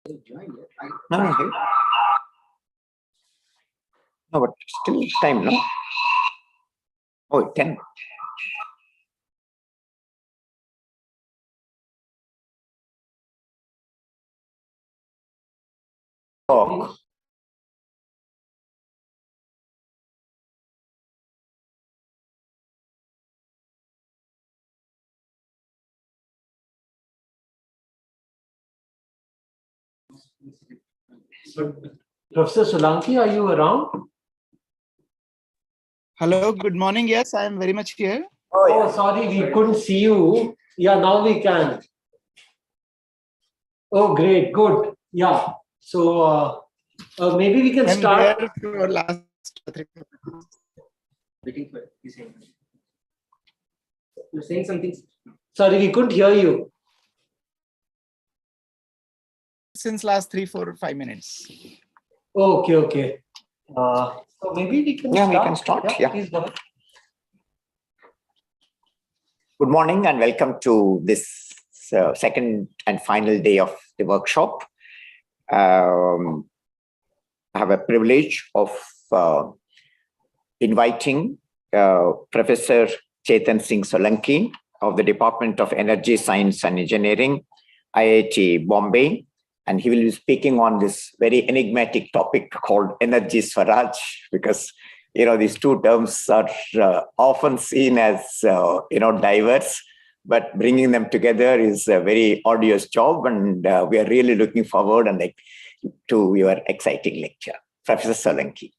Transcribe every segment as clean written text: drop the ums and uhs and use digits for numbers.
No, no, hey. No, but still time, no? Oh, 10. Oh. Professor Solanki, are you around? Hello, good morning. Yes, I am very much here. Oh, sorry, we couldn't see you. Yeah, now we can. Oh, great, good. Yeah. So maybe we can start. There for last 3 Waiting for it. You're saying something. Sorry, we couldn't hear you. Since last 3, 4, 5 minutes. Okay, okay. So maybe we can start. We can start. Yeah. Please go ahead. Good morning and welcome to this second and final day of the workshop. I have a privilege of inviting Professor Chetan Singh Solanki of the Department of Energy, Science and Engineering, IIT Bombay, and he will be speaking on this very enigmatic topic called energy Swaraj, because these two terms are often seen as diverse, but bringing them together is a very arduous job, and we are really looking forward to your exciting lecture. Professor Solanki.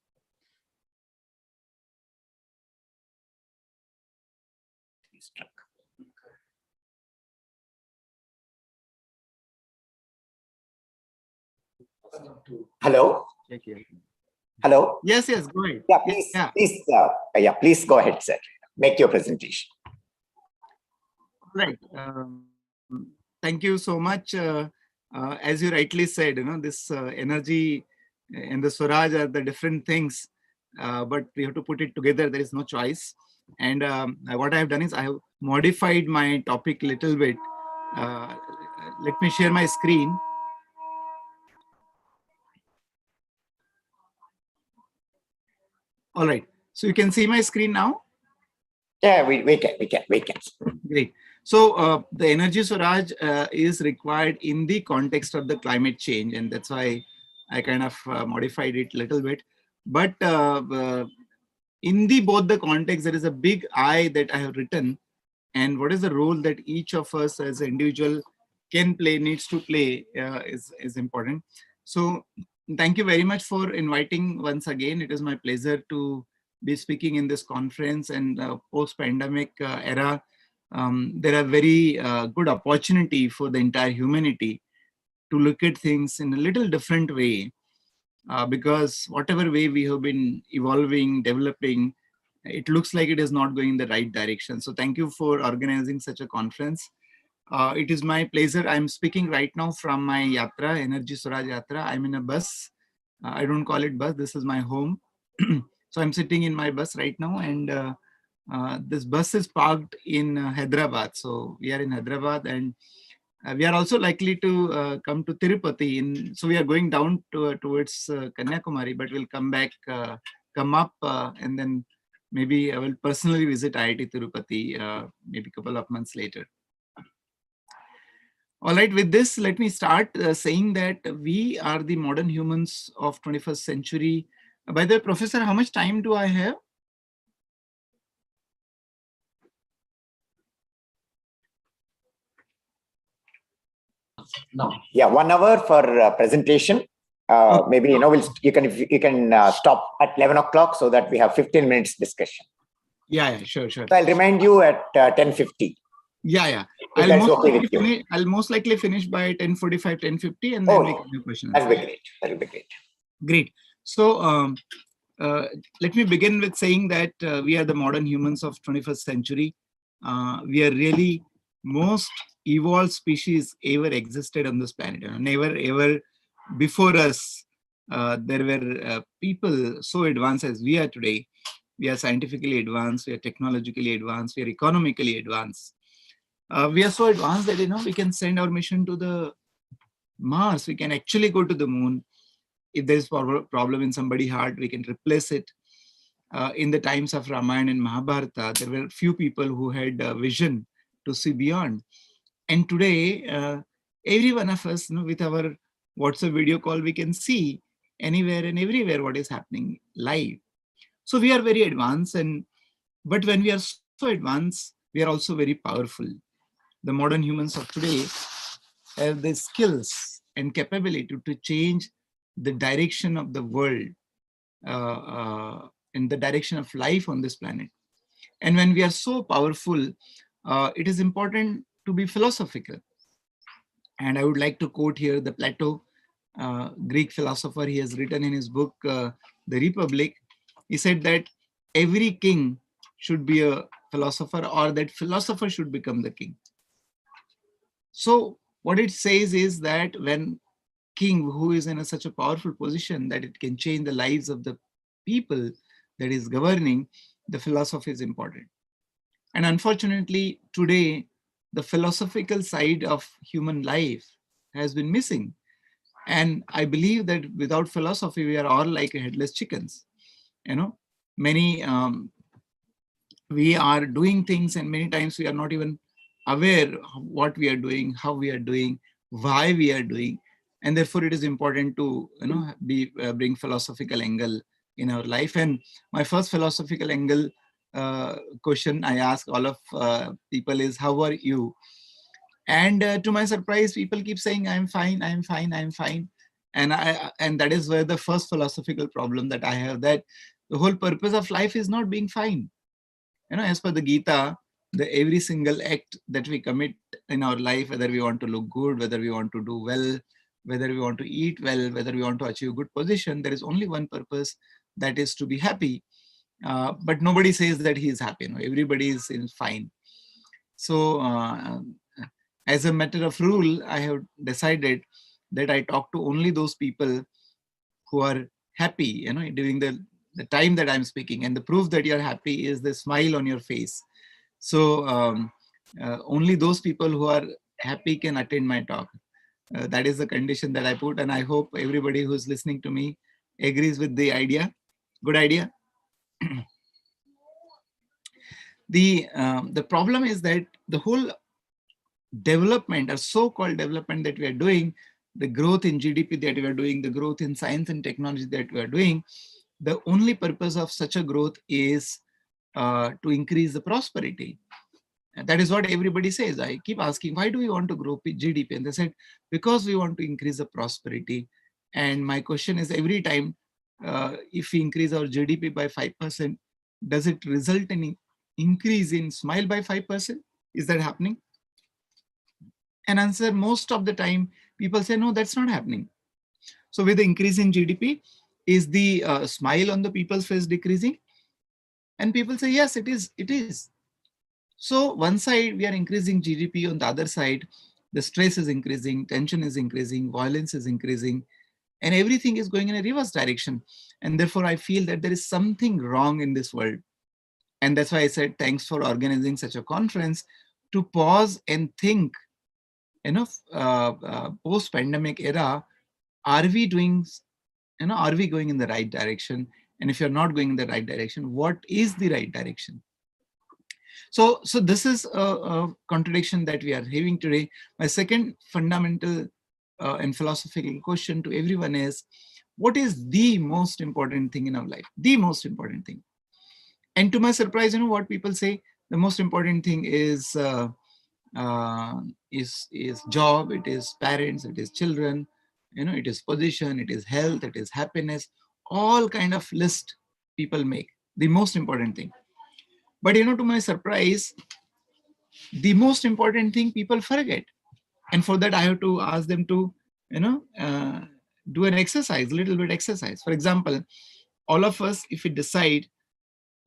Hello. Hello. Yes, go ahead. Yeah, please. Please go ahead, sir. Make your presentation. Right. Thank you so much. As you rightly said, this energy and the Swaraj are the different things, but we have to put it together. There is no choice. And what I have done is I have modified my topic a little bit. Let me share my screen. All right. So you can see my screen now? Yeah, we can. Great. So the energy Swaraj is required in the context of the climate change, and that's why I kind of modified it a little bit. But in both the context, there is a big I that I have written, and what is the role that each of us as an individual can play, needs to play is important. So thank you very much for inviting once again. It is my pleasure to be speaking in this conference, and post-pandemic era. There are very good opportunity for the entire humanity to look at things in a little different way, because whatever way we have been evolving, developing, it looks like it is not going in the right direction. So thank you for organizing such a conference. It is my pleasure. I'm speaking right now from my Yatra, Energy Swaraj Yatra. I'm in a bus. I don't call it bus. This is my home. So I'm sitting in my bus right now, and this bus is parked in Hyderabad. So we are in Hyderabad, and we are also likely to come to Tirupati. So we are going down towards Kanyakumari, but we'll come back, come up, and then maybe I will personally visit IIT Tirupati maybe a couple of months later. All right, with this, let me start saying that we are the modern humans of 21st century. By the way, Professor, how much time do I have? No. Yeah, 1 hour for presentation. Okay. Maybe you can stop at 11 o'clock so that we have 15 minutes discussion. Yeah, sure. So I'll remind you at 10:50. Yeah. I'll most likely finish by 10:45, 10:50, and then we can do questions. That'll be great. Great. So let me begin with saying that we are the modern humans of 21st century. We are really most evolved species ever existed on this planet. Never ever before us there were people so advanced as we are today. We are scientifically advanced, we are technologically advanced, we are economically advanced. We are so advanced that we can send our mission to the Mars, we can actually go to the moon. If there's a problem in somebody's heart, we can replace it. In the times of Ramayana and Mahabharata, there were few people who had a vision to see beyond. And today, every one of us, with our WhatsApp video call, we can see anywhere and everywhere what is happening live. So we are very advanced, but when we are so advanced, we are also very powerful. The modern humans of today have the skills and capability to change the direction of the world and the direction of life on this planet. And when we are so powerful, it is important to be philosophical. And I would like to quote here the Plato, Greek philosopher. He has written in his book, The Republic. He said that every king should be a philosopher, or that philosopher should become the king. So what it says is that when king who is in such a powerful position that it can change the lives of the people that is governing, the philosophy is important. And unfortunately, today, the philosophical side of human life has been missing. And I believe that without philosophy, we are all like headless chickens. Many we are doing things, and many times we are not even aware of what we are doing, how we are doing, why we are doing. And therefore, it is important to bring philosophical angle in our life. And my first philosophical angle question I ask all of people is, how are you? And to my surprise, people keep saying, I'm fine, I'm fine, I'm fine. And that is where the first philosophical problem that I have, that the whole purpose of life is not being fine. As per the Gita, every single act that we commit in our life, whether we want to look good, whether we want to do well, whether we want to eat well, whether we want to achieve good position, there is only one purpose, that is to be happy. But nobody says that he is happy. Everybody is fine. So as a matter of rule, I have decided that I talk to only those people who are happy, during the time that I'm speaking. And the proof that you're happy is the smile on your face. So only those people who are happy can attend my talk. That is the condition that I put. And I hope everybody who's listening to me agrees with the idea. Good idea. The problem is that the whole development, or so-called development that we are doing, the growth in GDP that we are doing, the growth in science and technology that we are doing, the only purpose of such a growth is to increase the prosperity. And that is what everybody says. I keep asking, why do we want to grow GDP? And they said, because we want to increase the prosperity. And my question is, every time, if we increase our GDP by 5%, does it result in increase in smile by 5%? Is that happening? And answer, most of the time, people say, no, that's not happening. So with the increase in GDP, is the smile on the people's face decreasing? And people say, yes, it is. It is. So one side, we are increasing GDP. On the other side, the stress is increasing, tension is increasing, violence is increasing, and everything is going in a reverse direction. And therefore, I feel that there is something wrong in this world. And that's why I said, thanks for organizing such a conference to pause and think, post-pandemic era, are we doing, are we going in the right direction? And if you're not going in the right direction, what is the right direction? So this is a contradiction that we are having today. My second fundamental and philosophical question to everyone is, what is the most important thing in our life? The most important thing. And to my surprise, what people say, the most important thing is job, it is parents, it is children, it is position, it is health, it is happiness, all kind of list people make, the most important thing. But to my surprise, the most important thing people forget. And for that, I have to ask them to, do an exercise, little bit exercise. For example, all of us, if we decide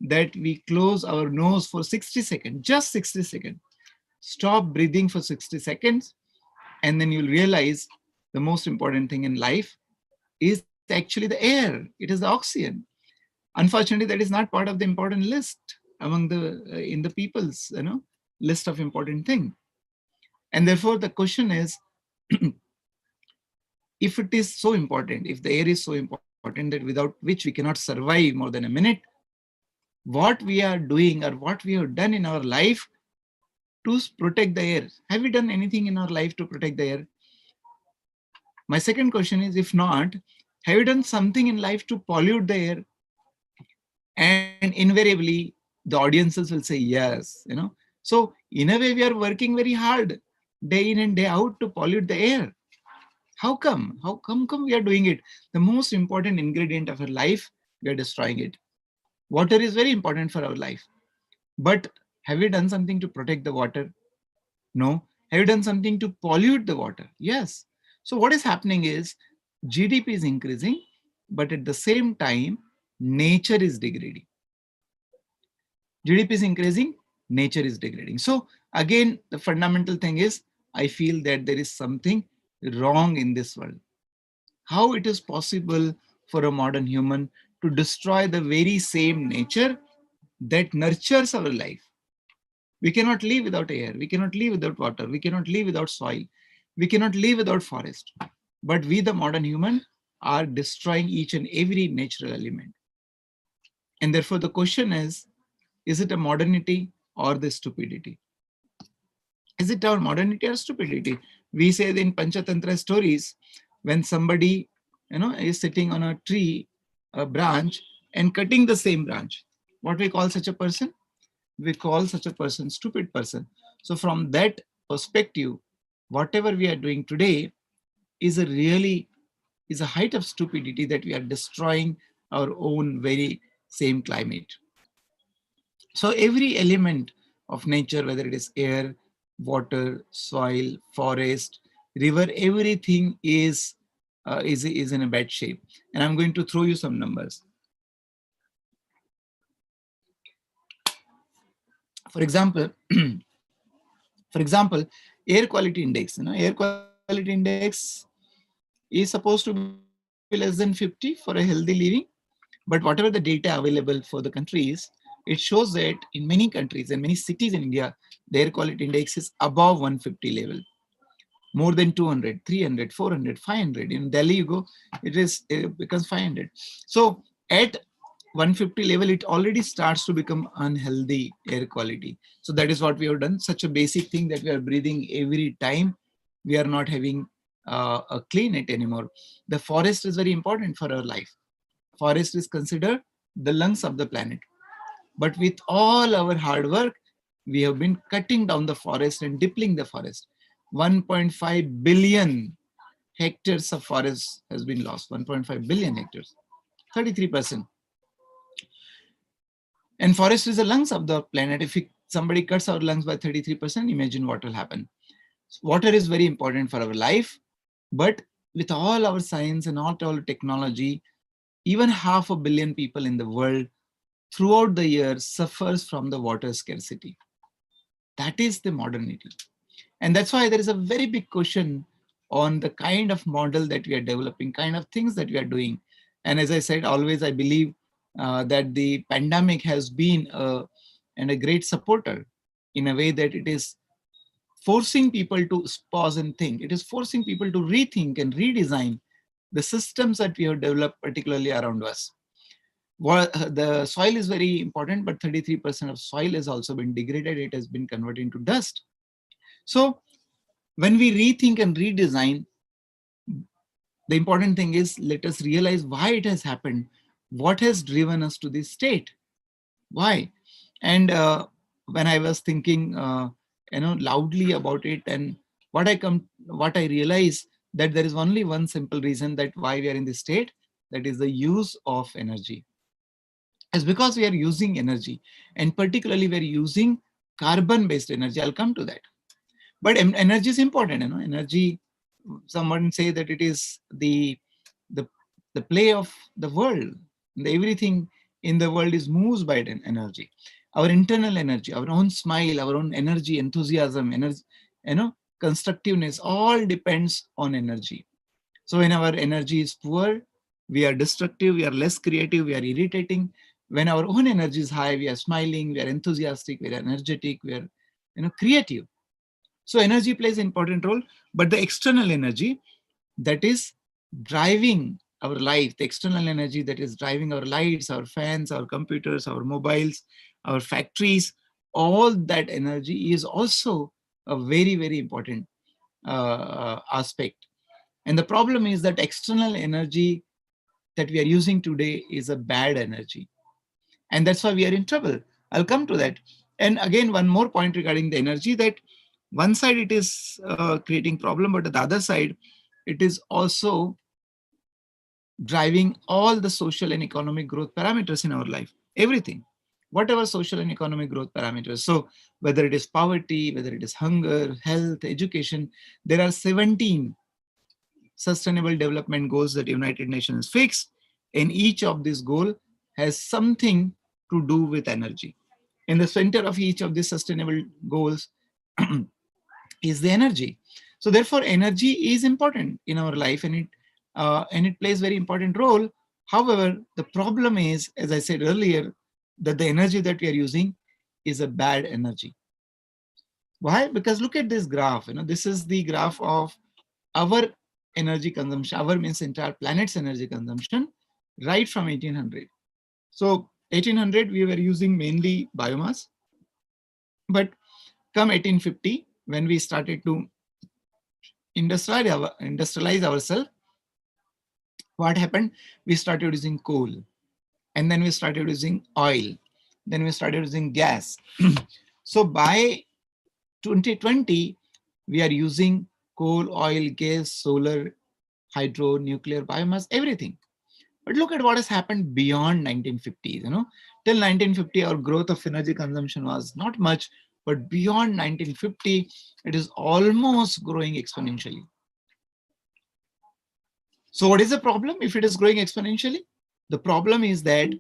that we close our nose for 60 seconds, just 60 seconds, stop breathing for 60 seconds, and then you'll realize the most important thing in life is actually the air. It is the oxygen. Unfortunately, that is not part of the important list among the in the people's list of important things. And therefore, the question is, if it is so important, if the air is so important that without which we cannot survive more than a minute, what we are doing or what we have done in our life to protect the air? Have we done anything in our life to protect the air? My second question is, if not, have you done something in life to pollute the air? And invariably, the audiences will say yes, So in a way, we are working very hard day in and day out to pollute the air. How come? How come we are doing it? The most important ingredient of our life, we are destroying it. Water is very important for our life. But have we done something to protect the water? No. Have you done something to pollute the water? Yes. So what is happening is GDP is increasing, but at the same time, nature is degrading. GDP is increasing, nature is degrading. So again, the fundamental thing is, I feel that there is something wrong in this world. How it is possible for a modern human to destroy the very same nature that nurtures our life? We cannot live without air. We cannot live without water. We cannot live without soil. We cannot live without forest. But we, the modern human, are destroying each and every natural element. And therefore, the question is it a modernity or the stupidity? Is it our modernity or stupidity? We say in Panchatantra stories, when somebody is sitting on a tree, a branch, and cutting the same branch, what we call such a person? We call such a person stupid person. So from that perspective, whatever we are doing today is a height of stupidity, that we are destroying our own very same climate. So every element of nature, whether it is air, water, soil, forest, river, everything is in a bad shape. And I'm going to throw you some numbers. For example, air quality index. Air quality index is supposed to be less than 50 for a healthy living. But whatever the data available for the countries, it shows that in many countries and many cities in India, the air quality index is above 150 level. More than 200, 300, 400, 500. In Delhi, you go, it becomes 500. So at 150 level, it already starts to become unhealthy air quality. So that is what we have done. Such a basic thing that we are breathing every time. We are not having a clean air anymore. The forest is very important for our life. Forest is considered the lungs of the planet. But with all our hard work, we have been cutting down the forest and depleting the forest. 1.5 billion hectares of forest has been lost. 1.5 billion hectares, 33%. And forest is the lungs of the planet. If somebody cuts our lungs by 33%, imagine what will happen. Water is very important for our life, but with all our science and all our technology, even 500 million people in the world throughout the year suffers from the water scarcity. That is the modernity. And that's why there is a very big question on the kind of model that we are developing, kind of things that we are doing. And as I said, always I believe that the pandemic has been a great supporter in a way that it is forcing people to pause and think. It is forcing people to rethink and redesign the systems that we have developed, particularly around us. The soil is very important, but 33% of soil has also been degraded. It has been converted into dust. So when we rethink and redesign, the important thing is, let us realize why it has happened. What has driven us to this state? Why? And when I was thinking, loudly about it, and what I realized, that there is only one simple reason that why we are in this state, that is the use of energy. It's because we are using energy, and particularly we are using carbon-based energy. I'll come to that. But energy is important. Energy, someone say that it is the play of the world. Everything in the world is moves by energy. Our internal energy, our own smile, our own energy, enthusiasm, energy, constructiveness, all depends on energy. So when our energy is poor, we are destructive, we are less creative, we are irritating. When our own energy is high, we are smiling, we are enthusiastic, we are energetic, we are creative. So energy plays an important role, but the external energy, that is driving our life, the external energy that is driving our lights, our fans, our computers, our mobiles, our factories, all that energy is also a very, very important aspect. And the problem is that external energy that we are using today is a bad energy. And that's why we are in trouble. I'll come to that. And again, one more point regarding the energy, that one side it is creating problem, but at the other side, it is also driving all the social and economic growth parameters in our life, everything, whatever social and economic growth parameters. So whether it is poverty, whether it is hunger, health, education, there are 17 sustainable development goals that United Nations fixed, and each of these goals has something to do with energy. In the center of each of these sustainable goals is the energy. So therefore, energy is important in our life, and it plays very important role. However, the problem is, as I said earlier, that the energy that we are using is a bad energy. Why? Because look at this graph. This is the graph of our energy consumption. Our means entire planet's energy consumption, right from 1800. So 1800 we were using mainly biomass, but come 1850, when we started to industrialize ourselves, what happened? We started using coal, and then we started using oil, then we started using gas. So by 2020, we are using coal, oil, gas, solar, hydro, nuclear, biomass, everything. But look at what has happened beyond 1950s. Till 1950, our growth of energy consumption was not much, but beyond 1950, it is almost growing exponentially. So what is the problem if it is growing exponentially? The problem is that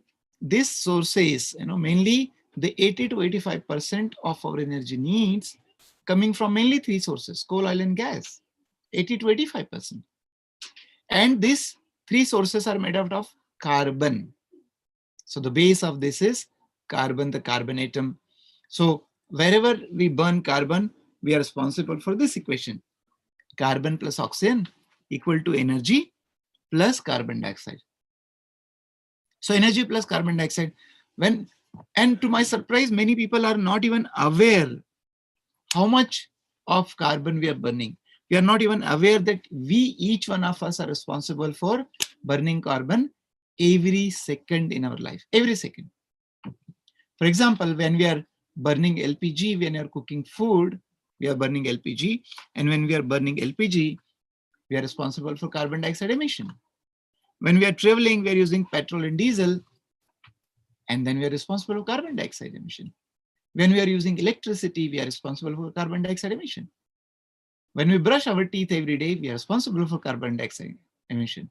these sources, mainly the 80 to 85% of our energy needs coming from mainly three sources: coal, oil, and gas, 80 to 85%. And these three sources are made out of carbon. So the base of this is carbon, the carbon atom. So wherever we burn carbon, we are responsible for this equation: carbon plus oxygen equal to energy plus carbon dioxide. So energy plus carbon dioxide. And to my surprise, many people are not even aware how much of carbon we are burning. We are not even aware that each one of us are responsible for burning carbon every second in our life, every second. For example, when we are burning LPG, when we are cooking food, we are burning LPG. And when we are burning LPG, we are responsible for carbon dioxide emission. When we are traveling, we are using petrol and diesel, and then we are responsible for carbon dioxide emission. When we are using electricity, we are responsible for carbon dioxide emission. When we brush our teeth every day, we are responsible for carbon dioxide emission.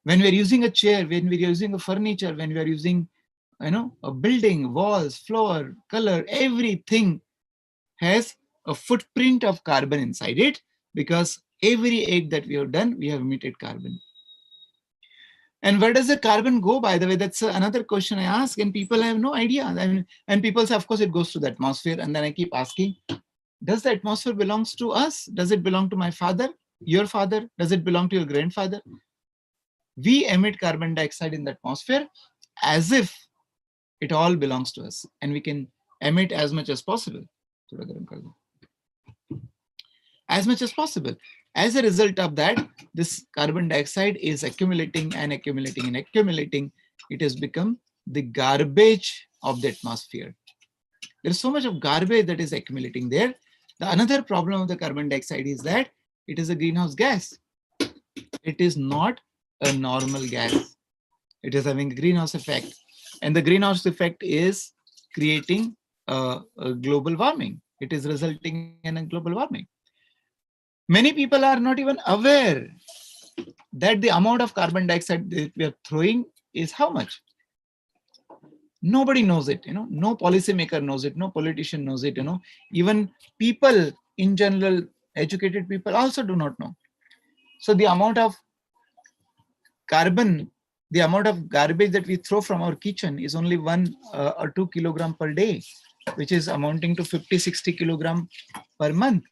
When we are using a chair, when we are using a furniture, when we are using, a building, walls, floor, color, everything has a footprint of carbon inside it, because every act that we have done, we have emitted carbon. And where does the carbon go, by the way? That's another question I ask, and people have no idea. And people say, of course, it goes to the atmosphere. And then I keep asking, does the atmosphere belongs to us? Does it belong to my father, your father? Does it belong to your grandfather? We emit carbon dioxide in the atmosphere as if it all belongs to us, and we can emit as much as possible. As much as possible. As a result of that, this carbon dioxide is accumulating and accumulating and accumulating. It has become the garbage of the atmosphere. There's so much of garbage that is accumulating there. The another problem of the carbon dioxide is that it is a greenhouse gas. It is not a normal gas. It is having a greenhouse effect. And the greenhouse effect is creating a global warming. It is resulting in a global warming. Many people are not even aware that the amount of carbon dioxide that we are throwing is how much. Nobody knows it, no policymaker knows it, no politician knows it, even people in general, educated people also do not know. So the amount of carbon, the amount of garbage that we throw from our kitchen is only 1 or 2 kilogram per day, which is amounting to 50-60 kilogram per month.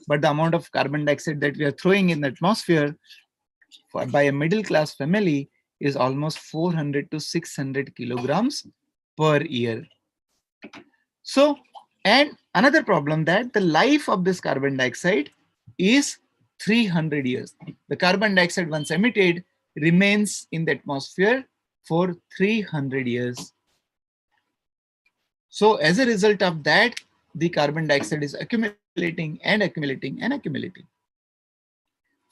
But the amount of carbon dioxide that we are throwing in the atmosphere by a middle class family is almost 400 to 600 kilograms per year. So, and another problem that the life of this carbon dioxide is 300 years. The carbon dioxide once emitted remains in the atmosphere for 300 years. So as a result of that, the carbon dioxide is accumulating and accumulating and accumulating.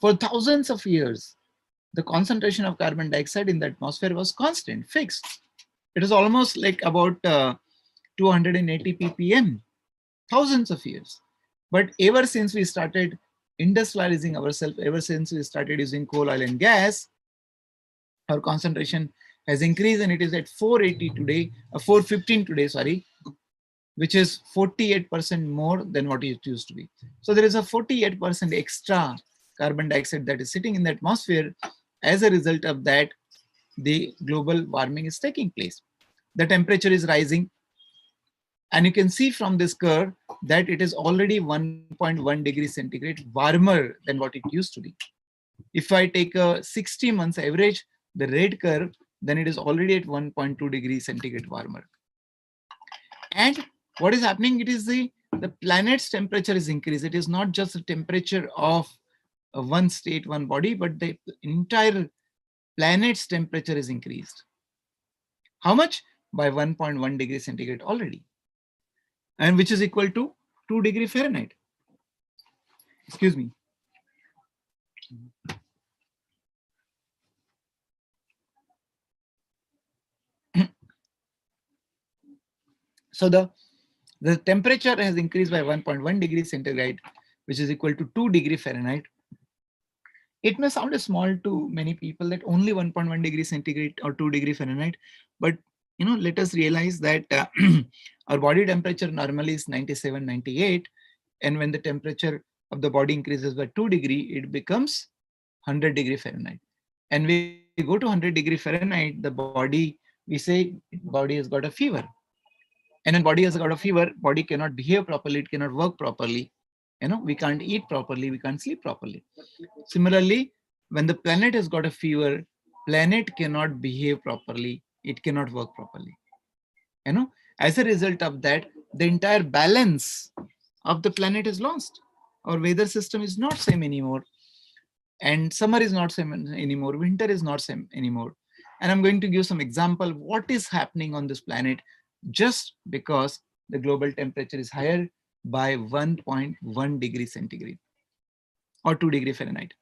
For thousands of years, the concentration of carbon dioxide in the atmosphere was constant, fixed. It was almost like about 280 ppm, thousands of years. But ever since we started industrializing ourselves, ever since we started using coal, oil, and gas, our concentration has increased and it is at 480 today, 415 today, sorry, which is 48% more than what it used to be. So there is a 48% extra carbon dioxide that is sitting in the atmosphere. As a result of that, the global warming is taking place. The temperature is rising. And you can see from this curve that it is already 1.1 degrees centigrade warmer than what it used to be. If I take a 60 months average, the red curve, then it is already at 1.2 degrees centigrade warmer. And what is happening? It is the planet's temperature is increased. It is not just the temperature of one state, one body, but the entire planet's temperature is increased. How much? By 1.1 degrees centigrade already. And which is equal to 2 degrees Fahrenheit. Excuse me. So the temperature has increased by 1.1 degrees centigrade, which is equal to 2 degrees Fahrenheit. It may sound small to many people that only 1.1 degrees centigrade or 2 degrees Fahrenheit, but let us realize that our body temperature normally is 97, 98, and when the temperature of the body increases by 2 degrees, it becomes 100 degrees Fahrenheit. And we go to 100 degrees Fahrenheit, the body, we say body has got a fever. And when body has got a fever, body cannot behave properly, it cannot work properly. We can't eat properly, we can't sleep properly. Similarly, when the planet has got a fever, planet cannot behave properly, it cannot work properly. As a result of that, the entire balance of the planet is lost. Our weather system is not same anymore. And summer is not same anymore, winter is not same anymore. And I'm going to give some example what is happening on this planet just because the global temperature is higher by 1.1 degrees centigrade or 2 degrees Fahrenheit.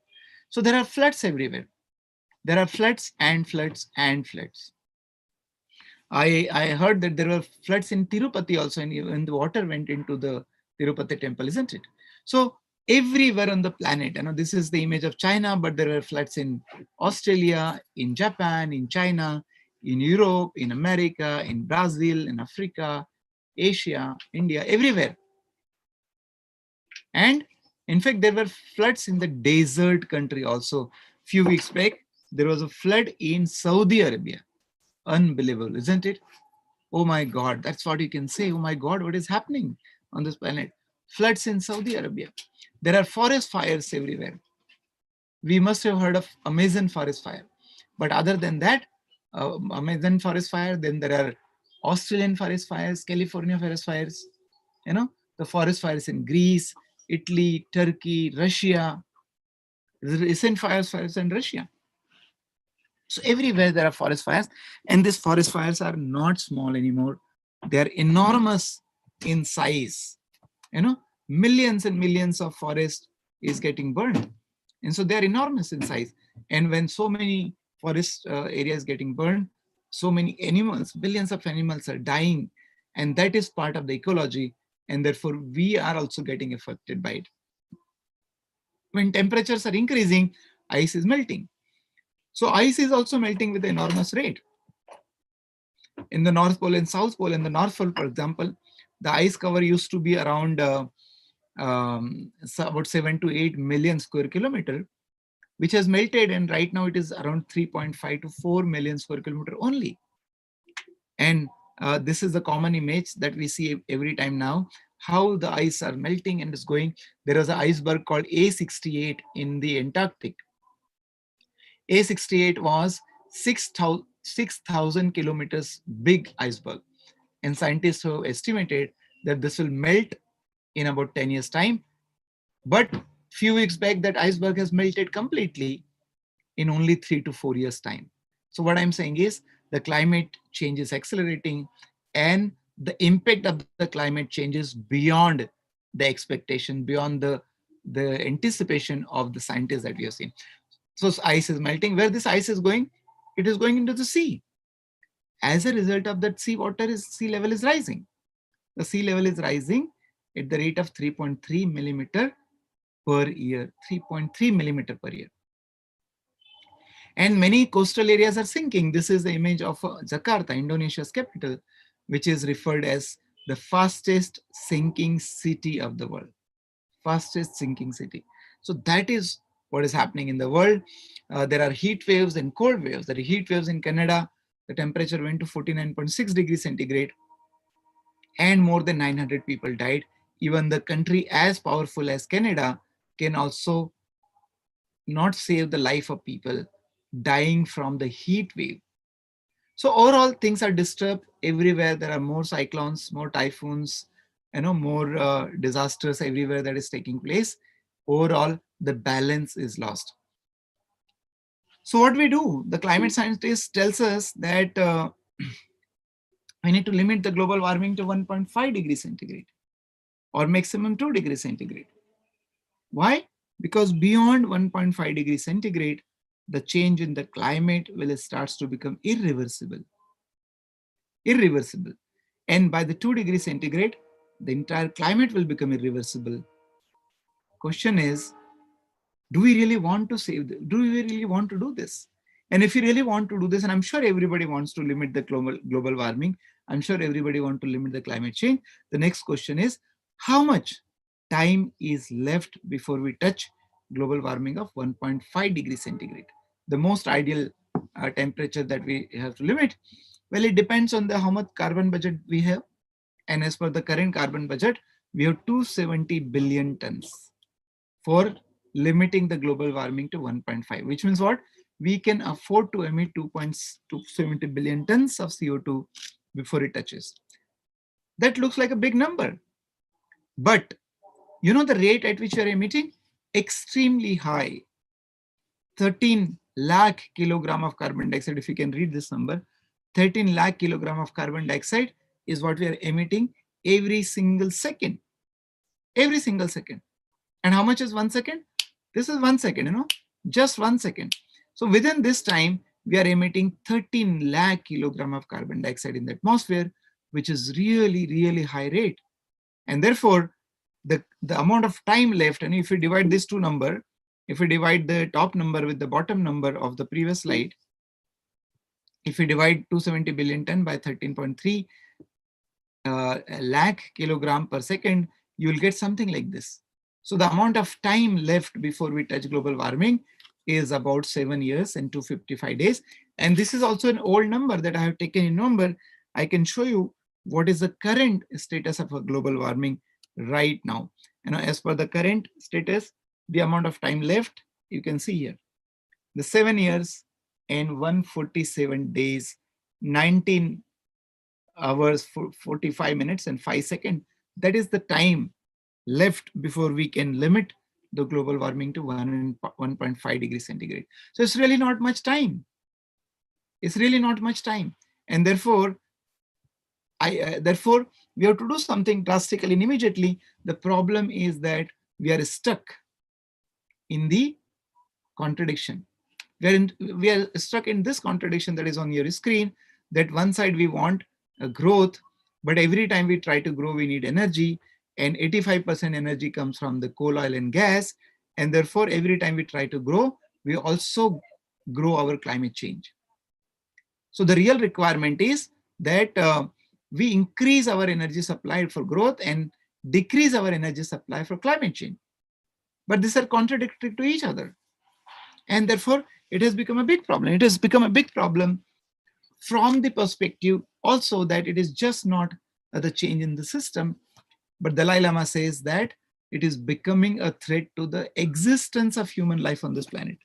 So there are floods everywhere. There are floods and floods and floods. I heard that there were floods in Tirupati also, and the water went into the Tirupati temple, isn't it? So everywhere on the planet, this is the image of China, but there were floods in Australia, in Japan, in China, in Europe, in America, in Brazil, in Africa, Asia, India, everywhere. And in fact, there were floods in the desert country also. Few weeks back, there was a flood in Saudi Arabia. Unbelievable, isn't it? Oh my God, that's what you can say. Oh my God, what is happening on this planet? Floods in Saudi Arabia. There are forest fires everywhere. We must have heard of Amazon forest fire. But other than that, Amazon forest fire, then there are Australian forest fires, California forest fires, the forest fires in Greece, Italy, Turkey, Russia, the recent fires in Russia. So everywhere there are forest fires, and these forest fires are not small anymore. They are enormous in size. Millions and millions of forest is getting burned. And so they are enormous in size. And when so many forest areas getting burned, so many animals, billions of animals are dying. And that is part of the ecology. And therefore, we are also getting affected by it. When temperatures are increasing, ice is melting. So ice is also melting with an enormous rate. In the North Pole and South Pole, in the North Pole, for example, the ice cover used to be around about 7 to 8 million square kilometer, which has melted, and right now it is around 3.5 to 4 million square kilometer only. And this is the common image that we see every time now, how the ice are melting and is going. There was an iceberg called A68 in the Antarctic. A68 was 6,000 kilometers big iceberg. And scientists have estimated that this will melt in about 10 years time. But few weeks back, that iceberg has melted completely in only 3 to 4 years time. So what I'm saying is the climate change is accelerating, and the impact of the climate change is beyond the expectation, beyond the anticipation of the scientists that we have seen. So ice is melting. Where this ice is going? It is going into the sea. As a result of that, sea level is rising. The sea level is rising at the rate of 3.3 millimeter per year, 3.3 millimeter per year. And many coastal areas are sinking. This is the image of Jakarta, Indonesia's capital, which is referred as the fastest sinking city of the world. Fastest sinking city. So that is what is happening in the world. There are heat waves and cold waves. There are heat waves in Canada. The temperature went to 49.6 degrees centigrade, and more than 900 people died. Even the country as powerful as Canada can also not save the life of people dying from the heat wave. So overall, things are disturbed everywhere. There are more cyclones, more typhoons, more disasters everywhere that is taking place. Overall, the balance is lost. So what we do? The climate scientist tells us that we need to limit the global warming to 1.5 degrees centigrade or maximum 2 degrees centigrade. Why? Because beyond 1.5 degrees centigrade, the change in the climate will start to become irreversible. Irreversible. And by the 2 degrees centigrade, the entire climate will become irreversible. Question is, do we really want to save this? Do we really want to do this? And if you really want to do this, and I'm sure everybody wants to limit the global warming, I'm sure everybody wants to limit the climate change. The next question is, how much time is left before we touch global warming of 1.5 degrees centigrade? The most ideal temperature that we have to limit? Well, it depends on how much carbon budget we have. And as per the current carbon budget, we have 270 billion tons for limiting the global warming to 1.5, which means what? We can afford to emit 2.270 billion tons of CO2 before it touches. That looks like a big number. But you know the rate at which we are emitting? Extremely high. 13 lakh kilogram of carbon dioxide. If you can read this number, 13 lakh kilogram of carbon dioxide is what we are emitting every single second. Every single second. And how much is 1 second? This is 1 second, just 1 second. So within this time, we are emitting 13 lakh kilogram of carbon dioxide in the atmosphere, which is really, really high rate. And therefore, the amount of time left, and if you divide these two numbers, if we divide the top number with the bottom number of the previous slide, if we divide 270 billion ton by 13.3 lakh kilogram per second, you will get something like this. So the amount of time left before we touch global warming is about 7 years and 255 days. And this is also an old number that I have taken in November. I can show you what is the current status of a global warming right now. As per the current status, the amount of time left, you can see here, the 7 years and 147 days, 19 hours, 45 minutes and 5 seconds. That is the time left before we can limit the global warming to 1.5 degrees centigrade. So it's really not much time. It's really not much time. And therefore, therefore, we have to do something drastically and immediately. The problem is that we are stuck in the contradiction. We are stuck in this contradiction that is on your screen, that one side we want a growth, but every time we try to grow, we need energy, and 85% energy comes from the coal, oil, and gas. And therefore, every time we try to grow, we also grow our climate change. So the real requirement is that we increase our energy supply for growth and decrease our energy supply for climate change. But these are contradictory to each other. And therefore, it has become a big problem. It has become a big problem from the perspective also that it is just not the change in the system, but Dalai Lama says that it is becoming a threat to the existence of human life on this planet.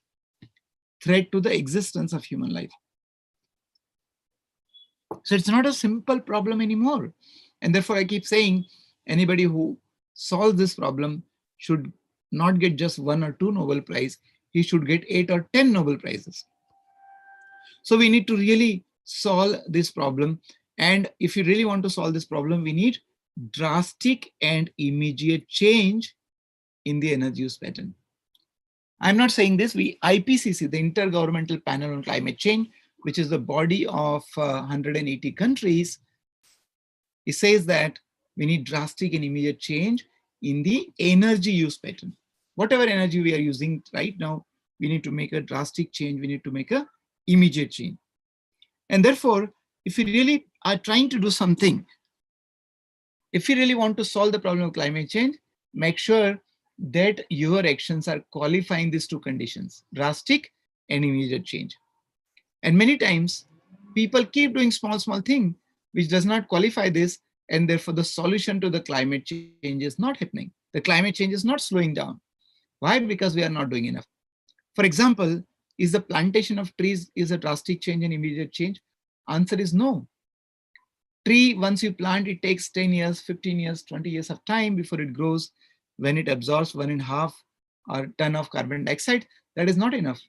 threat to the existence of human life. So it's not a simple problem anymore. And therefore, I keep saying anybody who solves this problem should not get just 1 or 2 Nobel Prize. He should get 8 or 10 Nobel Prizes. So we need to really solve this problem. And if you really want to solve this problem, we need drastic and immediate change in the energy use pattern. I'm not saying this. IPCC, the Intergovernmental Panel on Climate Change, which is the body of 180 countries, it says that we need drastic and immediate change in the energy use pattern. Whatever energy we are using right now, we need to make a drastic change. We need to make a immediate change. And therefore, if we really are trying to do something, if you really want to solve the problem of climate change, make sure that your actions are qualifying these 2 conditions, drastic and immediate change. And many times people keep doing small thing which does not qualify this, and therefore the solution to the climate change is not happening. The climate change is not slowing down. Why? Because we are not doing enough. For example, is the plantation of trees is a drastic change and immediate change? Answer is no. Tree, once you plant, it takes 10 years, 15 years, 20 years of time before it grows. When it absorbs 1.5 or ton of carbon dioxide, that is not enough.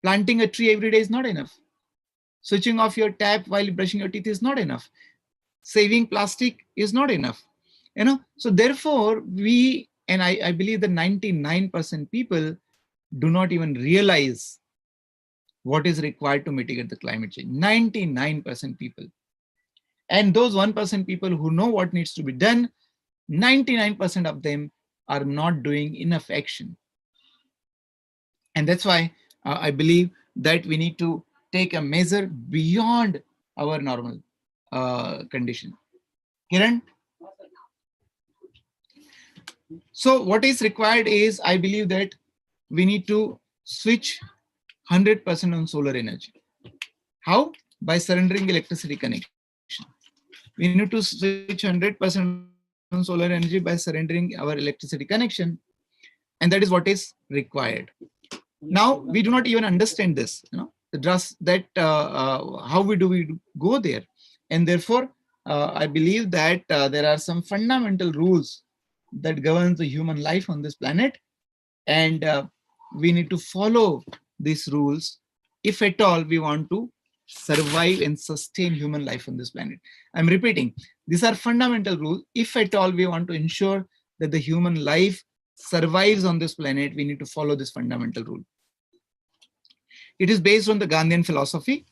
Planting a tree every day is not enough. Switching off your tap while brushing your teeth is not enough. Saving plastic is not enough. So therefore I believe that 99% people do not even realize what is required to mitigate the climate change. 99% people. And those 1% people who know what needs to be done, 99% of them are not doing enough action. And that's why I believe that we need to take a measure beyond our normal condition. Kiran? So what is required is, I believe that we need to switch 100% on solar energy. How? By surrendering electricity connection. We need to switch 100% on solar energy by surrendering our electricity connection. And that is what is required. Now, we do not even understand this, how do we go there? And therefore, I believe that there are some fundamental rules that govern the human life on this planet. And we need to follow these rules if at all we want to survive and sustain human life on this planet. I'm repeating, these are fundamental rules. If at all we want to ensure that the human life survives on this planet, we need to follow this fundamental rule. It is based on the Gandhian philosophy.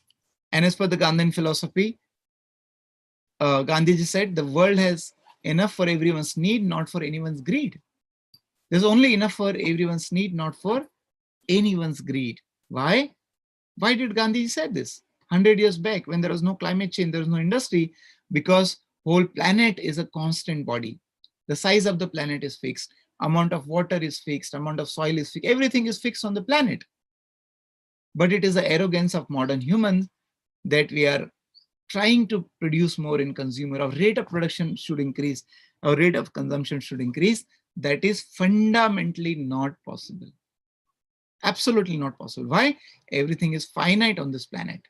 And as per the Gandhian philosophy, Gandhiji said, the world has enough for everyone's need, not for anyone's greed. There's only enough for everyone's need, not for anyone's greed. Why? Why did Gandhiji say this? 100 years back, when there was no climate change, there was no industry, because whole planet is a constant body. The size of the planet is fixed. Amount of water is fixed. Amount of soil is fixed. Everything is fixed on the planet. But it is the arrogance of modern humans that we are trying to produce more in consumer. Our rate of production should increase. Our rate of consumption should increase. That is fundamentally not possible. Absolutely not possible. Why? Everything is finite on this planet.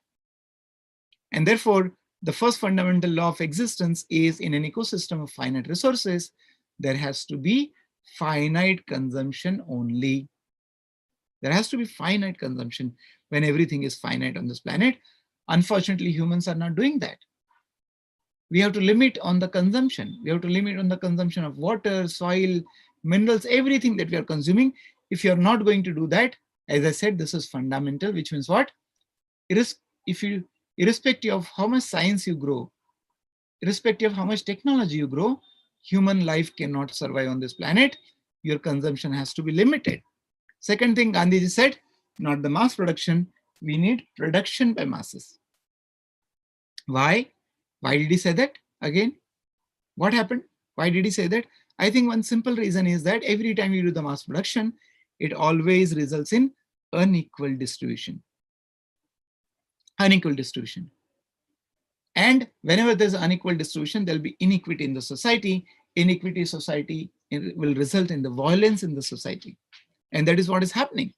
And therefore, the first fundamental law of existence is, in an ecosystem of finite resources, there has to be finite consumption only. There has to be finite consumption when everything is finite on this planet. Unfortunately, humans are not doing that. We have to limit on the consumption. We have to limit on the consumption of water, soil, minerals, everything that we are consuming. If you're not going to do that, as I said, this is fundamental, which means what? Irrespective of how much science you grow, irrespective of how much technology you grow, human life cannot survive on this planet. Your consumption has to be limited. Second thing Gandhiji said, not the mass production, we need production by masses. Why? Why did he say that? Again, what happened? Why did he say that? I think one simple reason is that every time you do the mass production, it always results in unequal distribution. Unequal distribution. And whenever there's unequal distribution, there'll be inequity in the society. Inequity in society will result in the violence in the society. And that is what is happening.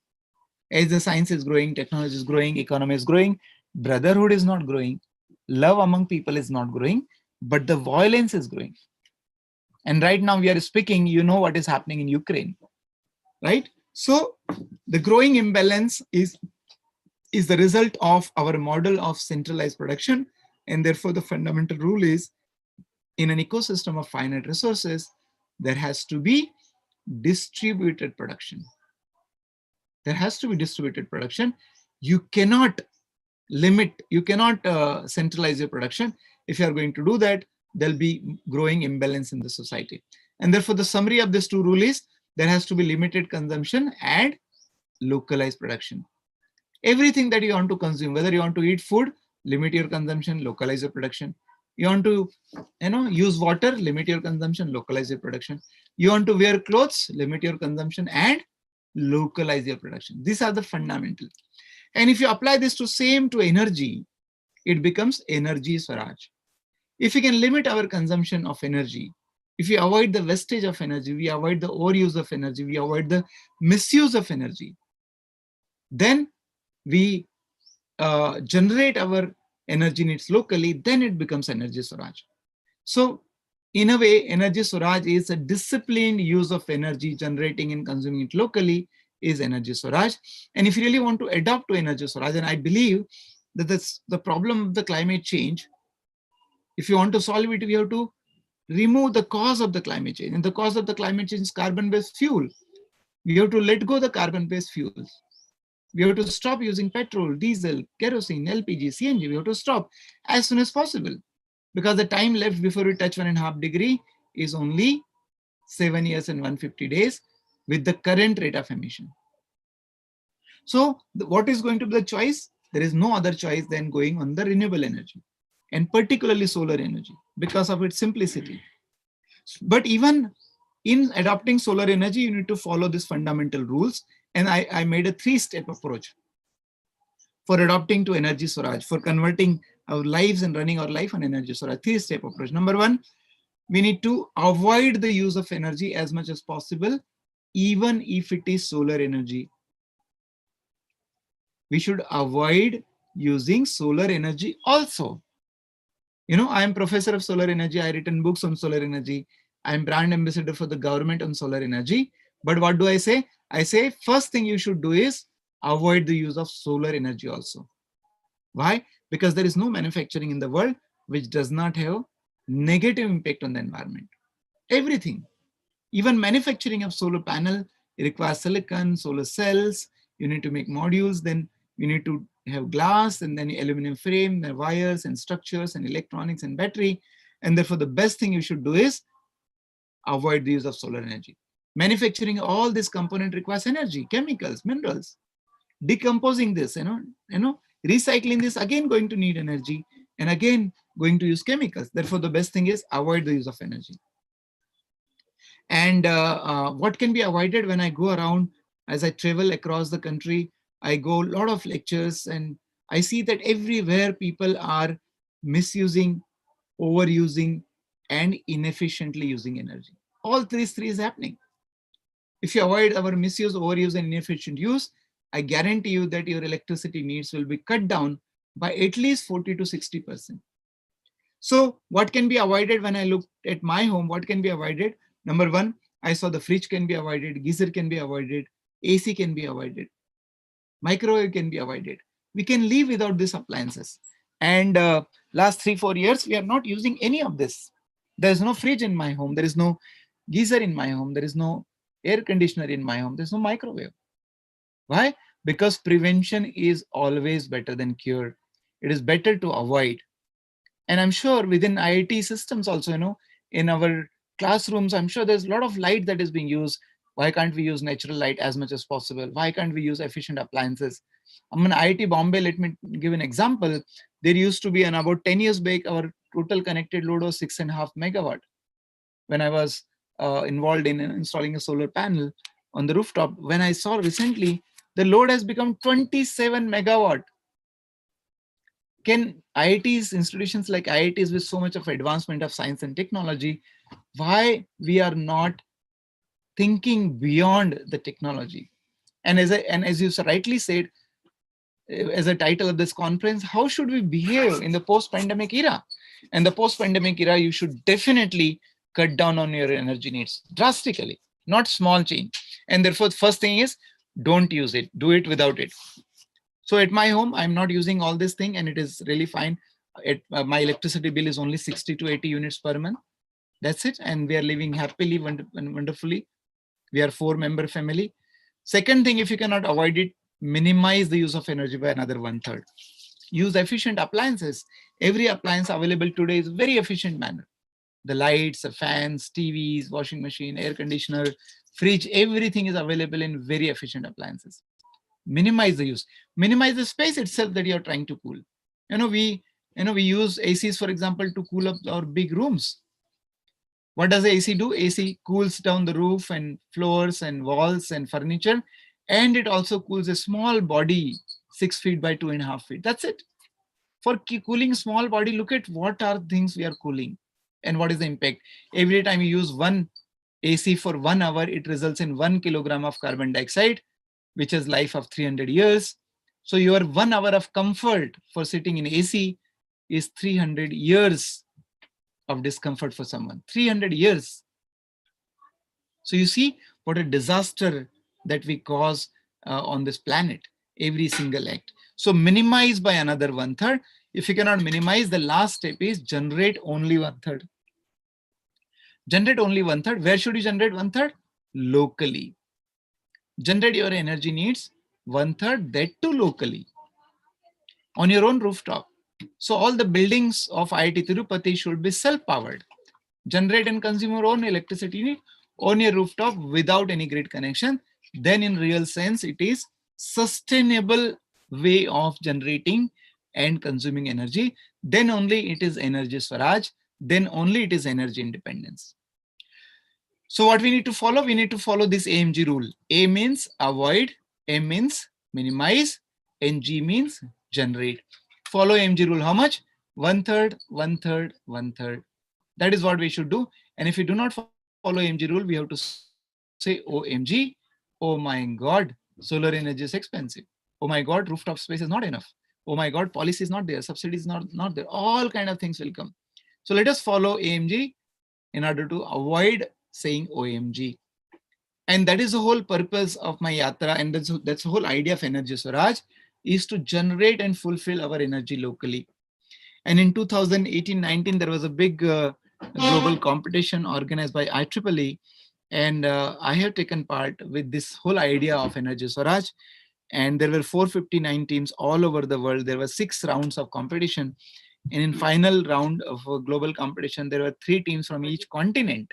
As the science is growing, technology is growing, economy is growing, brotherhood is not growing, love among people is not growing, but the violence is growing. And right now we are speaking, you know what is happening in Ukraine, right? So the growing imbalance is the result of our model of centralized production. And therefore the fundamental rule is, in an ecosystem of finite resources, there has to be distributed production. There has to be distributed production. You cannot centralize your production. If you are going to do that, there'll be growing imbalance in the society. And therefore the summary of this two rule is, there has to be limited consumption and localized production. Everything that you want to consume, whether you want to eat food, limit your consumption, localize your production. You want to use water, limit your consumption, localize your production. You want to wear clothes, limit your consumption and localize your production. These are the fundamentals. And if you apply this to energy, it becomes energy Swaraj. If we can limit our consumption of energy, if we avoid the wastage of energy, we avoid the overuse of energy, we avoid the misuse of energy, then we generate our energy needs locally, then it becomes energy Swaraj. So in a way, energy Swaraj is a disciplined use of energy, generating and consuming it locally is energy Swaraj. And if you really want to adapt to energy Swaraj, and I believe that that's the problem of the climate change, if you want to solve it, we have to remove the cause of the climate change. And the cause of the climate change is carbon-based fuel. We have to let go the carbon-based fuels. We have to stop using petrol, diesel, kerosene, LPG, CNG. We have to stop as soon as possible, because the time left before we touch 1.5 degrees is only 7 years and 150 days with the current rate of emission. So what is going to be the choice? There is no other choice than going on the renewable energy, and particularly solar energy, because of its simplicity. But even in adopting solar energy, you need to follow these fundamental rules. And I made a 3-step approach for adopting to energy Swaraj, for converting our lives and running our life on energy Swaraj. 3-step approach. Number 1, we need to avoid the use of energy as much as possible, even if it is solar energy. We should avoid using solar energy also. I am professor of solar energy. I written books on solar energy. I am brand ambassador for the government on solar energy. But what do I say? I say, first thing you should do is avoid the use of solar energy also. Why? Because there is no manufacturing in the world which does not have negative impact on the environment. Everything, even manufacturing of solar panel, it requires silicon, solar cells. You need to make modules, then you need to have glass, and then aluminum frame, the wires and structures and electronics and battery. And therefore the best thing you should do is avoid the use of solar energy. Manufacturing all this component requires energy, chemicals, minerals. Decomposing this, recycling this, again going to need energy, and again going to use chemicals. Therefore the best thing is avoid the use of energy. And what can be avoided? When I go around, as I travel across the country, I go a lot of lectures, and I see that everywhere people are misusing, overusing, and inefficiently using energy. All three is happening. If you avoid our misuse, overuse, and inefficient use, I guarantee you that your electricity needs will be cut down by at least 40 to 60%. So what can be avoided? When I look at my home, what can be avoided? Number 1, I saw the fridge can be avoided, geyser can be avoided, AC can be avoided, microwave can be avoided. We can live without these appliances. And last 3-4 years, we are not using any of this. There is no fridge in my home. There is no geyser in my home. There is no air conditioner in my home. There's no microwave. Why? Because prevention is always better than cure. It is better to avoid. And I'm sure within IIT systems also, in our classrooms, I'm sure there's a lot of light that is being used. Why can't we use natural light as much as possible? Why can't we use efficient appliances? I'm in IIT Bombay. Let me give an example. There used to be about 10 years back, our total connected load was 6.5 megawatt. When I was involved in installing a solar panel on the rooftop, when I saw recently, the load has become 27 megawatt. Can IITs, institutions like IITs with so much of advancement of science and technology, why we are not thinking beyond the technology? And as you rightly said, as a title of this conference, how should we behave in the post-pandemic era? And the post-pandemic era, you should definitely cut down on your energy needs drastically, not small change. And therefore, the first thing is don't use it, do it without it. So at my home, I'm not using all this thing and it is really fine. My electricity bill is only 60 to 80 units per month. That's it. And we are living happily and wonderfully. We are 4-member family. Second thing, if you cannot avoid it, minimize the use of energy by another 1/3. Use efficient appliances. Every appliance available today is very efficient manner. The lights, the fans, TVs, washing machine, air conditioner, fridge, everything is available in very efficient appliances. Minimize the use. Minimize the space itself that you're trying to cool. We use ACs, for example, to cool up our big rooms. What does the AC do? AC cools down the roof and floors and walls and furniture, and it also cools a small body 6 feet by 2.5 feet. That's it. For cooling small body, look at what are things we are cooling and what is the impact. Every time you use one AC for 1 hour, it results in 1 kilogram of carbon dioxide, which has life of 300 years. So your 1 hour of comfort for sitting in AC is 300 years of discomfort for someone. 300 years. So you see what a disaster that we cause on this planet, every single act. So minimize by another 1/3. If you cannot minimize, the last step is generate only 1/3. Generate only 1/3. Where should you generate 1/3? Locally. Generate your energy needs 1/3, that too locally, on your own rooftop. So all the buildings of IIT Tirupati should be self-powered. Generate and consume your own electricity need on your rooftop without any grid connection. Then in real sense, it is sustainable way of generating and consuming energy. Then only it is energy Swaraj. Then only it is energy independence. So what we need to follow? We need to follow this AMG rule. A means avoid, M means minimize, and G means generate. Follow AMG rule. How much? 1/3, 1/3, 1/3. That is what we should do. And if we do not follow AMG rule, we have to say OMG, oh my God, solar energy is expensive. Oh my God, rooftop space is not enough. Oh my God, policy is not there, subsidy is not there. All kind of things will come. So let us follow AMG in order to avoid saying OMG. And that is the whole purpose of my yatra. And that's the whole idea of Energy Swaraj, is to generate and fulfill our energy locally. And in 2018-19, there was a big global competition organized by IEEE. And I have taken part with this whole idea of Energy Swaraj. And there were 459 teams all over the world. There were 6 rounds of competition. And in final round of a global competition, there were 3 teams from each continent.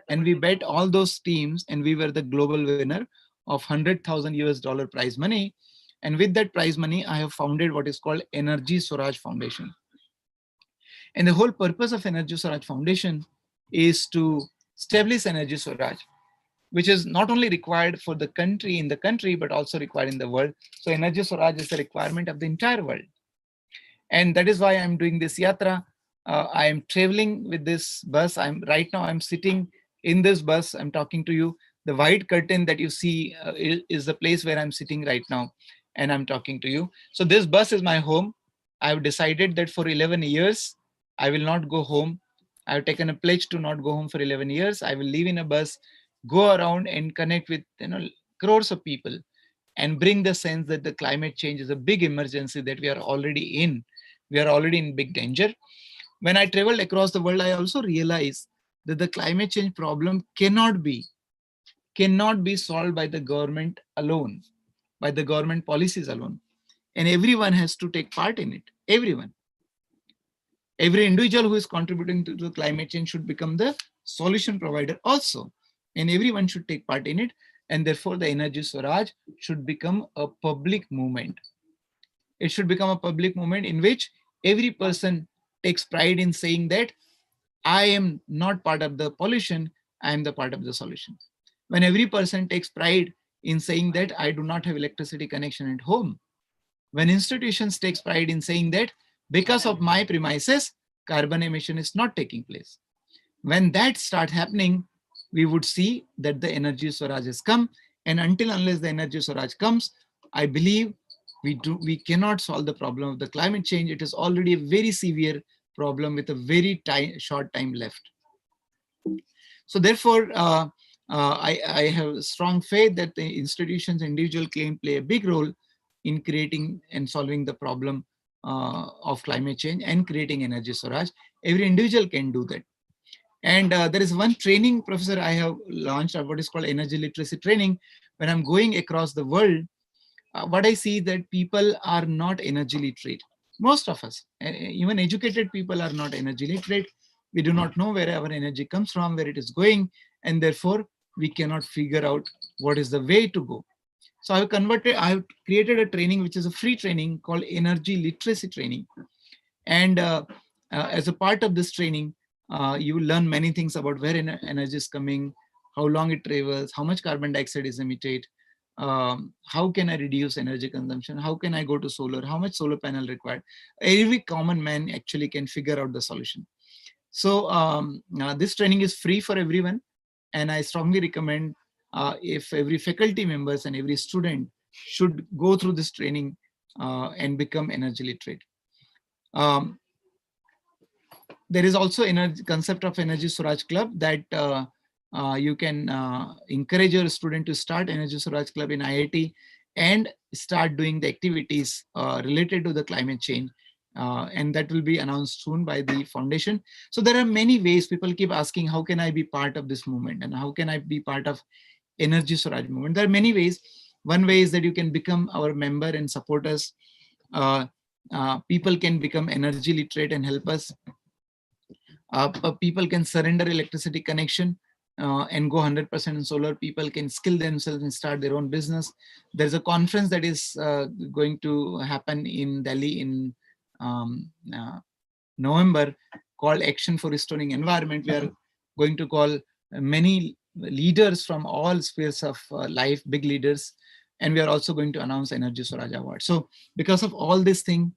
And we bet all those teams, and we were the global winner of $100,000 prize money. And with that prize money, I have founded what is called Energy Swaraj Foundation. And the whole purpose of Energy Swaraj Foundation is to establish Energy Swaraj, which is not only required for the country, but also required in the world. So Energy Swaraj is a requirement of the entire world. And that is why I'm doing this yatra. I am traveling with this bus. Right now I'm sitting in this bus. I'm talking to you. The white curtain that you see is the place where I'm sitting right now, and I'm talking to you. So this bus is my home. I've decided that for 11 years, I will not go home. I've taken a pledge to not go home for 11 years. I will live in a bus, go around and connect with crores of people, and bring the sense that the climate change is a big emergency that we are already in. We are already in big danger. When I traveled across the world, I also realized that the climate change problem cannot be solved by the government alone, by the government policies alone. And everyone has to take part in it. Everyone. Every individual who is contributing to the climate change should become the solution provider also. And everyone should take part in it. And therefore, the Energy Swaraj should become a public movement. It should become a public movement in which every person takes pride in saying that I am not part of the pollution, I am the part of the solution. When every person takes pride in saying that I do not have electricity connection at home, when institutions takes pride in saying that because of my premises, carbon emission is not taking place. When that starts happening, we would see that the Energy Swaraj has come, And until unless the energy Swaraj comes, I believe we cannot solve the problem of the climate change. It is already a very severe problem with a very short time left. So therefore, I have strong faith that the institutions, individual can play a big role in creating and solving the problem of climate change and creating energy Swaraj. Every individual can do that. And there is one training, Professor, I have launched what is called energy literacy training. When I'm going across the world, what I see that people are not energy literate. Most of us, even educated people, are not energy literate. We do not know where our energy comes from, where it is going, and therefore we cannot figure out what is the way to go. So I have created a training which is a free training called energy literacy training. And as a part of this training, you will learn many things about where energy is coming, how long it travels, how much carbon dioxide is emitted, how can I reduce energy consumption, how can I go to solar, how much solar panel required. Every common man actually can figure out the solution. So this training is free for everyone. And I strongly recommend if every faculty members and every student should go through this training and become energy literate. There is also energy concept of Energy Swaraj Club that you can encourage your student to start Energy Swaraj Club in IIT and start doing the activities related to the climate change. And that will be announced soon by the foundation. So there are many ways. People keep asking, how can I be part of this movement? And how can I be part of Energy Swaraj movement? There are many ways. One way is that you can become our member and support us. People can become energy literate and help us. People can surrender electricity connection and go 100% in solar. People can skill themselves and start their own business. There's a conference that is going to happen in Delhi in November called Action for Restoring Environment. We are going to call many leaders from all spheres of life, big leaders, and we are also going to announce Energy Swaraj Award. So because of all this thing,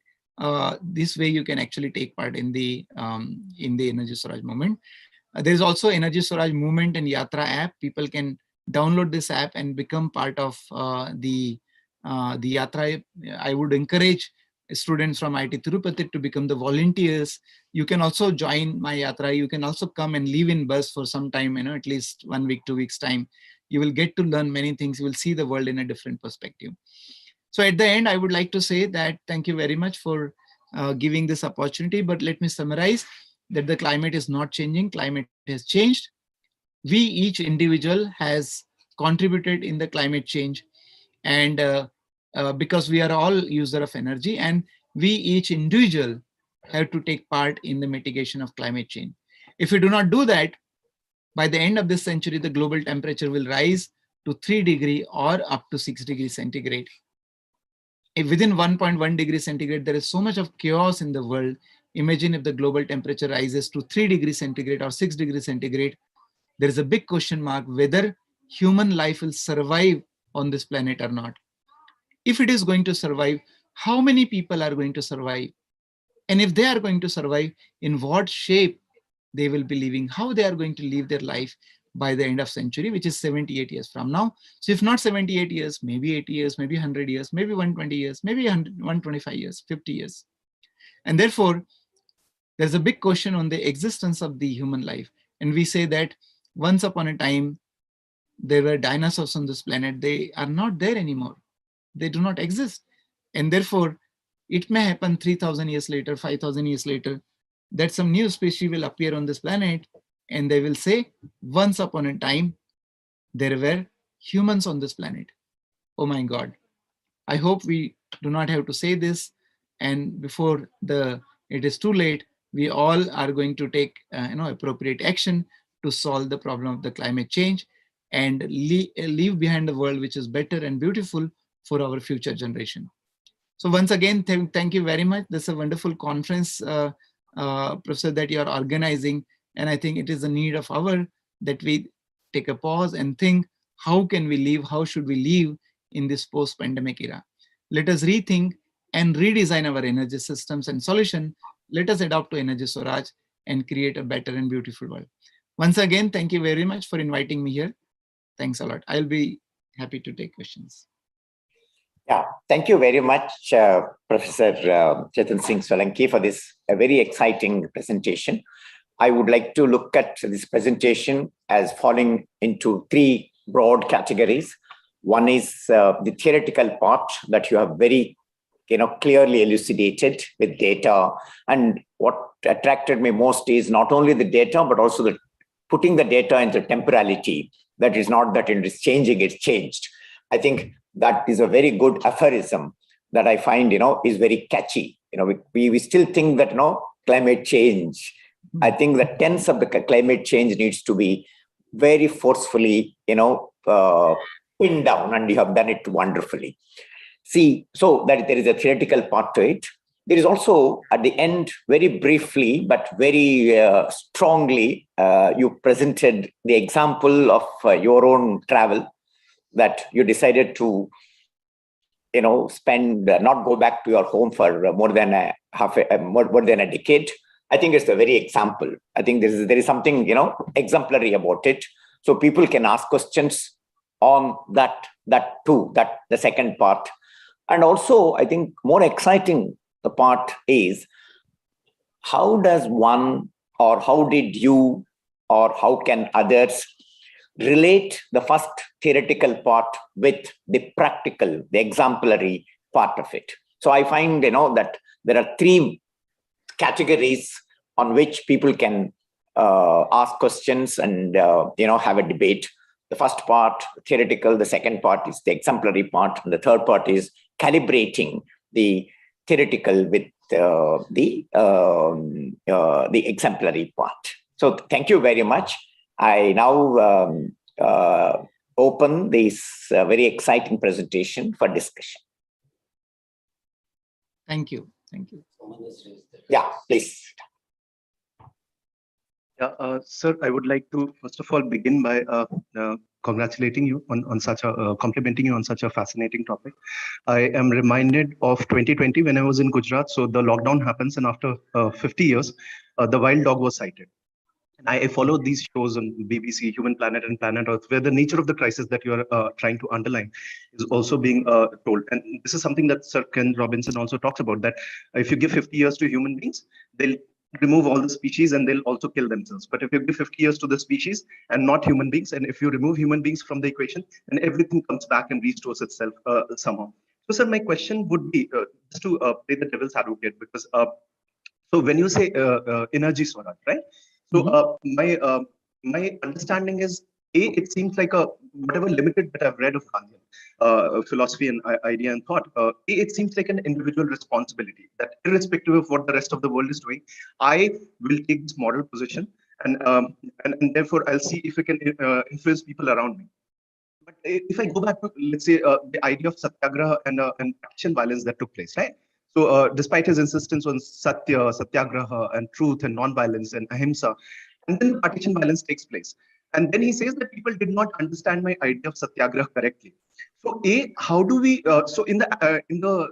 this way you can actually take part in the Energy Swaraj movement. There is also Energy Swaraj movement and Yatra app. People can download this app and become part of the Yatra. I would encourage students from IIT Tirupati to become the volunteers. You can also join my Yatra. You can also come and live in bus for some time, at least 1 week, 2 weeks time. You will get to learn many things. You will see the world in a different perspective. So at the end, I would like to say that thank you very much for giving this opportunity. But let me summarize that the climate is not changing. Climate has changed. We, each individual, has contributed in the climate change. And because we are all user of energy, and we, each individual, have to take part in the mitigation of climate change. If we do not do that, by the end of this century, the global temperature will rise to 3 degrees or up to 6 degrees centigrade. If within 1.1 degree centigrade, there is so much of chaos in the world. Imagine if the global temperature rises to 3 degrees centigrade or 6 degrees centigrade. There is a big question mark whether human life will survive on this planet or not. If it is going to survive, how many people are going to survive? And if they are going to survive, in what shape they will be living, how they are going to live their life by the end of century, which is 78 years from now. So if not 78 years, maybe 80 years, maybe 100 years, maybe 120 years, maybe 125 years, 50 years. And therefore, there's a big question on the existence of the human life. And we say that once upon a time, there were dinosaurs on this planet. They are not there anymore. They do not exist. And therefore, it may happen 3,000 years later, 5,000 years later, that some new species will appear on this planet, and they will say, once upon a time, there were humans on this planet. Oh my God. I hope we do not have to say this, and before it is too late, we all are going to take appropriate action to solve the problem of the climate change and leave behind a world which is better and beautiful for our future generation. So once again, thank you very much. This is a wonderful conference, Professor, that you are organizing. And I think it is a need of our that we take a pause and think, how can we live? How should we live in this post-pandemic era? Let us rethink and redesign our energy systems and solution. Let us adopt to Energy Swaraj and create a better and beautiful world. Once again, thank you very much for inviting me here. Thanks a lot. I'll be happy to take questions. Yeah, thank you very much, Professor Chetan Singh Solanki, for this very exciting presentation. I would like to look at this presentation as falling into three broad categories. One is the theoretical part that you have very clearly elucidated with data. And what attracted me most is not only the data, but also the putting the data into temporality. That is not that it is changing, it's changed. I think that is a very good aphorism that I find, is very catchy. We still think that, climate change, I think the tense of the climate change needs to be very forcefully, pinned down, and you have done it wonderfully. See, so that there is a theoretical part to it. There is also at the end, very briefly, but very strongly, you presented the example of your own travel, that you decided to, not go back to your home for more than a decade. I think it's a very example. I think there is something, exemplary about it. So people can ask questions on that too, the second part. And also, I think more exciting the part is, how does one, or how did you, or how can others relate the first theoretical part with the practical, the exemplary part of it? So I find, that there are three categories on which people can ask questions and, have a debate. The first part, theoretical, the second part is the exemplary part, and the third part is calibrating the theoretical with the exemplary part. So thank you very much. I now open this very exciting presentation for discussion. Thank you. Thank you. Yeah, please. Yeah, sir, I would like to first of all begin by congratulating you on such a complimenting you on such a fascinating topic. I am reminded of 2020 when I was in Gujarat. So the lockdown happens, and after 50 years, the wild dog was sighted. And I followed these shows on BBC, Human Planet and Planet Earth, where the nature of the crisis that you are trying to underline is also being told. And this is something that Sir Ken Robinson also talks about, that if you give 50 years to human beings, they'll remove all the species and they'll also kill themselves. But if you give 50 years to the species and not human beings, and if you remove human beings from the equation, then everything comes back and restores itself somehow. So, sir, my question would be just to play the devil's advocate, because so when you say energy Swaraj, right? So my understanding is, it seems like whatever limited that I've read of Kantian philosophy and idea and thought, it seems like an individual responsibility that irrespective of what the rest of the world is doing, I will take this moral position, and therefore I'll see if I can influence people around me. But if I go back to, let's say, the idea of satyagraha and action violence that took place, right? So despite his insistence on satyagraha and truth and non-violence and ahimsa, and then partition violence takes place. And then he says that people did not understand my idea of satyagraha correctly. So how do we, so in the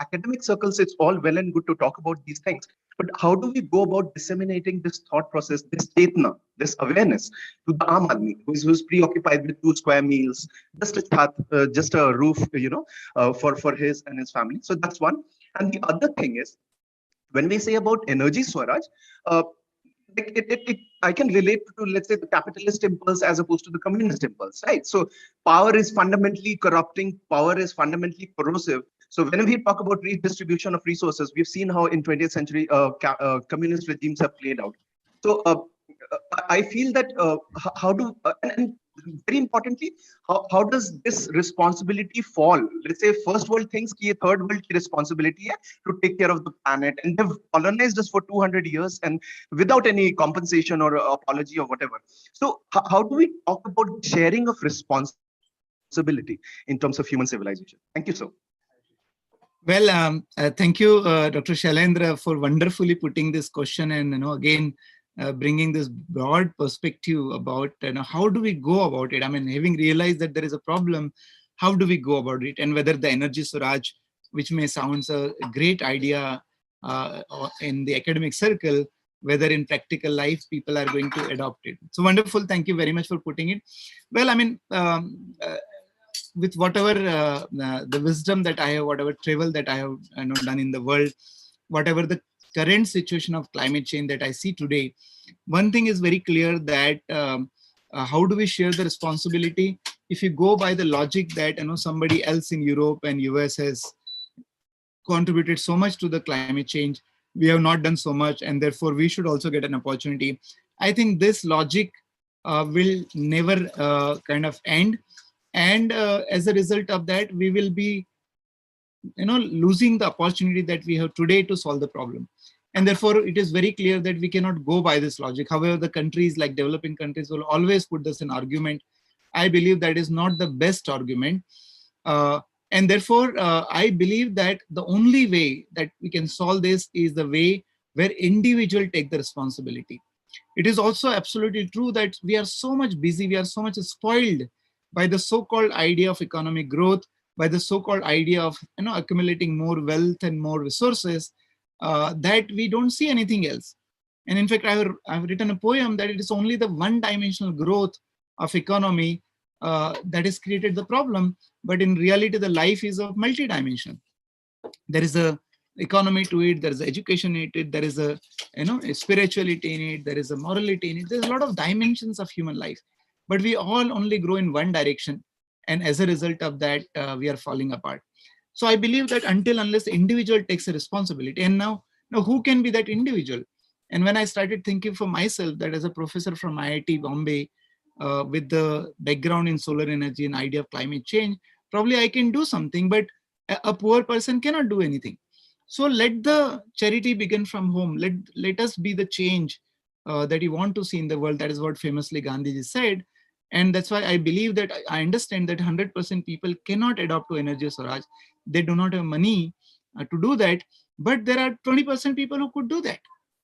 academic circles, it's all well and good to talk about these things, but how do we go about disseminating this thought process, this chetna, this awareness to the Aam Aadmi who's preoccupied with 2 square meals, just a roof, for his and his family? So that's one. And the other thing is, when we say about energy Swaraj, I can relate to, let's say, the capitalist impulse as opposed to the communist impulse, right? So power is fundamentally corrupting, power is fundamentally corrosive. So when we talk about redistribution of resources, we've seen how in 20th century communist regimes have played out. So I feel that how do, and very importantly, how does this responsibility fall? Let's say first world thinks ki ye third world ki responsibility hai to take care of the planet, and they've colonized us for 200 years and without any compensation or apology or whatever. So how do we talk about sharing of responsibility in terms of human civilization? Thank you, sir. Well, thank you, Dr. Shailendra, for wonderfully putting this question, and again bringing this broad perspective about how do we go about it. I mean, having realized that there is a problem, how do we go about it, and whether the energy Swaraj, which may sound a great idea in the academic circle, whether in practical life people are going to adopt it. So wonderful. Thank you very much for putting it. Well, I mean, with whatever the wisdom that I have, whatever travel that I have done in the world, whatever the current situation of climate change that I see today, one thing is very clear that how do we share the responsibility? If you go by the logic that somebody else in Europe and US has contributed so much to the climate change, we have not done so much, and therefore we should also get an opportunity. I think this logic will never kind of end, and as a result of that, we will be losing the opportunity that we have today to solve the problem. And therefore, it is very clear that we cannot go by this logic. However, the countries like developing countries will always put this in argument. I believe that is not the best argument. And therefore, I believe that the only way that we can solve this is the way where individuals take the responsibility. It is also absolutely true that we are so much busy, we are so much spoiled by the so-called idea of economic growth, by the so-called idea of accumulating more wealth and more resources, that we don't see anything else. And in fact, I've written a poem that it is only the one-dimensional growth of economy that has created the problem, but in reality, the life is of multi-dimension. There is a economy to it, there is education in it, there is a a spirituality in it, there is a morality in it. There's a lot of dimensions of human life, but we all only grow in one direction, and as a result of that, we are falling apart. So I believe that unless the individual takes a responsibility, and now who can be that individual? And when I started thinking for myself that as a professor from IIT Bombay, with the background in solar energy and idea of climate change, probably I can do something, but a poor person cannot do anything. So let the charity begin from home. Let us be the change that you want to see in the world. That is what famously Gandhiji said. And that's why I believe that I understand that 100% people cannot adopt to energy Swaraj. They do not have money to do that. But there are 20% people who could do that,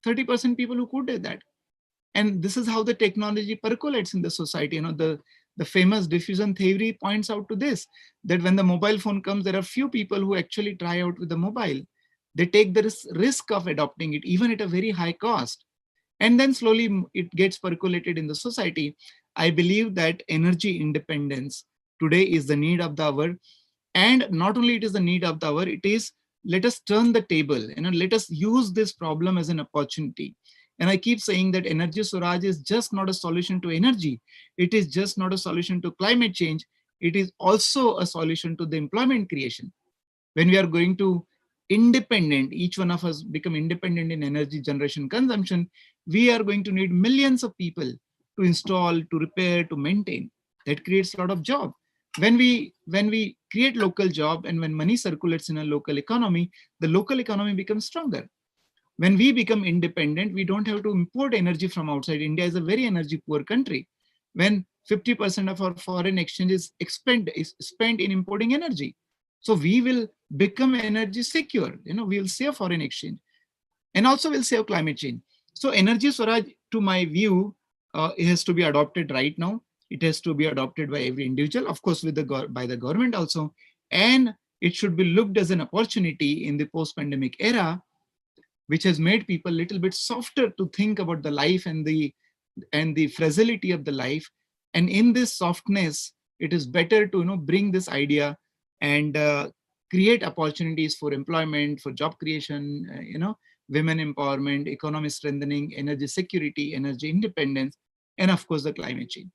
30% people who could do that. And this is how the technology percolates in the society. The famous diffusion theory points out to this, that when the mobile phone comes, there are few people who actually try out with the mobile. They take the risk of adopting it, even at a very high cost. And then slowly it gets percolated in the society. I believe that energy independence today is the need of the hour. And not only it is the need of the hour, it is, let us turn the table, let us use this problem as an opportunity. And I keep saying that energy Swaraj is just not a solution to energy. It is just not a solution to climate change. It is also a solution to the employment creation. When we are going to independent, each one of us become independent in energy generation consumption, we are going to need millions of people to install, to repair, to maintain. That creates a lot of job. When we create local job and when money circulates in a local economy, the local economy becomes stronger. When we become independent, we don't have to import energy from outside. India is a very energy poor country. When 50% of our foreign exchange is spent in importing energy. So we will become energy secure. We will save foreign exchange, and also will save climate change. So energy Swaraj, to my view, it has to be adopted right now. It has to be adopted by every individual, of course, by the government also, and it should be looked as an opportunity in the post-pandemic era, which has made people a little bit softer to think about the life and the fragility of the life. And in this softness, it is better to bring this idea and create opportunities for employment, for job creation, women empowerment, economic strengthening, energy security, energy independence, and of course the climate change.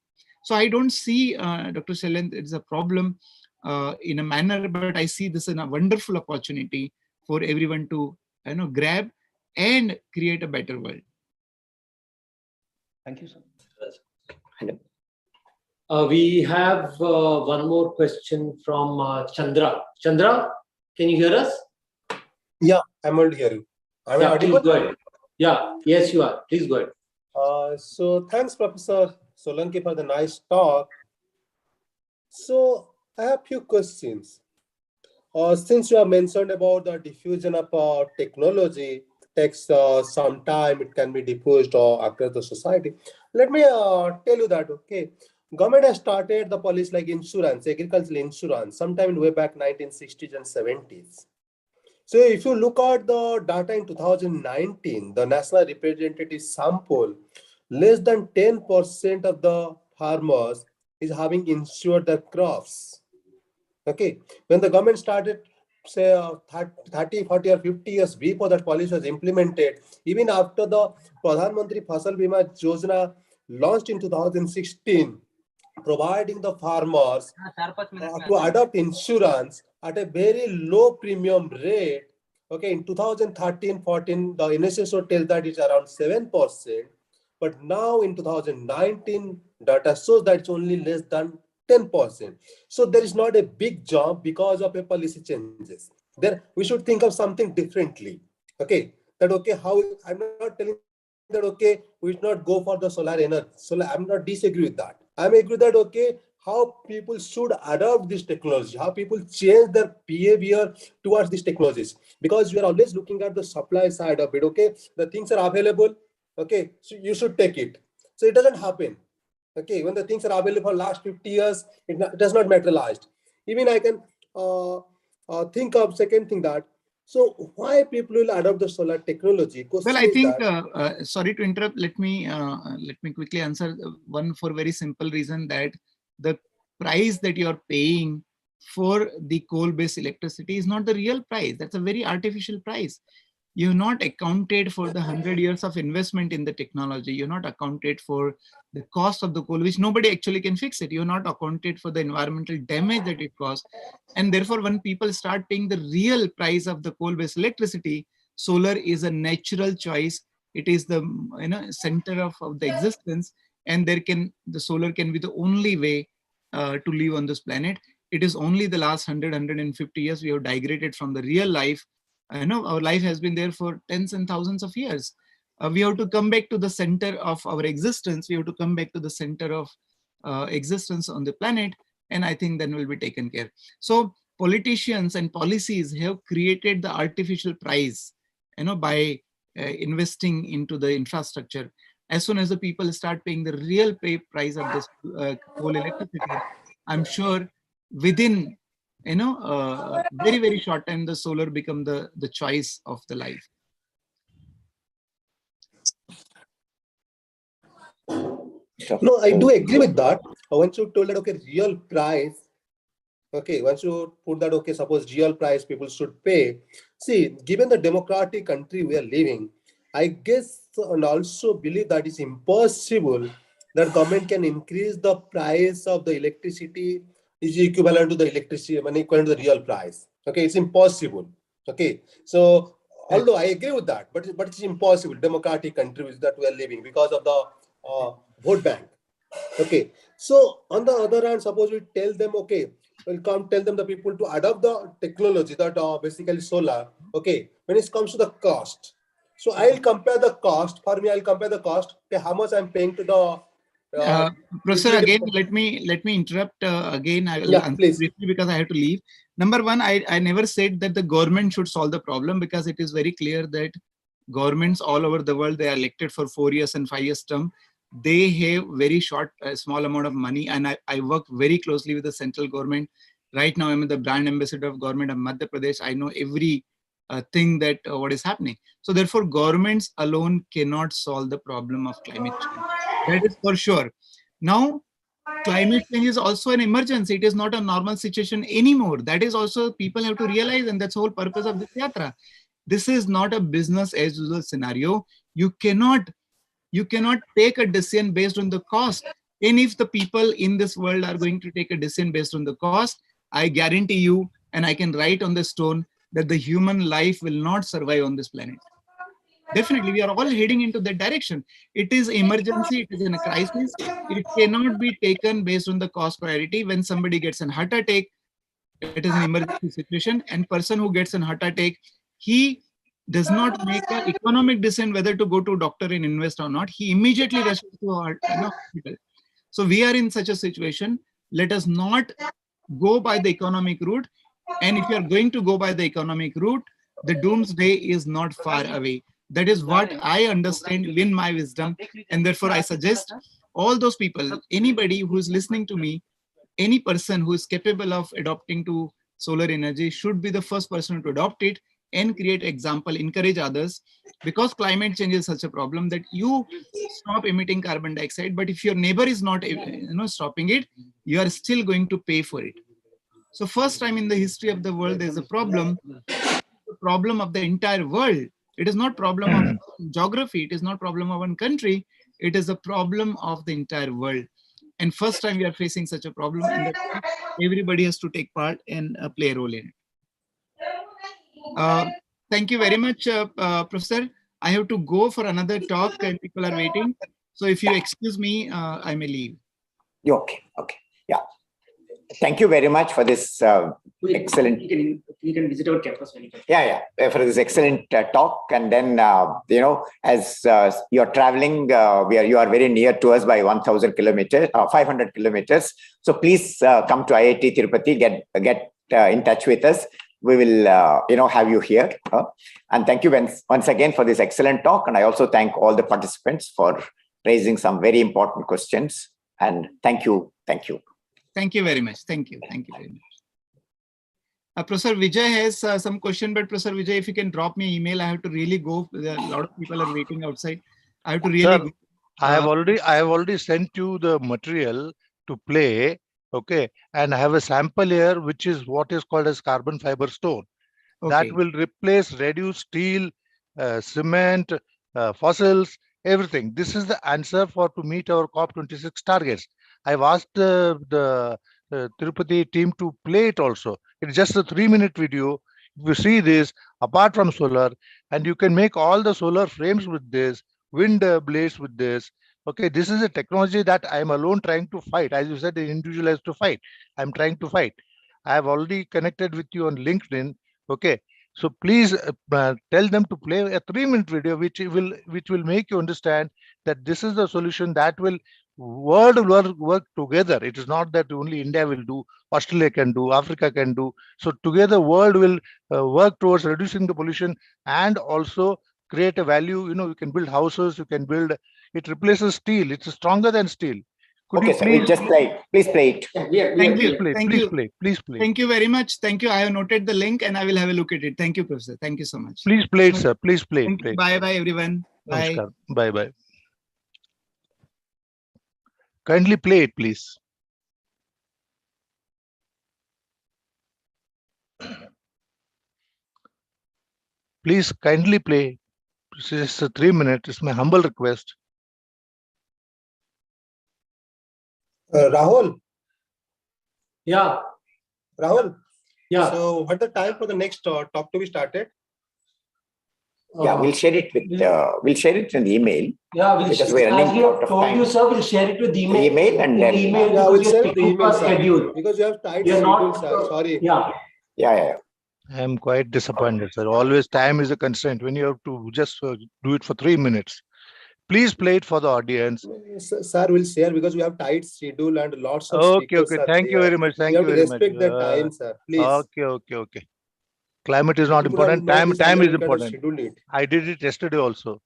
So I don't see, Dr. Shailendra, it's a problem in a manner, but I see this in a wonderful opportunity for everyone to grab and create a better world. Thank you, sir. We have one more question from Chandra. Chandra, can you hear us? Yeah, I'm able to hear you. Am I audible? Please go ahead. Yeah, yes, you are. Please go ahead. So thanks, Professor Solanki, for the nice talk. So I have a few questions. Since you have mentioned about the diffusion of technology, takes some time, it can be diffused across the society. Let me tell you that, okay, government has started the policy like insurance, agricultural insurance, sometime in way back 1960s and 70s. So if you look at the data in 2019, the national representative sample, less than 10% of the farmers is having insured their crops. Okay, when the government started, say 30, 40 or 50 years before that policy was implemented, even after the Pradhan Mantri Fasal Bima Yojana launched in 2016, providing the farmers to adopt insurance at a very low premium rate. Okay, in 2013-14, the NSSO tells that it's around 7%, but now in 2019, data shows that it's only less than 10%. So there is not a big jump because of a policy changes. There, we should think of something differently. Okay, that okay, how I'm not telling that okay, we should not go for the solar energy. So I'm not disagree with that. I'm agree that okay, how people should adopt this technology, how people change their behavior towards these technologies, because we are always looking at the supply side of it. Okay, the things are available. Okay, so you should take it. So it doesn't happen. Okay, when the things are available for last 50 years, it does not materialized. Even I can think of second thing that, so why people will adopt the solar technology? Well, Question I is think, that, sorry to interrupt, let me quickly answer one for very simple reason that the price that you're paying for the coal-based electricity is not the real price. That's a very artificial price. You've not accounted for the 100 years of investment in the technology. You're not accounted for the cost of the coal, which nobody actually can fix it. You're not accounted for the environmental damage that it caused. And therefore, when people start paying the real price of the coal-based electricity, solar is a natural choice. It is the center of the existence, and the solar can be the only way to live on this planet. It is only the last 100-150 years we have digressed from the real life. I know our life has been there for tens and thousands of years. We have to come back to the center of our existence. We have to come back to the center of existence on the planet, and I think then we'll be taken care. So politicians and policies have created the artificial price, by investing into the infrastructure. As soon as the people start paying the real price of this coal electricity, I'm sure within very, very short time, the solar become the choice of the life. no, I do agree with that. Once you told that okay, real price, okay, once you put that okay, suppose real price people should pay. See, given the democratic country we are living, I guess and also believe that it's impossible that government can increase the price of the electricity is equivalent to the electricity, when equivalent to the real price. Okay, it's impossible. Okay, so although I agree with that, but it's impossible. Democratic countries that we are living because of the vote bank. Okay, so on the other hand, suppose we tell them, okay, we'll come tell them the people to adopt the technology that basically solar. Okay, when it comes to the cost, so I'll compare the cost. For me, I'll compare the cost. Okay, how much I'm paying to the Professor, utility. again, let me interrupt again. I will Yeah, answer please. briefly because I have to leave. Number one, I never said that the government should solve the problem, because it is very clear that governments all over the world, they are elected for 4 years and 5 years term. They have very short, small amount of money, and I work very closely with the central government. Right now, I'm the brand ambassador of government of Madhya Pradesh. I know every thing that what is happening. So therefore, governments alone cannot solve the problem of climate change. That is for sure. Now, climate change is also an emergency. It is not a normal situation anymore. That is also people have to realize, and that's the whole purpose of this yatra. This is not a business as usual scenario. You cannot take a decision based on the cost. And if the people in this world are going to take a decision based on the cost, I guarantee you, and I can write on the stone, that the human life will not survive on this planet. Definitely, we are all heading into that direction. It is emergency, it is in a crisis. It cannot be taken based on the cost priority. When somebody gets an heart attack, it is an emergency situation, and person who gets an heart attack, he does not make an economic decision whether to go to a doctor and invest or not. He immediately rushes to a hospital. So we are in such a situation. Let us not go by the economic route. And if you are going to go by the economic route, the doomsday is not far away. That is what I understand in my wisdom. And therefore, I suggest all those people, anybody who is listening to me, any person who is capable of adopting to solar energy should be the first person to adopt it and create example, encourage others, because climate change is such a problem that you stop emitting carbon dioxide, but if your neighbor is not stopping it, you are still going to pay for it. So first time in the history of the world, there's a problem, the problem of the entire world. It is not problem of geography. It is not problem of one country. It is a problem of the entire world. And first time we are facing such a problem, and that everybody has to take part and play a role in it. Thank you very much, Professor. I have to go for another talk and people are waiting. So if you excuse me, I may leave. Okay. Yeah. Thank you very much for this excellent. You can visit our campus when you can. Yeah. For this excellent talk, and then as you're traveling, you are very near to us by 1,000 kilometers, 500 kilometers. So please come to IIT Tirupati. Get in touch with us. We will have you here. And thank you once again for this excellent talk. And I also thank all the participants for raising some very important questions. And thank you. Thank you very much. Thank you very much. Professor Vijay has some question, but Professor Vijay, if you can drop me an email, I have to really go. A lot of people are waiting outside. I have to really Sir, go. I have already sent you the material to play. Okay, and I have a sample here, which is what is called as carbon fiber stone. Okay. That will reduce steel, cement, fossils, everything. This is the answer to meet our COP26 targets. I've asked the Tirupati team to play it also. It's just a 3-minute video. If you see this, apart from solar, and you can make all the solar frames with this, wind blades with this. Okay, this is a technology that I'm alone trying to fight. As you said, the individual has to fight. I'm trying to fight. I have already connected with you on LinkedIn. Okay, so please tell them to play a 3-minute video, which will make you understand that this is the solution that will world work together. It is not that only India will do, Australia can do, Africa can do. So together, world will work towards reducing the pollution and also create a value. You can build houses. You can build. It replaces steel. It's stronger than steel. Could Okay, you sir, we'll just play. Please play it. Please play. Thank you very much. Thank you. I have noted the link and I will have a look at it. Thank you, Professor. Thank you so much. Please play it, sir. Please play it. Thank you. Bye, everyone. Bye. Namaskar. Bye. Kindly play it, please. Please kindly play. This is a 3 minute. It's my humble request. Rahul. Yeah. Rahul. Yeah. So what's the time for the next talk to be started? Yeah, we'll share it in the email. Yeah, because we're running as we out have of told time. you, sir, we'll share it with the email. Email and then email Yeah, we'll because share we are the sticking to email, our sir. schedule. Because you have tight We are schedule, not. sir. Sorry. Yeah. I am quite disappointed, sir. Always time is a constraint when you have to just do it for 3 minutes. Please play it for the audience. Sir, we'll share because we have tight schedule and lots of Okay. speakers. Thank you very much. You have to respect the time, sir. Please. Okay. Climate is not You could have important. known this Time earlier, is you could have important. scheduled it. I did it yesterday also.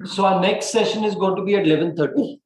So our next session is going to be at 11:30.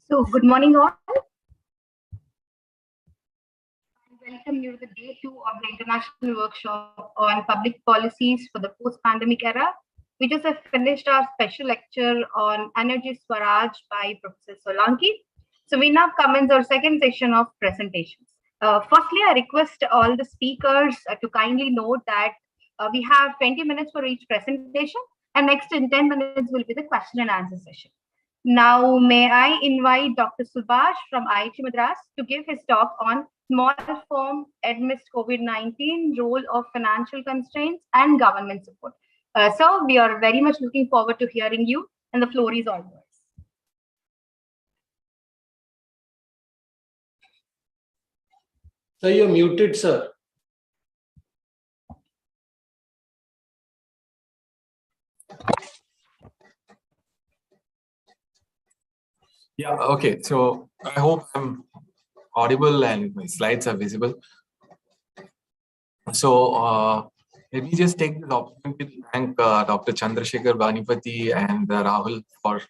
So, good morning, all. Welcome you to the day 2 of the International Workshop on Public Policies for the Post-Pandemic Era. We just have finished our special lecture on Energy Swaraj by Professor Solanki. So, we now commence our second session of presentations. Firstly, I request all the speakers to kindly note that we have 20 minutes for each presentation, and next in 10 minutes will be the question and answer session. Now, may I invite Dr. Subhash from IIT Madras to give his talk on small firm amidst COVID-19, role of financial constraints and government support. So, we are very much looking forward to hearing you, and the floor is all yours. So, you're muted, sir. Yeah, okay. So I hope I'm audible and my slides are visible. So let me just take this opportunity to thank Dr. Chandrasekhar Banipati and Rahul for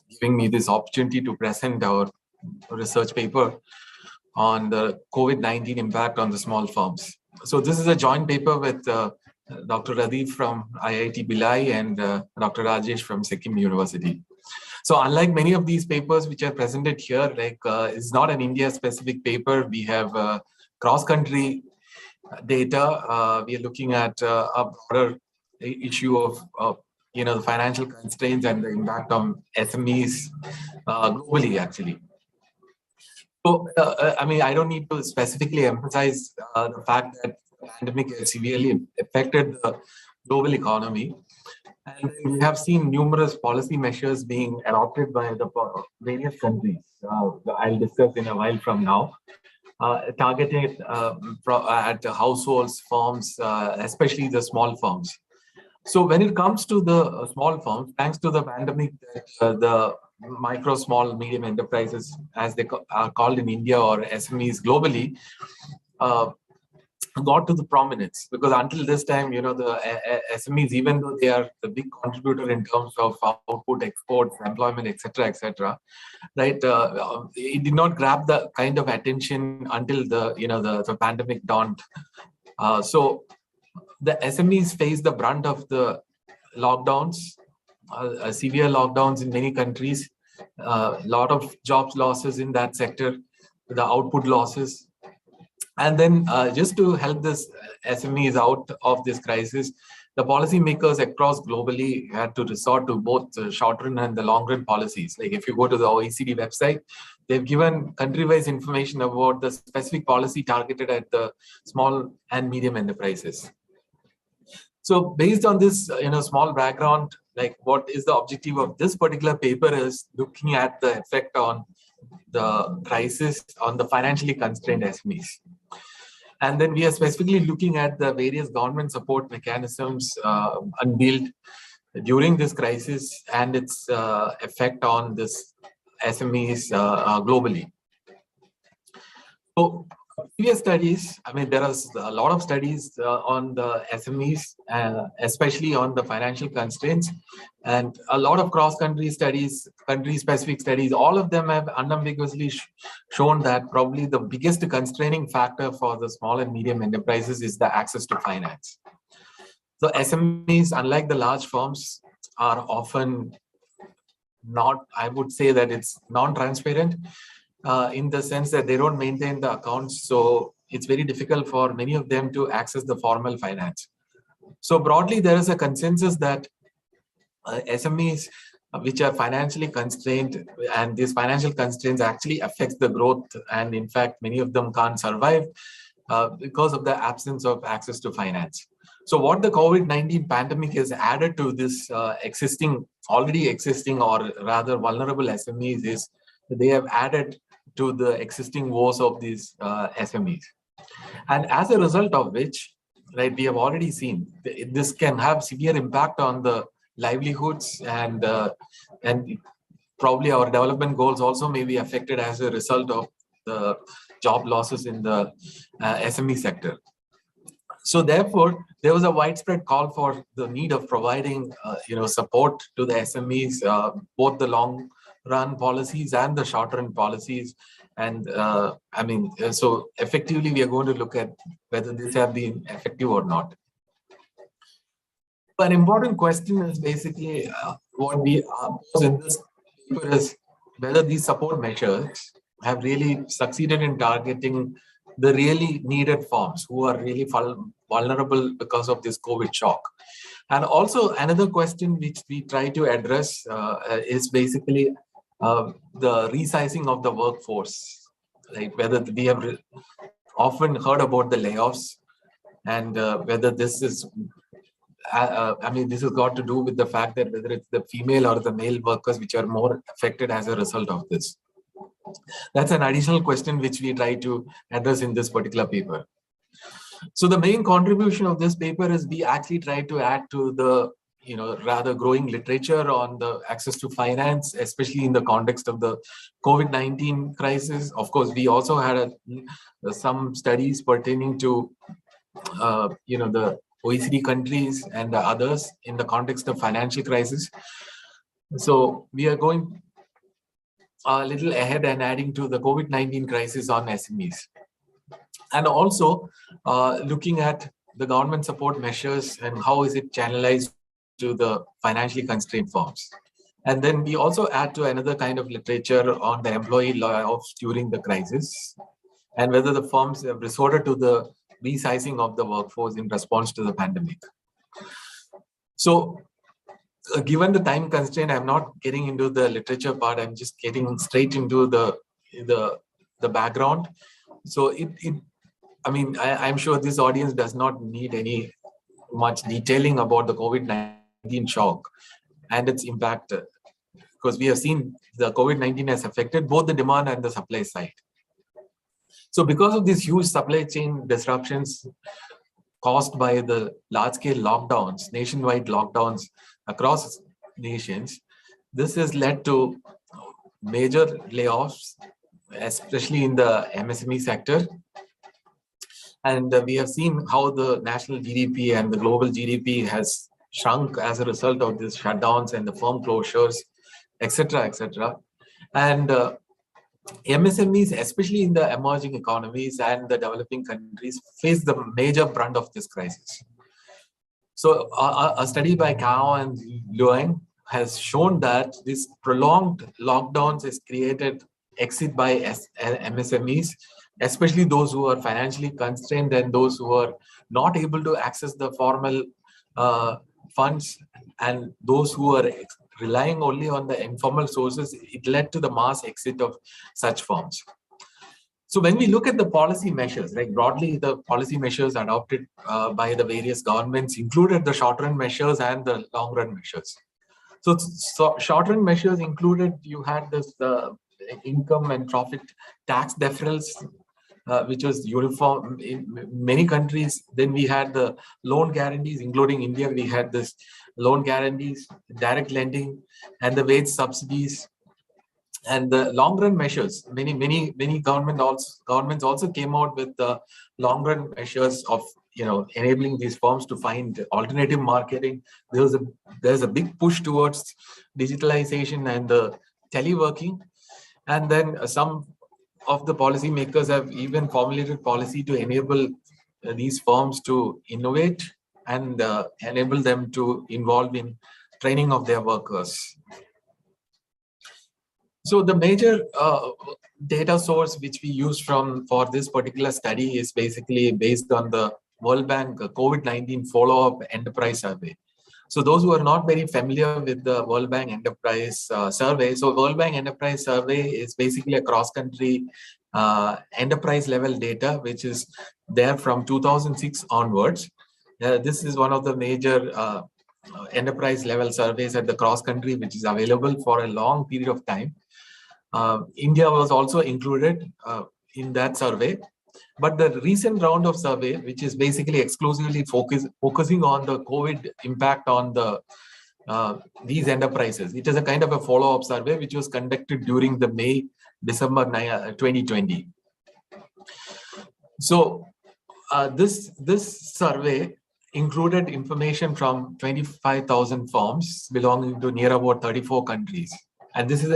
giving me this opportunity to present our research paper on the COVID-19 impact on the small firms. So this is a joint paper with Dr. Radeep from IIT Bhilai and Dr. Rajesh from Sikkim University. So unlike many of these papers which are presented here, like it's not an India-specific paper. We have cross-country data. We are looking at a broader issue of the financial constraints and the impact on SMEs globally, actually. So I mean, I don't need to specifically emphasize the fact that the pandemic has severely affected the global economy. And we have seen numerous policy measures being adopted by the various countries. I'll discuss in a while from now. Targeted at households, firms, especially the small firms. So when it comes to the small firms, thanks to the pandemic, the micro, small, medium enterprises, as they are called in India, or SMEs globally, got to the prominence, because until this time, the SMEs, even though they are the big contributor in terms of output, exports, employment, etc., right? It did not grab the kind of attention until the pandemic dawned. So the SMEs face the brunt of the lockdowns, severe lockdowns in many countries, a lot of jobs losses in that sector, the output losses. And then just to help this SMEs out of this crisis, the policymakers across globally had to resort to both the short-run and the long-run policies. Like if you go to the OECD website, they've given country-wise information about the specific policy targeted at the small and medium enterprises. So based on this, small background, like what is the objective of this particular paper is looking at the effect on the crisis on the financially constrained SMEs. And then we are specifically looking at the various government support mechanisms unveiled during this crisis and its effect on this SMEs globally. So previous studies, I mean, there are a lot of studies on the SMEs, especially on the financial constraints, and a lot of cross-country studies, country-specific studies. All of them have unambiguously shown that probably the biggest constraining factor for the small and medium enterprises is the access to finance. So SMEs, unlike the large firms, are often not, I would say that it's non-transparent. In the sense that they don't maintain the accounts. So it's very difficult for many of them to access the formal finance. So broadly, there is a consensus that SMEs which are financially constrained, and these financial constraints actually affects the growth. And in fact, many of them can't survive because of the absence of access to finance. So what the COVID-19 pandemic has added to this already existing or rather vulnerable SMEs is they have added to the existing woes of these SMEs. And as a result of which, right, we have already seen this can have severe impact on the livelihoods, and probably our development goals also may be affected as a result of the job losses in the SME sector. So therefore, there was a widespread call for the need of providing, support to the SMEs, both the long-run policies and the short-run policies. And so effectively, we are going to look at whether these have been effective or not. An important question is basically what we pose in this paper is whether these support measures have really succeeded in targeting the really needed farms who are really vulnerable because of this COVID shock. And also another question which we try to address is basically the resizing of the workforce, right? Whether we have often heard about the layoffs and whether this is this has got to do with the fact that whether it's the female or the male workers which are more affected as a result of this. That's an additional question which we try to address in this particular paper. So the main contribution of this paper is we actually try to add to the rather growing literature on the access to finance, especially in the context of the COVID-19 crisis. Of course, we also had some studies pertaining to the OECD countries and the others in the context of financial crisis. So we are going a little ahead and adding to the COVID-19 crisis on SMEs. And also looking at the government support measures and how is it channelized to the financially constrained firms. And then we also add to another kind of literature on the employee layoffs during the crisis and whether the firms have resorted to the resizing of the workforce in response to the pandemic. So given the time constraint, I'm not getting into the literature part. I'm just getting straight into the background. So I'm sure this audience does not need any much detailing about the COVID-19 shock and its impact, because we have seen the COVID-19 has affected both the demand and the supply side. So because of these huge supply chain disruptions caused by the large-scale lockdowns, nationwide lockdowns across nations, this has led to major layoffs, especially in the MSME sector. And we have seen how the national GDP and the global GDP has shrunk as a result of these shutdowns and the firm closures, etc., etc. And MSMEs, especially in the emerging economies and the developing countries, face the major brunt of this crisis. So a study by Cao and Luang has shown that this prolonged lockdowns has created exit by MSMEs, especially those who are financially constrained and those who are not able to access the formal funds, and those who are relying only on the informal sources. It led to the mass exit of such firms. So when we look at the policy measures, like broadly, the policy measures adopted by the various governments included the short-run measures and the long-run measures. So short-run measures included, you had this income and profit tax deferrals, which was uniform in many countries. Then we had the loan guarantees, including India. We had this loan guarantees, direct lending, and the wage subsidies. And the long-run measures, many governments also came out with the long-run measures of enabling these firms to find alternative marketing. There's a big push towards digitalization and the teleworking, and then some of the policymakers have even formulated policy to enable these firms to innovate and enable them to involve in training of their workers. So the major data source which we use for this particular study is basically based on the World Bank COVID-19 follow-up enterprise survey. So those who are not very familiar with the World Bank Enterprise Survey, so World Bank Enterprise Survey is basically a cross-country enterprise level data, which is there from 2006 onwards. This is one of the major enterprise level surveys at the cross-country, which is available for a long period of time. India was also included in that survey. But the recent round of survey, which is basically exclusively focusing on the COVID impact on these enterprises, it is a kind of a follow-up survey which was conducted during the May-December 2020. So this survey included information from 25,000 firms belonging to near about 34 countries. And this is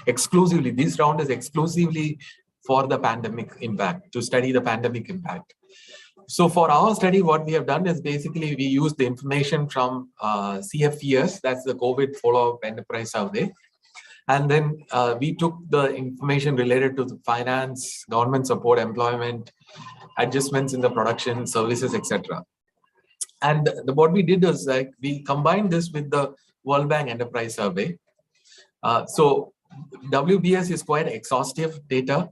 exclusively, this round is exclusively for the pandemic impact, to study the pandemic impact. So for our study, what we have done is basically we used the information from CFES, that's the COVID Follow-up Enterprise Survey. And then we took the information related to the finance, government support, employment, adjustments in the production, services, etc. And what we did was like we combined this with the World Bank Enterprise Survey. So WBS is quite exhaustive data.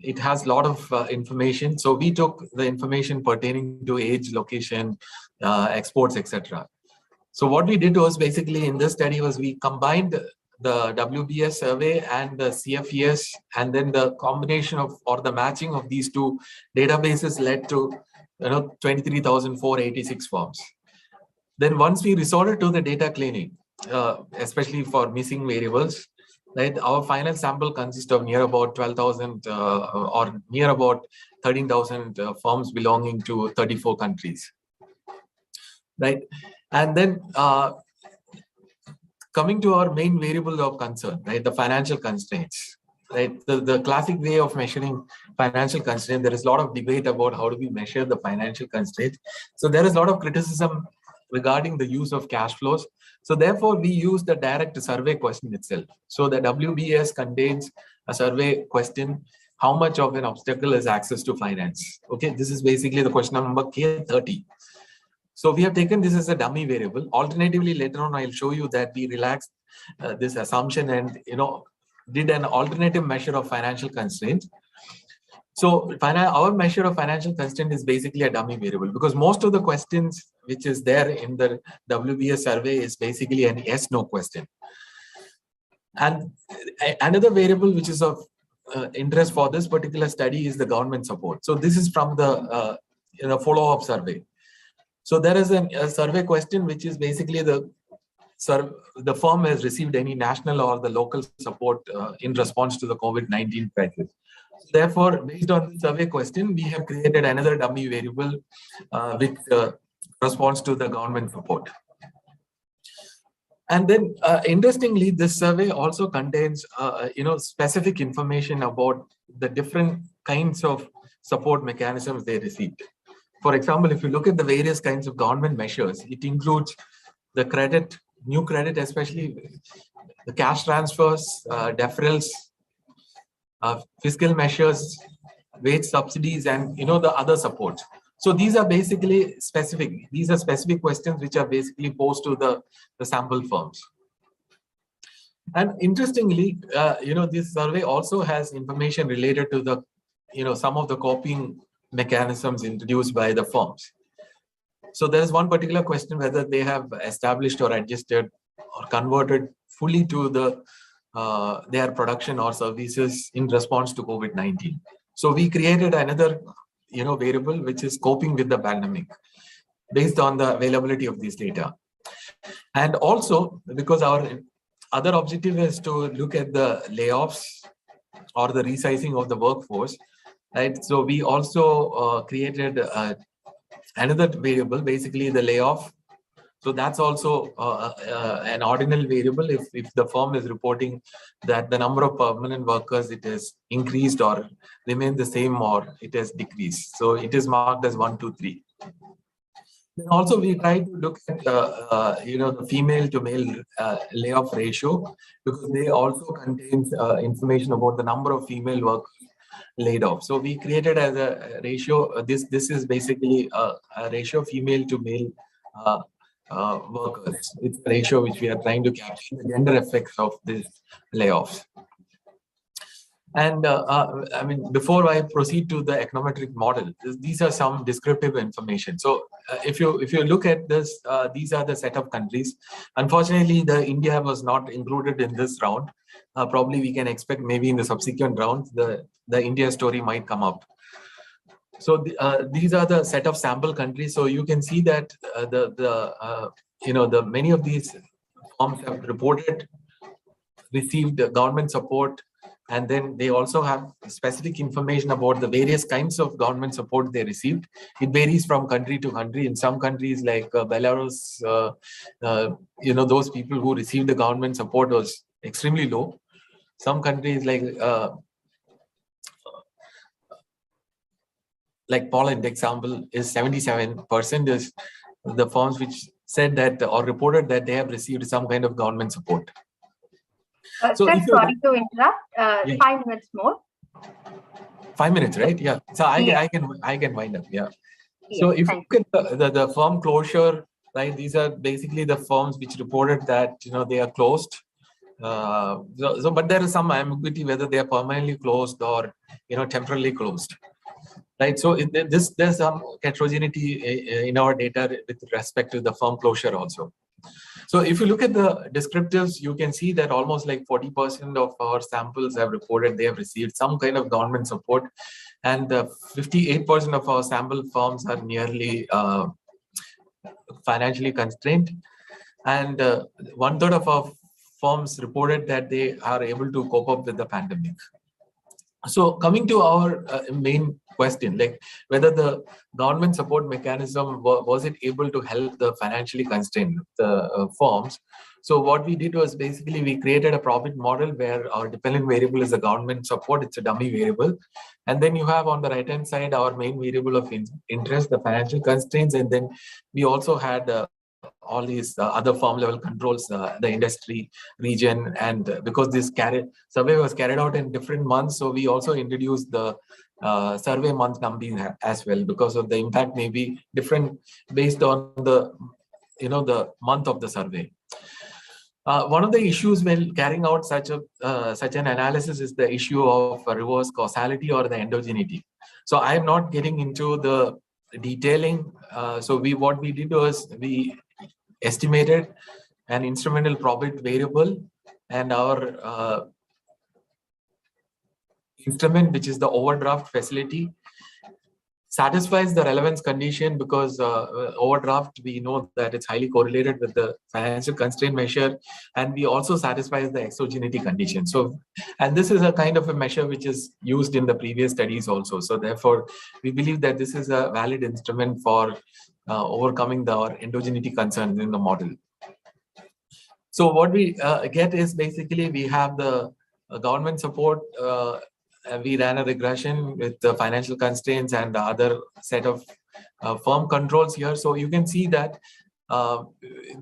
It has a lot of information. So we took the information pertaining to age, location, exports, etc. So what we did was basically in this study was we combined the WBS survey and the CFES, and then the combination of or the matching of these two databases led to 23,486 forms. Then once we resorted to the data cleaning, especially for missing variables, right, our final sample consists of near about 12,000 or near about 13,000 firms belonging to 34 countries, right? And then coming to our main variable of concern, right, the financial constraints, right? The classic way of measuring financial constraint, there is a lot of debate about how do we measure the financial constraints. So there is a lot of criticism regarding the use of cash flows. So therefore, we use the direct survey question itself. So the WBS contains a survey question, how much of an obstacle is access to finance? Okay, this is basically the question number K30. So we have taken this as a dummy variable. Alternatively, later on, I'll show you that we relaxed this assumption and did an alternative measure of financial constraints. So our measure of financial constraint is basically a dummy variable because most of the questions which is there in the WBS survey is basically an yes/no question. And another variable which is of interest for this particular study is the government support. So this is from the follow-up survey. So there is a survey question which is basically the firm has received any national or the local support in response to the COVID-19 crisis. Therefore, based on the survey question, we have created another dummy variable which responds to the government support. And then, interestingly, this survey also contains, specific information about the different kinds of support mechanisms they received. For example, if you look at the various kinds of government measures, it includes the credit, new credit, especially the cash transfers, deferrals, fiscal measures, wage subsidies, and the other support. So these are basically specific. These are specific questions which are basically posed to the sample firms. And interestingly, this survey also has information related to the, some of the copying mechanisms introduced by the firms. So there is one particular question whether they have established or adjusted or converted fully to their production or services in response to COVID-19. So we created another variable which is coping with the pandemic based on the availability of this data. And also because our other objective is to look at the layoffs or the resizing of the workforce, right? So we also created another variable, basically the layoff. So that's also an ordinal variable if the firm is reporting that the number of permanent workers, it has increased or remained the same or it has decreased. So it is marked as 1, 2, 3. Then also we try to look at the female to male layoff ratio because they also contains information about the number of female workers laid off. So we created as a ratio. This is basically a ratio female to male workers. It's a ratio which we are trying to capture the gender effects of these layoffs. And I mean, before I proceed to the econometric model, these are some descriptive information. So if you look at this, these are the set of countries. Unfortunately, India was not included in this round. Probably we can expect maybe in the subsequent rounds, the India story might come up. So these are the set of sample countries. So you can see that many of these firms have received government support And then they also have specific information about the various kinds of government support they received. It varies from country to country. In some countries like Belarus, those people who received the government support was extremely low. Some countries like Poland, example, is 77% is the firms which said that or reported that they have received some kind of government support. So sir, sorry to interrupt. Yeah. 5 minutes more. 5 minutes, right? Yeah. So I can wind up. Yeah. So if you look at the firm closure, right? These are basically the firms which reported that they are closed. But there is some ambiguity whether they are permanently closed or temporarily closed. Right. So there's some heterogeneity in our data with respect to the firm closure also. So if you look at the descriptives, you can see that almost like 40% of our samples have reported they have received some kind of government support, and 58% of our sample firms are nearly financially constrained, and 1/3 of our firms reported that they are able to cope up with the pandemic. So coming to our main question, like whether the government support mechanism was it able to help the financially constrained firms. So what we did was basically we created a profit model where our dependent variable is the government support. It's a dummy variable, and then you have on the right hand side our main variable of interest, the financial constraints, and then we also had all these other firm level controls, the industry, region, and because this survey was carried out in different months, so we also introduced the survey month numbering as well, because of the impact may be different based on the the month of the survey. One of the issues when carrying out such an analysis is the issue of reverse causality or the endogeneity. So I am not getting into the detailing. So what we did was we estimated an instrumental profit variable, and our instrument, which is the overdraft facility, satisfies the relevance condition because overdraft, we know that it's highly correlated with the financial constraint measure, and we also satisfies the exogeneity condition. So, and this is a kind of a measure which is used in the previous studies also. So therefore, we believe that this is a valid instrument for overcoming our endogeneity concerns in the model. So what we get is basically we have the government support. We ran a regression with the financial constraints and the other set of firm controls here. So you can see that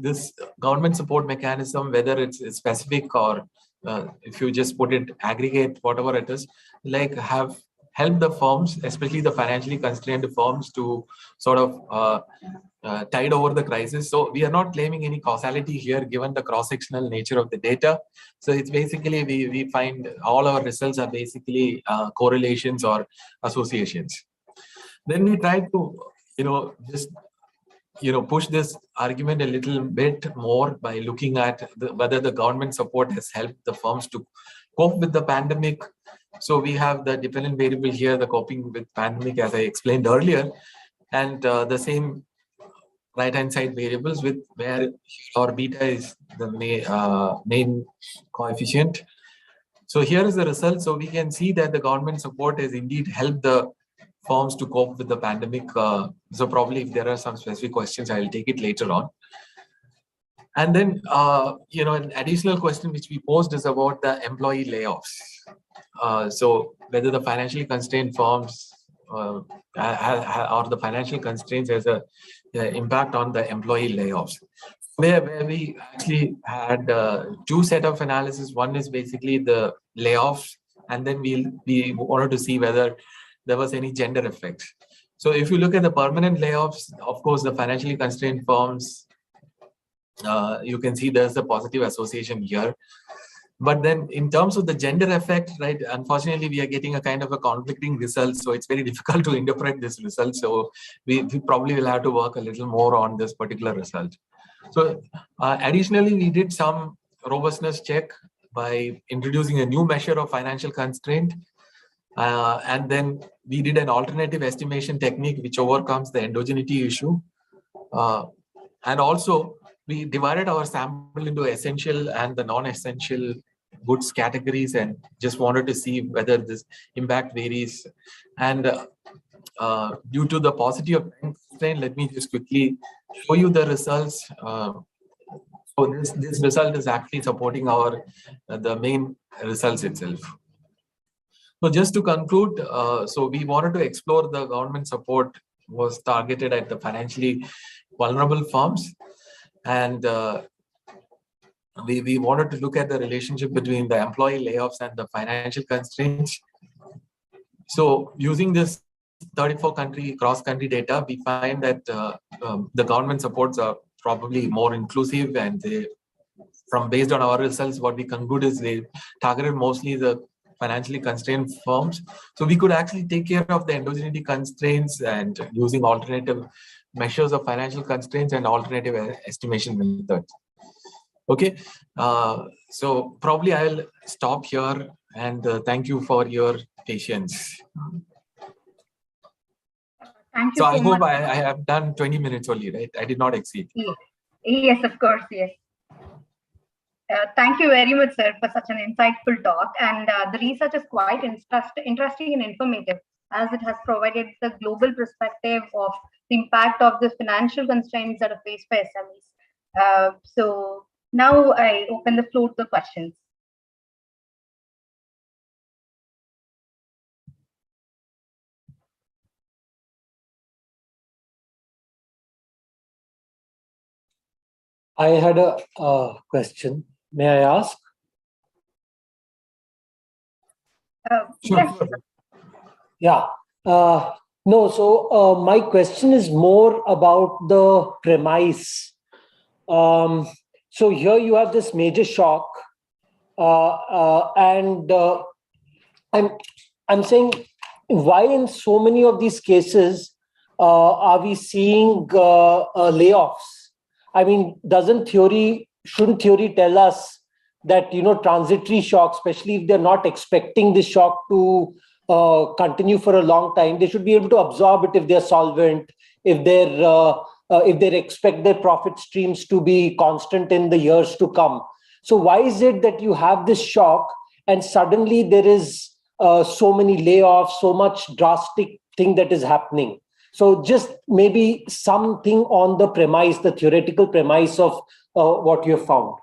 this government support mechanism, whether it's specific or if you just put it aggregate, whatever it is, like have helped the firms, especially the financially constrained firms, to sort of tide over the crisis. So we are not claiming any causality here given the cross-sectional nature of the data. So it's basically we find all our results are basically correlations or associations. Then we try to just push this argument a little bit more by looking at whether the government support has helped the firms to cope with the pandemic. So we have the dependent variable here, the coping with pandemic, as I explained earlier, and the same right-hand side variables with where or beta is the main coefficient. So here is the result. So we can see that the government support has indeed helped the firms to cope with the pandemic. So probably if there are some specific questions, I will take it later on. And then, an additional question which we posed is about the employee layoffs. So whether the financially constrained firms or the financial constraints has a impact on the employee layoffs. Where we actually had two set of analysis. One is basically the layoffs, and then we wanted to see whether there was any gender effect. So if you look at the permanent layoffs, of course, the financially constrained firms, you can see there's a positive association here. But then in terms of the gender effect, right, unfortunately, we are getting a kind of a conflicting result. So it's very difficult to interpret this result. So we probably will have to work a little more on this particular result. So additionally, we did some robustness check by introducing a new measure of financial constraint. And then we did an alternative estimation technique which overcomes the endogeneity issue. And also, we divided our sample into essential and the non-essential goods categories and just wanted to see whether this impact varies. And due to the paucity of time constraint, let me just quickly show you the results. So this result is actually supporting our the main results itself. So just to conclude, so we wanted to explore the government support was targeted at the financially vulnerable firms, and we wanted to look at the relationship between the employee layoffs and the financial constraints. So using this 34-country cross-country data, we find that the government supports are probably more inclusive, and based on our results, what we conclude is they targeted mostly the financially constrained firms. So we could actually take care of the endogeneity constraints and using alternative measures of financial constraints and alternative estimation methods. Okay, so probably I'll stop here, and thank you for your patience. Thank you so I hope much. I have done 20 minutes only, right? I did not exceed. Yes, of course, yes. Thank you very much, sir, for such an insightful talk. And the research is quite interesting and informative, as it has provided the global perspective of the impact of the financial constraints that are faced by SMEs. So now I open the floor to the questions. I had a question. May I ask? Yes. Yeah. No, so my question is more about the premise. So here you have this major shock, and I'm saying, why in so many of these cases are we seeing layoffs? I mean, shouldn't theory tell us that, transitory shock, especially if they're not expecting the shock to continue for a long time, they should be able to absorb it if they're solvent, if they expect their profit streams to be constant in the years to come. So why is it that you have this shock and suddenly there is so many layoffs, so much drastic thing that is happening? So just maybe something on the premise, the theoretical premise of what you have found.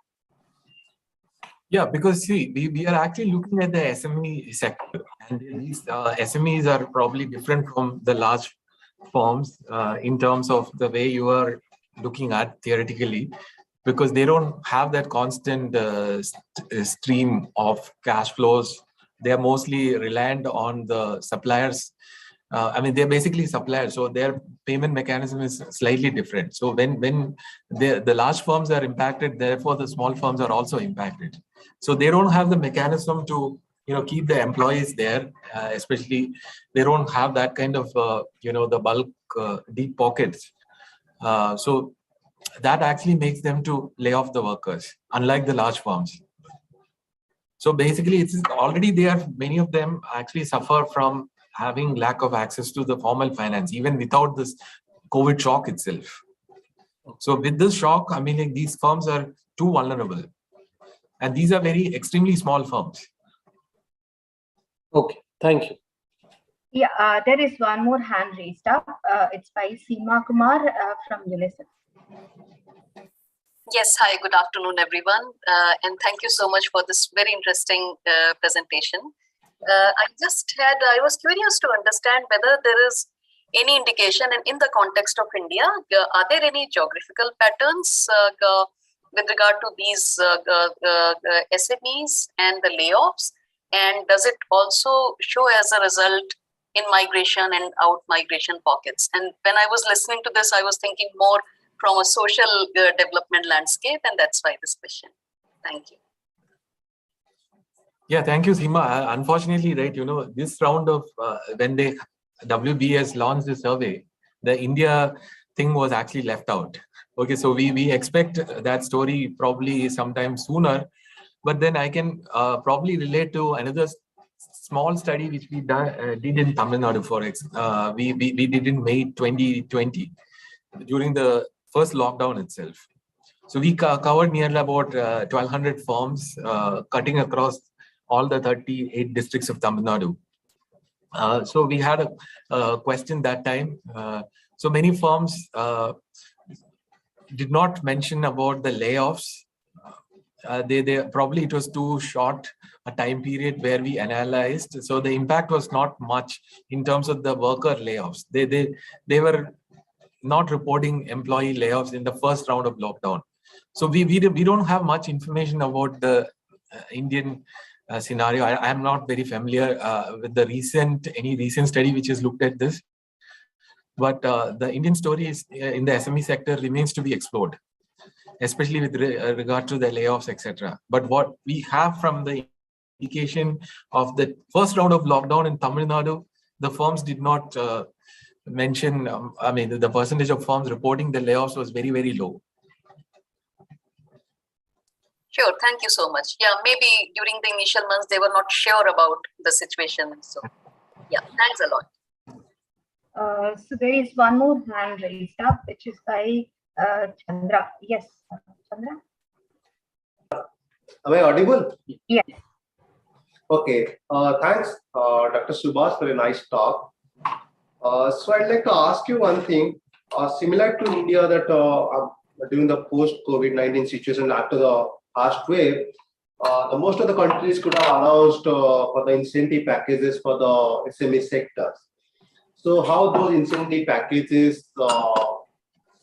Yeah, because see, we are actually looking at the SME sector, and these SMEs are probably different from the large firms in terms of the way you are looking at theoretically, because they don't have that constant stream of cash flows. They are mostly reliant on the suppliers. I mean, they're basically suppliers, so their payment mechanism is slightly different. So when the large firms are impacted, therefore the small firms are also impacted. So they don't have the mechanism to keep the employees there, especially they don't have that kind of the bulk deep pockets. So that actually makes them to lay off the workers, unlike the large firms. So basically, it's already there. Many of them actually suffer from having lack of access to the formal finance, even without this COVID shock itself. So with this shock, I mean, these firms are too vulnerable. And these are very extremely small firms. Okay, thank you. Yeah, there is one more hand raised up. It's by Seema Kumar from UNICEF. Yes, hi, good afternoon, everyone. And thank you so much for this very interesting presentation. I was curious to understand whether there is any indication, and in the context of India, are there any geographical patterns with regard to these SMEs and the layoffs? And does it also show as a result in migration and out migration pockets? And when I was listening to this, I was thinking more from a social development landscape, and that's why this question. Thank you. Yeah, thank you, Seema. Unfortunately, right, this round of when the WB has launched the survey, the India thing was actually left out. Okay, so we expect that story probably sometime sooner, but then I can probably relate to another small study which we did in Tamil Nadu Forex. We did in May 2020 during the first lockdown itself. So we covered nearly about 1,200 firms, cutting across all the 38 districts of Tamil Nadu. So we had a question that time. So many firms did not mention about the layoffs. They probably it was too short a time period where we analyzed. So the impact was not much in terms of the worker layoffs. They were not reporting employee layoffs in the first round of lockdown. So we don't have much information about the Indian scenario. I am not very familiar with any recent study which has looked at this. But the Indian story is in the SME sector remains to be explored, especially with regard to the layoffs, etc. But what we have from the indication of the first round of lockdown in Tamil Nadu, the firms did not mention, I mean, the percentage of firms reporting the layoffs was very, very low. Sure, thank you so much. Yeah, maybe during the initial months, they were not sure about the situation. So yeah, thanks a lot. So there is one more hand raised up, which is by Chandra. Yes, Chandra. Am I audible? Yes. Okay. Thanks, Dr. Subhas, for a nice talk. So I'd like to ask you one thing. Similar to India, that during the post-COVID-19 situation after the first wave, most of the countries could have announced for the incentive packages for the SME sectors. So how those incentive packages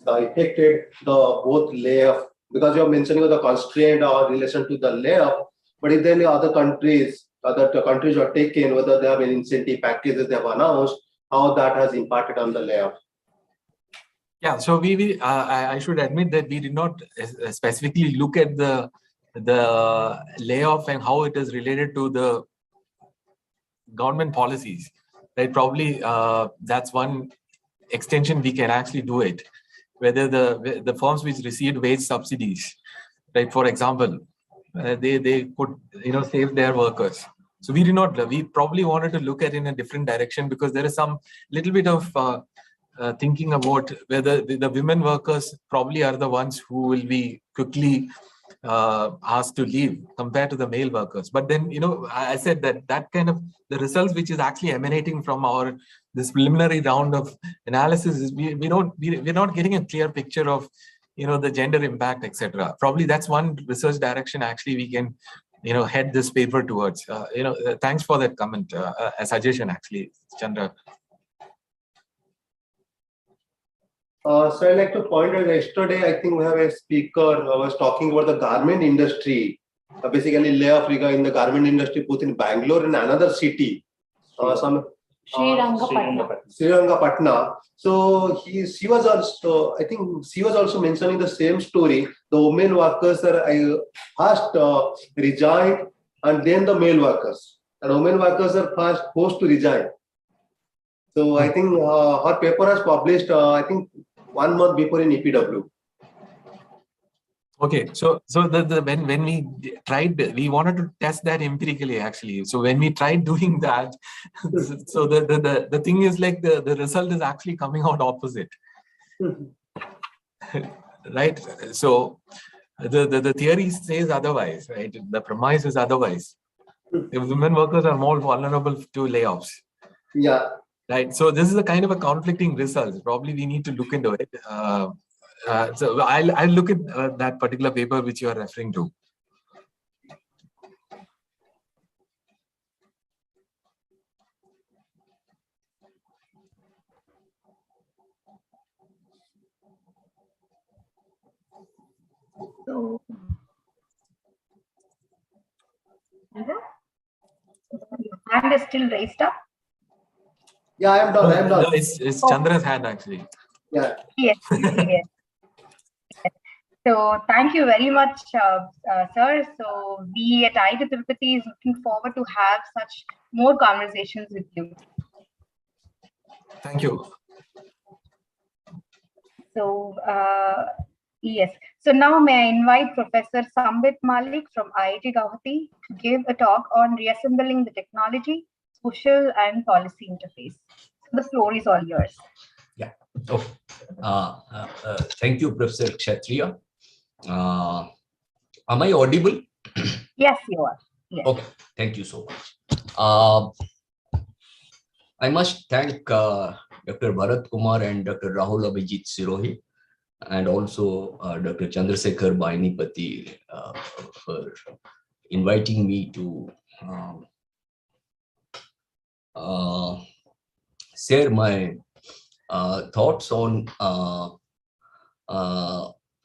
affected the both layoff, because you're mentioning the constraint or relation to the layoff, but if there are any other countries are taken, whether they have an incentive packages they have announced, how that has impacted on the layoff? Yeah, so I should admit that we did not specifically look at the layoff and how it is related to the government policies. Right, probably that's one extension we can actually do it. Whether the firms which received wage subsidies, right, for example, they could save their workers. So we probably wanted to look at it in a different direction, because there is some little bit of thinking about whether the women workers probably are the ones who will be quickly asked to leave compared to the male workers. But then, I said that kind of the results which is actually emanating from this preliminary round of analysis is we're not getting a clear picture of the gender impact, etc. Probably that's one research direction actually we can head this paper towards. Thanks for that comment, a suggestion actually, Chandra. So I'd like to point out, yesterday, I think we have a speaker who was talking about the garment industry, basically layoff in the garment industry, both in Bangalore and another city, Srirangapatna. So she was also, I think she was also mentioning the same story. The women workers are first resigned, and then the male workers. And women workers are first forced to resign. So I think her paper was published, I think 1 month before in EPW. Okay, so when we tried, we wanted to test that empirically actually. So when we tried doing that, so the thing is like the result is actually coming out opposite, right? So the theory says otherwise, right? The premise is otherwise. The women workers are more vulnerable to layoffs. Yeah. Right. So this is a kind of a conflicting result. Probably we need to look into it. So I'll look at that particular paper which you are referring to. So, your hand is still raised up? Yeah, I am done. No, it's Chandra's hand actually. Yeah. Yes. Yes. So thank you very much, sir. So we at IIT Tirupati is looking forward to have such more conversations with you. Thank you. So yes. So now may I invite Professor Sambit Malik from IIT Guwahati to give a talk on reassembling the technology, social and policy interface. So the floor is all yours. Yeah. So, thank you, Professor Kshatriya. Am I audible? Yes, you are. Yes. Okay, thank you so much. I must thank Dr. Bharat Kumar and Dr. Rahul Abhijit Sirohi, and also Dr. Chandrasekhar Bainipati for inviting me to share my thoughts on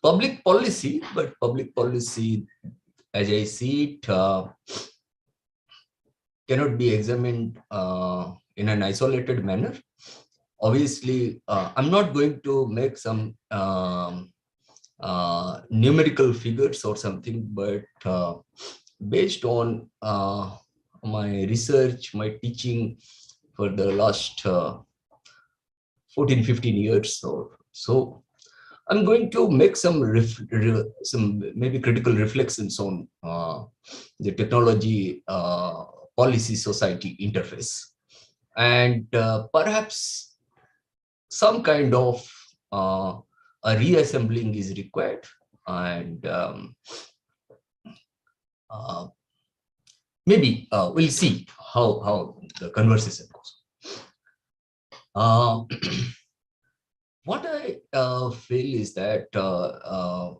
public policy, but public policy, as I see it, cannot be examined in an isolated manner. Obviously, I'm not going to make some numerical figures or something, but based on my research, my teaching for the last 14, 15 years or so, I'm going to make some maybe critical reflections on the technology policy society interface, and perhaps some kind of a reassembling is required, and maybe we'll see how the conversation goes. What I feel is that,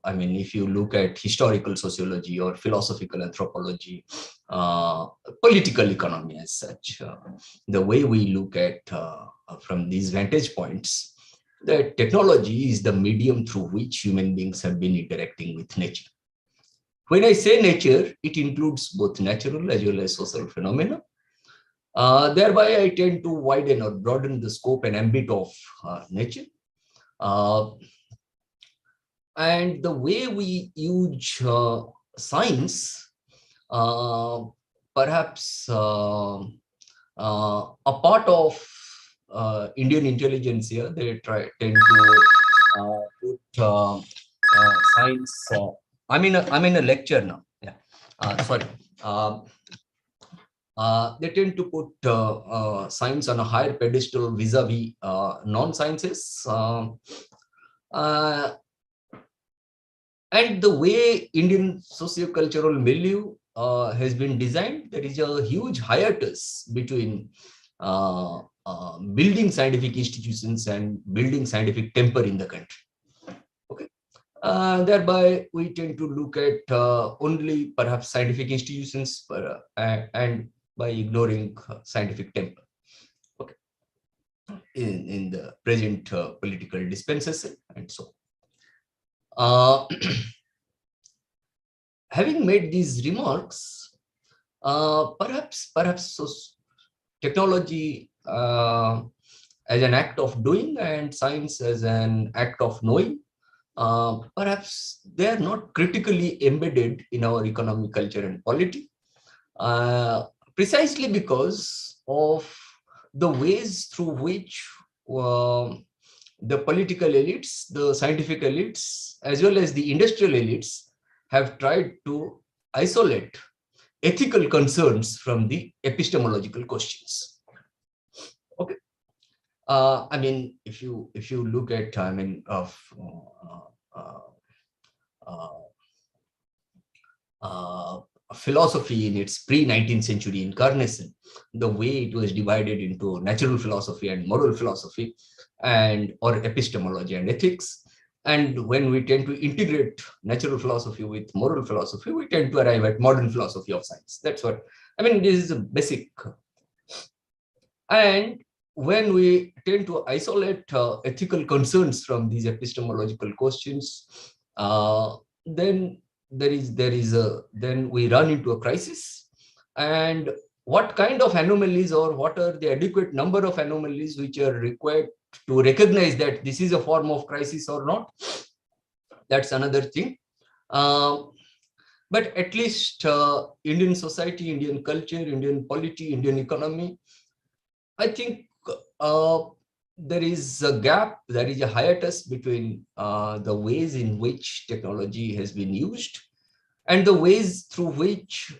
I mean, if you look at historical sociology or philosophical anthropology, political economy as such, the way we look at from these vantage points, that technology is the medium through which human beings have been interacting with nature. When I say nature, it includes both natural as well as social phenomena. Thereby, I tend to widen or broaden the scope and ambit of nature. And the way we use science, perhaps a part of Indian intelligence here, they tend to put science. I'm in a lecture now. Yeah, sorry. They tend to put science on a higher pedestal vis-a-vis non-sciences. And the way Indian socio-cultural milieu has been designed, there is a huge hiatus between building scientific institutions and building scientific temper in the country. Okay. Thereby, we tend to look at only perhaps scientific institutions and by ignoring scientific temper. Okay. In the present political dispensation and so on. Having made these remarks, perhaps technology as an act of doing and science as an act of knowing, perhaps they are not critically embedded in our economic culture and polity, precisely because of the ways through which the political elites, the scientific elites, as well as the industrial elites have tried to isolate ethical concerns from the epistemological questions. Okay. I mean, if you look at, I mean, of philosophy in its pre-19th century incarnation, the way it was divided into natural philosophy and moral philosophy, and or epistemology and ethics. And when we tend to integrate natural philosophy with moral philosophy, we tend to arrive at modern philosophy of science. That's what, I mean, this is a basic. And when we tend to isolate ethical concerns from these epistemological questions, then then we run into a crisis. And what kind of anomalies, or what are the adequate number of anomalies which are required to recognize that this is a form of crisis or not? That's another thing. But at least Indian society, Indian culture, Indian polity, Indian economy, I think there is a gap, there is a hiatus between the ways in which technology has been used and the ways through which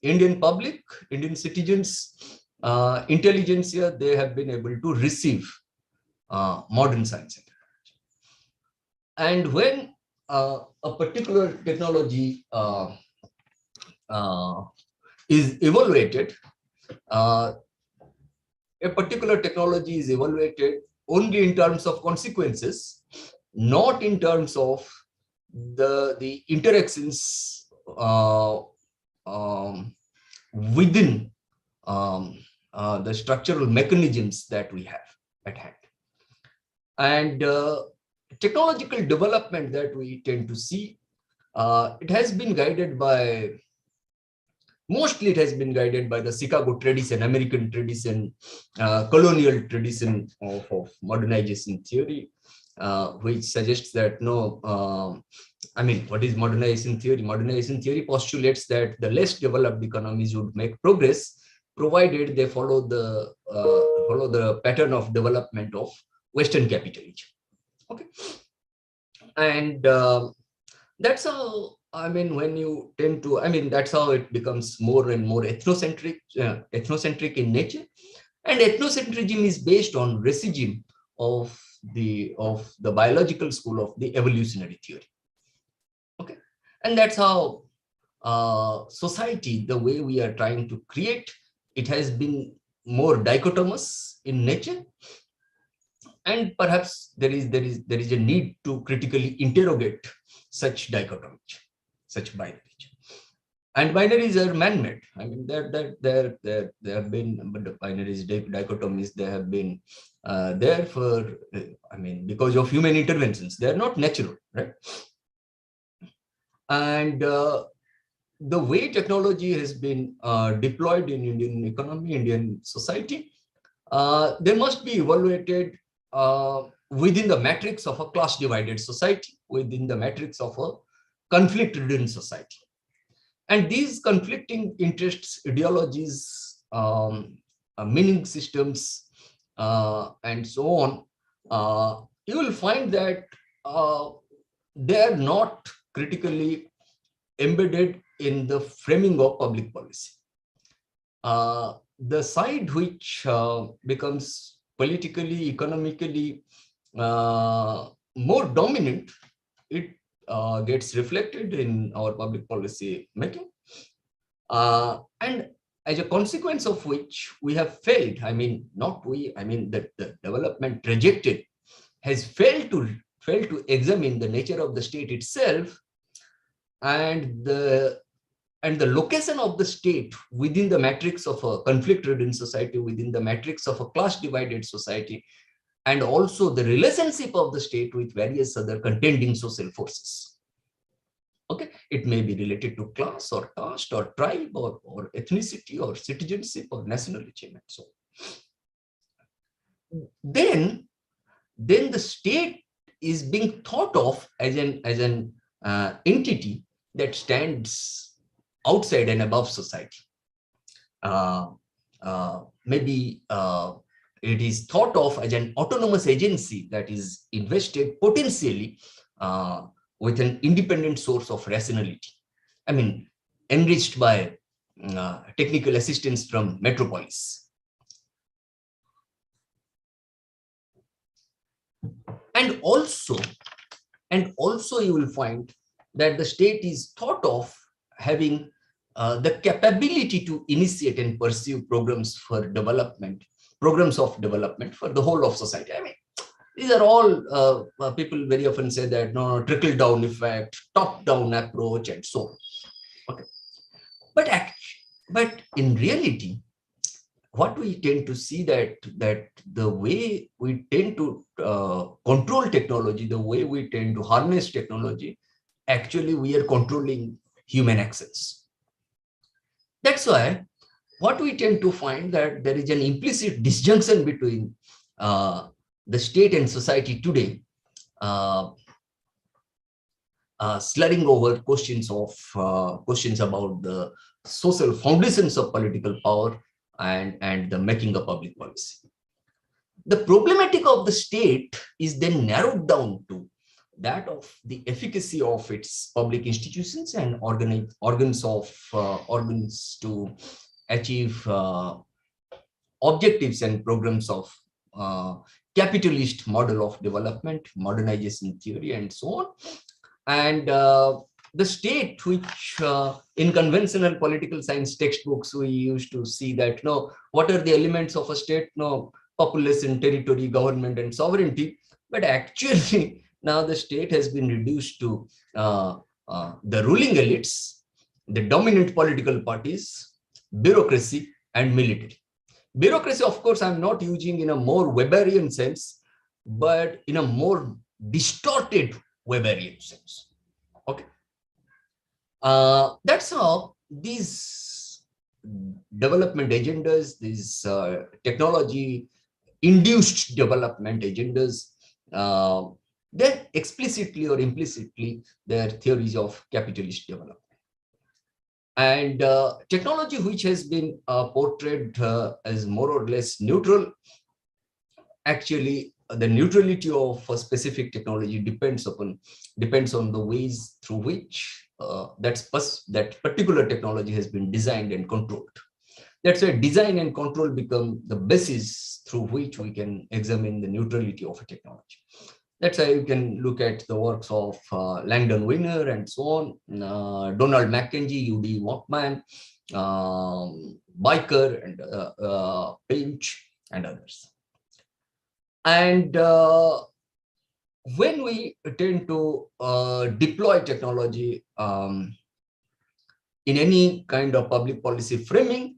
Indian public, Indian citizens, intelligentsia, they have been able to receive modern science. And when a particular technology is evaluated, a particular technology is evaluated only in terms of consequences, not in terms of the interactions within the structural mechanisms that we have at hand. And technological development that we tend to see, it has been guided by, mostly it has been guided by the Chicago tradition, American tradition, colonial tradition of modernization theory, which suggests that I mean, what is modernization theory? Modernization theory postulates that the less developed economies would make progress, provided they follow the pattern of development of Western capitalism. Okay, and that's how, I mean, when you tend to, I mean, that's how it becomes more and more ethnocentric in nature. And ethnocentrism is based on resizing of the biological school of the evolutionary theory. Okay, and that's how society, the way we are trying to create, it has been more dichotomous in nature. And perhaps there is a need to critically interrogate such dichotomy, such binaries. And binaries are man-made. I mean, there have been, but the binaries, dichotomies, they have been there for, I mean, because of human interventions. They are not natural, right? And the way technology has been deployed in Indian economy, Indian society, they must be evaluated within the matrix of a class-divided society, within the matrix of a conflict-ridden society. And these conflicting interests, ideologies, meaning systems, and so on, you will find that they are not critically embedded in the framing of public policy. The side which becomes politically, economically more dominant, it gets reflected in our public policy making. And as a consequence of which we have failed, I mean, not we, I mean, the development trajectory has failed to examine the nature of the state itself and the location of the state within the matrix of a conflict-ridden society, within the matrix of a class-divided society, and also the relationship of the state with various other contending social forces. Okay, it may be related to class or caste or tribe or ethnicity or citizenship or nationality and so on. Then the state is being thought of as an entity that stands outside and above society. Maybe it is thought of as an autonomous agency that is invested potentially with an independent source of rationality. I mean, enriched by technical assistance from metropolis. And also you will find that the state is thought of having the capability to initiate and pursue programs of development for the whole of society. I mean, these are all people very often say that no, trickle down effect, top down approach, and so on. Okay, but in reality, what we tend to see that the way we tend to control technology, the way we tend to harness technology, actually we are controlling human actions. That's why what we tend to find that there is an implicit disjunction between the state and society today, slurring over questions about the social foundations of political power and the making of public policy. The problematic of the state is then narrowed down to that of the efficacy of its public institutions and organs to achieve objectives and programs of capitalist model of development, modernization theory, and so on. And the state, which in conventional political science textbooks, we used to see that, no, what are the elements of a state? No, population, territory, government, and sovereignty. But actually, now the state has been reduced to the ruling elites, the dominant political parties, bureaucracy, and military. Bureaucracy, of course, I'm not using in a more Weberian sense, but in a more distorted Weberian sense. Okay. That's how these development agendas, these technology-induced development agendas, they're explicitly or implicitly, they're theories of capitalist development. And technology, which has been portrayed as more or less neutral, actually the neutrality of a specific technology depends on the ways through which that particular technology has been designed and controlled. That's why design and control become the basis through which we can examine the neutrality of a technology. That's why you can look at the works of Langdon Winner and so on, Donald Mackenzie, U.D. Walkman, Biker, and Pinch, and others. And when we tend to deploy technology in any kind of public policy framing,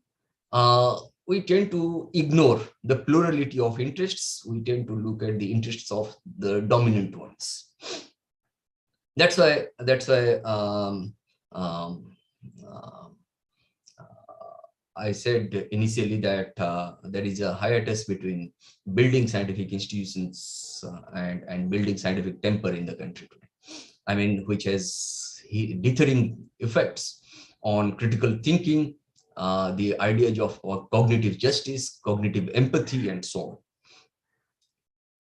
we tend to ignore the plurality of interests. We tend to look at the interests of the dominant ones. That's why I said initially that there is a hiatus between building scientific institutions and building scientific temper in the country today. I mean, which has deterring effects on critical thinking, the ideas of cognitive justice, cognitive empathy, and so on.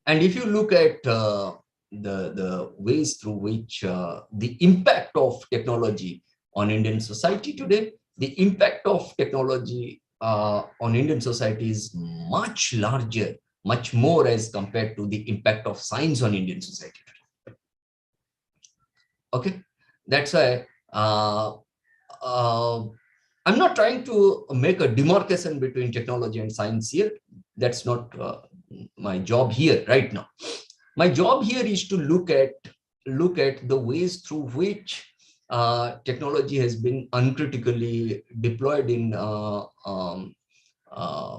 And if you look at the ways through which the impact of technology on Indian society today, the impact of technology on Indian society is much larger, much more as compared to the impact of science on Indian society today. Okay, that's why I'm not trying to make a demarcation between technology and science here. That's not my job here right now. My job here is to look at the ways through which technology has been uncritically deployed in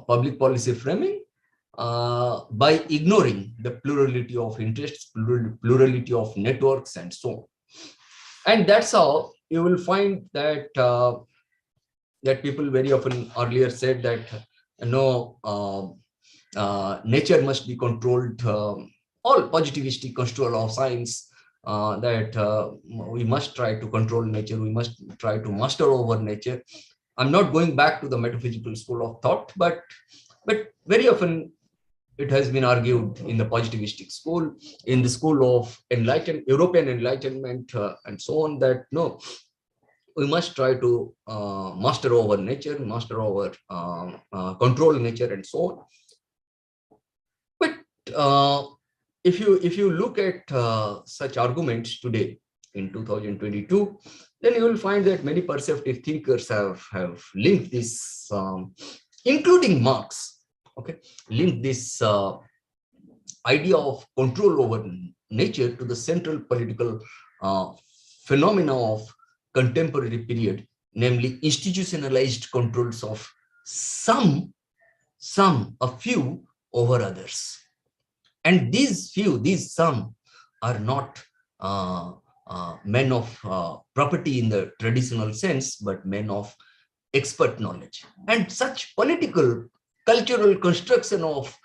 public policy framing by ignoring the plurality of interests, plurality of networks, and so on. And that's how you will find that that people very often earlier said that nature must be controlled, all positivistic control of science, that we must try to control nature, we must try to master over nature. I'm not going back to the metaphysical school of thought, but very often it has been argued in the positivistic school, in the school of European Enlightenment, and so on, that no, we must try to master over nature, master over control nature, and so on. But if you look at such arguments today in 2022, then you will find that many perceptive thinkers have linked this, including Marx, okay, linked this idea of control over nature to the central political phenomena of contemporary period, namely institutionalized controls of a few over others. And these some are not men of property in the traditional sense, but men of expert knowledge. And such political, cultural construction of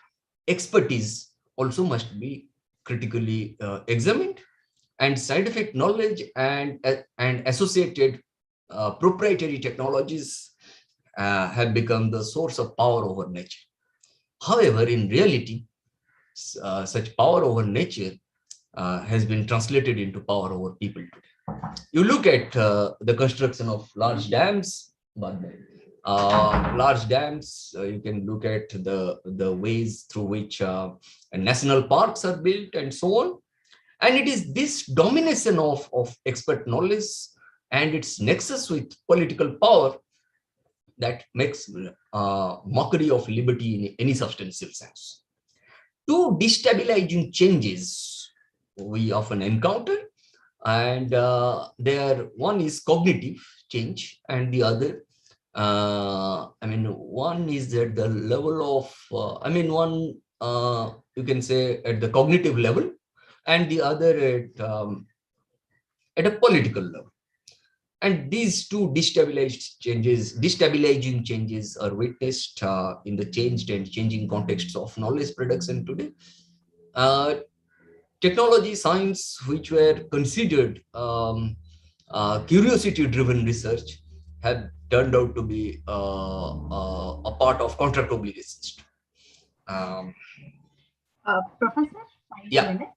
expertise also must be critically examined. And scientific knowledge and associated proprietary technologies have become the source of power over nature. However, in reality, such power over nature has been translated into power over people today. You look at the construction of large dams, you can look at the ways through which national parks are built and so on. And it is this domination of expert knowledge and its nexus with political power that makes mockery of liberty in any substantial sense. Two destabilizing changes we often encounter, and one is cognitive change, and the other, one is at the level of, you can say at the cognitive level, and the other at a political level. And these two destabilizing changes are witnessed in the changed and changing contexts of knowledge production today. Technology science, which were considered curiosity-driven research, have turned out to be a part of contract obligation. Professor, 5 minutes.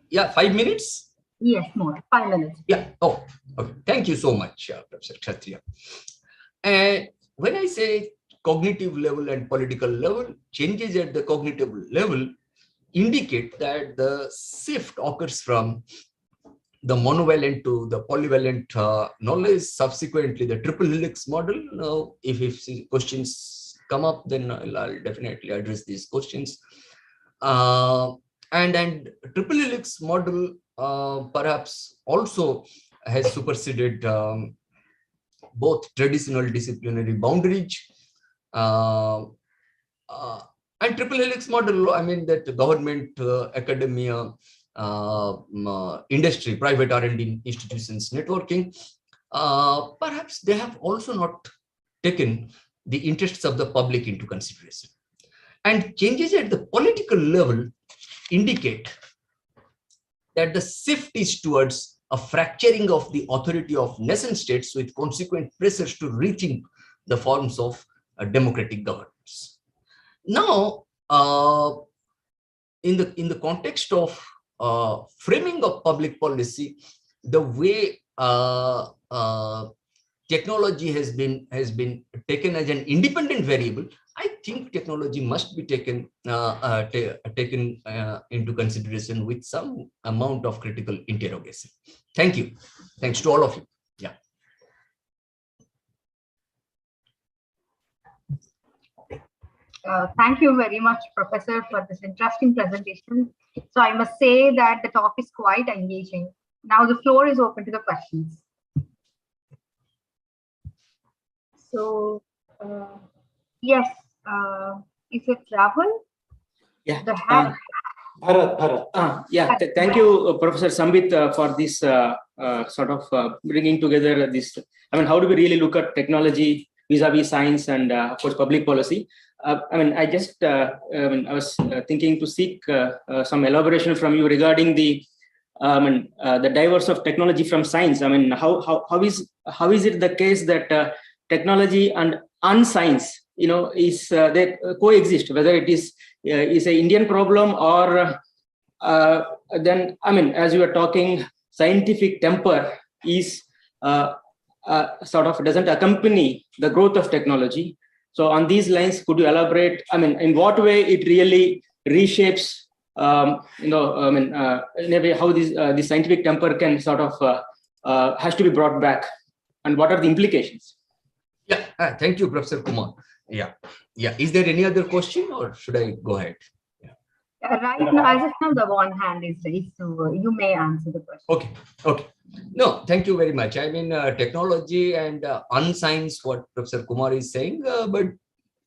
Yeah, 5 minutes? Yes, more, 5 minutes. Yeah, oh, okay. Thank you so much, Professor Kshatriya. And when I say cognitive level and political level, changes at the cognitive level indicate that the shift occurs from the monovalent to the polyvalent knowledge, subsequently the triple helix model. Now, if questions come up, then I'll definitely address these questions. And triple helix model perhaps also has superseded both traditional disciplinary boundaries and triple helix model. I mean that government, academia, industry, private R&D institutions, networking, perhaps they have also not taken the interests of the public into consideration. And changes at the political level indicate that the shift is towards a fracturing of the authority of nation states with consequent pressures to rethink the forms of democratic governance. Now, in the context of framing of public policy, the way technology has been taken as an independent variable, I think technology must be taken into consideration with some amount of critical interrogation. Thank you. Thanks to all of you. Yeah. Thank you very much, Professor, for this interesting presentation. So I must say that the talk is quite engaging. Now the floor is open to the questions. So, yes, is it Rahul? Yeah. The hand. Bharat. Yeah, thank you, Professor Sambit, for this sort of bringing together this. I mean, how do we really look at technology vis-a-vis science and, of course, public policy? I mean, I was thinking to seek some elaboration from you regarding the diverse of technology from science. I mean, how is it the case that technology and unscience, is they coexist, whether it is an Indian problem or then, I mean, as you are talking, scientific temper is sort of doesn't accompany the growth of technology. So on these lines, could you elaborate, I mean, in what way it really reshapes, in a way how this scientific temper can sort of has to be brought back, and what are the implications? Yeah, thank you, Professor Kumar. Yeah. Is there any other question, or should I go ahead? Right now, as of now, the one hand is raised, so you may answer the question. Okay. No, thank you very much. I mean, technology and unscience, what Professor Kumar is saying, but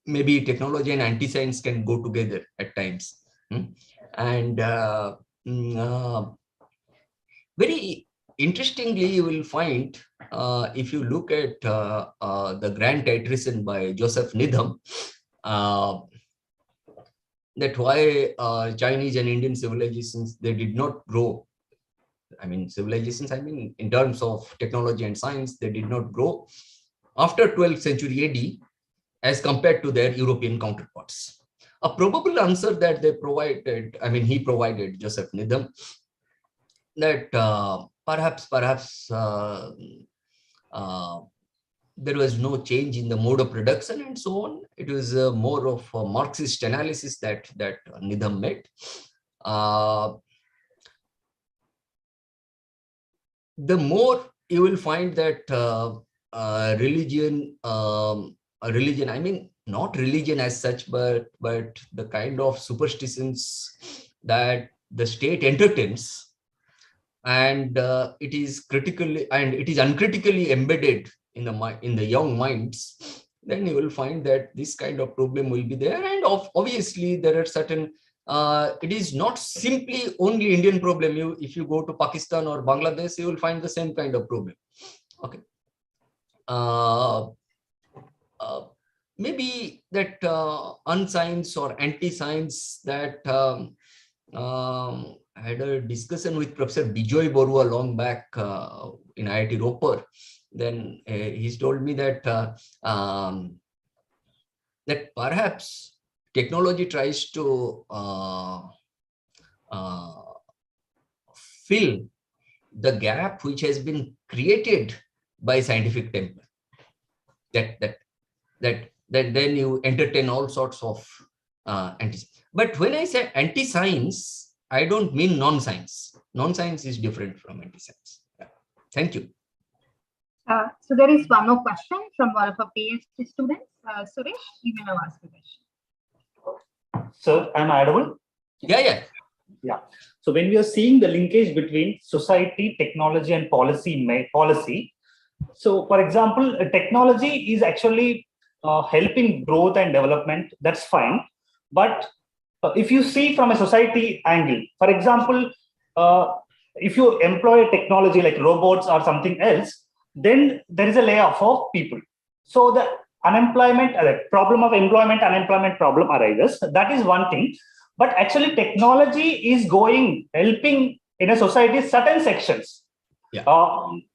maybe technology and anti-science can go together at times. And very interestingly, you will find, if you look at the grand iteration by Joseph Needham, that why Chinese and Indian civilizations, they did not grow. I mean, civilizations, I mean, in terms of technology and science, they did not grow after 12th century AD as compared to their European counterparts. A probable answer that they provided, I mean, he provided, Joseph Needham, that perhaps there was no change in the mode of production and so on. It was more of a Marxist analysis that Needham made. the more you will find that religion, I mean, not religion as such, but the kind of superstitions that the state entertains, and it is uncritically embedded in the young minds, then you will find that this kind of problem will be there. And obviously there are certain, it is not simply only Indian problem. If you go to Pakistan or Bangladesh, you will find the same kind of problem. Okay. Maybe that unscience or anti-science, that I had a discussion with Professor Bijoy Borua long back in IIT Ropar. Then he's told me that that perhaps technology tries to fill the gap which has been created by scientific temper. That then you entertain all sorts of anti. But when I say anti-science, I don't mean non-science. Non-science is different from anti-science. Yeah. Thank you. So there is one more question from one of our PhD students. Suresh, you may now ask the question. Sir, am I audible? Yeah. So when we are seeing the linkage between society, technology, and policy. So, for example, technology is actually helping growth and development. That's fine. But if you see from a society angle, for example, if you employ a technology like robots or something else, then there is a layoff of people. So the problem of unemployment problem arises. That is one thing. But actually, technology is helping in a society certain sections. Yeah.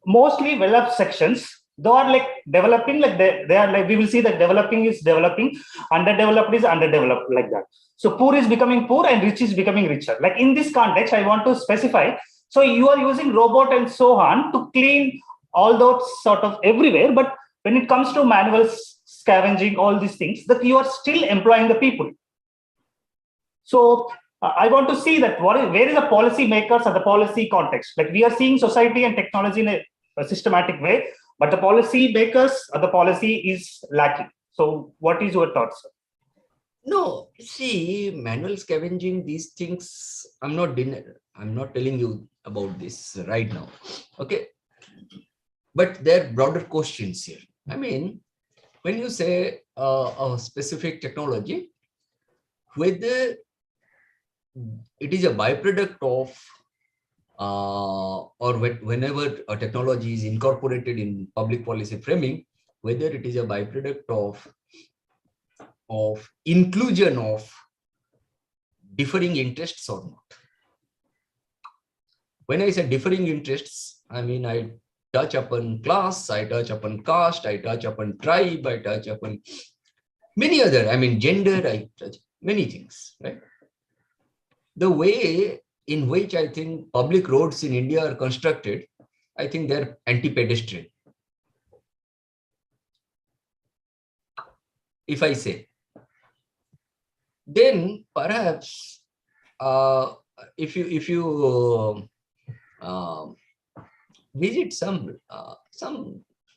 Mostly developed sections, they are like developing, like they are like, we will see that developing is developing, underdeveloped is underdeveloped, like that. So poor is becoming poor and rich is becoming richer. Like in this context, I want to specify. So you are using robot and so on to clean all those sort of everywhere. But when it comes to manual scavenging, all these things, that you are still employing the people. So I want to see that where is the policy makers or the policy context? Like we are seeing society and technology in a systematic way, but the policy makers or the policy is lacking. So what is your thoughts, sir? No, see, manual scavenging, these things, I'm not telling you about this right now. Okay. But there are broader questions here. I mean, when you say a specific technology, whether it is a byproduct of or whenever a technology is incorporated in public policy framing, whether it is a byproduct of inclusion of differing interests or not. When I say differing interests, I mean I touch upon class, I touch upon caste, I touch upon tribe, I touch upon many other, I mean gender, I touch many things, right? The way in which I think public roads in India are constructed, I think they're anti-pedestrian. If I say, then perhaps if you visit some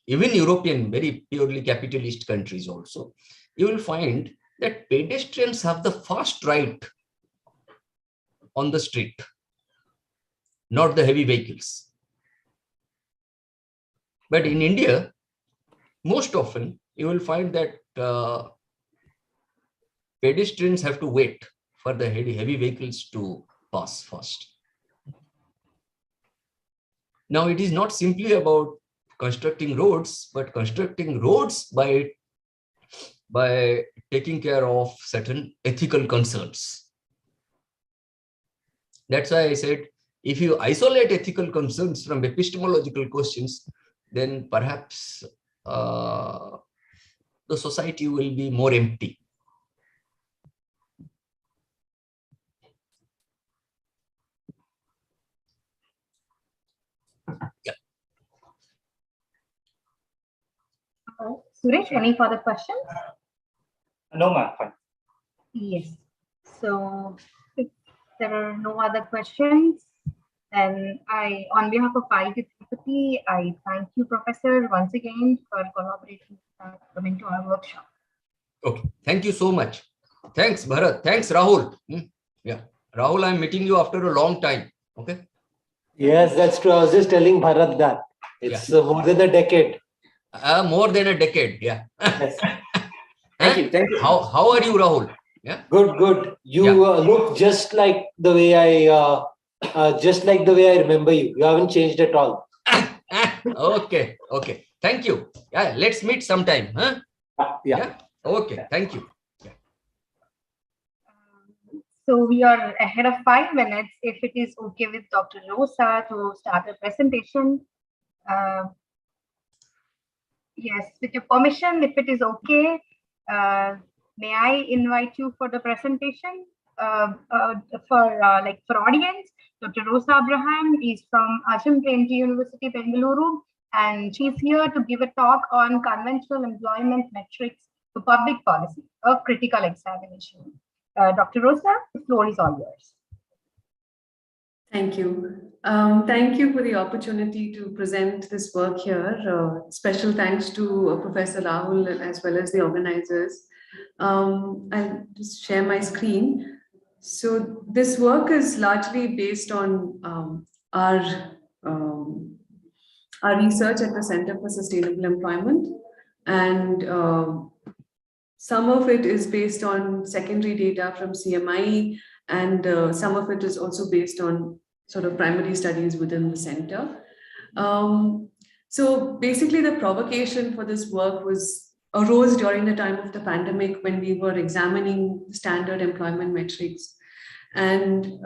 even European very purely capitalist countries also, you will find that pedestrians have the first right on the street, not the heavy vehicles. But in India, most often you will find that pedestrians have to wait for the heavy vehicles to pass first. Now, it is not simply about constructing roads, but constructing roads by taking care of certain ethical concerns. That's why I said, if you isolate ethical concerns from epistemological questions, then perhaps the society will be more empty. Yeah. Suresh, any further questions? No, ma'am. Fine. Yes. So if there are no other questions, And on behalf of IIT Tirupati, I thank you, Professor, once again for collaborating coming to our workshop. Okay, thank you so much. Thanks, Bharat. Thanks, Rahul. Yeah, Rahul, I'm meeting you after a long time. Okay. Yes, that's true. I was just telling Bharat that it's more than a decade. More than a decade. Yeah. Yes. Thank you. Thank you. How are you, Rahul? Yeah. Good. You look just like the way I remember you. You haven't changed at all. Okay. Thank you. Yeah. Let's meet sometime. Huh? Yeah. Okay. Thank you. So we are ahead of 5 minutes. If it is okay with Dr. Rosa to start the presentation. Yes, with your permission, if it is okay, may I invite you for the presentation? For audience, Dr. Rosa Abraham is from Asham Premji University, Bengaluru, and she's here to give a talk on conventional employment metrics to public policy, a critical examination. Dr. Rosa, the floor is all yours. Thank you. Thank you for the opportunity to present this work here. Special thanks to Professor Rahul as well as the organizers. I'll just share my screen. So this work is largely based on our research at the Center for Sustainable Employment, and some of it is based on secondary data from CMI, and some of it is also based on sort of primary studies within the center. So basically the provocation for this work arose during the time of the pandemic when we were examining standard employment metrics. And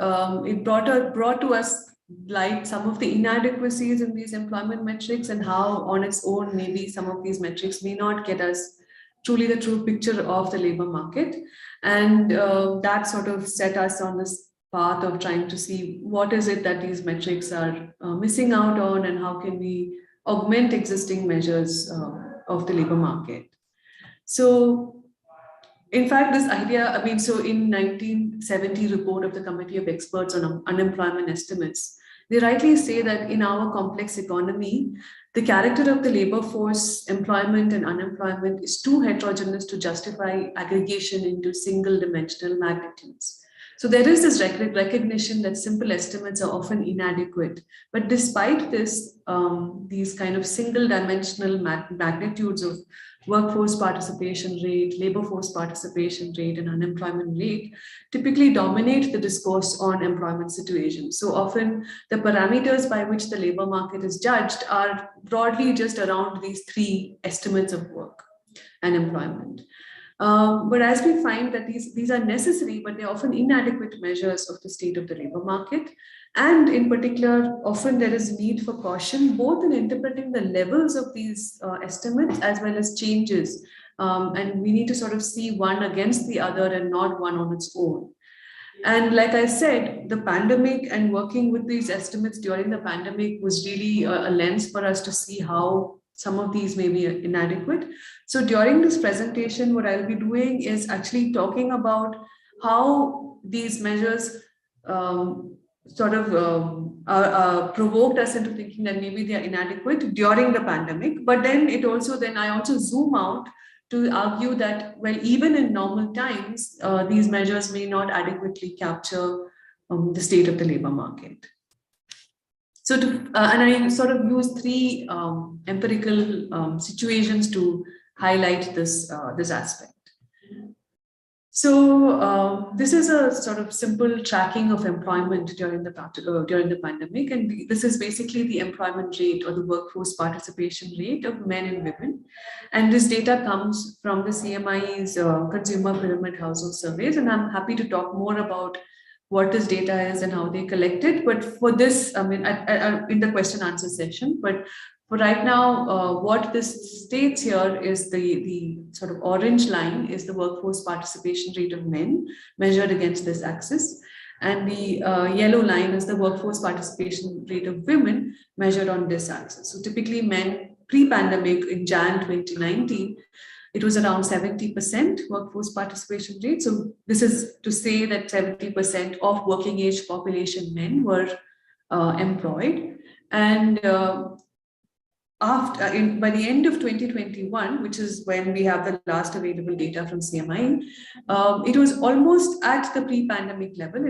it brought to us light some of the inadequacies in these employment metrics and how on its own maybe some of these metrics may not get us truly the true picture of the labor market. And that sort of set us on this path of trying to see what is it that these metrics are missing out on and how can we augment existing measures of the labor market. So in fact, this idea, so in 1970 report of the Committee of Experts on Unemployment Estimates, they rightly say that in our complex economy, the character of the labor force, employment and unemployment is too heterogeneous to justify aggregation into single dimensional magnitudes. So there is this recognition that simple estimates are often inadequate. But despite this, these kind of single dimensional magnitudes of workforce participation rate, labor force participation rate, and unemployment rate typically dominate the discourse on employment situations. So often the parameters by which the labor market is judged are broadly just around these three estimates of work and employment. But as we find that these are necessary, but they're often inadequate measures of the state of the labor market. And in particular, often there is need for caution, both in interpreting the levels of these estimates as well as changes. And we need to sort of see one against the other and not one on its own. And like I said, the pandemic and working with these estimates during the pandemic was really a lens for us to see how some of these may be inadequate. So during this presentation, what I'll be doing is actually talking about how these measures provoked us into thinking that maybe they are inadequate during the pandemic. But then I also zoom out to argue that, well, even in normal times, these measures may not adequately capture the state of the labor market. So and I sort of use three empirical situations to highlight this aspect. So this is a sort of simple tracking of employment during the pandemic, and this is basically the employment rate or the workforce participation rate of men and women. And this data comes from the CMI's Consumer Pyramid Household Surveys, and I'm happy to talk more about what this data is and how they collect it. But for this, in the question answer session, but for right now, what this states here is the sort of orange line is the workforce participation rate of men measured against this axis. And the yellow line is the workforce participation rate of women measured on this axis. So typically men pre-pandemic in Jan 2019, it was around 70% workforce participation rate. So this is to say that 70% of working age population men were employed. And by the end of 2021, which is when we have the last available data from CMI, it was almost at the pre-pandemic level.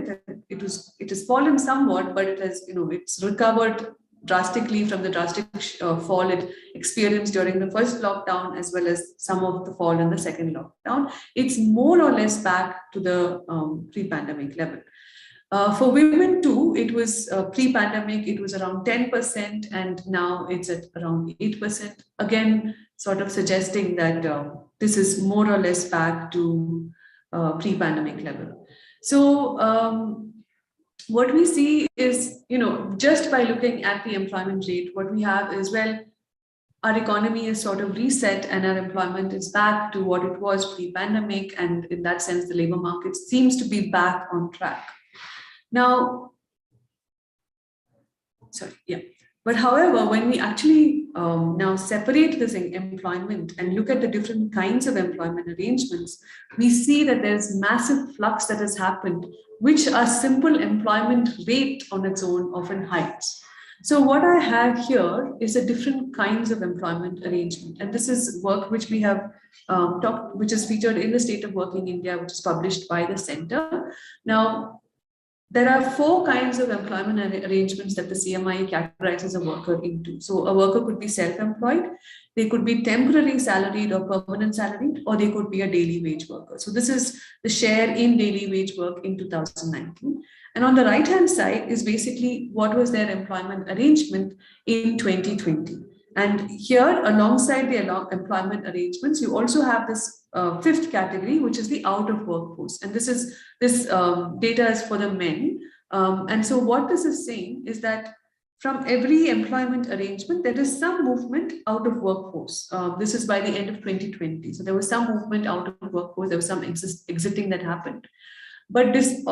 It has fallen somewhat, but it has, it's recovered drastically from the drastic fall it experienced during the first lockdown, as well as some of the fall in the second lockdown. It's more or less back to the pre-pandemic level. For women too, it was pre-pandemic, it was around 10%, and now it's at around 8%. Again, sort of suggesting that this is more or less back to pre-pandemic level. So what we see is, just by looking at the employment rate, what we have is, well, our economy is sort of reset and our employment is back to what it was pre-pandemic. And in that sense, the labor market seems to be back on track. Now, but however, when we actually now separate this employment and look at the different kinds of employment arrangements, we see that there's massive flux that has happened, which a simple employment rate on its own often hides. So what I have here is a different kinds of employment arrangement. And this is work which we have which is featured in the State of Work in India, which is published by the center. Now, there are 4 kinds of employment arrangements that the CMI categorizes a worker into. So a worker could be self-employed, they could be temporary salaried or permanent salaried, or they could be a daily wage worker. So this is the share in daily wage work in 2019. And on the right-hand side is basically what was their employment arrangement in 2020. And here, alongside the employment arrangements, you also have this 5th category, which is the out of workforce. And this data is for the men. And so what this is saying is that from every employment arrangement, there is some movement out of workforce. This is by the end of 2020. So there was some movement out of workforce, there was some exiting that happened. But this,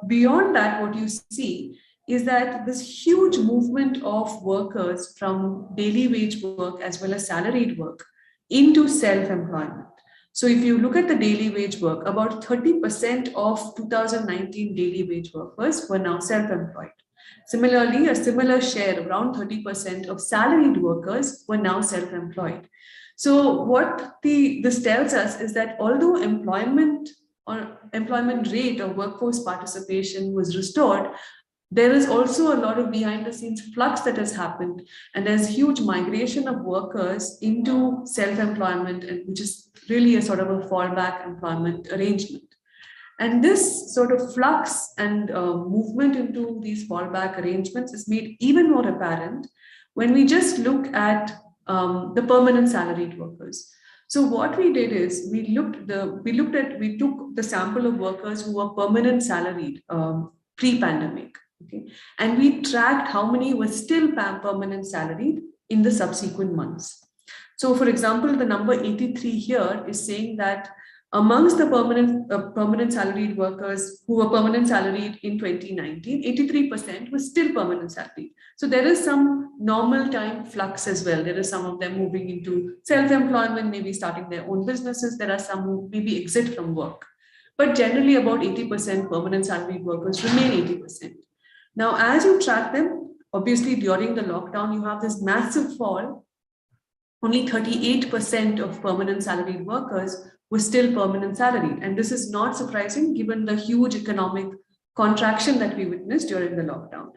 beyond that, what you see is that this huge movement of workers from daily wage work as well as salaried work into self-employment. So if you look at the daily wage work, about 30% of 2019 daily wage workers were now self-employed. Similarly, a similar share, around 30% of salaried workers were now self-employed. So what this tells us is that although employment rate or workforce participation was restored, there is also a lot of behind the scenes flux that has happened, and there's huge migration of workers into self-employment, and which is really a sort of a fallback employment arrangement. And this sort of flux and movement into these fallback arrangements is made even more apparent when we just look at the permanent salaried workers. So what we did is we took the sample of workers who were permanent salaried pre-pandemic. Okay. And we tracked how many were still permanent salaried in the subsequent months. So for example, the number 83 here is saying that amongst the permanent salaried workers who were permanent salaried in 2019, 83% were still permanent salaried. So there is some normal time flux as well. There is some of them moving into self-employment, maybe starting their own businesses. There are some who maybe exit from work. But generally about 80% permanent salaried workers remain 80%. Now, as you track them, obviously during the lockdown, you have this massive fall. Only 38% of permanent salaried workers were still permanent salaried. And this is not surprising given the huge economic contraction that we witnessed during the lockdown.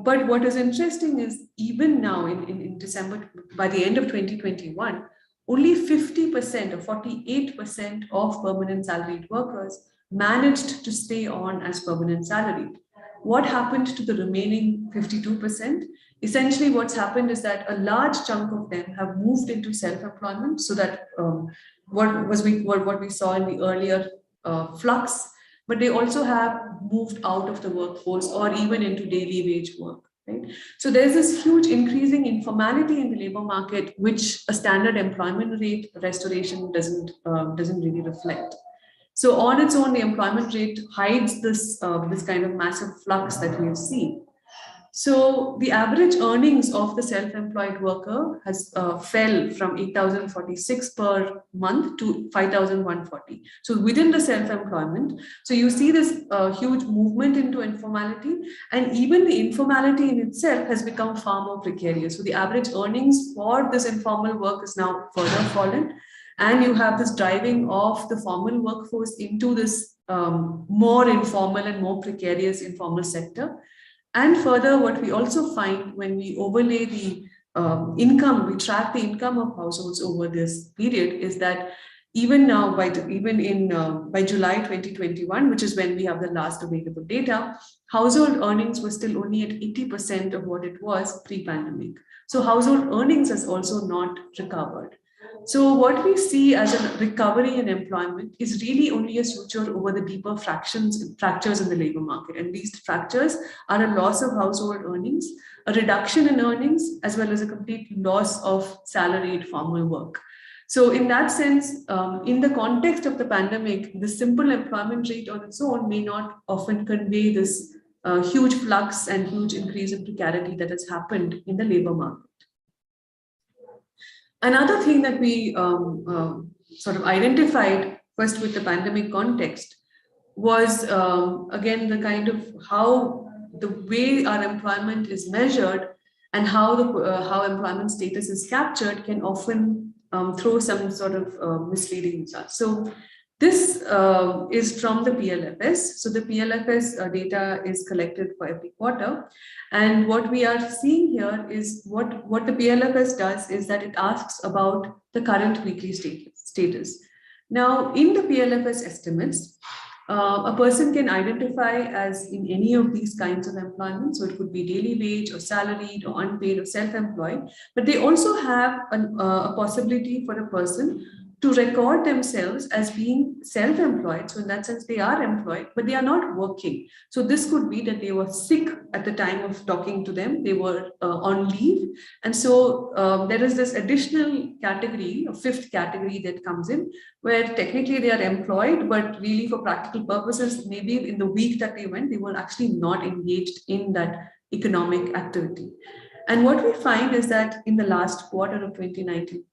But what is interesting is even now in December, by the end of 2021, only 50% or 48% of permanent salaried workers managed to stay on as permanent salaried. What happened to the remaining 52%? Essentially, what's happened is that a large chunk of them have moved into self-employment, so that what we saw in the earlier flux, but they also have moved out of the workforce or even into daily wage work. Right? So there's this huge increasing informality in the labor market, which a standard employment rate restoration doesn't really reflect. So on its own, the employment rate hides this kind of massive flux that we have seen. So the average earnings of the self-employed worker has fell from 8,046 per month to 5,140. So within the self-employment, so you see this huge movement into informality, and even the informality in itself has become far more precarious. So the average earnings for this informal work is now further fallen, and you have this driving of the formal workforce into this more informal and more precarious informal sector. And further, what we also find when we overlay the income, we track the income of households over this period, is that even now, by July 2021, which is when we have the last available data, household earnings were still only at 80% of what it was pre-pandemic. So household earnings has also not recovered. So what we see as a recovery in employment is really only a suture over the deeper fractures in the labor market. And these fractures are a loss of household earnings, a reduction in earnings, as well as a complete loss of salaried formal work. So in that sense, in the context of the pandemic, the simple employment rate on its own may not often convey this huge flux and huge increase in precarity that has happened in the labor market. Another thing that we sort of identified first with the pandemic context was, again, the kind of how the way our employment is measured and how employment status is captured can often throw some sort of misleading results. So this is from the PLFS. So the PLFS data is collected for every quarter. And what we are seeing here is what the PLFS does is that it asks about the current weekly status. Now, in the PLFS estimates, a person can identify as in any of these kinds of employment. So it could be daily wage or salaried or unpaid or self-employed, but they also have a possibility for a person to record themselves as being self-employed. So in that sense, they are employed, but they are not working. So this could be that they were sick at the time of talking to them, they were on leave. And so there is this additional category, a fifth category that comes in, where technically they are employed, but really for practical purposes, maybe in the week that they went, they were actually not engaged in that economic activity. And what we find is that in the last quarter of 2019,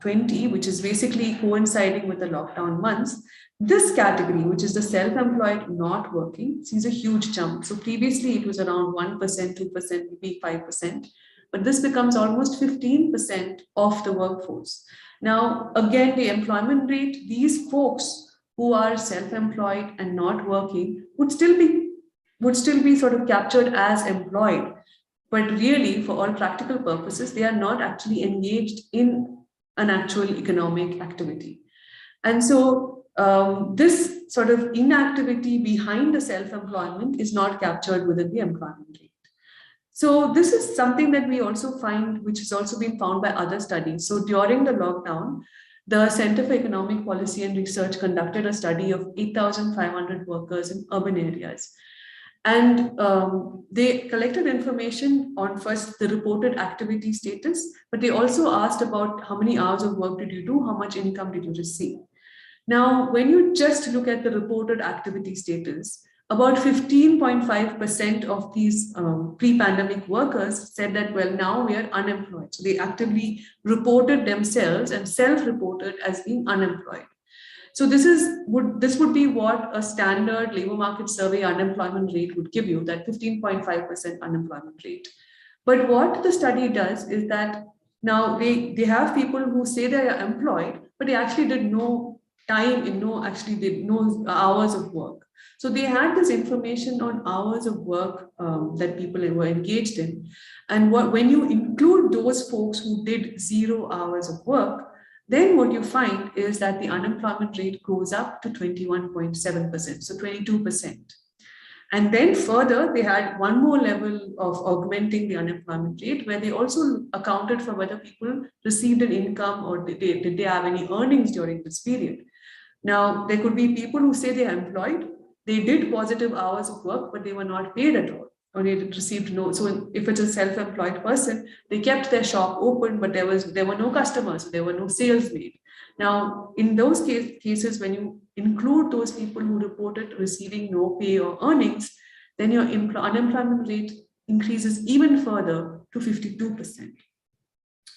20, which is basically coinciding with the lockdown months, this category, which is the self-employed not working, sees a huge jump. So previously it was around 1%, 2%, maybe 5%, but this becomes almost 15% of the workforce. Now, again, the employment rate, these folks who are self-employed and not working would still be sort of captured as employed. But really, for all practical purposes, they are not actually engaged in an actual economic activity. And so this sort of inactivity behind the self-employment is not captured within the employment rate. So this is something that we also find, which has also been found by other studies. So during the lockdown, the Center for Economic Policy and Research conducted a study of 8,500 workers in urban areas. And they collected information on first the reported activity status, but they also asked about how many hours of work did you do, how much income did you receive. Now, when you just look at the reported activity status, about 15.5% of these pre-pandemic workers said that, well, now we are unemployed. So they actively reported themselves and self-reported as being unemployed. So this would be what a standard labor market survey unemployment rate would give you, that 15.5% unemployment rate. But what the study does is that now they have people who say they are employed, but they actually did no time in no hours of work. So they had this information on hours of work that people were engaged in. And when you include those folks who did 0 hours of work, then what you find is that the unemployment rate goes up to 21.7%, so 22%. And then further, they had one more level of augmenting the unemployment rate, where they also accounted for whether people received an income or did they have any earnings during this period. Now, there could be people who say they are employed, they did positive hours of work, but they were not paid at all, or they received no. So if it's a self-employed person, they kept their shop open, but there were no customers, there were no sales made. Now, in those cases, when you include those people who reported receiving no pay or earnings, then your unemployment rate increases even further to 52%.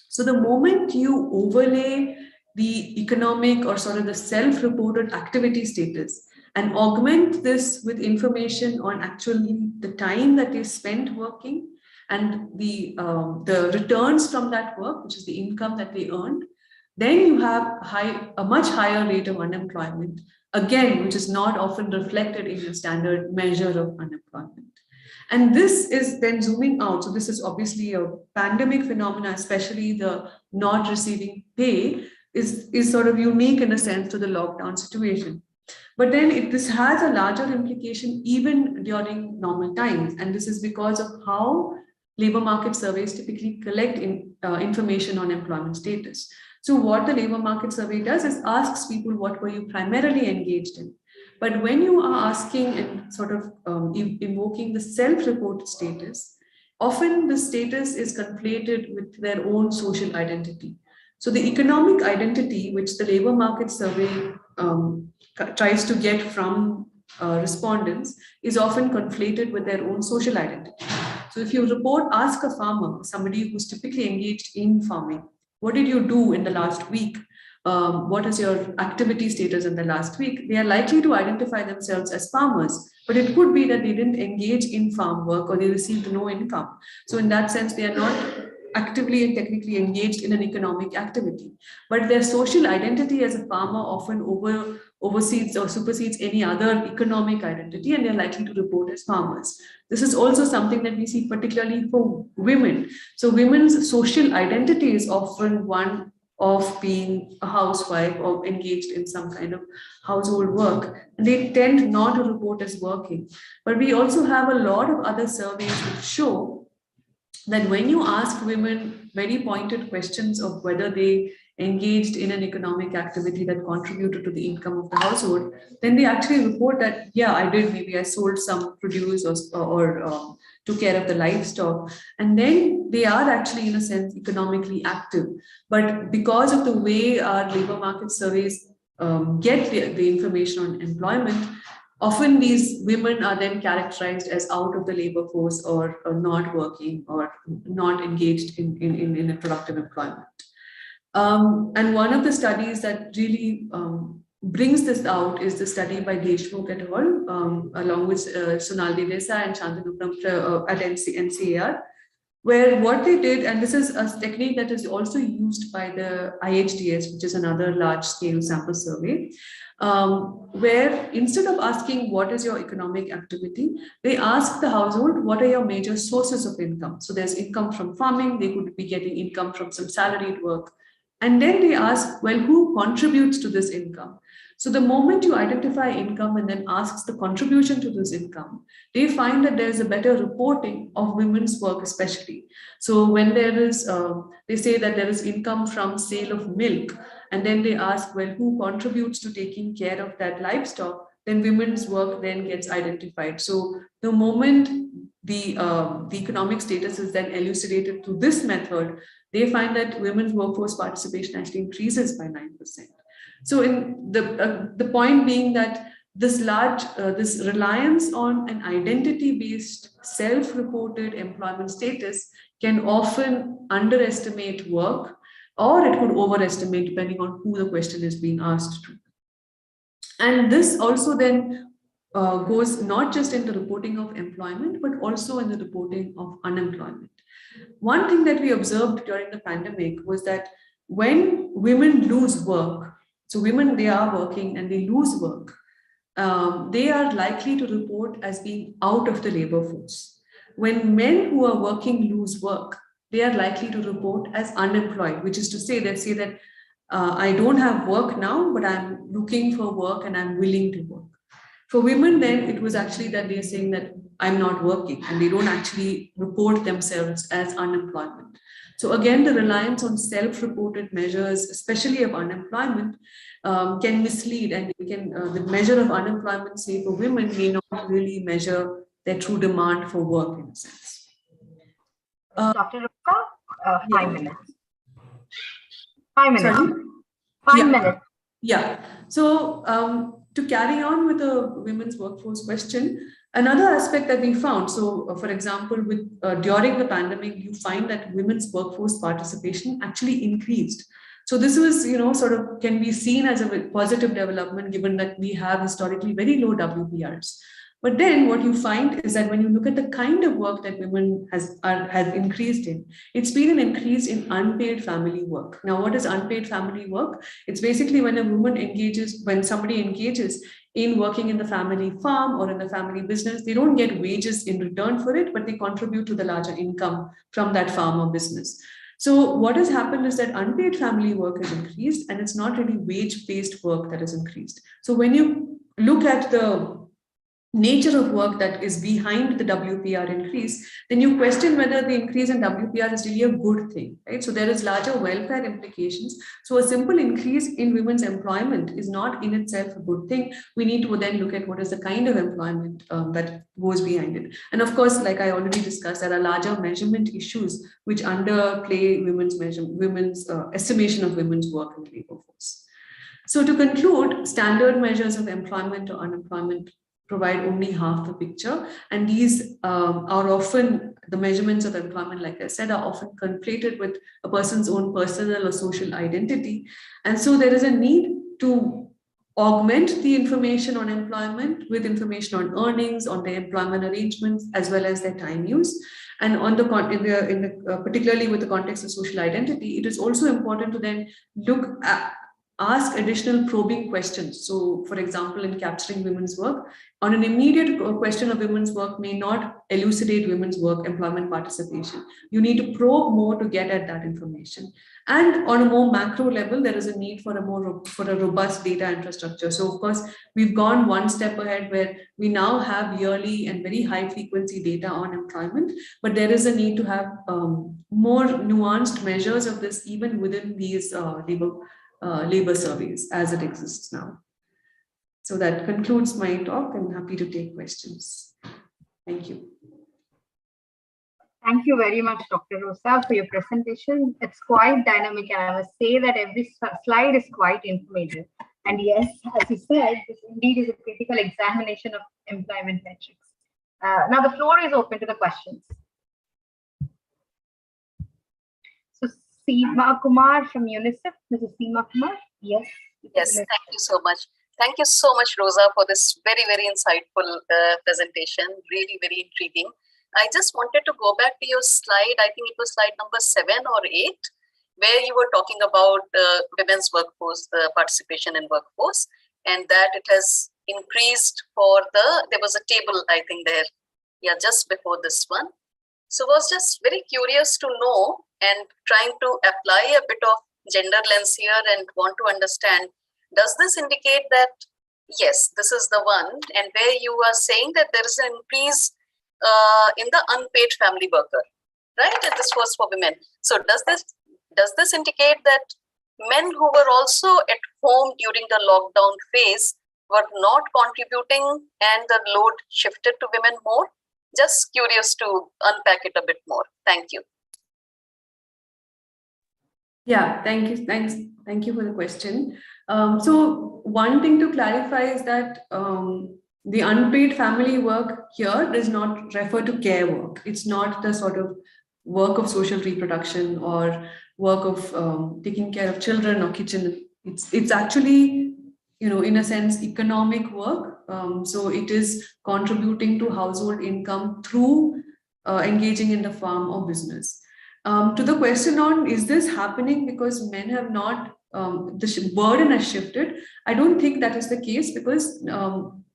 So the moment you overlay the economic or sort of the self-reported activity status and augment this with information on actually the time that they spent working and the returns from that work, which is the income that they earned, then you have a much higher rate of unemployment, again, which is not often reflected in your standard measure of unemployment. And this is then zooming out. So this is obviously a pandemic phenomenon, especially the not receiving pay is sort of unique in a sense to the lockdown situation. But then this has a larger implication even during normal times. And this is because of how labor market surveys typically collect information on employment status. So what the labor market survey does is asks people, what were you primarily engaged in? But when you are asking and sort of invoking the self-reported status, often the status is conflated with their own social identity. So the economic identity, which the labor market survey tries to get from respondents, is often conflated with their own social identity. So if you ask a farmer, somebody who's typically engaged in farming, what did you do in the last week? What is your activity status in the last week? They are likely to identify themselves as farmers, but it could be that they didn't engage in farm work or they received no income. So in that sense, they are not actively and technically engaged in an economic activity, but their social identity as a farmer often oversees or supersedes any other economic identity, and they're likely to report as farmers. This is also something that we see particularly for women. So women's social identity is often one of being a housewife or engaged in some kind of household work. And they tend not to report as working. But we also have a lot of other surveys which show that when you ask women very pointed questions of whether they engaged in an economic activity that contributed to the income of the household, then they actually report that, yeah, I did. Maybe I sold some produce or took care of the livestock. And then they are actually, in a sense, economically active. But because of the way our labor market surveys get the information on employment, often these women are then characterized as out of the labor force or not working or not engaged in a productive employment. And one of the studies that really brings this out is the study by Deshmukh et al. Along with Sonali Desai and Shantanu at NCAR, where what they did, and this is a technique that is also used by the IHDS, which is another large-scale sample survey, where instead of asking what is your economic activity, they ask the household, what are your major sources of income? So there's income from farming, they could be getting income from some salaried work. And then they ask, well, who contributes to this income? So the moment you identify income and then asks the contribution to this income, they find that there's a better reporting of women's work especially. So when there is, they say that there is income from sale of milk, and then they ask, well, who contributes to taking care of that livestock? Then women's work then gets identified. So the moment the economic status is then elucidated through this method, they find that women's workforce participation actually increases by 9%. So in the point being that this this reliance on an identity-based self-reported employment status can often underestimate work, or it could overestimate depending on who the question is being asked to. And this also then goes not just in the reporting of employment, but also in the reporting of unemployment. One thing that we observed during the pandemic was that when women lose work, so women, they are working and they lose work, they are likely to report as being out of the labor force. When men who are working lose work, they are likely to report as unemployed, which is to say that I don't have work now, but I'm looking for work and I'm willing to work. For women, then it was actually that they're saying that I'm not working, and they don't actually report themselves as unemployment. So again, the reliance on self-reported measures, especially of unemployment, can mislead, and the measure of unemployment, say for women, may not really measure their true demand for work in a sense. Dr. Rosa, 5 minutes. 5 minutes. Sorry? 5 minutes. Yeah. So to carry on with the women's workforce question, Another aspect that we found, so for example, with during the pandemic, you find that women's workforce participation actually increased. So this was, sort of can be seen as a positive development, given that we have historically very low WPRs. But then what you find is that when you look at the kind of work that women has increased in, it's been an increase in unpaid family work. Now, what is unpaid family work? It's basically when somebody engages in working in the family farm or in the family business, they don't get wages in return for it, but they contribute to the larger income from that farm or business. So what has happened is that unpaid family work has increased, and it's not really wage-based work that has increased. So when you look at the nature of work that is behind the WPR increase, then you question whether the increase in WPR is really a good thing, right? So there is larger welfare implications. So a simple increase in women's employment is not in itself a good thing. We need to then look at what is the kind of employment that goes behind it. And of course, like I already discussed, there are larger measurement issues which underplay women's estimation of women's work in the labor force. So to conclude, standard measures of employment or unemployment provide only half the picture. And these are often, the measurements of employment, like I said, are often conflated with a person's own personal or social identity. And so there is a need to augment the information on employment with information on earnings, on their employment arrangements, as well as their time use. And on particularly with the context of social identity, it is also important to then ask additional probing questions. So, for example, in capturing women's work, on an immediate question of women's work may not elucidate women's work employment participation. You need to probe more to get at that information. And on a more macro level, there is a need for a robust data infrastructure. So, of course, we've gone one step ahead where we now have yearly and very high frequency data on employment, but there is a need to have more nuanced measures of this even within these labor surveys as it exists now. So that concludes my talk. I'm happy to take questions. Thank you. Thank you very much, Dr. Rosa, for your presentation. It's quite dynamic, and I must say that every slide is quite informative. And yes, as you said, this indeed is a critical examination of employment metrics. Now the floor is open to the questions. So Seema Kumar from UNICEF, Mrs. Seema Kumar, yes. Yes, thank you so much. Thank you so much, Rosa, for this very, very insightful presentation. Really, very intriguing. I just wanted to go back to your slide. I think it was slide number 7 or 8, where you were talking about women's workforce participation in workforce, and that it has increased there was a table, I think, there, just before this one. So I was just very curious to know and trying to apply a bit of gender lens here and want to understand, does this indicate that, yes, this is the one, and where you are saying that there is an increase in the unpaid family worker, right? And this was for women. So does this indicate that men who were also at home during the lockdown phase were not contributing and the load shifted to women more? Just curious to unpack it a bit more. Thank you. Yeah, thank you. Thank you for the question. So one thing to clarify is that the unpaid family work here does not refer to care work. It's not the sort of work of social reproduction or work of taking care of children or kitchen. It's actually, in a sense, economic work. So it is contributing to household income through engaging in the farm or business. To the question on, is this happening because men have not, the burden has shifted? I don't think that is the case, because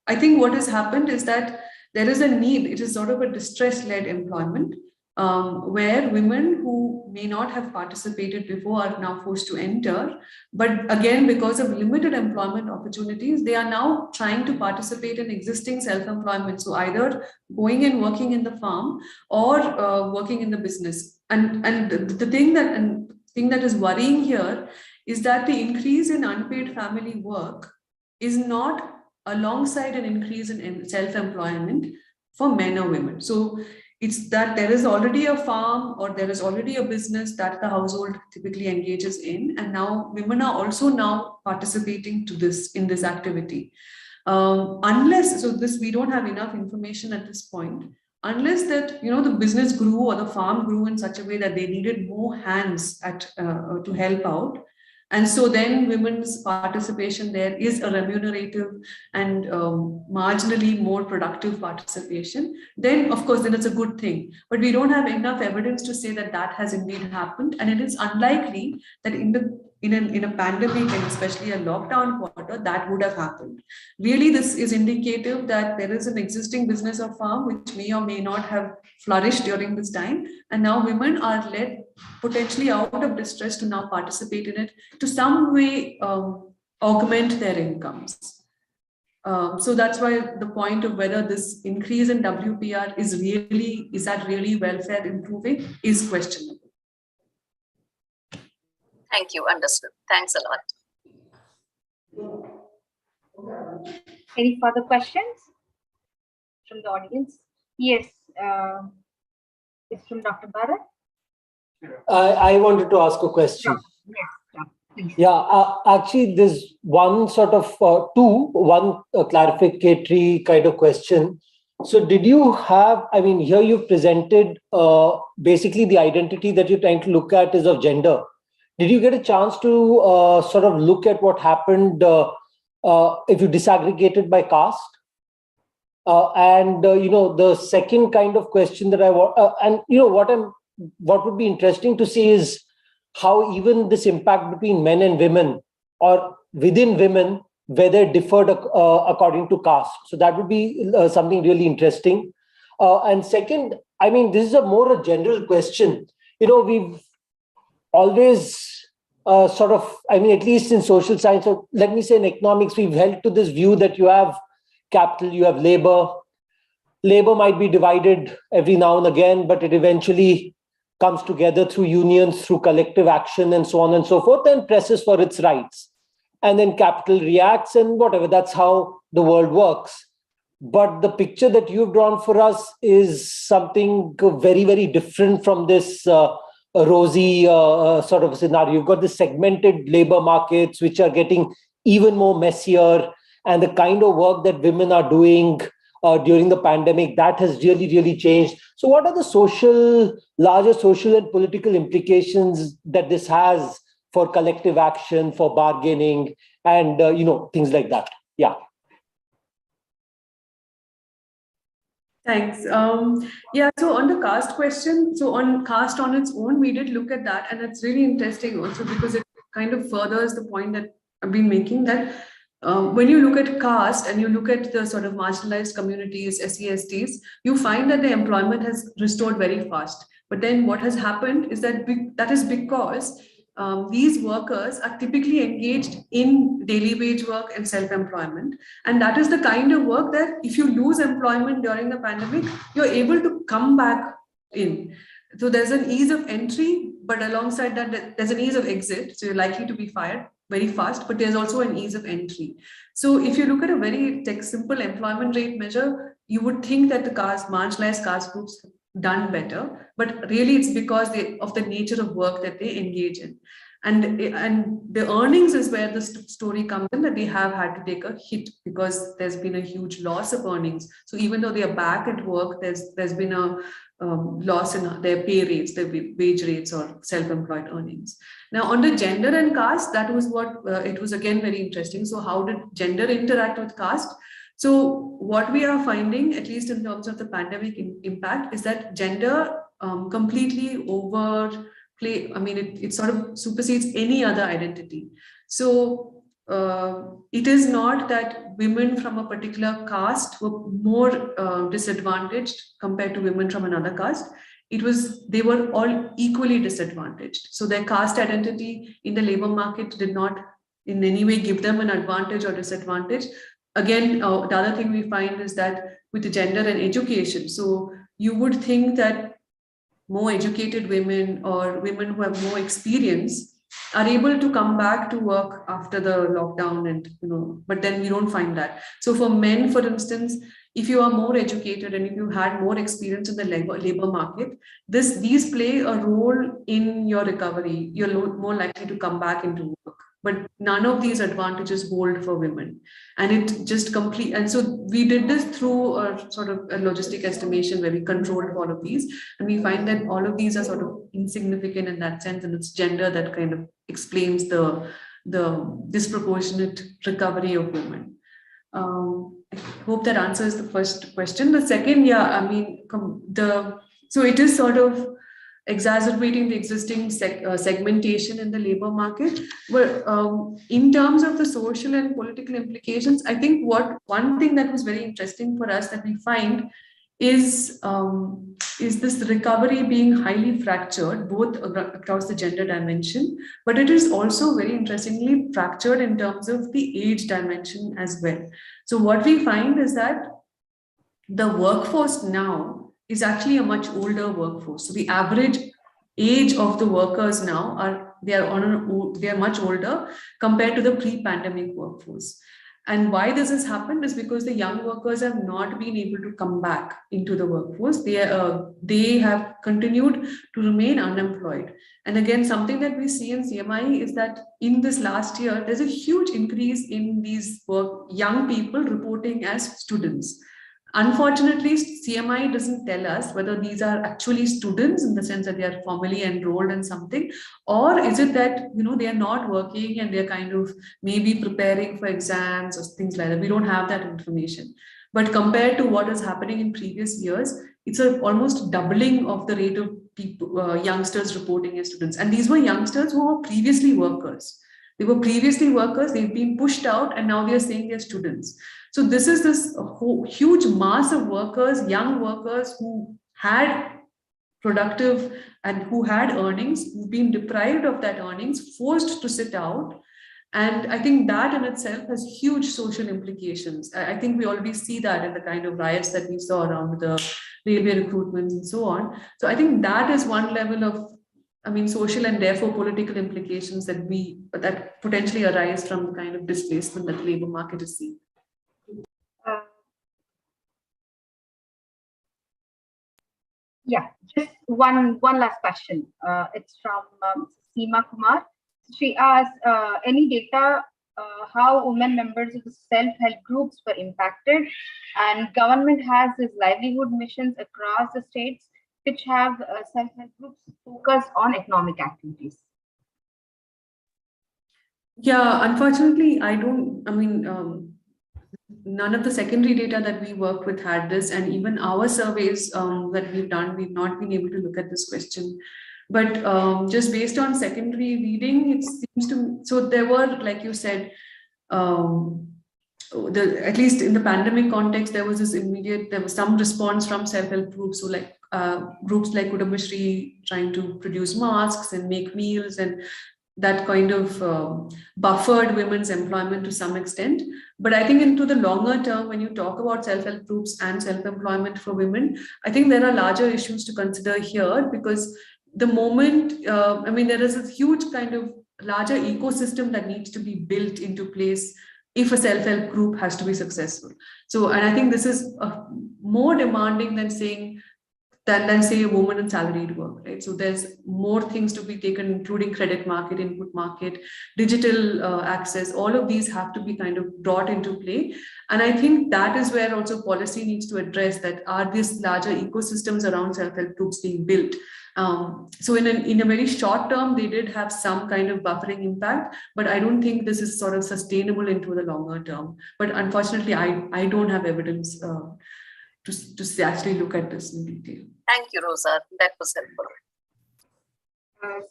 I think what has happened is that there is a need, it is sort of a distress-led employment, where women who may not have participated before are now forced to enter. But again, because of limited employment opportunities, they are now trying to participate in existing self-employment. So either going and working in the farm or working in the business. And the thing that is worrying here is that the increase in unpaid family work is not alongside an increase in self-employment for men or women. So it's that there is already a farm or there is already a business that the household typically engages in, and now women are also now participating in this activity. Unless, so this, we don't have enough information at this point, unless that, the business grew or the farm grew in such a way that they needed more hands to help out. And so then women's participation there is a remunerative and marginally more productive participation, then of course, then it's a good thing. But we don't have enough evidence to say that that has indeed happened. And it is unlikely that in a pandemic, and especially a lockdown quarter, that would have happened. Really, this is indicative that there is an existing business of farm which may or may not have flourished during this time. And now women are led potentially out of distress to now participate in it, to some way augment their incomes. So that's why the point of whether this increase in WPR is that really welfare improving is questionable. Thank you. Understood. Thanks a lot. Any further questions from the audience? Yes, it's from Dr. Bharat. I wanted to ask a question. Yes, please. Yeah, actually, there's one sort of one clarificatory kind of question. So did you have, here you've presented basically the identity that you're trying to look at is of gender. Did you get a chance to sort of look at what happened if you disaggregated by caste? The second kind of question that I want, what would be interesting to see is how even this impact between men and women or within women, whether it differed according to caste. So that would be something really interesting. And second, this is a general question. We've always at least in social science, or let me say in economics, we've held to this view that you have capital, you have labor. Labor might be divided every now and again, but it eventually comes together through unions, through collective action, and so on and so forth, and presses for its rights. And then capital reacts and whatever, that's how the world works. But the picture that you've drawn for us is something very, very different from this rosy sort of scenario. You've got the segmented labor markets, which are getting even more messier, and the kind of work that women are doing during the pandemic, that has really, really changed. So what are the larger social and political implications that this has for collective action, for bargaining, and things like that? Yeah. Thanks. So on the caste question, so on caste on its own, we did look at that, and it's really interesting also because it kind of furthers the point that I've been making, that when you look at caste and you look at the sort of marginalized communities, SCSTs, you find that the employment has restored very fast. But then what has happened is that that is because these workers are typically engaged in daily wage work and self-employment. And that is the kind of work that if you lose employment during the pandemic, you're able to come back in. So there's an ease of entry, but alongside that, there's an ease of exit. So you're likely to be fired very fast, but there's also an ease of entry. So if you look at a very simple employment rate measure, you would think that the marginalized caste groups have done better, but really it's because of the nature of work that they engage in. And the earnings is where the story comes in, that they have had to take a hit because there's been a huge loss of earnings. So even though they are back at work, there's been a loss in their pay rates, their wage rates or self-employed earnings. Now on the gender and caste, that was what, it was again very interesting. So how did gender interact with caste? So what we are finding, at least in terms of the pandemic impact, is that gender completely it sort of supersedes any other identity. So it is not that women from a particular caste were more disadvantaged compared to women from another caste. They were all equally disadvantaged. So their caste identity in the labor market did not in any way give them an advantage or disadvantage. Again, the other thing we find is that with the gender and education, so you would think that more educated women or women who have more experience are able to come back to work after the lockdown, and but then we don't find that. So for men, for instance, if you are more educated and if you had more experience in the labor market, these play a role in your recovery. You're more likely to come back into work. but none of these advantages hold for women. And it just complete. And so we did this through a sort of a logistic estimation where we controlled all of these, and we find that all of these are sort of insignificant in that sense, and it's gender that kind of explains the disproportionate recovery of women. I hope that answers the first question. The second, so it is sort of exacerbating the existing segmentation in the labor market. But in terms of the social and political implications, I think one thing that was very interesting for us that we find is this recovery being highly fractured, both across the gender dimension, but it is also very interestingly fractured in terms of the age dimension as well. So what we find is that the workforce now is actually a much older workforce. So the average age of the workers now they are much older compared to the pre-pandemic workforce. And why this has happened is because the young workers have not been able to come back into the workforce. They have continued to remain unemployed. And again, something that we see in CMI is that in this last year, there's a huge increase in these young people reporting as students. Unfortunately, CMI doesn't tell us whether these are actually students in the sense that they are formally enrolled in something, or is it that they are not working and they're kind of maybe preparing for exams or things like that. We don't have that information. But compared to what is happening in previous years, it's almost doubling of the rate of people, youngsters reporting as students. And these were youngsters who were previously workers. They were previously workers, they've been pushed out, and now they're saying they're students. So this is this huge mass of workers, young workers who had productive and who had earnings, who've been deprived of that earnings, forced to sit out. And I think that in itself has huge social implications. I think we already see that in the kind of riots that we saw around the railway recruitments and so on. So I think that is one level of social and therefore political implications that potentially arise from the kind of displacement that the labor market is seeing. Yeah, just one last question. It's from Seema Kumar. She asks, any data how women members of the self-help groups were impacted, and government has these livelihood missions across the states which have self-help groups focus on economic activities. Yeah, unfortunately, none of the secondary data that we worked with had this, and even our surveys that we've done, we've not been able to look at this question. But just based on secondary reading, it seems to, so there were, like you said, at least in the pandemic context, there was some response from self-help groups. So like groups like Kudambashri trying to produce masks and make meals, and that kind of buffered women's employment to some extent. But I think into the longer term, when you talk about self-help groups and self-employment for women, I think there are larger issues to consider here, because the moment, there is a huge kind of larger ecosystem that needs to be built into place if a self-help group has to be successful. So, and I think this is more demanding than say a woman in salaried work, right? So there's more things to be taken, including credit market, input market, digital access. All of these have to be kind of brought into play. And I think that is where also policy needs to address that. Are these larger ecosystems around self-help groups being built? So in a very short term, they did have some kind of buffering impact, but I don't think this is sort of sustainable into the longer term. But unfortunately, I don't have evidence to actually look at this in detail. Thank you, Rosa. That was helpful.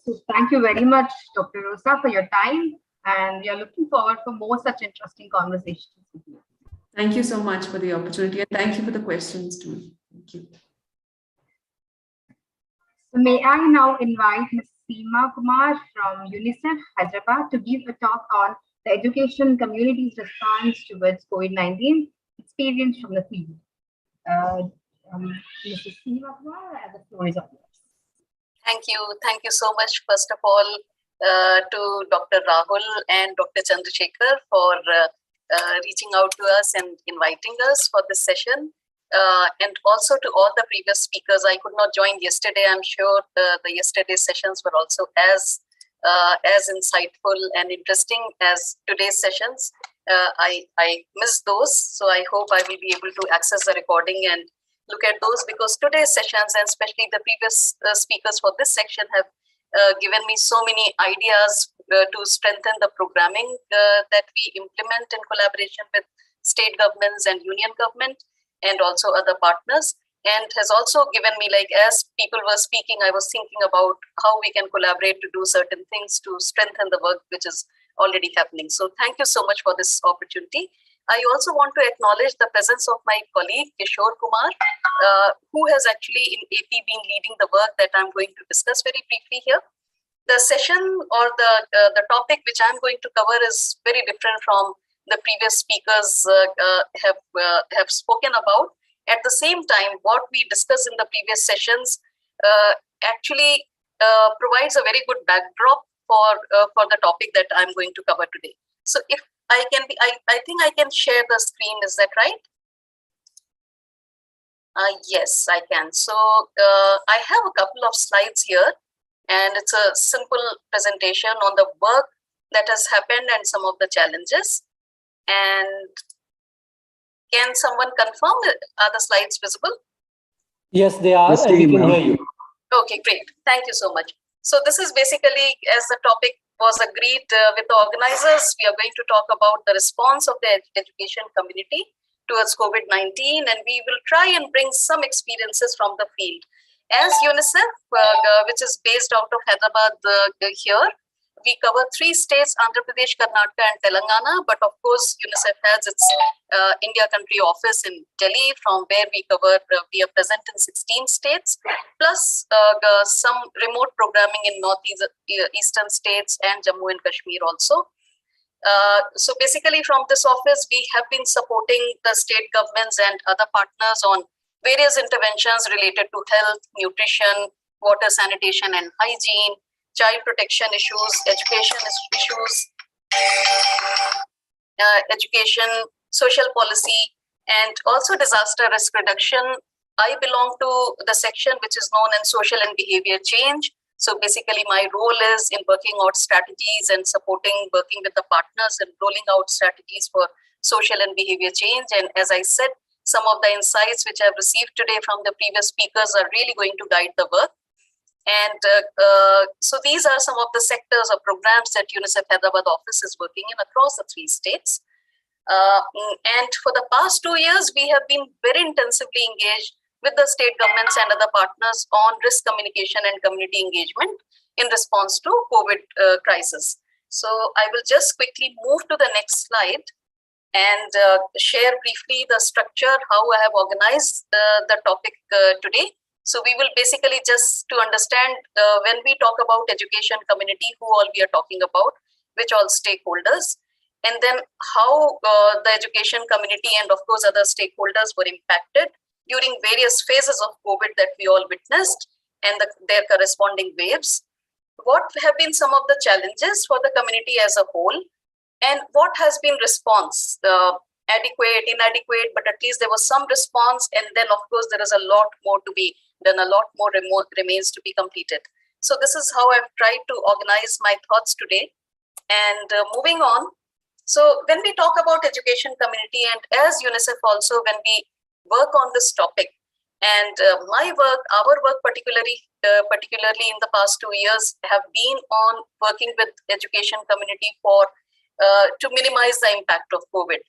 So thank you very much, Dr. Rosa, for your time. And we are looking forward for more such interesting conversations with you. Thank you so much for the opportunity, and thank you for the questions too. Thank you. So may I now invite Ms. Seema Kumar from UNICEF, Hyderabad, to give a talk on the education community's response towards COVID-19 experience from the field. Mrs. Seema Kumar, the floor is yours. Thank you so much, first of all, to Dr. Rahul and Dr. Chandrasekhar for reaching out to us and inviting us for this session. And also to all the previous speakers. I could not join yesterday. I'm sure the yesterday's sessions were also as as insightful and interesting as today's sessions. I missed those, so I hope I will be able to access the recording and look at those, because today's sessions, and especially the previous speakers for this section, have given me so many ideas to strengthen the programming that we implement in collaboration with state governments and union government and also other partners, and has also given me, like, as people were speaking, I was thinking about how we can collaborate to do certain things to strengthen the work which is already happening. So thank you so much for this opportunity. I also want to acknowledge the presence of my colleague Kishore Kumar, who has actually in AP been leading the work that I'm going to discuss very briefly here. The session or the topic which I'm going to cover is very different from the previous speakers have spoken about. At the same time, what we discussed in the previous sessions actually provides a very good backdrop for the topic that I'm going to cover today. So if I think I can share the screen. Is that right? Yes, I can. So I have a couple of slides here, and it's a simple presentation on the work that has happened and some of the challenges. And can someone confirm, are the slides visible? Yes, they are, and we can hear you. Okay, great. Thank you so much. So this is basically, as the topic was agreed with the organizers, we are going to talk about the response of the education community towards COVID-19, and we will try and bring some experiences from the field. As UNICEF, which is based out of Hyderabad here, we cover 3 states, Andhra Pradesh, Karnataka and Telangana, but of course UNICEF has its India country office in Delhi, from where we are present in 16 states, plus some remote programming in northeastern states and Jammu and Kashmir also. So basically from this office, we have been supporting the state governments and other partners on various interventions related to health, nutrition, water, sanitation and hygiene, child protection issues, education issues, education, social policy, and also disaster risk reduction. I belong to the section which is known as social and behavior change. So basically my role is in working out strategies and working with the partners and rolling out strategies for social and behavior change. And as I said, some of the insights which I've received today from the previous speakers are really going to guide the work. And so these are some of the sectors or programs that UNICEF Hyderabad office is working in across the 3 states. And for the past 2 years, we have been very intensively engaged with the state governments and other partners on risk communication and community engagement in response to COVID crisis. So I will just quickly move to the next slide and share briefly the structure, how I have organized the topic today. So we will basically, just to understand, when we talk about education community, who all we are talking about, which all stakeholders, and then how the education community and of course other stakeholders were impacted during various phases of COVID that we all witnessed and their corresponding waves. What have been some of the challenges for the community as a whole, and what has been response? Adequate, inadequate, but at least there was some response, and then of course there is a lot more to be done, a lot more remains to be completed. So this is how I've tried to organize my thoughts today. And moving on, so when we talk about education community, and as UNICEF also, when we work on this topic, and my work, our work particularly in the past 2 years have been on working with education community for to minimize the impact of COVID.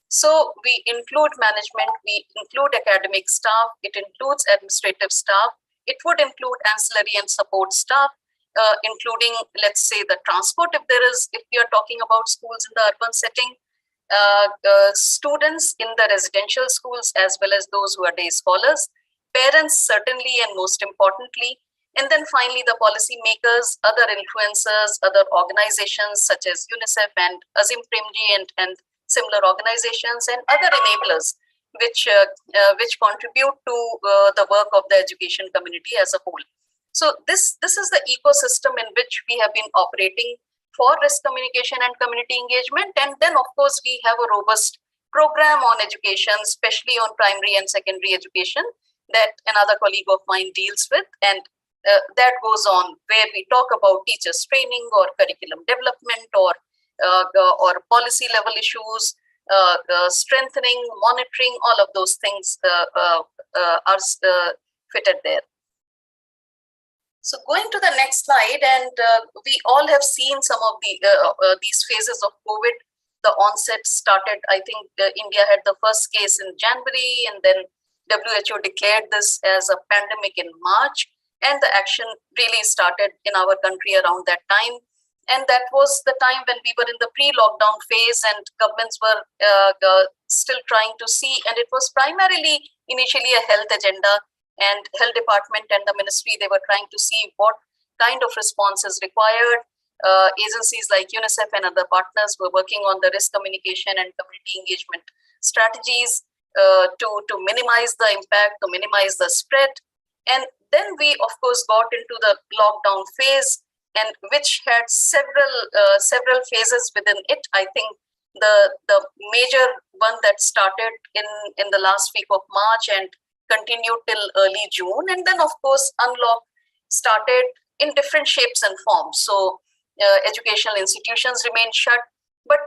So we include management, we include academic staff, it includes administrative staff, it would include ancillary and support staff, including, let's say, the transport, if we are talking about schools in the urban setting, students in the residential schools, as well as those who are day scholars, parents certainly, and most importantly, and then finally the policy makers, other influencers, other organizations such as UNICEF and Azim Premji and similar organizations, and other enablers which contribute to the work of the education community as a whole. So this is the ecosystem in which we have been operating for risk communication and community engagement. And then of course we have a robust program on education, especially on primary and secondary education, that another colleague of mine deals with. And that goes on, where we talk about teachers training or curriculum development or policy level issues, strengthening, monitoring, all of those things are fitted there. So going to the next slide, and we all have seen some of these phases of COVID. The onset started, I think India had the first case in January, and then WHO declared this as a pandemic in March, and the action really started in our country around that time. And that was the time when we were in the pre-lockdown phase, and governments were still trying to see, and it was primarily initially a health agenda, and health department and the ministry, they were trying to see what kind of response is required. Agencies like UNICEF and other partners were working on the risk communication and community engagement strategies to minimize the impact, to minimize the spread. And then we, of course, got into the lockdown phase, and which had several phases within it. I think the major one that started in the last week of March and continued till early June, and then of course unlock started in different shapes and forms. So educational institutions remained shut, but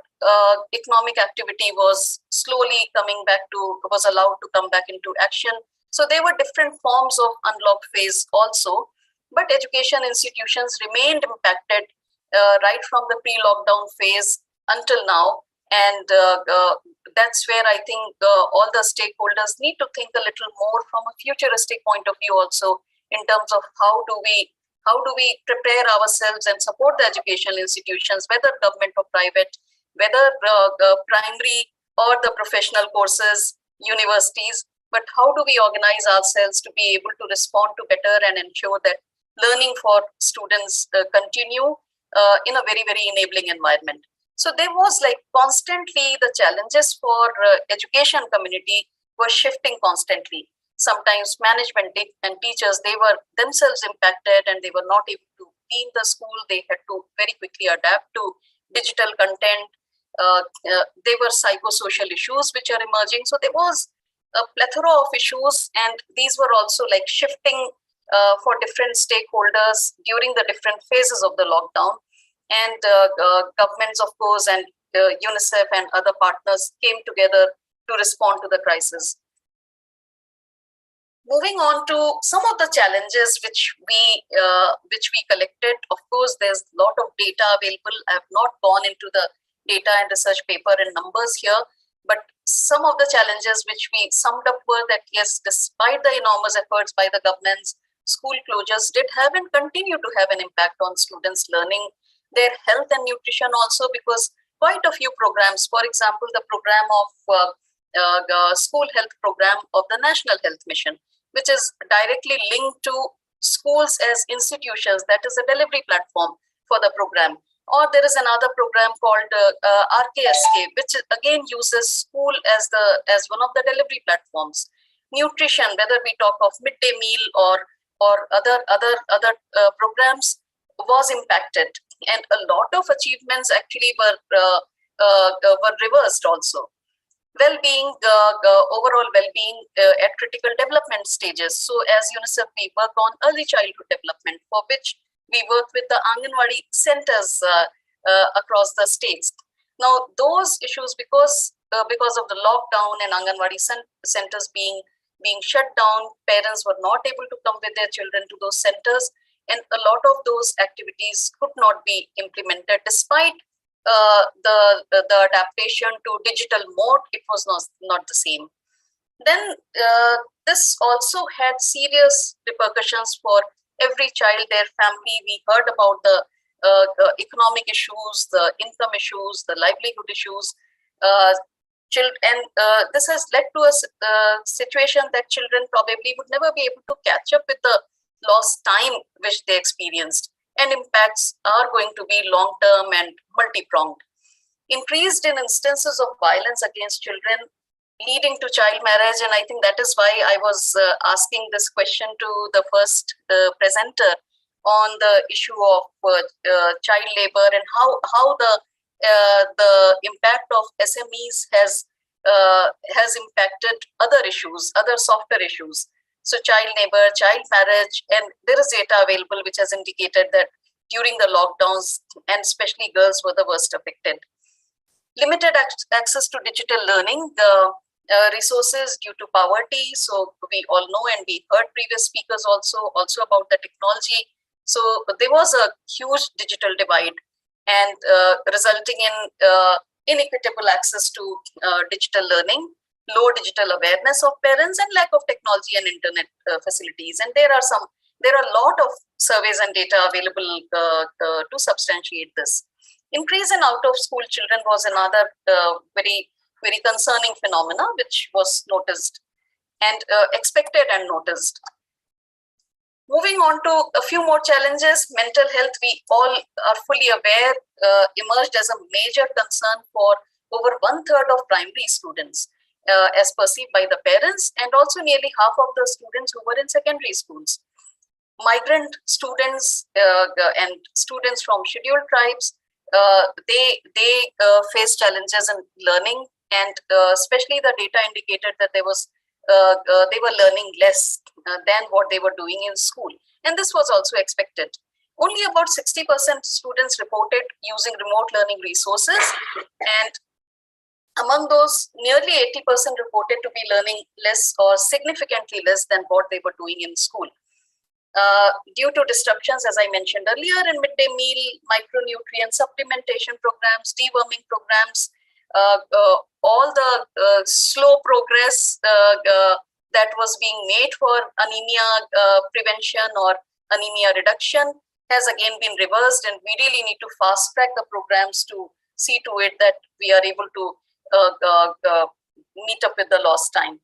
economic activity was slowly was allowed to come back into action. So there were different forms of unlock phase also, but education institutions remained impacted right from the pre-lockdown phase until now. And that's where I think all the stakeholders need to think a little more from a futuristic point of view also, in terms of how do we prepare ourselves and support the educational institutions, whether government or private, whether primary or the professional courses, universities, but how do we organize ourselves to be able to respond to better and ensure that learning for students continue in a very, very enabling environment. So there was like constantly the challenges for education community were shifting constantly. Sometimes management and teachers, they were themselves impacted and they were not able to be in the school. They had to very quickly adapt to digital content. There were psychosocial issues which are emerging. So there was a plethora of issues, and these were also like shifting for different stakeholders during the different phases of the lockdown. And governments, of course, and UNICEF and other partners came together to respond to the crisis. Moving on to some of the challenges which we collected. Of course, there's a lot of data available. I have not gone into the data and research paper and numbers here, but some of the challenges which we summed up were that yes, despite the enormous efforts by the governments, school closures did have and continue to have an impact on students' learning, their health and nutrition also, because quite a few programs, for example, the program of school health program of the National Health Mission, which is directly linked to schools as institutions, that is a delivery platform for the program. Or there is another program called RKSK, which again uses school as one of the delivery platforms. Nutrition, whether we talk of midday meal or other programs, was impacted, and a lot of achievements actually were reversed also. Well-being, overall well-being at critical development stages. So as UNICEF, we work on early childhood development, for which we work with the Anganwadi centers across the states. Now those issues, because of the lockdown and Anganwadi centers being shut down, parents were not able to come with their children to those centers, and a lot of those activities could not be implemented despite the adaptation to digital mode. It was not the same. Then this also had serious repercussions for every child, their family. We heard about the economic issues, the income issues, the livelihood issues. And this has led to a situation that children probably would never be able to catch up with the lost time which they experienced, and impacts are going to be long-term and multi-pronged. Increased in instances of violence against children, leading to child marriage, and I think that is why I was asking this question to the first presenter on the issue of child labor and how the impact of SMEs has impacted other issues, other softer issues. So child labor, child marriage, and there is data available which has indicated that during the lockdowns, and especially girls were the worst affected. Limited access to digital learning, resources due to poverty. So we all know, and we heard previous speakers also about the technology. So there was a huge digital divide, and resulting in inequitable access to digital learning, low digital awareness of parents, and lack of technology and internet facilities. And there are a lot of surveys and data available to substantiate this. Increase in out-of-school children was another very, very concerning phenomena which was noticed and expected and noticed. Moving on to a few more challenges, mental health, we all are fully aware, emerged as a major concern for over 1/3 of primary students, as perceived by the parents, and also nearly half of the students who were in secondary schools. Migrant students and students from scheduled tribes, they face challenges in learning, and especially the data indicated that they were learning less than what they were doing in school, and this was also expected. Only about 60% students reported using remote learning resources, and among those, nearly 80% reported to be learning less or significantly less than what they were doing in school. Due to disruptions, as I mentioned earlier, in midday meal, micronutrient supplementation programs, deworming programs, all the slow progress that was being made for anemia prevention or anemia reduction has again been reversed, and we really need to fast track the programs to see to it that we are able to meet up with the lost time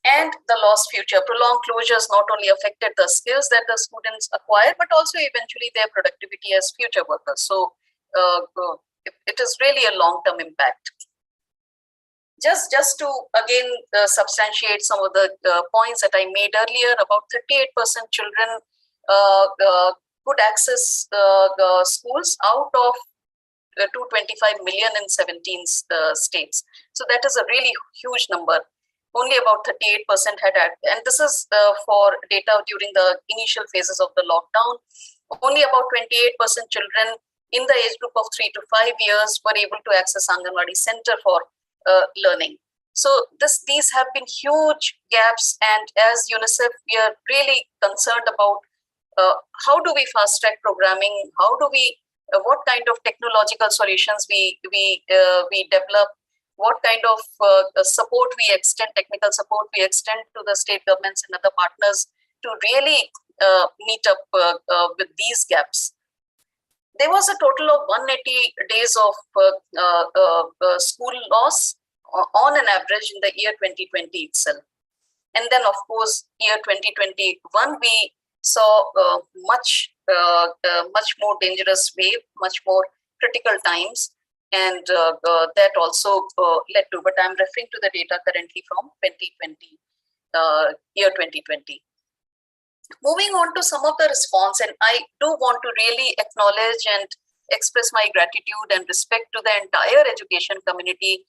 and the lost future. Prolonged closures not only affected the skills that the students acquire, but also eventually their productivity as future workers. So it is really a long-term impact. Just to again substantiate some of the points that I made earlier, about 38% children could access schools out of 225 million in 17 states. So that is a really huge number. Only about 38% had, and this is for data during the initial phases of the lockdown. Only about 28% children in the age group of 3 to 5 years were able to access Anganwadi Center for learning. So these have been huge gaps, and as UNICEF, we are really concerned about how do we fast track programming, how do we, what kind of technological solutions we develop, what kind of support we extend, technical support we extend to the state governments and other partners to really meet up with these gaps. There was a total of 180 days of school loss on an average in the year 2020 itself. And then, of course, year 2021, we saw much more dangerous wave, much more critical times. And that also led to, but I'm referring to the data currently from 2020, year 2020. Moving on to some of the response, and I do want to really acknowledge and express my gratitude and respect to the entire education community,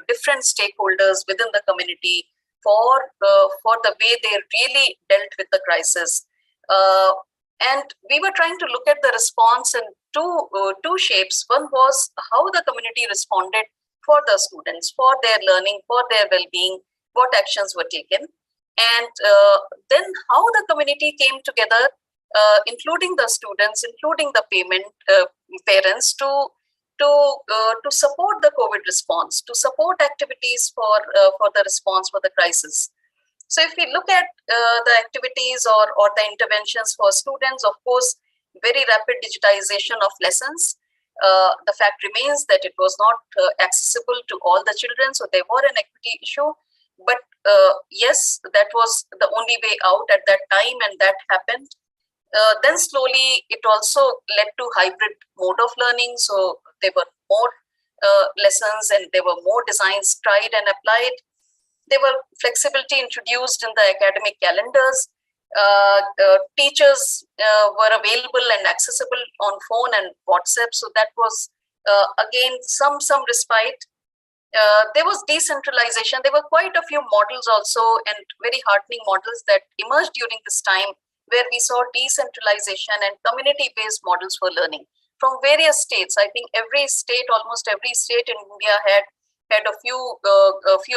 different stakeholders within the community for the way they really dealt with the crisis. And we were trying to look at the response in two shapes. One was how the community responded for the students, for their learning, for their well-being, what actions were taken. And then how the community came together, including the students, including the parents, to support the COVID response, to support activities for the response for the crisis. So if we look at the activities or the interventions for students, of course, very rapid digitization of lessons. The fact remains that it was not accessible to all the children, so there were an equity issue. But yes, that was the only way out at that time, and that happened. Then slowly, it also led to hybrid mode of learning. So there were more lessons, and there were more designs tried and applied. There were flexibility introduced in the academic calendars. Teachers were available and accessible on phone and WhatsApp. So that was again some respite. there was decentralization. There were quite a few models also, and very heartening models that emerged during this time, where we saw decentralization and community-based models for learning from various states. I think almost every state in India had a few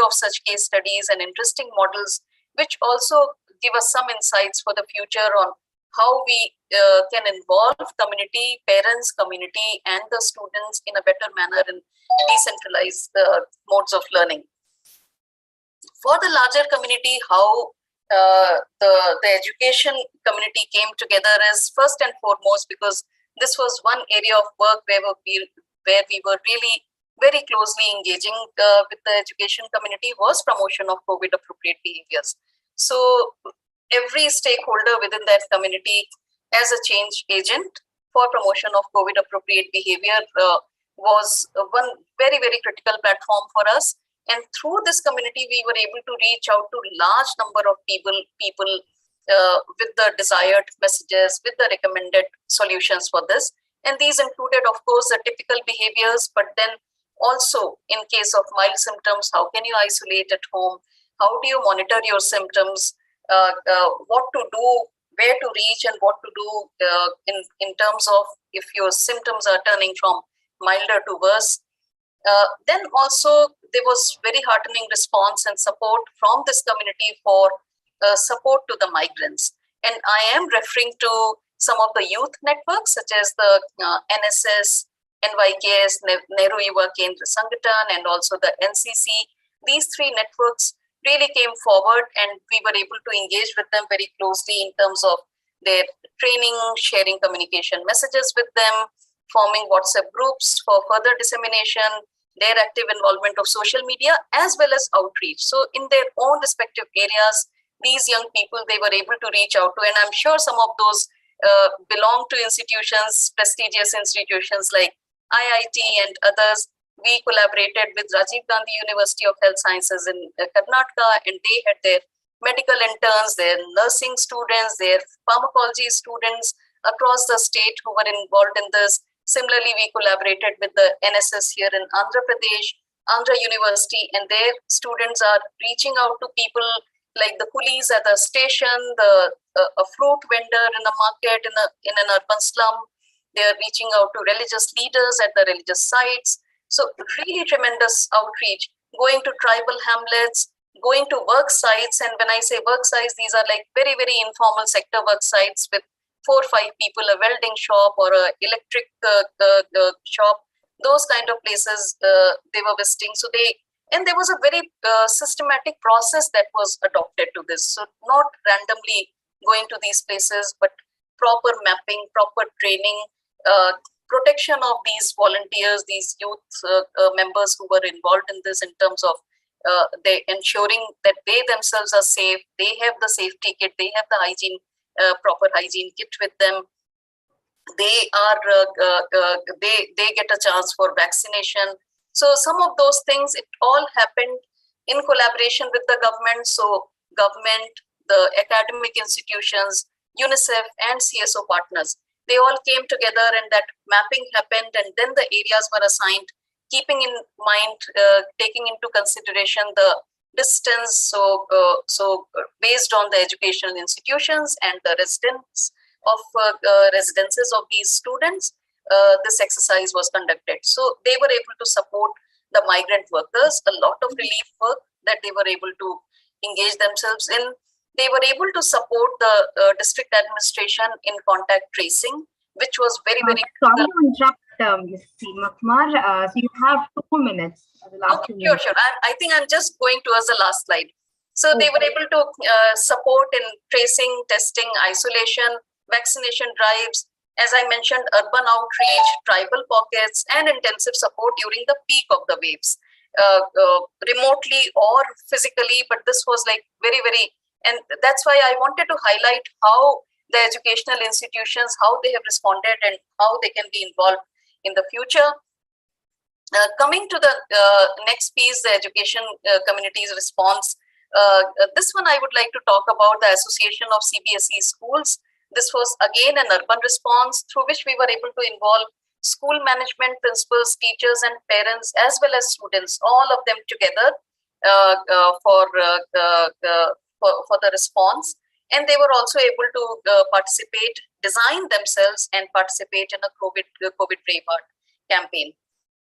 of such case studies and interesting models, which also give us some insights for the future on how we can involve community, parents, community, and the students in a better manner in decentralized modes of learning. For the larger community, how the education community came together is first and foremost because this was one area of work where we were really very closely engaging with the education community was promotion of COVID appropriate behaviors. So every stakeholder within that community as a change agent for promotion of COVID appropriate behavior was one very, very critical platform for us. And through this community, we were able to reach out to large number of people with the desired messages, with the recommended solutions for this. And these included, of course, the typical behaviors, but then also in case of mild symptoms, how can you isolate at home? How do you monitor your symptoms? What to do, where to reach, and what to do in terms of if your symptoms are turning from milder to worse. Then also there was very heartening response and support from this community for support to the migrants. And I am referring to some of the youth networks such as the NSS, NYKS, Nehru Yuva Kendra Sangathan, and also the NCC. These three networks really came forward and we were able to engage with them very closely in terms of their training, sharing communication messages with them, forming WhatsApp groups for further dissemination, their active involvement of social media, as well as outreach. So in their own respective areas, these young people, they were able to reach out to, and I'm sure some of those belong to institutions, prestigious institutions like IIT and others. We collaborated with Rajiv Gandhi University of Health Sciences in Karnataka, and they had their medical interns, their nursing students, their pharmacology students across the state who were involved in this. Similarly, we collaborated with the NSS here in Andhra Pradesh, Andhra University, and their students are reaching out to people like the coolies at the station, a fruit vendor in the market in an urban slum. They are reaching out to religious leaders at the religious sites. So really tremendous outreach, going to tribal hamlets, going to work sites. And when I say work sites, these are like very, very informal sector work sites with 4 or 5 people, a welding shop or a electric shop, those kind of places they were visiting. So there was a very systematic process that was adopted to this. So not randomly going to these places, but proper mapping, proper training, protection of these volunteers, these youth members who were involved in this in terms of they ensuring that they themselves are safe, they have the safety kit, they have the hygiene, proper hygiene kit with them. They get a chance for vaccination. So some of those things, it all happened in collaboration with the government. So government, the academic institutions, UNICEF and CSO partners, they all came together and that mapping happened, and then the areas were assigned, keeping in mind, taking into consideration the distance. So based on the educational institutions and the residences of these students, this exercise was conducted. So they were able to support the migrant workers, a lot of relief work that they were able to engage themselves in. They were able to support the district administration in contact tracing, which was very, very sorry to interrupt, Ms. Seema Kumar. So you have 2 minutes. Okay, sure. I think I'm just going towards the last slide. So they were able to support in tracing, testing, isolation, vaccination drives, as I mentioned, urban outreach, tribal pockets, and intensive support during the peak of the waves, remotely or physically. But this was like very, very, and that's why I wanted to highlight how the educational institutions, how they have responded and how they can be involved in the future. Coming to the next piece, the education community's response. This one I would like to talk about, the Association of CBSE Schools. This was again an urban response through which we were able to involve school management, principals, teachers, and parents, as well as students, all of them together for the response. And they were also able to participate, design themselves, and participate in a COVID Braveheart campaign.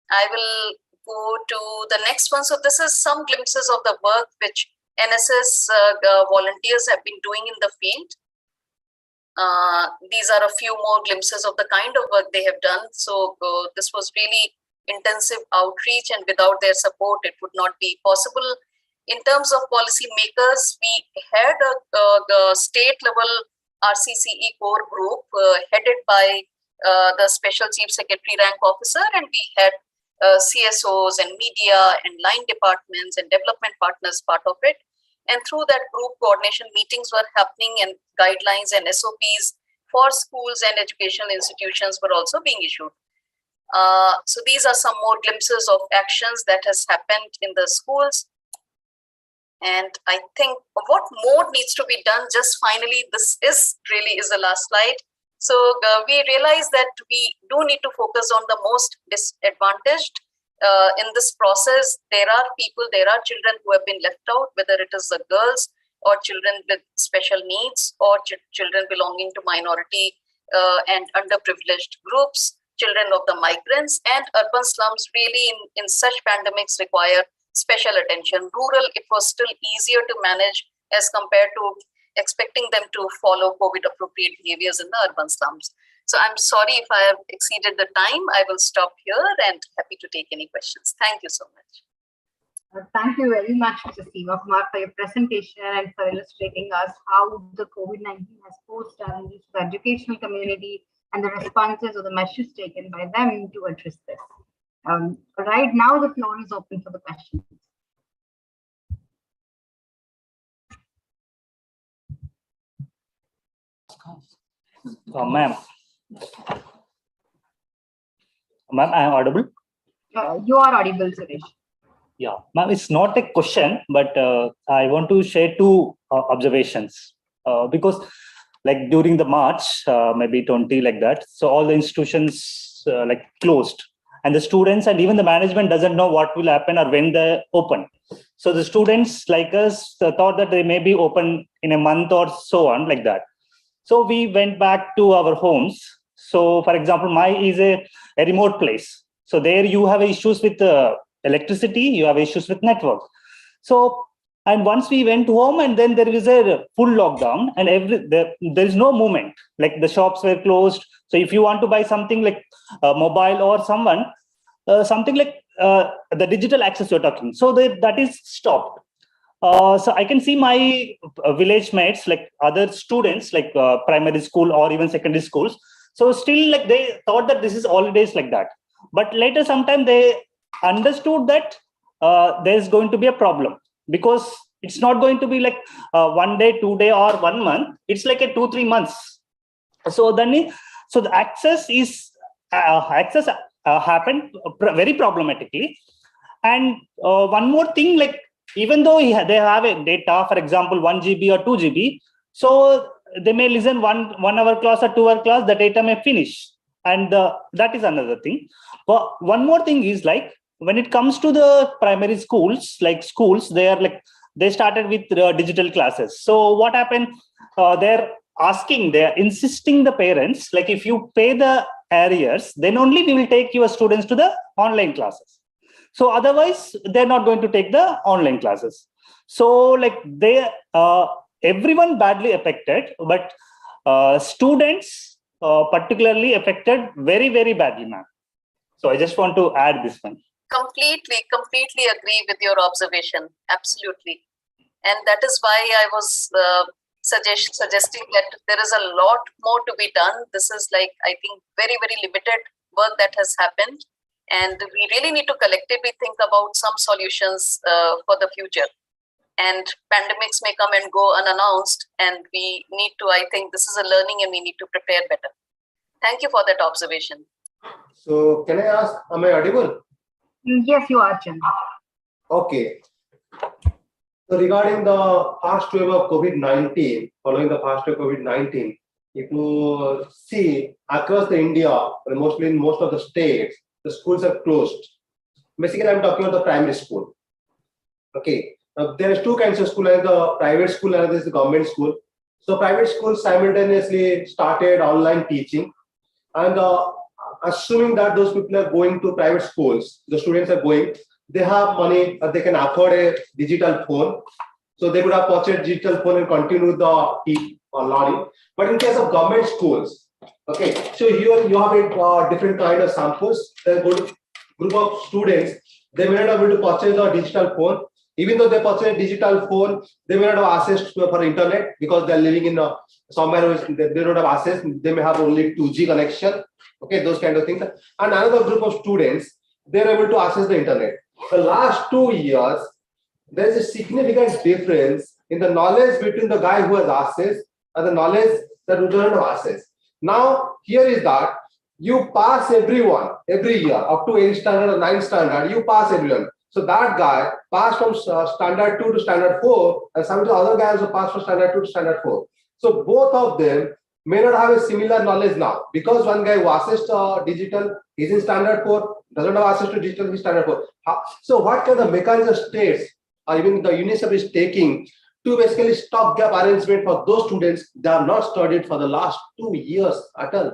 I will go to the next one. So this is some glimpses of the work which NSS volunteers have been doing in the field. These are a few more glimpses of the kind of work they have done. So this was really intensive outreach, and without their support, it would not be possible. In terms of policy makers, we had the state level RCCE core group headed by the Special Chief Secretary rank officer, and we had CSOs and media and line departments and development partners part of it. And through that group, coordination meetings were happening, and guidelines and SOPs for schools and educational institutions were also being issued. So these are some more glimpses of actions that has happened in the schools. And I think what more needs to be done, just finally, this is the last slide. So we realize that we do need to focus on the most disadvantaged. In this process, there are children who have been left out, whether it is the girls or children with special needs or children belonging to minority and underprivileged groups, children of the migrants, and urban slums really in such pandemics require special attention. Rural, it was still easier to manage as compared to expecting them to follow COVID appropriate behaviors in the urban slums. So I'm sorry if I have exceeded the time. I will stop here and happy to take any questions. Thank you so much. Thank you very much, Mr. Siva Kumar, for your presentation and for illustrating us how the COVID-19 has posed challenges to the educational community and the responses or the measures taken by them to address this. Right now, the floor is open for the questions. Ma'am, I am audible? You are audible, Suresh. Yeah, ma'am, it's not a question, but I want to share two observations because like during the March, maybe 20 like that, so all the institutions like closed, and the students and even the management doesn't know what will happen or when they open. So the students like us thought that they may be open in a month or so on like that. So we went back to our homes. So for example, my is a remote place. So there you have issues with electricity, you have issues with network. So, and once we went home, and then there is a full lockdown, and there is no movement, like the shops were closed. So if you want to buy something like mobile or something like the digital access you're talking, so that is stopped. So I can see my village mates, like other students, like primary school or even secondary schools. So still like they thought that this is holidays like that. But later sometime they understood that there's going to be a problem, because it's not going to be like 1 day, 2 day or 1 month. It's like a 2-3 months. So then, so the access happened very problematically. And one more thing, like even though they have a data, for example, 1 GB or 2 GB, so they may listen one hour class or 2 hour class, the data may finish. And that is another thing. But one more thing is like, when it comes to the primary schools, like schools, they started with digital classes. So what happened? They're insisting the parents, like if you pay the arrears, then only we will take your students to the online classes. So otherwise, they're not going to take the online classes. So like everyone badly affected, but students particularly affected very, very badly, ma'am. So I just want to add this one. Completely agree with your observation. Absolutely. And that is why I was suggesting that there is a lot more to be done. This is like, I think, very, very limited work that has happened. And we really need to collectively think about some solutions for the future. And pandemics may come and go unannounced, and we need to, I think this is a learning and we need to prepare better. Thank you for that observation. So can I ask, am I audible? Yes, you are, Chandra. Okay. So regarding the first wave of COVID-19, following the first wave of COVID-19, if you see across the India, mostly in most of the states, the schools are closed. Basically, I'm talking about the primary school. Okay, there is two kinds of school, like the private school and the government school. So private schools simultaneously started online teaching, and assuming that those people are going to private schools, the students are going, they have money, they can afford a digital phone. So they could have purchased digital phone and continue the learning. But in case of government schools, okay, so here you have a different kind of samples. A good group of students, they may not be able to purchase a digital phone. Even though they purchase a digital phone, they may not have access to for internet because they're living in somewhere where they don't have access. They may have only 2G connection. Okay, those kind of things. And another group of students, they're able to access the internet. The last 2 years, there is a significant difference in the knowledge between the guy who has access and the knowledge that who doesn't have access. Now, here is that you pass everyone every year up to 8th standard or 9th standard, you pass everyone. So that guy passed from standard 2 to standard 4, and some of the other guys who passed from standard 2 to standard 4. So both of them may not have a similar knowledge now, because one guy who accessed digital is in standard 4, doesn't have access to digital, he's standard 4. So what kind of mechanism states or even the UNICEF is taking to basically stopgap arrangement for those students that have not studied for the last 2 years at all?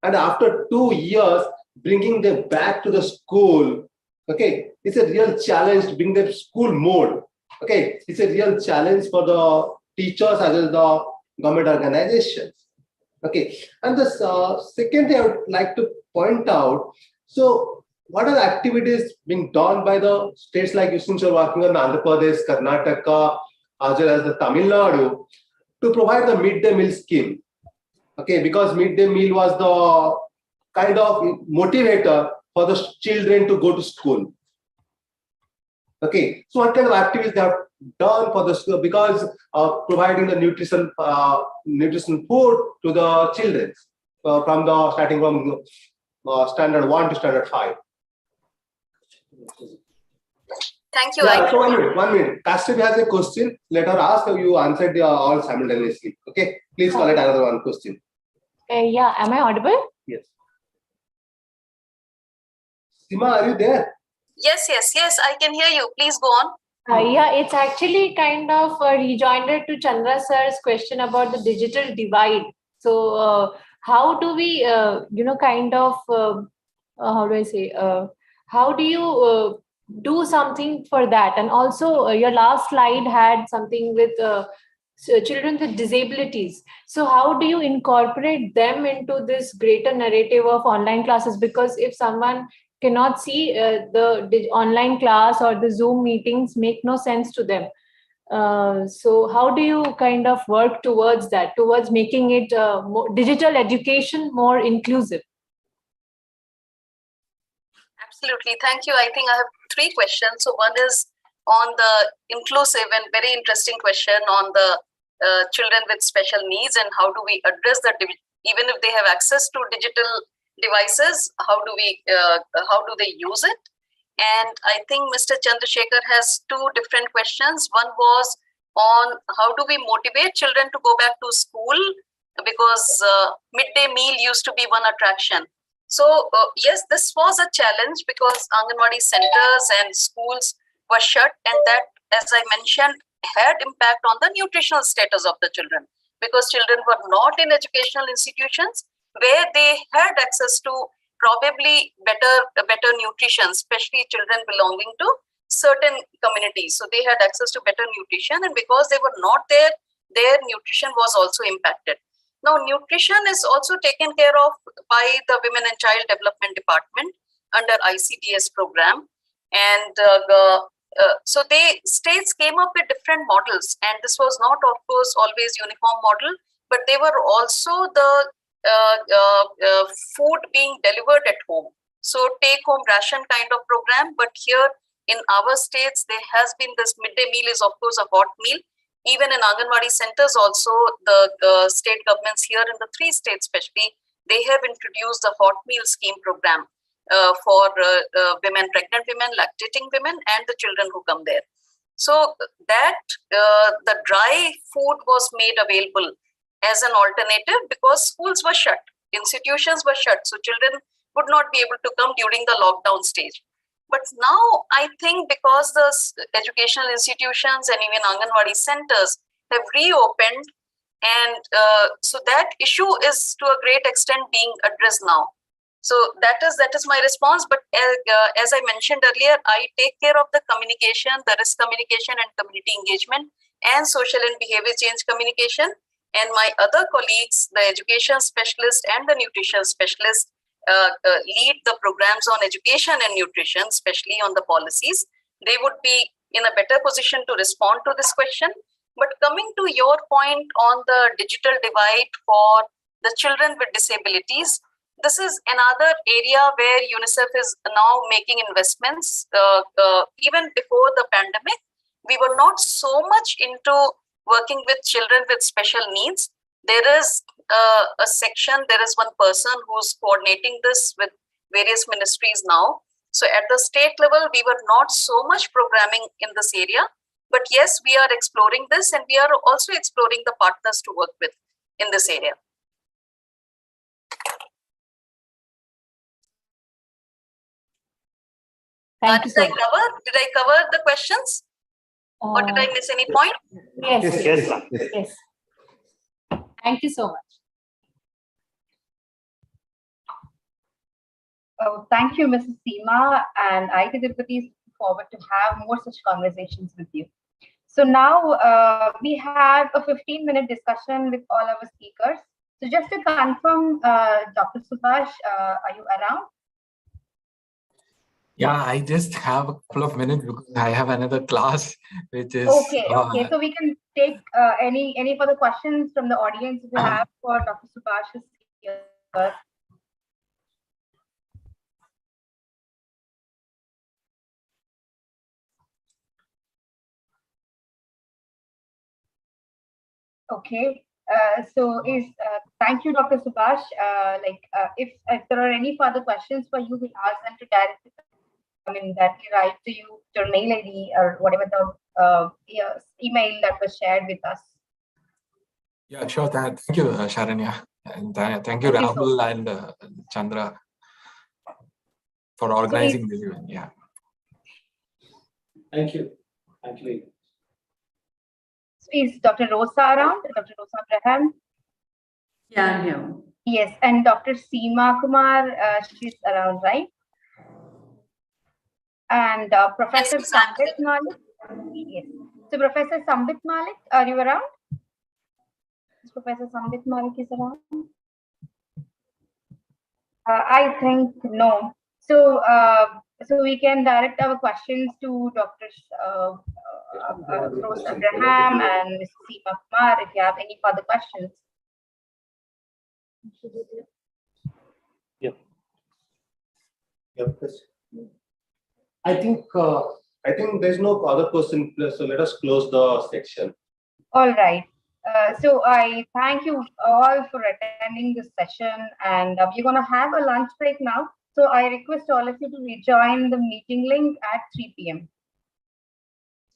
And after 2 years, bringing them back to the school, okay, it's a real challenge to bring them to school mode. Okay, it's a real challenge for the teachers as well as the government organizations. Okay, and the second thing I would like to point out, so what are the activities being done by the states like you, since you're working on Andhra Pradesh, Karnataka, as well as the Tamil Nadu, to provide the midday meal scheme? Okay, because midday meal was the kind of motivator for the children to go to school. Okay, so what kind of activities they have done for the school, because providing the nutrition food to the children starting from standard 1 to standard 5. Thank you. Yeah, so 1 minute. Cassidy has a question. Let her ask. You answered all simultaneously. Okay, please collect another one question. Yeah, am I audible? Yes. Sima, are you there? Yes, I can hear you. Please go on. Yeah, it's actually kind of a rejoinder to Chandra sir's question about the digital divide. So how do we, kind of, how do I say, how do you do something for that? And also your last slide had something with children with disabilities. So how do you incorporate them into this greater narrative of online classes? Because if someone cannot see the online class or the Zoom meetings make no sense to them. So how do you kind of work towards that, towards making it digital education more inclusive? Absolutely. Thank you. I think I have 3 questions. So one is on the inclusive and very interesting question on the children with special needs, and how do we address that, even if they have access to digital devices, how do they use it? And I think Mr. Chandrasekhar has 2 different questions. One was on how do we motivate children to go back to school, because midday meal used to be one attraction. So yes, this was a challenge because Anganwadi centers and schools were shut, and that, as I mentioned, had impact on the nutritional status of the children, because children were not in educational institutions where they had access to probably better nutrition, especially children belonging to certain communities. So they had access to better nutrition, and because they were not there, their nutrition was also impacted. Now, nutrition is also taken care of by the Women and Child Development Department under ICDS program. And so states came up with different models, and this was not, of course, always uniform model, but they were also the food being delivered at home. So take home ration kind of program, but here in our states, there has been this midday meal is, of course, a hot meal. Even in Anganwadi centers also, the state governments here in the 3 states especially, they have introduced the hot meal scheme program for women, pregnant women, lactating women, and the children who come there. So that the dry food was made available as an alternative because schools were shut, institutions were shut, so children would not be able to come during the lockdown stage. But now I think because the educational institutions and even Anganwadi centers have reopened, and so that issue is to a great extent being addressed now. So that is my response. But as I mentioned earlier, I take care of the communication, the risk communication and community engagement and social and behavior change communication. And my other colleagues, the education specialist and the nutrition specialist, lead the programs on education and nutrition, especially on the policies. They would be in a better position to respond to this question. But coming to your point on the digital divide for the children with disabilities, this is another area where UNICEF is now making investments. Even before the pandemic, we were not so much into working with children with special needs. There is a section, there is one person who's coordinating this with various ministries now. So at the state level, we were not so much programming in this area. But yes, we are exploring this, and we are also exploring the partners to work with in this area. Did I cover the questions? Or did I miss any point? Yes. Thank you so much. Oh, thank you, Mrs. Seema, and I, Tirupati, is forward to have more such conversations with you. So now we have a 15-minute discussion with all our speakers. So just to confirm, Dr. Subhash, are you around? Yeah, I just have a couple of minutes because I have another class, which is okay. So we can take any further questions from the audience if you have for Dr. Subhash here. Okay. Thank you, Dr. Subhash. If there are any further questions for you, we ask them to directly write to you, your mail ID or whatever the email that was shared with us. Yeah, sure. Thank you, Sharanya. And thank you, Rahul and Chandra, for organizing this event. Yeah. Thank you. Thank you. So is Dr. Rosa around? Dr. Rosa Abraham? Yeah, I'm here. Yes, and Dr. Seema Kumar, she's around, right? And Professor Sambit Malik? Yes. So Professor Sambit Malik, are you around? Is Professor Sambit Malik is around? I think no. So so we can direct our questions to Dr. Rose Abraham and Ms. Seema Kumar if you have any further questions. Yeah. I think there's no other question, so let us close the section. All right. So I thank you all for attending this session, and we're going to have a lunch break now. So I request all of you to rejoin the meeting link at 3 p.m.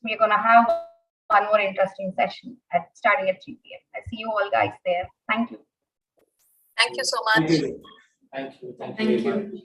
We're going to have one more interesting session starting at 3 p.m. I see you all guys there. Thank you. Thank you so much. Thank you. Thank you.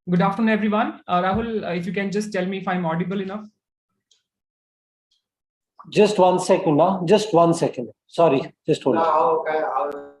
Good afternoon, everyone. Rahul, if you can just tell me if I'm audible enough. Just 1 second, huh? Just 1 second. Sorry, just hold on. Okay.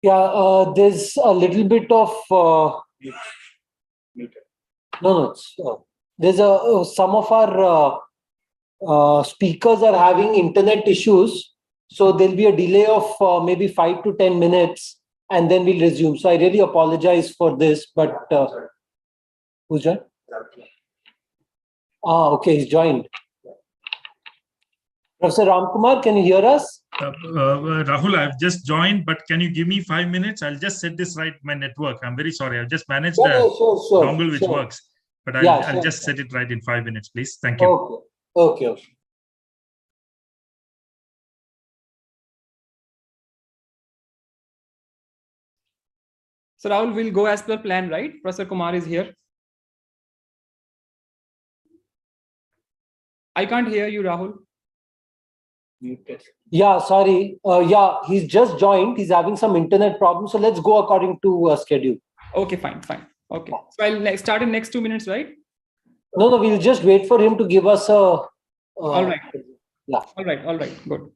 Yeah, there's a little bit of no, it's, there's some of our speakers are having internet issues, so there'll be a delay of maybe 5 to 10 minutes, and then we'll resume. So I really apologize for this, but who's joined? Okay, he's joined. Professor Ramkumar, can you hear us? Rahul, I've just joined, but can you give me 5 minutes? I'll just set this right, my network. I'm very sorry. I've just managed Sure, dongle which works, but I'll just set it right in 5 minutes, please. Thank you. Okay. So Rahul, will go as per plan, right? Professor Kumar is here. I can't hear you, Rahul. Yeah, sorry. Yeah, he's just joined. He's having some internet problems. So let's go according to schedule. Okay, fine. Okay. So I'll start in next 2 minutes, right? No, we'll just wait for him to give us a... all right. Yeah. All right. Good.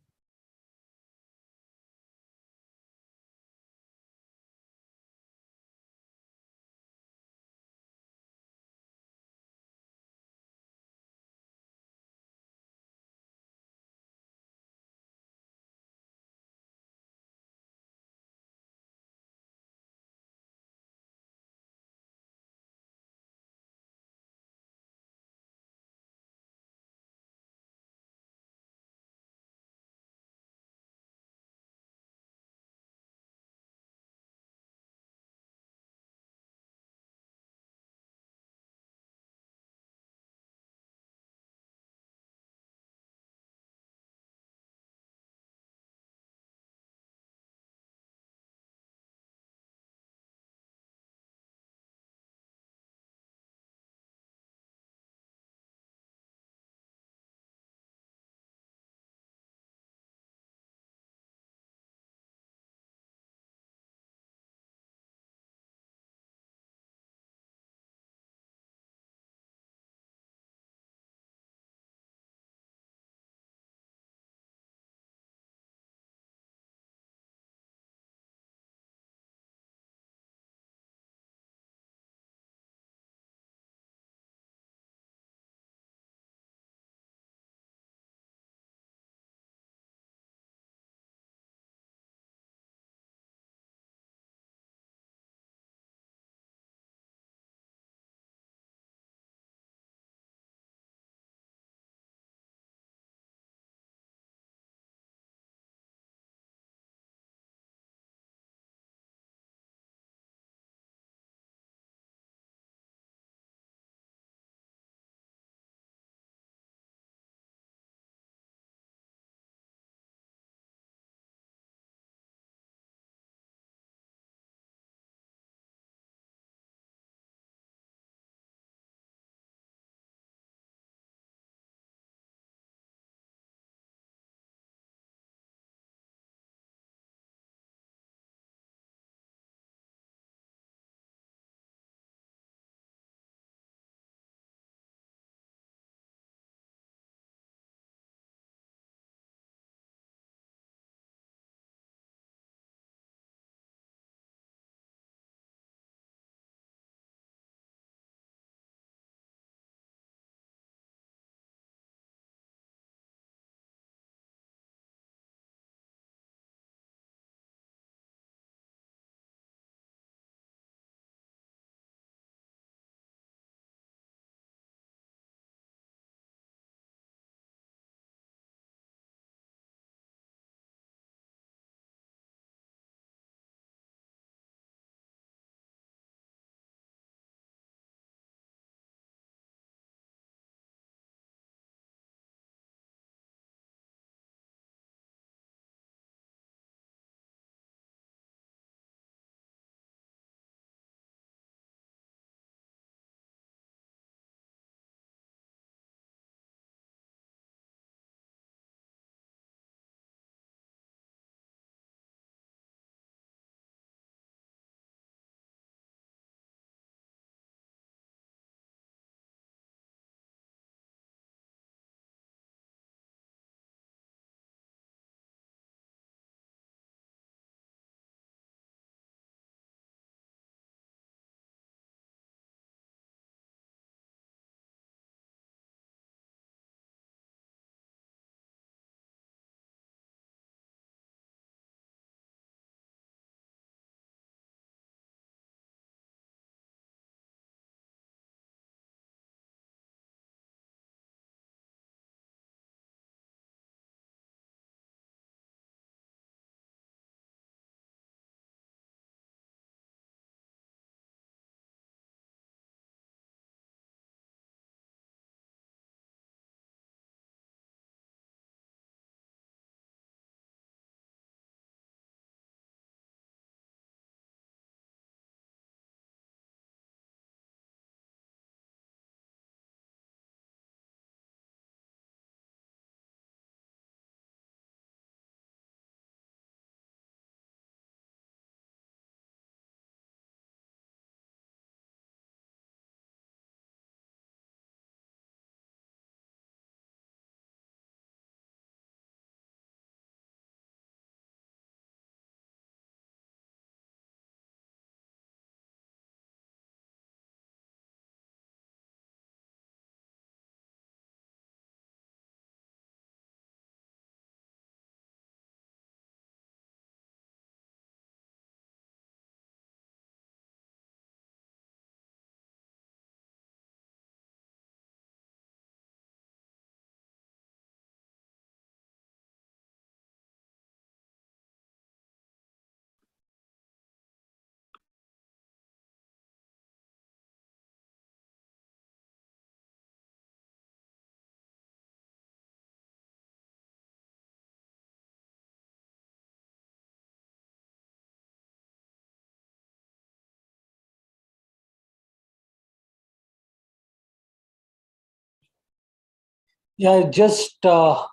Yeah, just I'm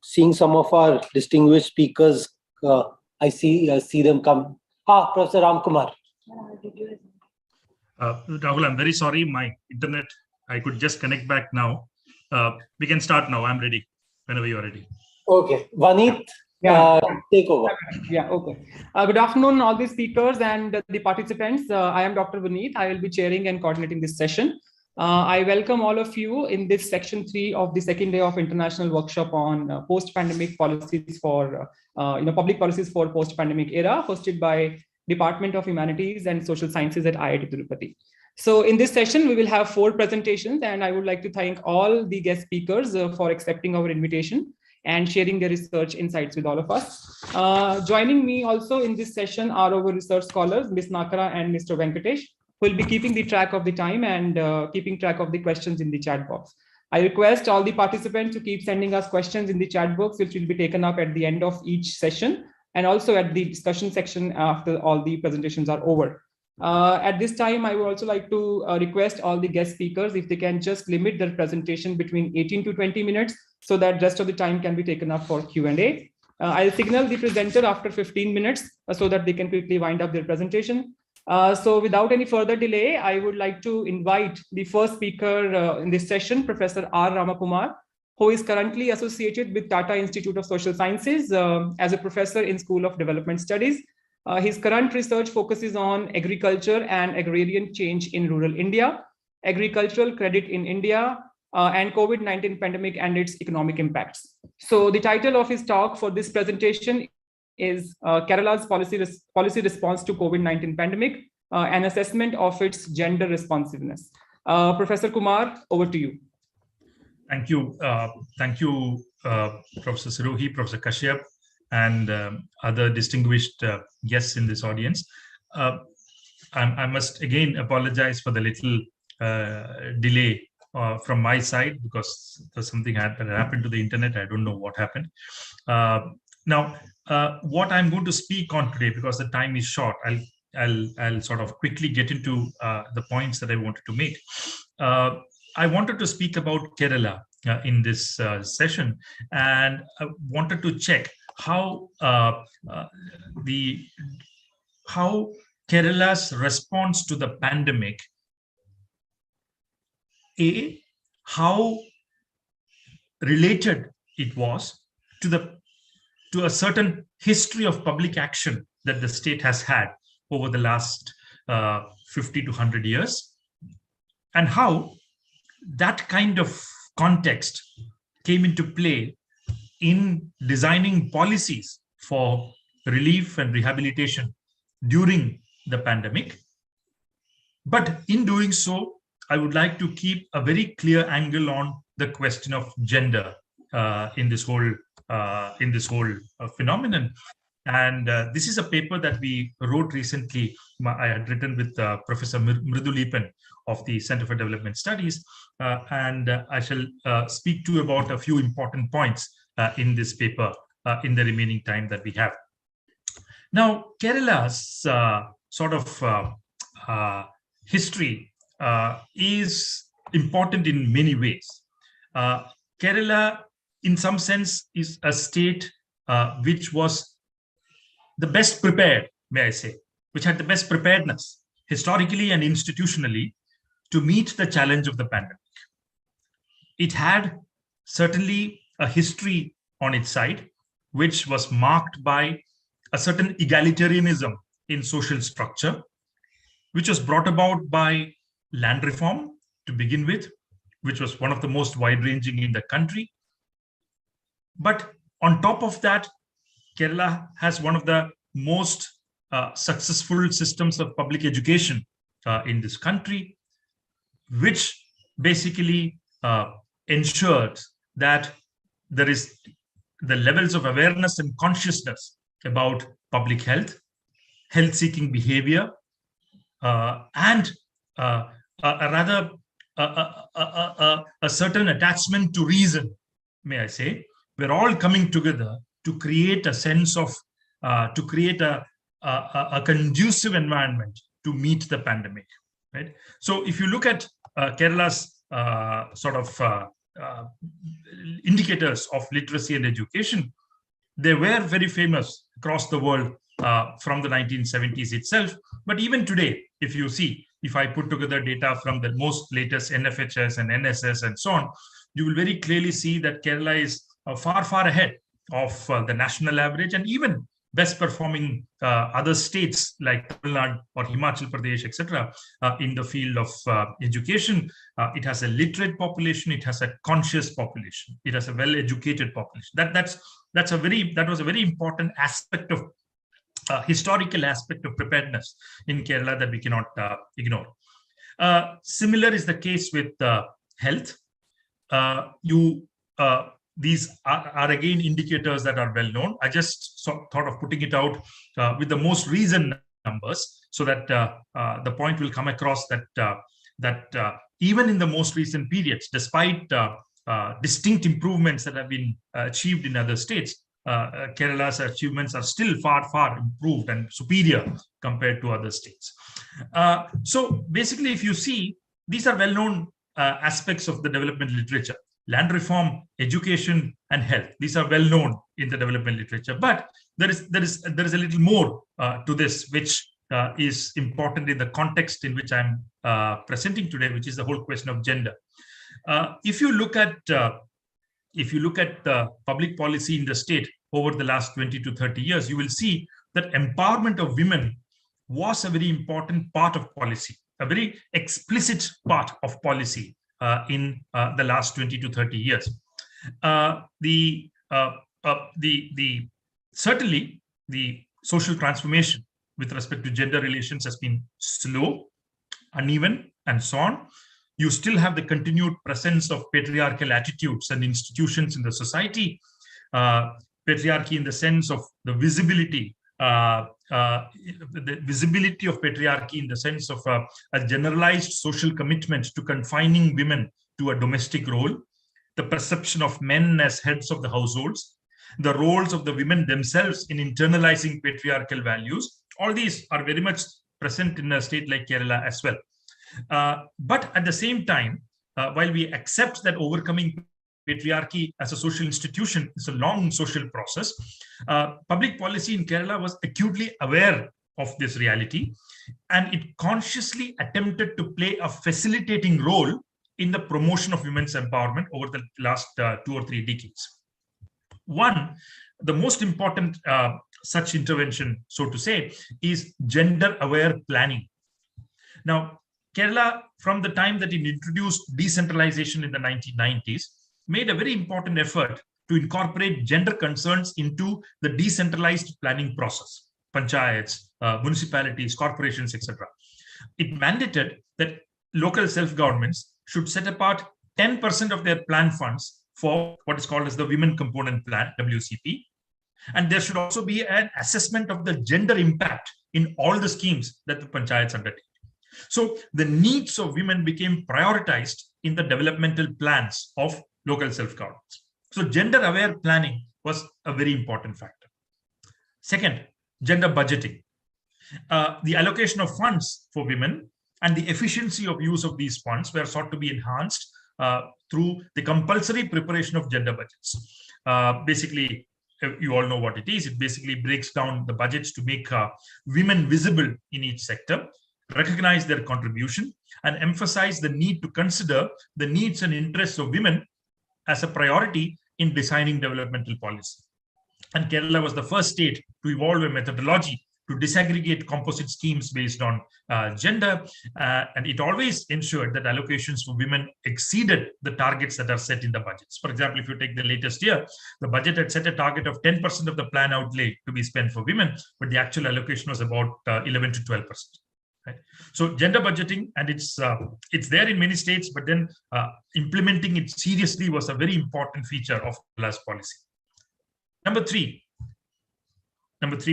seeing some of our distinguished speakers. I see them come. Professor Ramkumar. Rahul, I'm very sorry. My internet, I could just connect back now. We can start now. I'm ready whenever you're ready. Okay. Vaneet, take over. Yeah, okay. Good afternoon, all the speakers and the participants. I am Dr. Vaneet. I will be chairing and coordinating this session. I welcome all of you in this section 3 of the second day of international workshop on post-pandemic policies for, public policies for post-pandemic era, hosted by Department of Humanities and Social Sciences at IIT Tirupati. So in this session, we will have 4 presentations, and I would like to thank all the guest speakers for accepting our invitation and sharing their research insights with all of us. Joining me also in this session are our research scholars, Ms. Nakara and Mr. Venkatesh, who will be keeping the track of the time and keeping track of the questions in the chat box. I request all the participants to keep sending us questions in the chat box, which will be taken up at the end of each session, and also at the discussion section after all the presentations are over. At this time, I would also like to request all the guest speakers if they can just limit their presentation between 18 to 20 minutes so that rest of the time can be taken up for Q&A. I'll signal the presenter after 15 minutes so that they can quickly wind up their presentation. So without any further delay, I would like to invite the first speaker in this session, Professor R. Ramakumar, who is currently associated with Tata Institute of Social Sciences as a professor in School of Development Studies. His current research focuses on agriculture and agrarian change in rural India, agricultural credit in India, and COVID-19 pandemic and its economic impacts. So the title of his talk for this presentation is Kerala's policy response to COVID-19 pandemic, an assessment of its gender responsiveness. Professor Kumar, over to you. Thank you. Thank you, Professor Sirohi, Professor Kashyap, and other distinguished guests in this audience. I must again apologize for the little delay from my side because there's something that happened to the internet. I don't know what happened. Now, what I'm going to speak on today, because the time is short, I'll sort of quickly get into the points that I wanted to make. I wanted to speak about Kerala in this session, and I wanted to check how Kerala's response to the pandemic, how related it was to a certain history of public action that the state has had over the last 50 to 100 years, and how that kind of context came into play in designing policies for relief and rehabilitation during the pandemic. But in doing so, I would like to keep a very clear angle on the question of gender in this whole phenomenon. And this is a paper that we wrote recently. I had written with Professor Mriduleepan of the Center for Development Studies, and I shall speak to you about a few important points in this paper in the remaining time that we have. Now, Kerala's sort of history is important in many ways. Kerala, in some sense, is a state which was the best prepared, may I say, which had the best preparedness historically and institutionally to meet the challenge of the pandemic. It had certainly a history on its side, which was marked by a certain egalitarianism in social structure, which was brought about by land reform to begin with, which was one of the most wide-ranging in the country. But on top of that, Kerala has one of the most successful systems of public education in this country, which basically ensures that there is the levels of awareness and consciousness about public health, health-seeking behavior, and a certain attachment to reason, may I say. We're all coming together to create a sense of, to create a conducive environment to meet the pandemic, right? So if you look at Kerala's sort of indicators of literacy and education, they were very famous across the world from the 1970s itself. But even today, if I put together data from the most latest NFHS and NSS and so on, you will very clearly see that Kerala is far, far ahead of the national average, and even best performing other states like Tamil Nadu or Himachal Pradesh, etc., in the field of education. It has a literate population. It has a conscious population. It has a well-educated population. That was a very important aspect of historical aspect of preparedness in Kerala that we cannot ignore. Similar is the case with health. These are again indicators that are well known. I just thought of putting it out with the most recent numbers, so that the point will come across that even in the most recent periods, despite distinct improvements that have been achieved in other states, Kerala's achievements are still far, far improved and superior compared to other states. So basically, if you see, these are well-known aspects of the development literature. Land reform, education, and health. These are well known in the development literature, but there is a little more to this, which is important in the context in which I'm presenting today, which is the whole question of gender. If you look at the public policy in the state over the last 20 to 30 years, you will see that empowerment of women was a very important part of policy, a very explicit part of policy in the last 20 to 30 years. Certainly, the social transformation with respect to gender relations has been slow, uneven, and so on. You still have the continued presence of patriarchal attitudes and institutions in the society. Patriarchy in the sense of the visibility of patriarchy in the sense of a generalized social commitment to confining women to a domestic role, the perception of men as heads of the households, the roles of the women themselves in internalizing patriarchal values. All these are very much present in a state like Kerala as well. But at the same time, while we accept that overcoming patriarchy as a social institution is a long social process, public policy in Kerala was acutely aware of this reality, and it consciously attempted to play a facilitating role in the promotion of women's empowerment over the last 2 or 3 decades. One, the most important such intervention, so to say, is gender-aware planning. Now, Kerala, from the time that it introduced decentralization in the 1990s, made a very important effort to incorporate gender concerns into the decentralized planning process, panchayats, municipalities, corporations, etc. It mandated that local self-governments should set apart 10% of their plan funds for what is called as the Women Component Plan, WCP. And there should also be an assessment of the gender impact in all the schemes that the panchayats undertake. So the needs of women became prioritized in the developmental plans of local self-governments. So gender-aware planning was a very important factor. Second, gender budgeting. The allocation of funds for women and the efficiency of use of these funds were sought to be enhanced through the compulsory preparation of gender budgets. Basically, you all know what it is. It basically breaks down the budgets to make women visible in each sector, recognize their contribution, and emphasize the need to consider the needs and interests of women as a priority in designing developmental policy. And Kerala was the first state to evolve a methodology to disaggregate composite schemes based on gender, and it always ensured that allocations for women exceeded the targets that are set in the budgets. For example, if you take the latest year, the budget had set a target of 10% of the plan outlay to be spent for women, but the actual allocation was about 11 to 12%. Right? So gender budgeting, and it's there in many states, but then implementing it seriously was a very important feature of Kerala's policy. Number three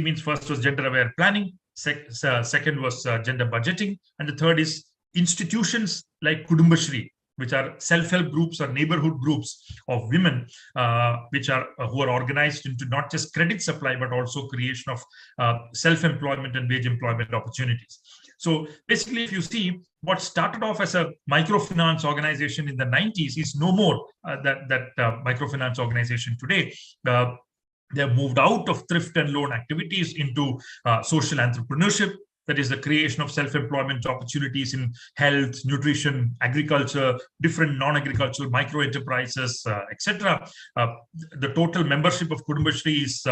means first was gender-aware planning, second was gender budgeting, and the third is institutions like Kudumbashri, which are self-help groups or neighborhood groups of women, who are organized into not just credit supply, but also creation of self-employment and wage employment opportunities. So basically, if you see what started off as a microfinance organization in the 90s is no more that microfinance organization today. They have moved out of thrift and loan activities into social entrepreneurship. That is the creation of self-employment opportunities in health, nutrition, agriculture, different non-agricultural micro-enterprises, etc. The total membership of Kudumbashree is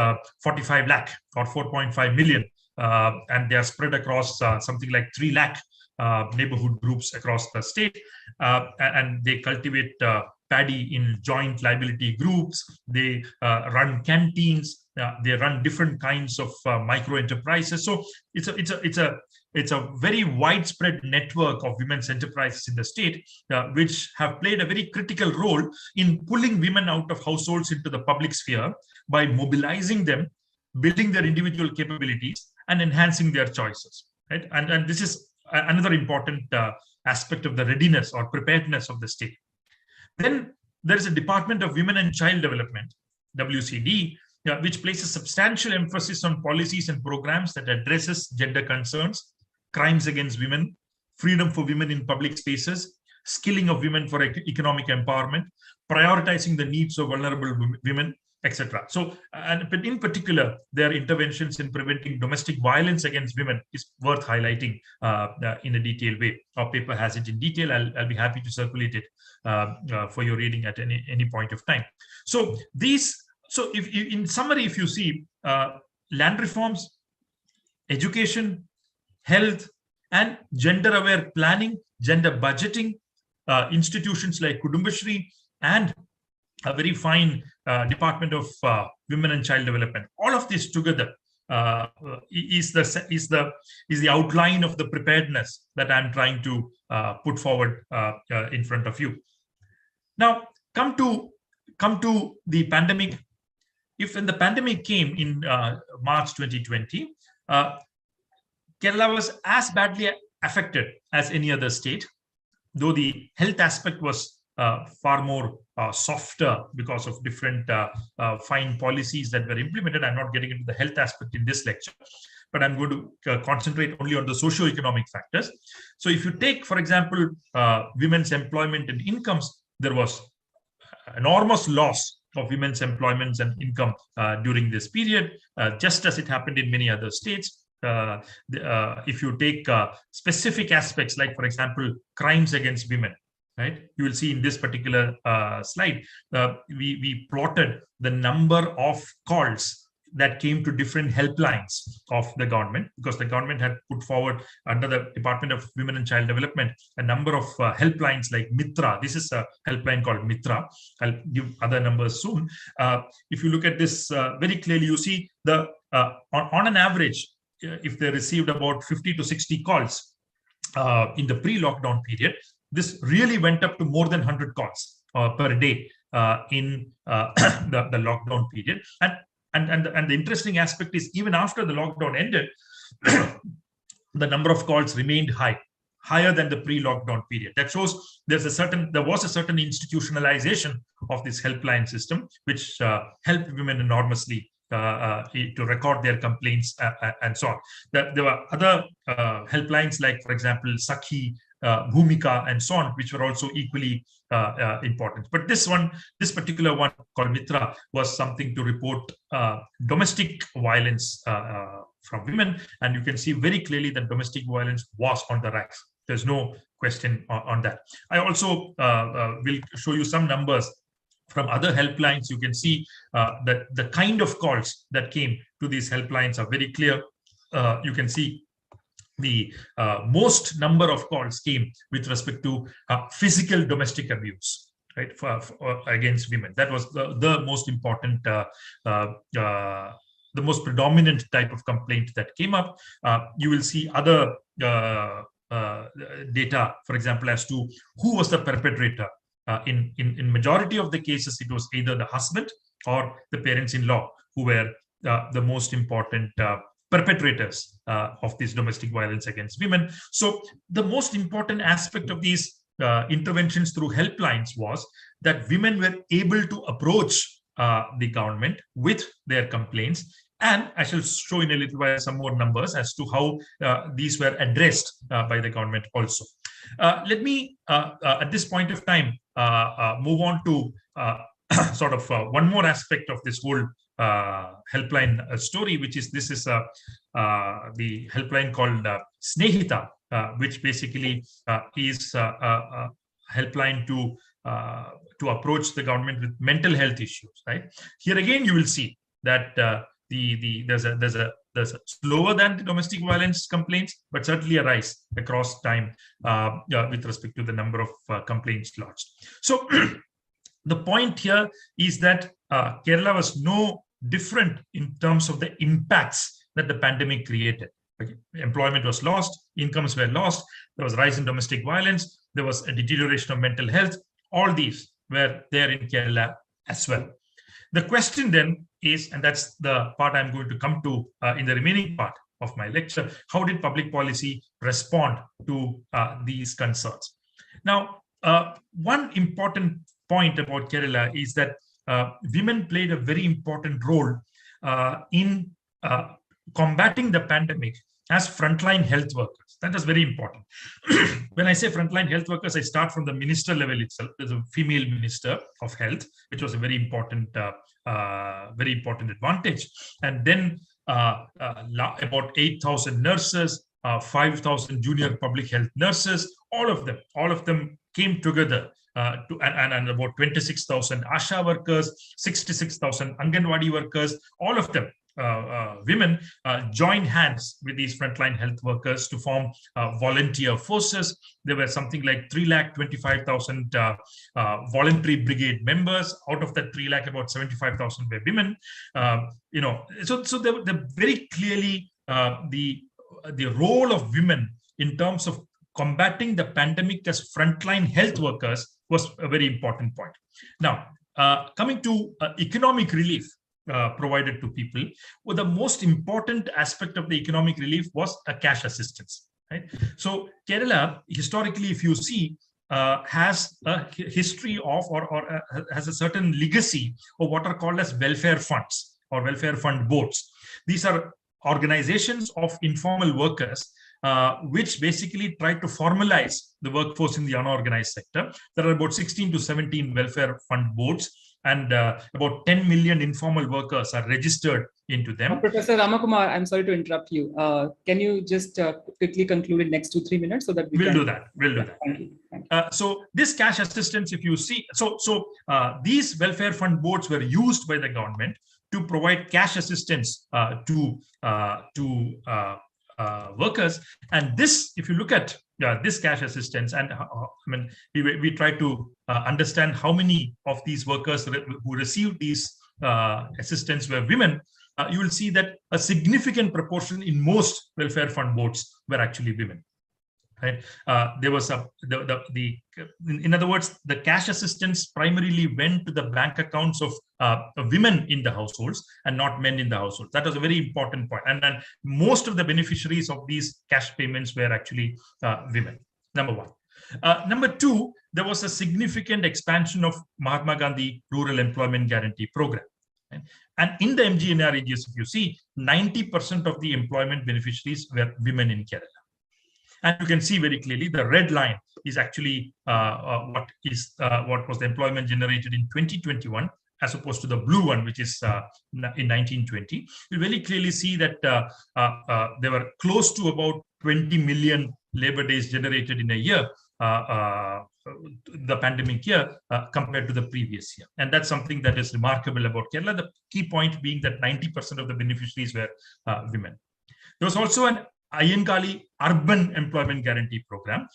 45 lakh or 4.5 million. And they are spread across something like 3 lakh neighborhood groups across the state. And they cultivate paddy in joint liability groups. They run canteens. They run different kinds of micro enterprises. So it's a very widespread network of women's enterprises in the state, which have played a very critical role in pulling women out of households into the public sphere by mobilizing them, building their individual capabilities, and enhancing their choices. Right? And this is another important aspect of the readiness or preparedness of the state. Then there is a Department of Women and Child Development, WCD, which places substantial emphasis on policies and programs that addresses gender concerns, crimes against women, freedom for women in public spaces, skilling of women for economic empowerment, prioritizing the needs of vulnerable women, etc. So, and in particular, their interventions in preventing domestic violence against women is worth highlighting in a detailed way. Our paper has it in detail. I'll be happy to circulate it for your reading at any point of time. So if in summary, if you see land reforms, education, health, and gender-aware planning, gender budgeting, institutions like Kudumbashree, and a very fine Department of Women and Child Development. All of this together is the outline of the preparedness that I'm trying to put forward in front of you. Now, come to the pandemic. If when the pandemic came in March 2020, Kerala was as badly affected as any other state, though the health aspect was far more softer because of different fine policies that were implemented. I'm not getting into the health aspect in this lecture, but I'm going to concentrate only on the socio-economic factors. So if you take, for example, women's employment and incomes, there was enormous loss of women's employments and income during this period, just as it happened in many other states. If you take specific aspects, like, for example, crimes against women, right? You will see in this particular slide, we plotted the number of calls that came to different helplines of the government, because the government had put forward under the Department of Women and Child Development a number of helplines like Mitra. This is a helpline called Mitra. I'll give other numbers soon. If you look at this very clearly, you see the on an average, if they received about 50 to 60 calls in the pre-lockdown period, this really went up to more than 100 calls per day in the lockdown period. And the interesting aspect is, even after the lockdown ended, the number of calls remained higher than the pre-lockdown period. That shows there was a certain institutionalization of this helpline system, which helped women enormously to record their complaints and so on. There were other helplines, like, for example, Sakhi, Bhumika, and so on, which were also equally important. But this particular one called Mitra was something to report domestic violence from women, and you can see very clearly that domestic violence was on the rise. There's no question on that. I also will show you some numbers from other helplines. You can see that the kind of calls that came to these helplines are very clear. You can see the most number of calls came with respect to physical domestic abuse, right, for against women. That was the most important, the most predominant type of complaint that came up. You will see other data, for example, as to who was the perpetrator. In majority of the cases, it was either the husband or the parents-in-law who were the most important perpetrators of this domestic violence against women. So the most important aspect of these interventions through helplines was that women were able to approach the government with their complaints And I shall show in a little while some more numbers as to how these were addressed by the government also. Let me, at this point of time, move on to sort of one more aspect of this whole helpline story, which is this is the helpline called Snehita, which basically is a helpline to approach the government with mental health issues. Right here again, you will see that there's a slower than the domestic violence complaints, but certainly a rise across time with respect to the number of complaints lodged. So the point here is that Kerala was no different in terms of the impacts that the pandemic created. Okay. Employment was lost, incomes were lost, there was a rise in domestic violence, there was a deterioration of mental health. All these were there in Kerala as well. The question then is, and that's the part I'm going to come to in the remaining part of my lecture, how did public policy respond to these concerns? Now, one important point about Kerala is that women played a very important role in combating the pandemic as frontline health workers. That is very important. When I say frontline health workers, I start from the minister level itself. There's a female minister of health, which was a very important advantage. And then about 8,000 nurses, 5,000 junior public health nurses, all of them came together and about 26,000 ASHA workers, 66,000 Anganwadi workers, all of them, women, joined hands with these frontline health workers to form volunteer forces. There were something like 325,000 voluntary brigade members. Out of that 3 lakh, about 75,000 were women. So they're very clearly the role of women in terms of combating the pandemic as frontline health workers was a very important point. Now, coming to economic relief provided to people, well, the most important aspect of the economic relief was a cash assistance. Right? So Kerala, historically, if you see, has a history of or has a certain legacy of what are called as welfare funds or welfare fund boards. These are organizations of informal workers which basically try to formalize the workforce in the unorganized sector. There are about 16 to 17 welfare fund boards, and about 10 million informal workers are registered into them. Professor Ramakumar, I'm sorry to interrupt you. Can you just quickly conclude in next 2-3 minutes so that we'll do that. We'll do that. Thank you. So this cash assistance, if you see, these welfare fund boards were used by the government to provide cash assistance to workers. And this, if you look at this cash assistance, and we try to understand how many of these workers who received these assistance were women, you will see that a significant proportion in most welfare fund boards were actually women. Right? There was in other words, the cash assistance primarily went to the bank accounts of women in the households and not men in the households. That was a very important point. And then most of the beneficiaries of these cash payments were actually women, number one. Number two, there was a significant expansion of Mahatma Gandhi Rural Employment Guarantee Program. Right? And in the MGNREGS, if you see, 90% of the employment beneficiaries were women in Kerala. And you can see very clearly the red line is actually what was the employment generated in 2021, as opposed to the blue one, which is in 1920. You very clearly see that there were close to about 20 million labor days generated in a year, the pandemic year, compared to the previous year. And that's something that is remarkable about Kerala. The key point being that 90% of the beneficiaries were women. There was also an Ayyankali Urban Employment Guarantee Program,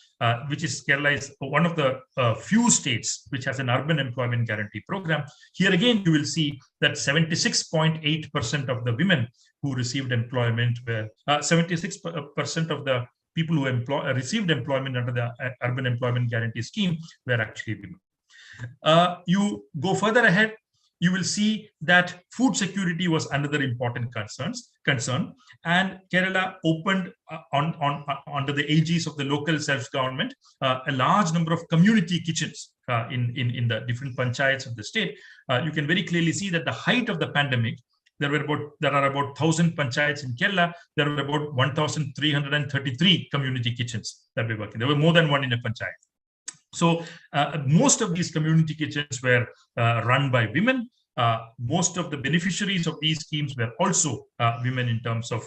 which is Kerala is one of the few states which has an urban employment guarantee program. Here again, you will see that 76.8% of the women who received employment were 76% of the people who received employment under the urban employment guarantee scheme were actually women. You go further ahead, you will see that food security was another important concern, and Kerala opened under the aegis of the local self-government a large number of community kitchens in the different panchayats of the state. You can very clearly see that the height of the pandemic, there are about 1,000 panchayats in Kerala. There were about 1,333 community kitchens that were working. There were more than one in a panchayat. So most of these community kitchens were run by women. Most of the beneficiaries of these schemes were also women in terms of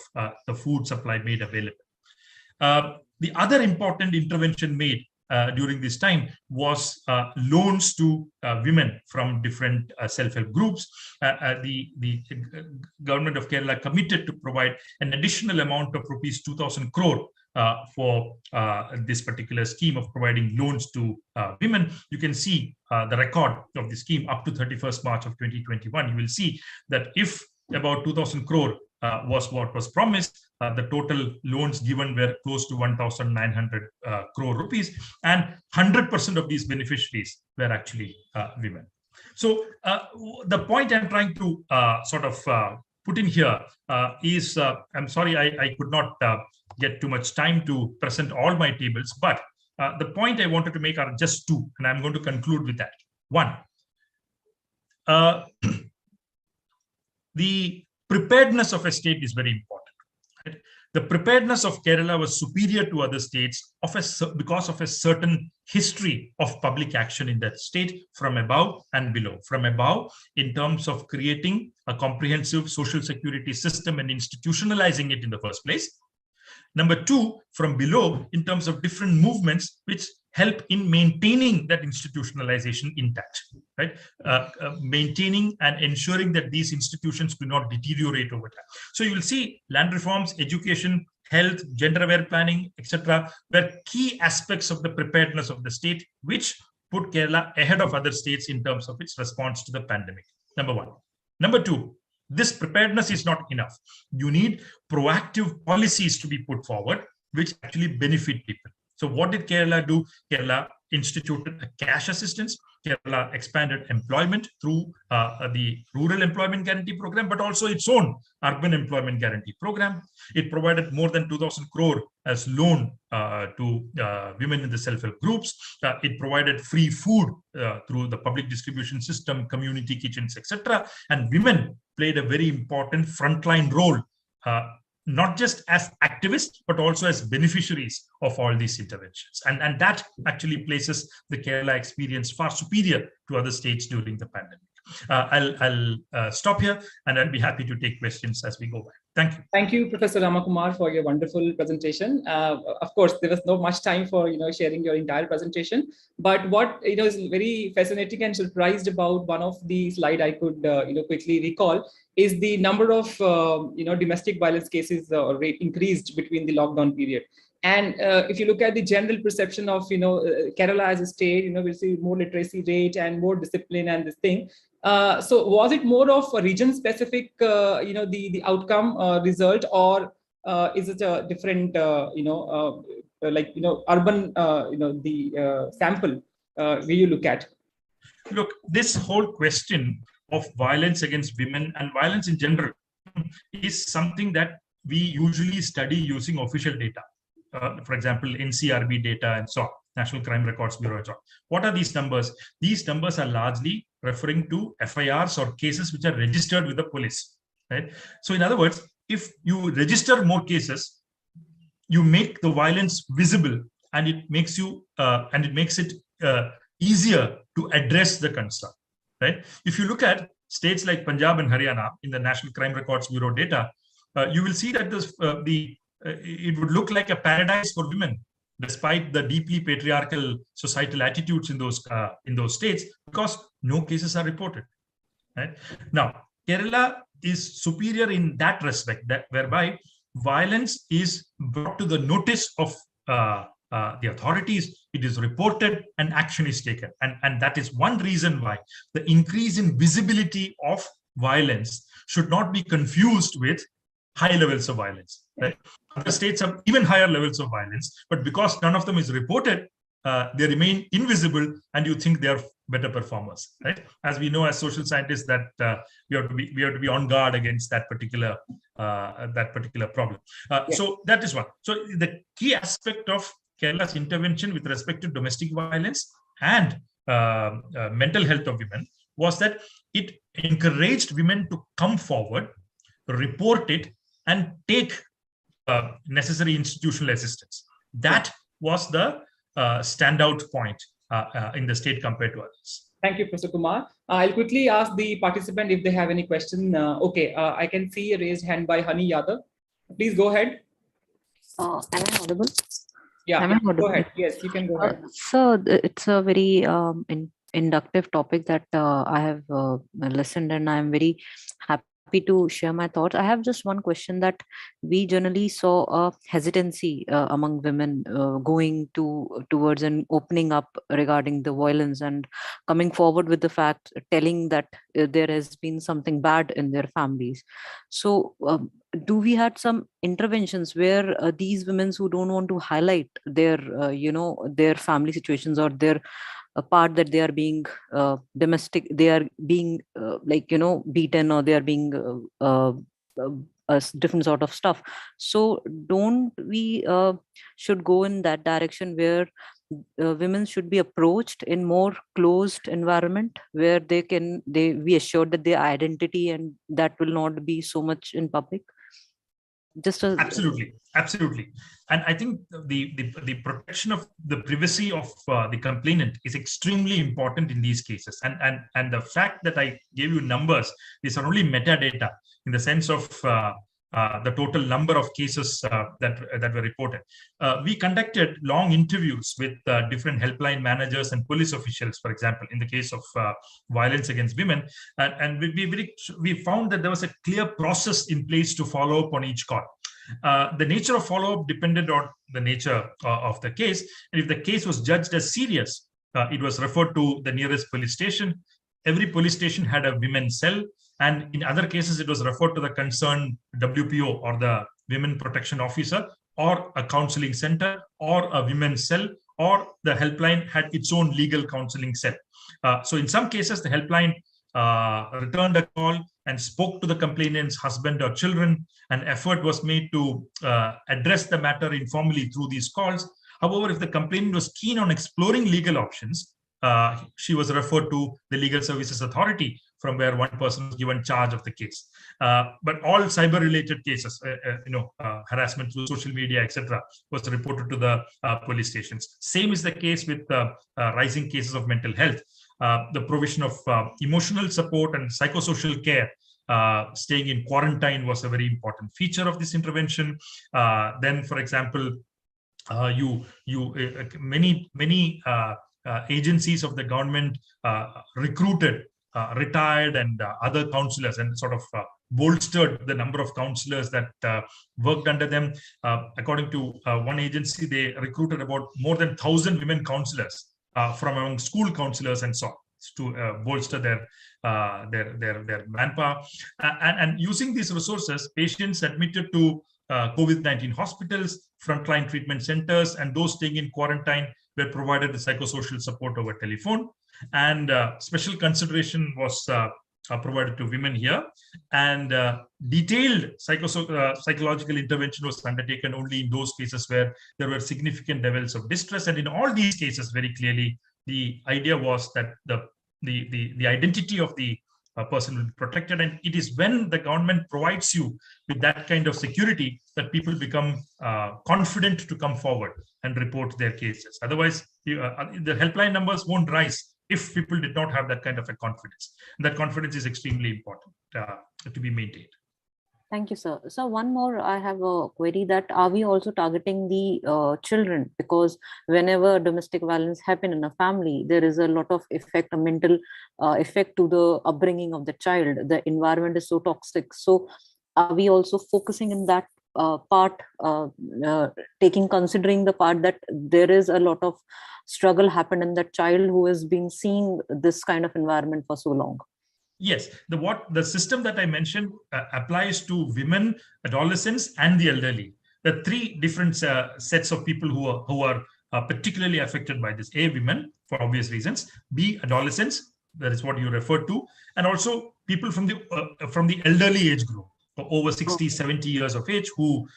the food supply made available. The other important intervention made during this time was loans to women from different self-help groups. The government of Kerala committed to provide an additional amount of rupees 2,000 crore for this particular scheme of providing loans to women. You can see the record of the scheme up to 31st March of 2021. You will see that if about 2,000 crore was what was promised, the total loans given were close to 1,900 crore rupees, and 100% of these beneficiaries were actually women. So the point I'm trying to sort of put in here is, I'm sorry, I could not get too much time to present all my tables, but the point I wanted to make are just two, and I'm going to conclude with that. One, the preparedness of a state is very important. Right? The preparedness of Kerala was superior to other states because of a certain history of public action in that state from above and below. From above, in terms of creating a comprehensive social security system and institutionalizing it in the first place. Number two, from below, in terms of different movements which help in maintaining that institutionalization intact, right? Maintaining and ensuring that these institutions do not deteriorate over time. So you will see land reforms, education, health, gender-aware planning, etc., were key aspects of the preparedness of the state, which put Kerala ahead of other states in terms of its response to the pandemic. Number one. Number two, this preparedness is not enough. You need proactive policies to be put forward, which actually benefit people. So what did Kerala do? Kerala instituted a cash assistance. Kerala expanded employment through the Rural Employment Guarantee Program, but also its own Urban Employment Guarantee Program. It provided more than 2,000 crore as loan to women in the self-help groups. It provided free food through the public distribution system, community kitchens, etc. And women played a very important frontline role, not just as activists, but also as beneficiaries of all these interventions. And that actually places the Kerala experience far superior to other states during the pandemic. I'll stop here, and I'll be happy to take questions as we go by. Thank you. Thank you, Professor Ramakumar, for your wonderful presentation. Of course, there was not much time for sharing your entire presentation, but what is very fascinating and surprised about one of the slide I could quickly recall is the number of domestic violence cases rate increased between the lockdown period. And if you look at the general perception of Kerala as a state, we see more literacy rate and more discipline and this thing. So was it more of a region-specific, the outcome result, or is it a different, urban, the sample where you look at? Look, this whole question of violence against women and violence in general is something that we usually study using official data. For example, NCRB data and so on, National Crime Records Bureau and so on. What are these numbers? These numbers are largely referring to FIRs or cases which are registered with the police, right? So in other words, if you register more cases, you make the violence visible, and it makes it easier to address the concern, right? If you look at states like Punjab and Haryana in the National Crime Records Bureau data, you will see that it would look like a paradise for women, despite the deeply patriarchal societal attitudes in those states, because no cases are reported. Right? Now, Kerala is superior in that respect, whereby violence is brought to the notice of the authorities, it is reported, and action is taken. And that is one reason why the increase in visibility of violence should not be confused with high levels of violence. Right? Other states have even higher levels of violence, but because none of them is reported, they remain invisible, and you think they are better performers. Right? As we know, as social scientists, that we have to be on guard against that particular problem. So that is one. So the key aspect of Kerala's intervention with respect to domestic violence and mental health of women was that it encouraged women to come forward report it, and take necessary institutional assistance. That was the standout point in the state compared to others. Thank you, Professor Kumar. I'll quickly ask the participant if they have any question. Okay, I can see a raised hand by Hani Yadav. Please go ahead. Am I audible? Yeah, Am I audible? Go ahead. Yes, you can go ahead. So it's a very inductive topic that I have listened, and I'm very happy to share my thoughts. I have just one question, that we generally saw a hesitancy among women going towards and opening up regarding the violence and coming forward with the fact, telling that there has been something bad in their families. So do we had some interventions where these women who don't want to highlight their their family situations or their part that they are being they are being beaten, or they are being different sort of stuff, so don't we should go in that direction where women should be approached in more closed environment where they be assured that their identity and that will not be so much in public? Absolutely. And I think the protection of the privacy of the complainant is extremely important in these cases. And the fact that I gave you numbers, these are only metadata in the sense of the total number of cases that were reported. We conducted long interviews with different helpline managers and police officials, for example, in the case of violence against women. And we found that there was a clear process in place to follow up on each call. The nature of follow-up depended on the nature of the case. And if the case was judged as serious, it was referred to the nearest police station. Every police station had a women's cell. And in other cases, it was referred to the concerned WPO, or the Women Protection Officer, or a counseling center, or a women's cell, or the helpline had its own legal counseling cell. So in some cases, the helpline returned a call and spoke to the complainant's husband or children. An effort was made to address the matter informally through these calls. However, if the complainant was keen on exploring legal options, she was referred to the Legal Services Authority, from where one person was given charge of the case. But all cyber-related cases, harassment through social media, etc., was reported to the police stations. Same is the case with rising cases of mental health. The provision of emotional support and psychosocial care, staying in quarantine, was a very important feature of this intervention. Then, for example, many agencies of the government recruited retired and other counselors, and sort of bolstered the number of counselors that worked under them. According to one agency, they recruited about more than 1,000 women counselors from among school counselors and so on, to bolster their manpower. And using these resources, patients admitted to COVID-19 hospitals, frontline treatment centers, and those staying in quarantine were provided the psychosocial support over telephone. And special consideration was provided to women here. And detailed psychological intervention was undertaken only in those cases where there were significant levels of distress. And in all these cases, very clearly, the idea was that the identity of the person will be protected. And it is when the government provides you with that kind of security that people become confident to come forward and report their cases. Otherwise, the helpline numbers won't rise if people did not have that kind of a confidence. And that confidence is extremely important to be maintained. Thank you, sir. So one more, I have a query, that are we also targeting the children? Because whenever domestic violence happen in a family, there is a lot of effect, a mental effect to the upbringing of the child. The environment is so toxic. So are we also focusing in that part, considering the part that there is a lot of struggle happen in that child who has been seeing this kind of environment for so long? Yes, the system that I mentioned applies to women, adolescents, and the elderly. The three different sets of people who are particularly affected by this: A, women, for obvious reasons; B, adolescents, that is what you referred to; and also people from the elderly age group, over 60, 70 years of age, who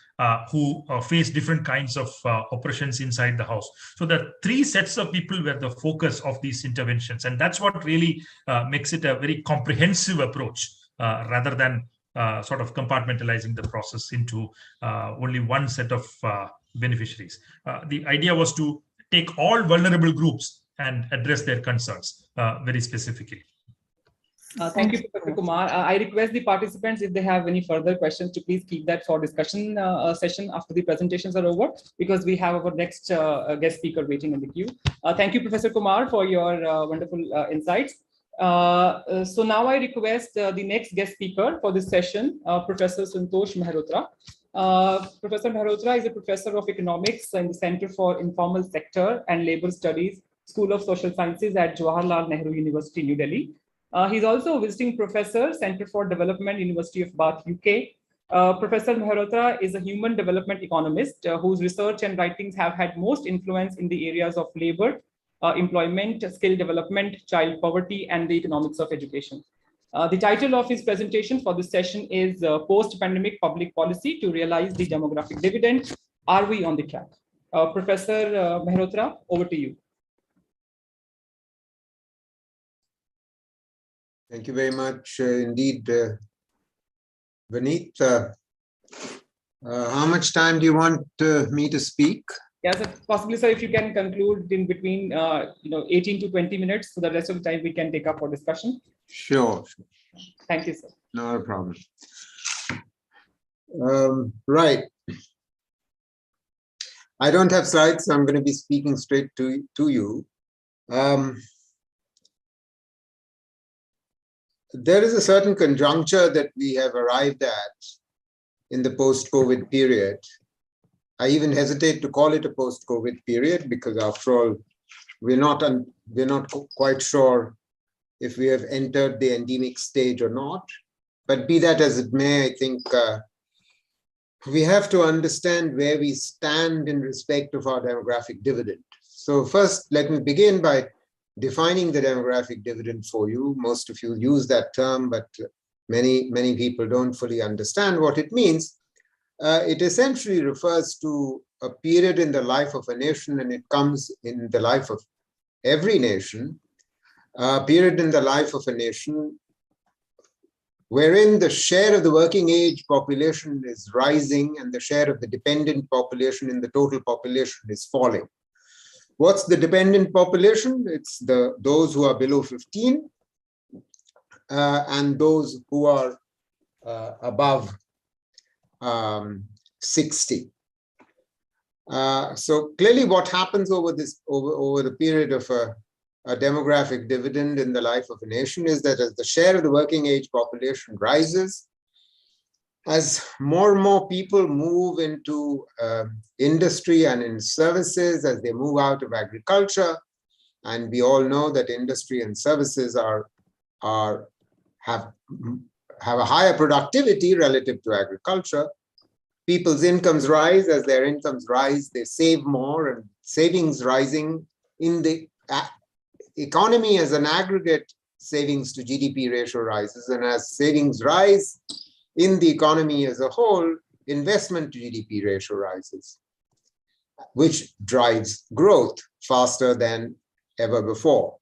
face different kinds of oppressions inside the house. So the three sets of people were the focus of these interventions. And that's what really makes it a very comprehensive approach, rather than sort of compartmentalizing the process into only one set of beneficiaries. The idea was to take all vulnerable groups and address their concerns very specifically. Thank you, Professor Kumar. I request the participants, if they have any further questions, to please keep that for discussion session after the presentations are over, because we have our next guest speaker waiting in the queue. Thank you, Professor Kumar, for your wonderful insights. So now I request the next guest speaker for this session, Professor Santosh Mehrotra. Professor Mehrotra is a professor of economics in the Center for Informal Sector and Labor Studies, School of Social Sciences at Jawaharlal Nehru University, New Delhi. He's also a visiting professor, Center for Development, University of Bath, UK. Professor Mehrotra is a human development economist whose research and writings have had most influence in the areas of labor, employment, skill development, child poverty, and the economics of education. The title of his presentation for this session is Post-Pandemic Public Policy to Realize the Demographic Dividend. Are we on the track? Professor Mehrotra, over to you. Thank you very much indeed, Vineet. How much time do you want me to speak? Yes, possibly, sir, if you can conclude in between 18 to 20 minutes, so the rest of the time we can take up for discussion. Sure. Thank you, sir. Not a problem. Right. I don't have slides, so I'm going to be speaking straight to you. There is a certain conjuncture that we have arrived at in the post-COVID period. I even hesitate to call it a post-COVID period because, after all, we're not quite sure if we have entered the endemic stage or not. But be that as it may, I think we have to understand where we stand in respect of our demographic dividend. So first, let me begin by defining the demographic dividend for you. Most of you use that term, but many people don't fully understand what it means. It essentially refers to a period in the life of a nation, and it comes in the life of every nation, a period in the life of a nation wherein the share of the working age population is rising and the share of the dependent population in the total population is falling. What's the dependent population? It's those who are below 15 and those who are above 60. So clearly what happens over the period of a demographic dividend in the life of a nation is that as the share of the working age population rises, as more and more people move into industry and in services, as they move out of agriculture, and we all know that industry and services have a higher productivity relative to agriculture, people's incomes rise. As their incomes rise, they save more, and savings rising in the economy as an aggregate, savings to GDP ratio rises, and as savings rise in the economy as a whole, investment to GDP ratio rises, which drives growth faster than ever before,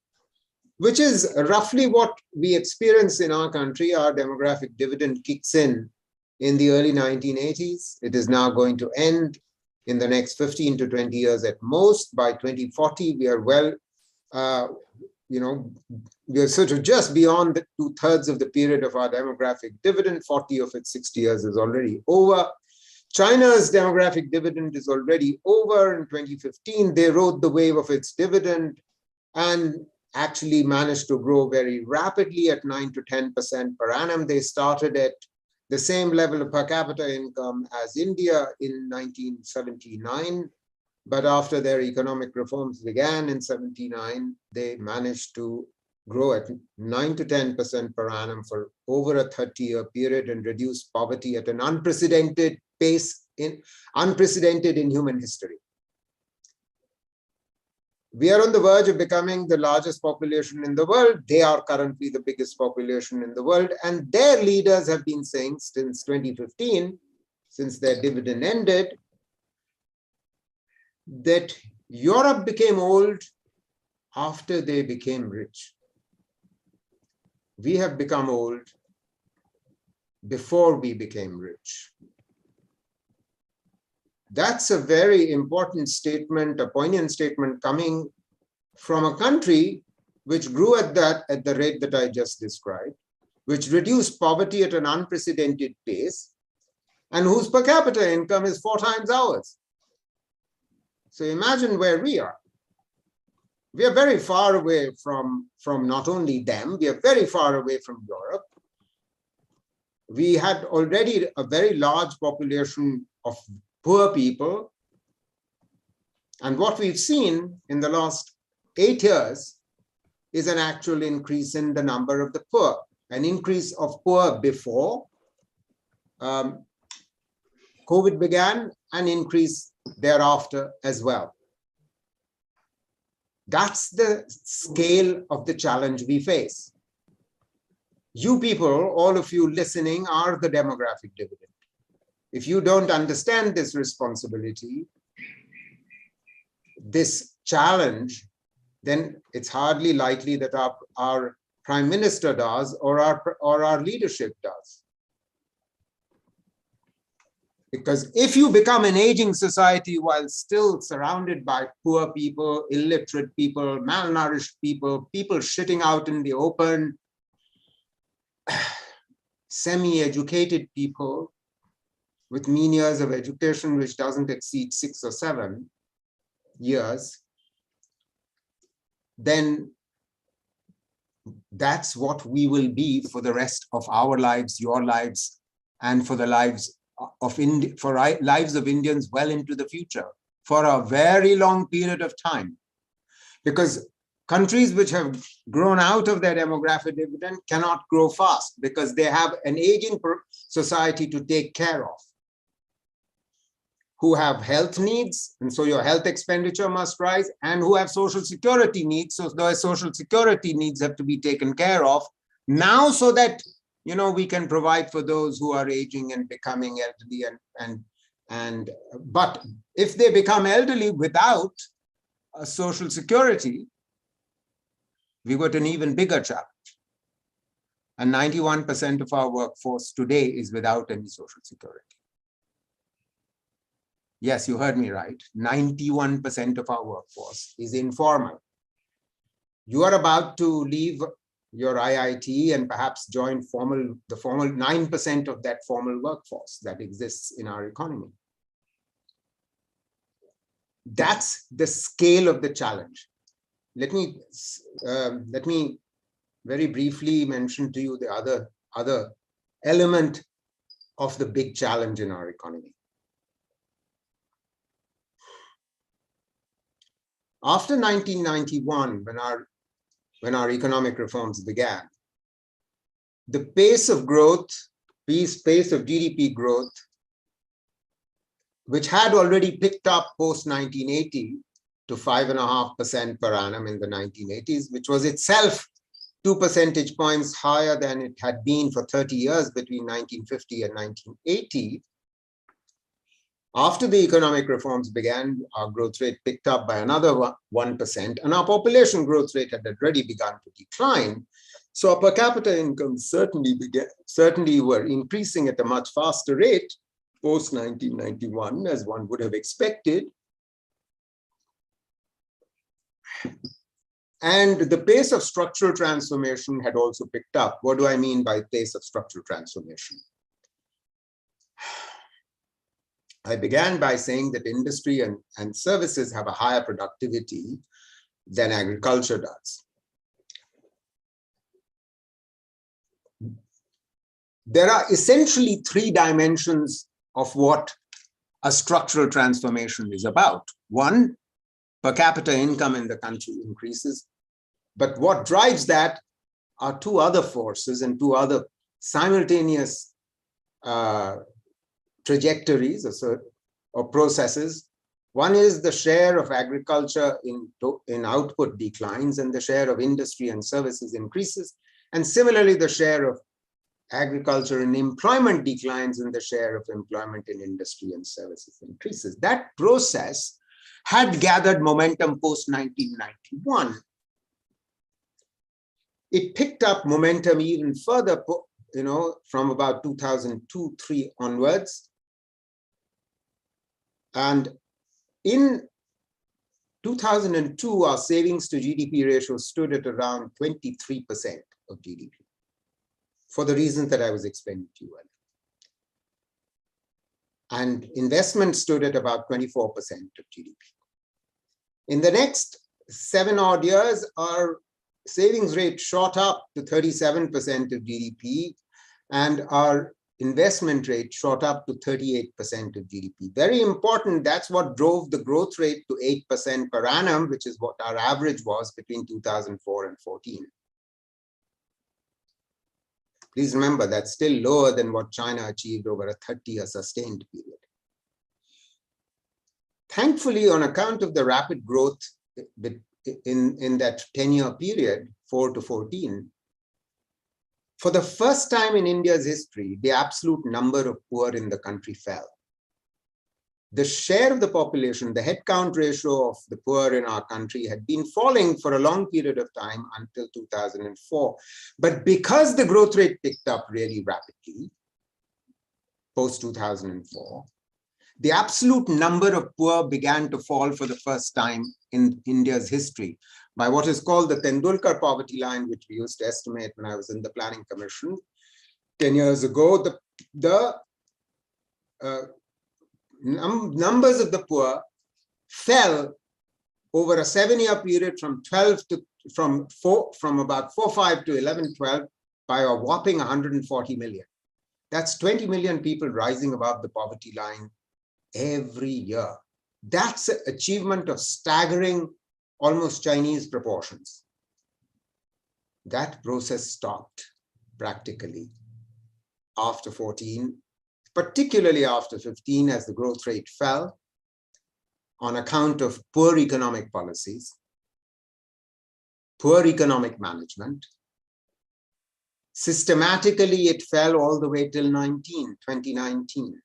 which is roughly what we experience in our country. Our demographic dividend kicks in the early 1980s. It is now going to end in the next 15 to 20 years at most. By 2040, we are well, we are sort of just beyond the 2/3 of the period of our demographic dividend. 40 of its 60 years is already over. China's demographic dividend is already over. In 2015, they rode the wave of its dividend and actually managed to grow very rapidly at 9 to 10% per annum. They started at the same level of per capita income as India in 1979. But after their economic reforms began in 79, they managed to grow at 9 to 10% per annum for over a 30-year period and reduce poverty at an unprecedented pace, unprecedented in human history. We are on the verge of becoming the largest population in the world. They are currently the biggest population in the world, and their leaders have been saying since 2015, since their dividend ended, that Europe became old after they became rich. We have become old before we became rich. That's a very important statement, a poignant statement coming from a country which grew at the rate that I just described, which reduced poverty at an unprecedented pace, and whose per capita income is 4 times ours. So imagine where we are. We are very far away from not only them, we are very far away from Europe. We had already a very large population of poor people. And what we've seen in the last 8 years is an actual increase in the number of the poor, an increase of poor before COVID began, an increase thereafter as well. That's the scale of the challenge we face. You people, all of you listening, are the demographic dividend. If you don't understand this responsibility, this challenge, then it's hardly likely that our Prime Minister does or our leadership does. Because if you become an aging society while still surrounded by poor people, illiterate people, malnourished people, people shitting out in the open, semi-educated people with mean years of education which doesn't exceed 6 or 7 years, then that's what we will be for the rest of our lives, your lives, and for the lives of lives of Indians well into the future, for a very long period of time. Because countries which have grown out of their demographic dividend cannot grow fast because they have an aging society to take care of, who have health needs, and so your health expenditure must rise, and who have social security needs, so those social security needs have to be taken care of now, so that we can provide for those who are aging and becoming elderly, but if they become elderly without a social security, we got an even bigger challenge. And 91% of our workforce today is without any social security. Yes, you heard me right. 91% of our workforce is informal. You are about to leave your IIT and perhaps join the formal 9% of that formal workforce that exists in our economy. That's the scale of the challenge. Let me very briefly mention to you the other element of the big challenge in our economy. After 1991, when our economic reforms began, the pace of growth, pace of GDP growth, which had already picked up post-1980 to 5.5% per annum in the 1980s, which was itself 2 percentage points higher than it had been for 30 years between 1950 and 1980. After the economic reforms began, our growth rate picked up by another 1%, and our population growth rate had already begun to decline. So our per capita incomes certainly were increasing at a much faster rate post-1991, as one would have expected. And the pace of structural transformation had also picked up. What do I mean by pace of structural transformation? I began by saying that industry and services have a higher productivity than agriculture does. There are essentially 3 dimensions of what a structural transformation is about. One, per capita income in the country increases. But what drives that are 2 other forces and 2 other simultaneous trajectories or processes. One is the share of agriculture in output declines, and the share of industry and services increases. And similarly, the share of agriculture in employment declines, and the share of employment in industry and services increases. That process had gathered momentum post-1991. It picked up momentum even further from about 2002-3 onwards. And in 2002, our savings to GDP ratio stood at around 23% of GDP, for the reasons that I was explaining to you earlier. And investment stood at about 24% of GDP. In the next 7 odd years, our savings rate shot up to 37% of GDP, and our investment rate shot up to 38% of GDP. Very important, that's what drove the growth rate to 8% per annum, which is what our average was between 2004 and 14. Please remember, that's still lower than what China achieved over a 30-year sustained period. Thankfully, on account of the rapid growth in that 10-year period, 4 to 14, for the first time in India's history, the absolute number of poor in the country fell. The share of the population, the headcount ratio of the poor in our country had been falling for a long period of time until 2004. But because the growth rate picked up really rapidly, post-2004, the absolute number of poor began to fall for the first time in India's history by what is called the Tendulkar poverty line, which we used to estimate when I was in the Planning Commission 10 years ago. The numbers of the poor fell over a 7-year period from about 4.5 to 11.12 by a whopping 140 million. That's 20 million people rising above the poverty line every year. That's an achievement of staggering, almost Chinese proportions. That process stopped practically after 14, particularly after 15, as the growth rate fell on account of poor economic policies, poor economic management. Systematically, it fell all the way till 2019.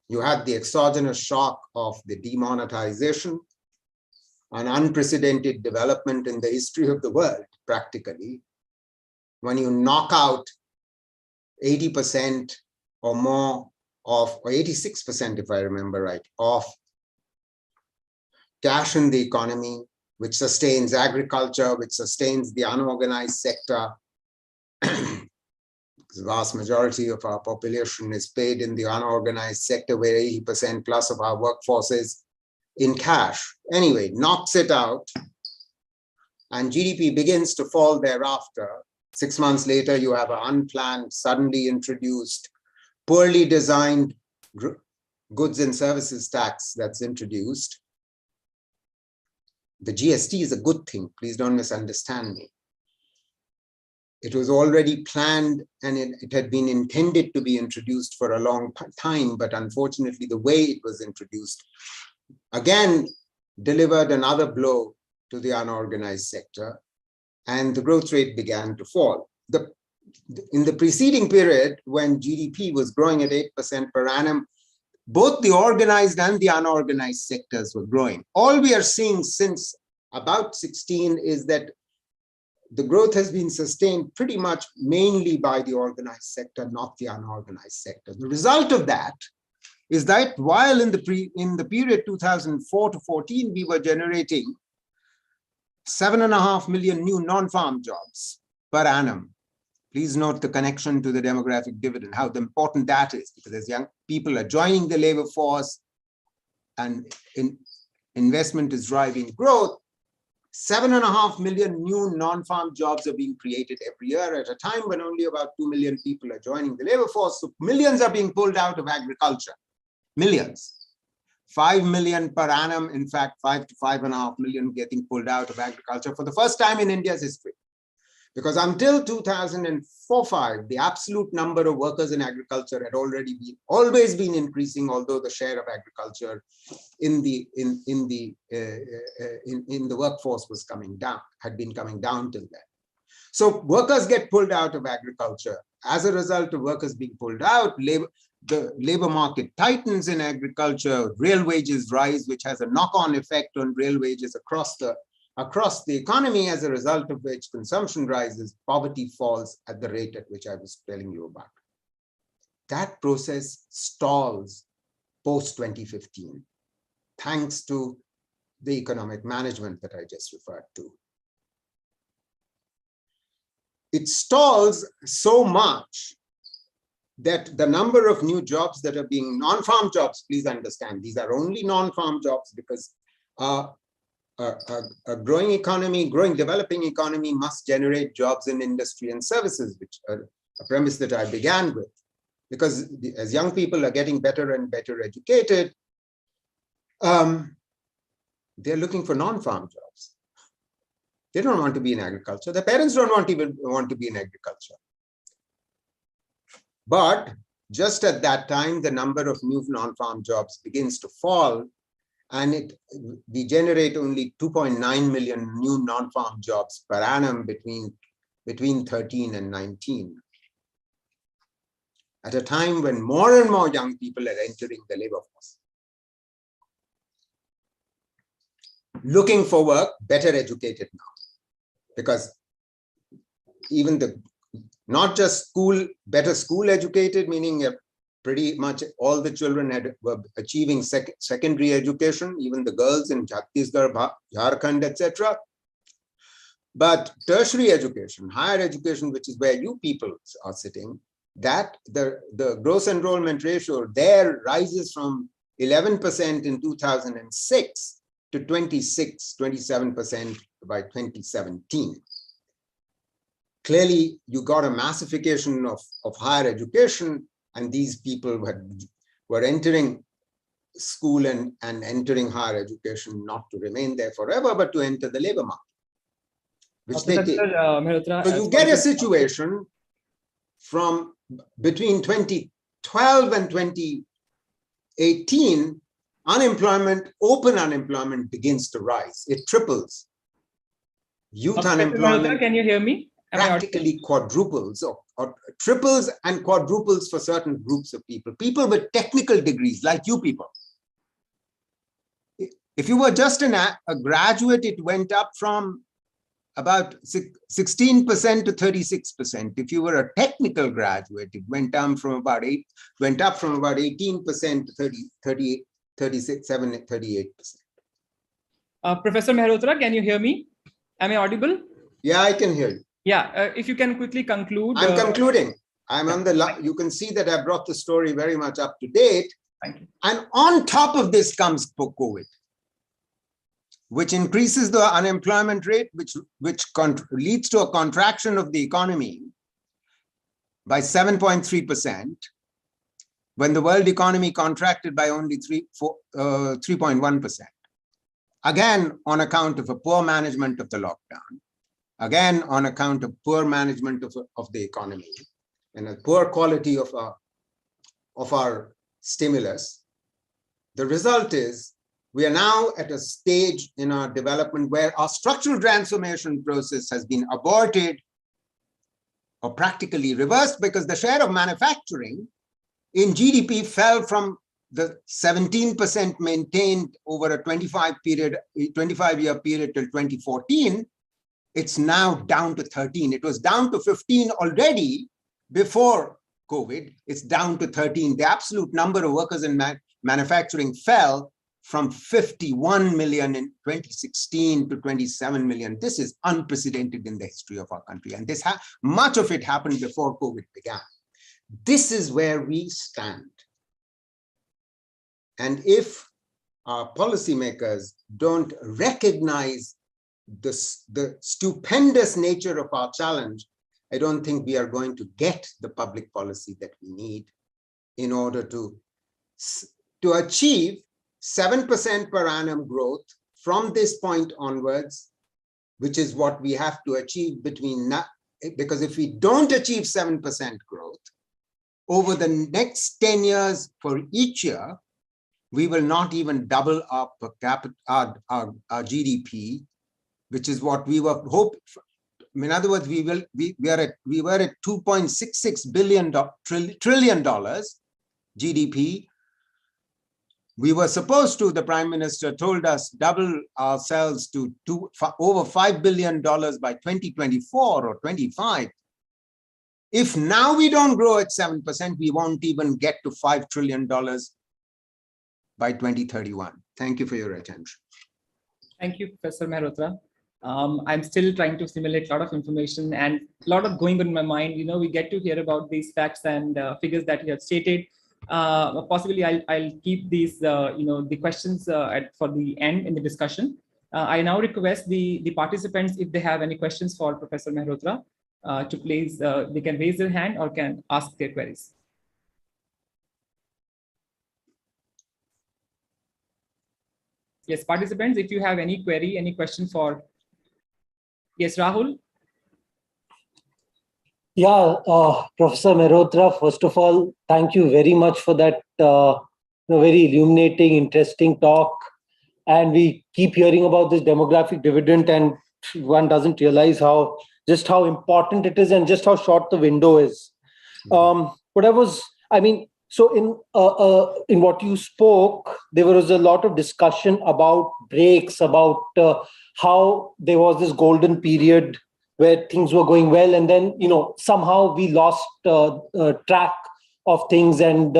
You had the exogenous shock of the demonetization, an unprecedented development in the history of the world, practically. When you knock out 80% or more of, or 86% if I remember right, of cash in the economy, which sustains agriculture, which sustains the unorganized sector. The vast majority of our population is paid in the unorganized sector, where 80% plus of our workforce is in cash. Anyway, knocks it out, and GDP begins to fall thereafter. 6 months later, you have an unplanned, suddenly introduced, poorly designed goods and services tax that's introduced. The GST is a good thing. Please don't misunderstand me. It was already planned and it had been intended to be introduced for a long time, but unfortunately the way it was introduced, again, delivered another blow to the unorganized sector, and the growth rate began to fall. In the preceding period, when GDP was growing at 8% per annum, both the organized and the unorganized sectors were growing. All we are seeing since about 16 is that the growth has been sustained pretty much mainly by the organized sector, not the unorganized sector. The result of that is that while in the period 2004 to 14, we were generating 7.5 million new non-farm jobs per annum. Please note the connection to the demographic dividend, how important that is, because as young people are joining the labor force and investment is driving growth, 7.5 million new non-farm jobs are being created every year at a time when only about 2 million people are joining the labor force. So millions are being pulled out of agriculture. Millions. 5 million per annum, in fact, 5 to 5.5 million getting pulled out of agriculture for the first time in India's history. Because until 2004-5, the absolute number of workers in agriculture had always been increasing, although the share of agriculture in the workforce was coming down, had been coming down till then. So workers get pulled out of agriculture. As a result of workers being pulled out, the labor market tightens in agriculture, real wages rise, which has a knock-on effect on real wages across across the economy, as a result of which consumption rises, poverty falls at the rate at which I was telling you about. That process stalls post-2015, thanks to the economic management that I just referred to. It stalls so much that the number of new jobs that are being non-farm jobs, please understand, these are only non-farm jobs, because a growing economy, developing economy must generate jobs in industry and services, which are a premise that I began with. Because as young people are getting better and better educated, they're looking for non-farm jobs. They don't want to be in agriculture. Their parents don't even want to be in agriculture. But just at that time, the number of new non-farm jobs begins to fall, and we generate only 2.9 million new non-farm jobs per annum between 13 and 19. At a time when more and more young people are entering the labor force, looking for work, better educated now. Because even not just better school educated, meaning pretty much all the children were achieving secondary education, even the girls in Chhattisgarh, Jharkhand, etc. But tertiary education, higher education, which is where you people are sitting, that the gross enrollment ratio there rises from 11% in 2006 to 27% by 2017. Clearly, you got a massification of higher education, and these people were entering school and entering higher education not to remain there forever, but to enter the labor market, which they did. So you get a situation from between 2012 and 2018, open unemployment begins to rise. It triples. Youth unemployment, can you hear me? Practically quadruples or triples and quadruples for certain groups of people. People with technical degrees, like you people. If you were just a graduate, it went up from about 16% to 36%. If you were a technical graduate, it went up from about 18% to 38%. Professor Mehrotra, can you hear me? Am I audible? Yeah, I can hear you. Yeah, if you can quickly conclude. I'm concluding. I'm on you can see that I brought the story very much up to date. Thank you. And on top of this comes COVID, which increases the unemployment rate, which leads to a contraction of the economy by 7.3%, when the world economy contracted by only 3.1%. Again, on account of a poor management of the lockdown, again, on account of poor management of the economy and a poor quality of our stimulus. The result is we are now at a stage in our development where our structural transformation process has been aborted or practically reversed, because the share of manufacturing in GDP fell from the 17% maintained over a 25-year period till 2014. It's now down to 13. It was down to 15 already before COVID. It's down to 13. The absolute number of workers in manufacturing fell from 51 million in 2016 to 27 million. This is unprecedented in the history of our country. And much of it happened before COVID began. This is where we stand. And if our policymakers don't recognize the stupendous nature of our challenge, I don't think we are going to get the public policy that we need in order to achieve 7% per annum growth from this point onwards, which is what we have to achieve because if we don't achieve 7% growth over the next 10 years for each year, we will not even double our per capita, our GDP, which is what we were hoping for. In other words, we were at $2.66 trillion GDP We were supposed to, the Prime Minister told us, double ourselves to over $5 billion by 2024 or 25. If now we don't grow at 7%, we won't even get to $5 trillion by 2031. Thank you for your attention. Thank you, Professor Mehrotra. I'm still trying to assimilate a lot of information and a lot of going on in my mind. You know, we get to hear about these facts and figures that you have stated. Possibly, I'll keep these, the questions for the end in the discussion. I now request the participants, if they have any questions for Professor Mehrotra, to please, they can raise their hand or can ask their queries. Yes, participants, if you have any query, any question for, yes, Rahul. Yeah, Professor Mehrotra, first of all, thank you very much for that very illuminating, interesting talk. And we keep hearing about this demographic dividend, and one doesn't realize just how important it is and just how short the window is. So in what you spoke, there was a lot of discussion about breaks, about how there was this golden period where things were going well, and then somehow we lost track of things and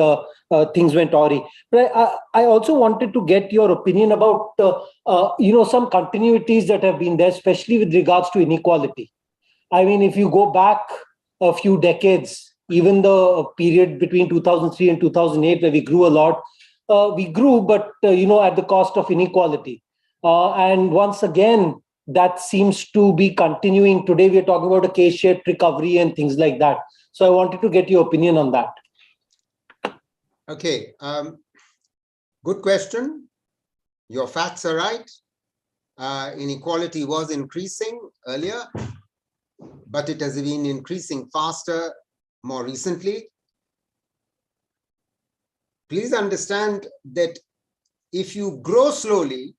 things went awry. But I also wanted to get your opinion about some continuities that have been there, especially with regards to inequality. I mean, if you go back a few decades, even the period between 2003 and 2008, where we grew a lot, we grew, but at the cost of inequality. And once again, that seems to be continuing. Today, we're talking about a K-shaped recovery and things like that. So I wanted to get your opinion on that. Okay, good question. Your facts are right. Inequality was increasing earlier, but it has been increasing faster more recently. Please understand that if you grow slowly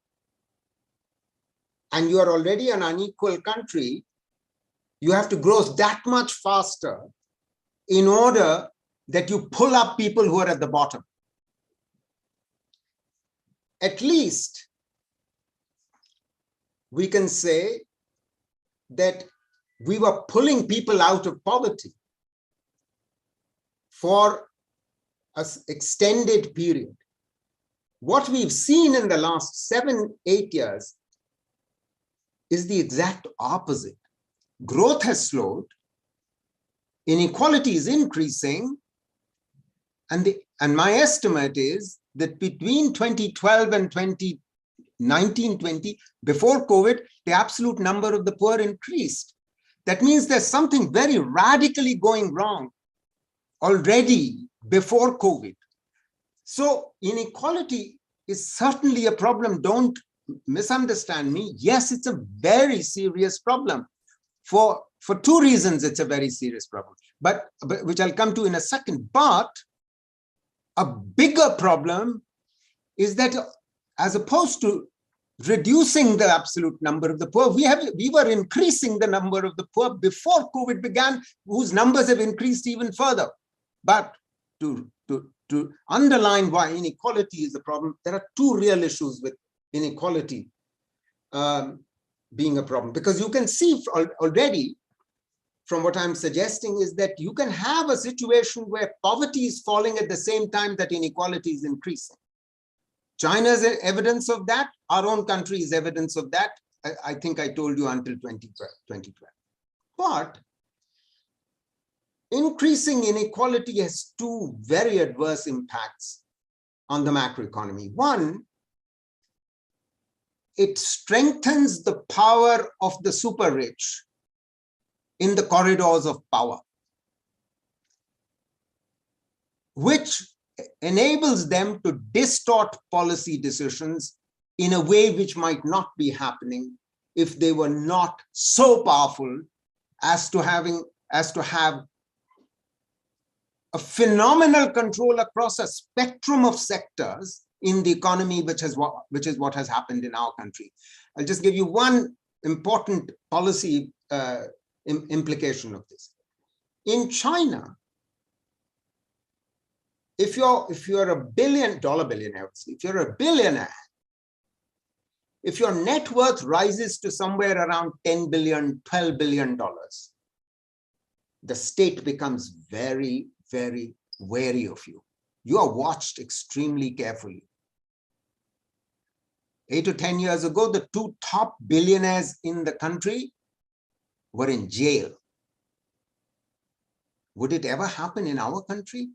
and you are already an unequal country, you have to grow that much faster in order that you pull up people who are at the bottom. At least we can say that we were pulling people out of poverty for an extended period. What we've seen in the last 7-8 years is the exact opposite. Growth has slowed, inequality is increasing, and my estimate is that between 2012 and 2019-20, before COVID, the absolute number of the poor increased. That means there's something very radically going wrong already before COVID. So inequality is certainly a problem. Don't misunderstand me. Yes, it's a very serious problem. For two reasons, it's a very serious problem, but which I'll come to in a second. But a bigger problem is that as opposed to reducing the absolute number of the poor, we were increasing the number of the poor before COVID began, whose numbers have increased even further. But to underline why inequality is a problem, there are two real issues with inequality being a problem. Because you can see already from what I'm suggesting is that you can have a situation where poverty is falling at the same time that inequality is increasing. China is evidence of that. Our own country is evidence of that. I think I told you until 2012. But increasing inequality has two very adverse impacts on the macroeconomy. One, it strengthens the power of the super rich in the corridors of power, which enables them to distort policy decisions in a way which might not be happening if they were not so powerful as to have a phenomenal control across a spectrum of sectors in the economy, which is what has happened in our country. I'll just give you one important policy implication of this. In China, if you're a billion-dollar billionaire, if you're a billionaire, if your net worth rises to somewhere around $10 billion, $12 billion, the state becomes very, very wary of you. You are watched extremely carefully. 8 to 10 years ago, the 2 top billionaires in the country were in jail. Would it ever happen in our country?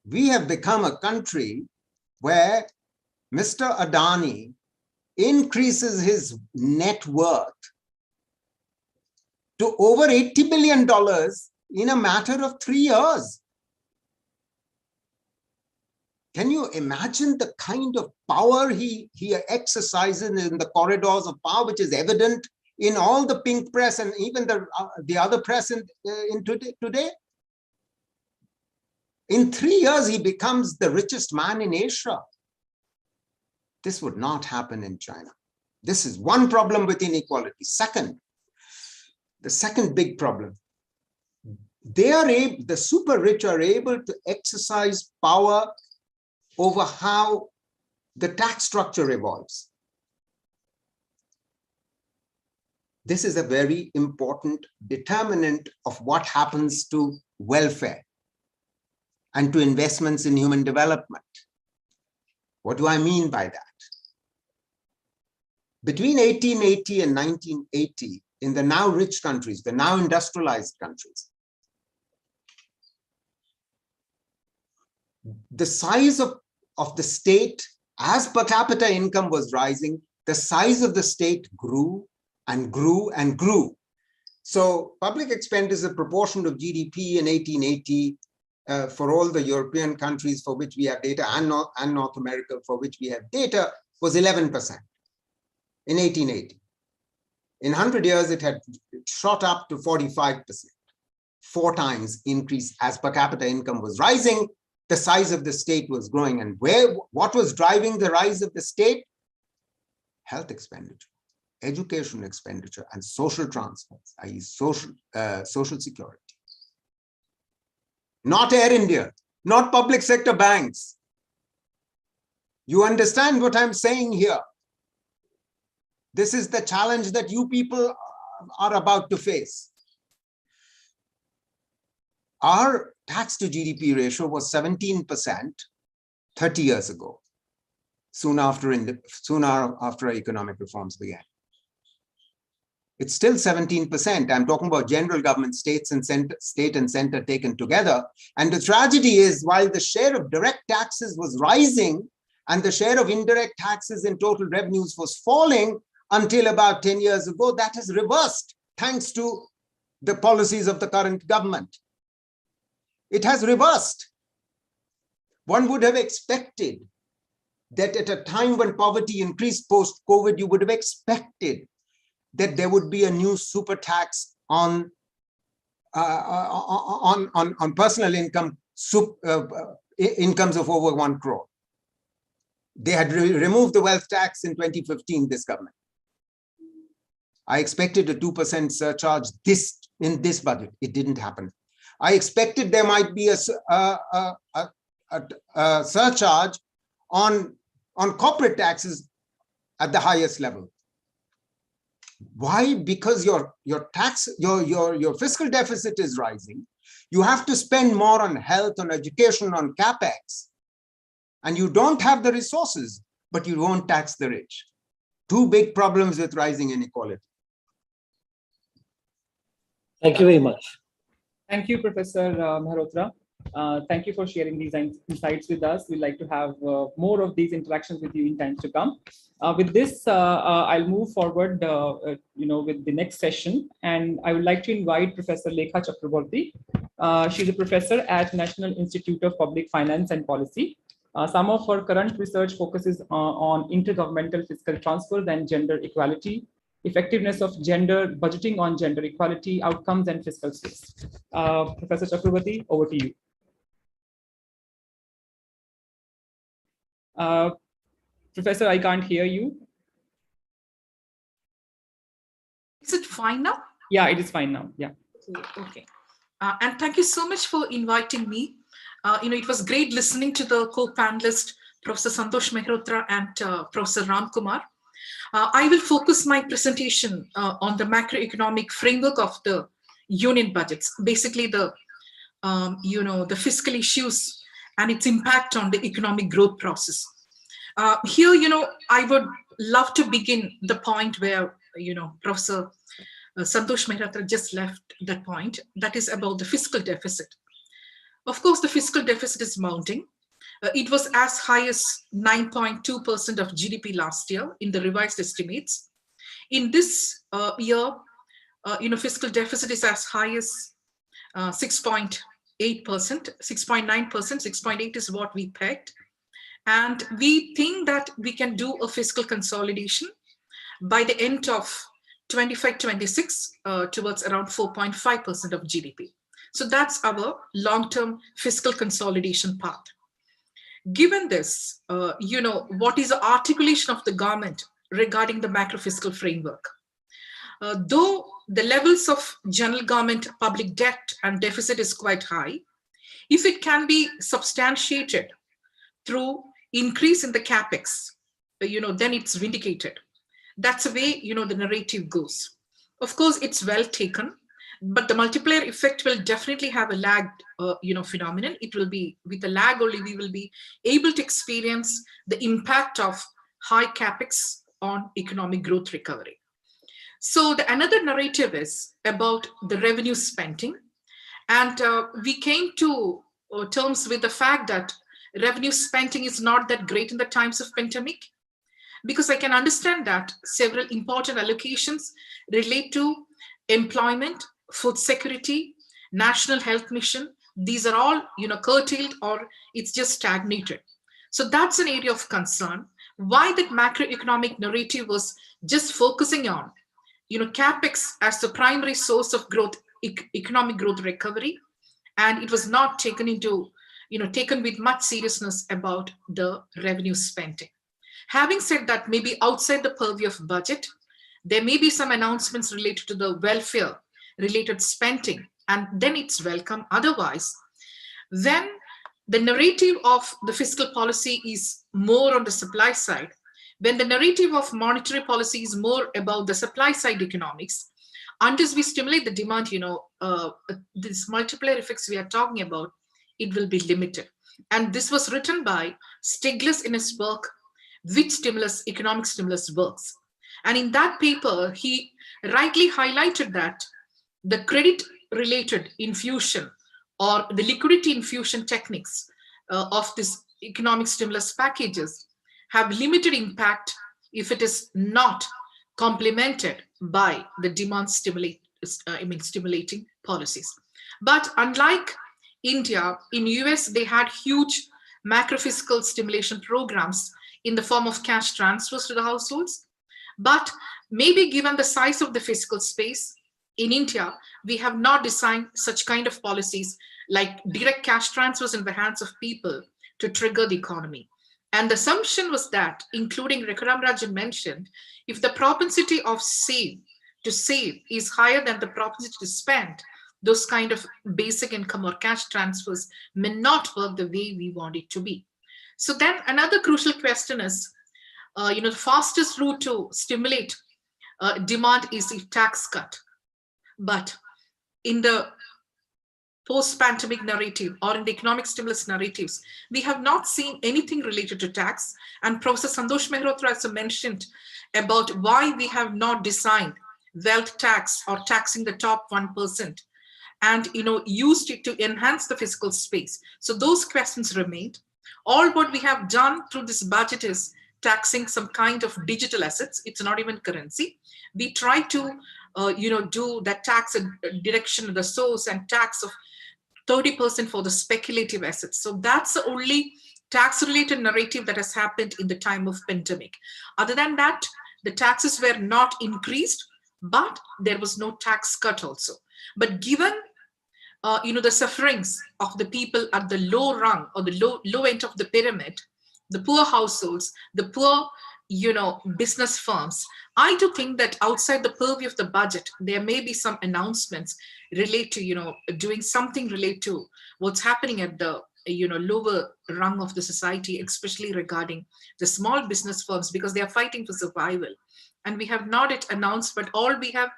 We have become a country where Mr. Adani increases his net worth to over $80 billion in a matter of 3 years. Can you imagine the kind of power he exercises in the corridors of power, which is evident in all the pink press and even the other press in today? In 3 years, he becomes the richest man in Asia. This would not happen in China. This is one problem with inequality. Second, the second big problem, the super rich are able to exercise power over how the tax structure evolves. This is a very important determinant of what happens to welfare and to investments in human development. What do I mean by that? Between 1880 and 1980, in the now rich countries, the now industrialized countries, the size of the state, as per capita income was rising, the size of the state grew and grew and grew. So public expenditure proportion of GDP in 1880 for all the European countries for which we have data and North America for which we have data was 11% in 1880. In 100 years, it had shot up to 45%, 4 times increase as per capita income was rising. The size of the state was growing. And what was driving the rise of the state? Health expenditure, education expenditure, and social transfers, i.e. social security. Not Air India, not public sector banks. You understand what I'm saying here? This is the challenge that you people are about to face. Our tax to GDP ratio was 17% 30 years ago, soon after economic reforms began. It's still 17%. I'm talking about general government, state and center taken together. And the tragedy is, while the share of direct taxes was rising and the share of indirect taxes in total revenues was falling until about 10 years ago, that has reversed thanks to the policies of the current government. It has reversed. One would have expected that at a time when poverty increased post-COVID, you would have expected that there would be a new super tax on personal income, incomes of over 1 crore. They had removed the wealth tax in 2015, this government. I expected a 2% surcharge in this budget. It didn't happen. I expected there might be a surcharge on corporate taxes at the highest level. Why? Because your fiscal deficit is rising. You have to spend more on health, on education, on capex, and you don't have the resources, but you won't tax the rich. 2 big problems with rising inequality. Thank you very much. Thank you, Professor Mehrotra. Thank you for sharing these insights with us. We'd like to have more of these interactions with you in times to come. With this, I'll move forward, with the next session, and I would like to invite Professor Lekha Chakraborty. She's a professor at National Institute of Public Finance and Policy. Some of her current research focuses on intergovernmental fiscal transfers and gender equality, effectiveness of gender budgeting on gender equality, outcomes, and fiscal space. Professor Chakraborty, over to you. Professor, I can't hear you. Is it fine now? Yeah, it is fine now. Yeah. Okay. And thank you so much for inviting me. It was great listening to the co-panelist, Professor Santosh Mehrotra and Professor Ram Kumar. I will focus my presentation on the macroeconomic framework of the union budgets, basically the fiscal issues and its impact on the economic growth process. Here, I would love to begin the point where, Professor Santosh Mehrotra just left that point, that is about the fiscal deficit. Of course, the fiscal deficit is mounting. It was as high as 9.2% of GDP last year in the revised estimates. In this year, fiscal deficit is as high as 6.8%, 6.9%, 6.8 is what we pegged. And we think that we can do a fiscal consolidation by the end of 25-26 towards around 4.5% of GDP. So that's our long-term fiscal consolidation path. Given this, what is the articulation of the government regarding the macro-fiscal framework? Though the levels of general government public debt and deficit is quite high, if it can be substantiated through increase in the capex, then it's vindicated. That's the way, the narrative goes. Of course, it's well taken, but the multiplier effect will definitely have a lagged, phenomenon. It will be with a lag only we will be able to experience the impact of high capex on economic growth recovery. So another narrative is about the revenue spending. And we came to terms with the fact that revenue spending is not that great in the times of pandemic, because I can understand that several important allocations relate to employment, food security, national health mission. These are all, curtailed or it's just stagnated. So that's an area of concern. Why that macroeconomic narrative was just focusing on, capex as the primary source of growth, economic growth recovery, and it was not taken with much seriousness about the revenue spending. Having said that, maybe outside the purview of budget, there may be some announcements related to the welfare related spending, and then it's welcome. Otherwise, then the narrative of the fiscal policy is more on the supply side. When the narrative of monetary policy is more about the supply side economics, unless we stimulate the demand, these multiplier effects we are talking about, it will be limited. And this was written by Stiglitz in his work, Which Economic Stimulus Works. And in that paper, he rightly highlighted that the credit-related infusion or the liquidity infusion techniques of this economic stimulus packages have limited impact if it is not complemented by the demand stimulating policies. But unlike India, in US, they had huge macro-fiscal stimulation programs in the form of cash transfers to the households. But maybe given the size of the fiscal space, in India, we have not designed such kind of policies like direct cash transfers in the hands of people to trigger the economy. And the assumption was that, including Rekaram Rajan mentioned, if the propensity of to save is higher than the propensity to spend, those kind of basic income or cash transfers may not work the way we want it to be. So then another crucial question is, the fastest route to stimulate demand is a tax cut. But in the post-pandemic narrative or in the economic stimulus narratives, we have not seen anything related to tax. And Professor Santosh Mehrotra also mentioned about why we have not designed wealth tax or taxing the top 1% and used it to enhance the fiscal space. So those questions remained. All what we have done through this budget is taxing some kind of digital assets. It's not even currency. We try to do that tax direction of the source and tax of 30% for the speculative assets. So that's the only tax-related narrative that has happened in the time of pandemic. Other than that, the taxes were not increased, but there was no tax cut also. But given the sufferings of the people at the low rung or the low end of the pyramid, the poor households, the poor business firms, I do think that outside the purview of the budget, there may be some announcements related to doing something related to what's happening at the lower rung of the society, especially regarding the small business firms, because they are fighting for survival. And we have not yet announced, but all we have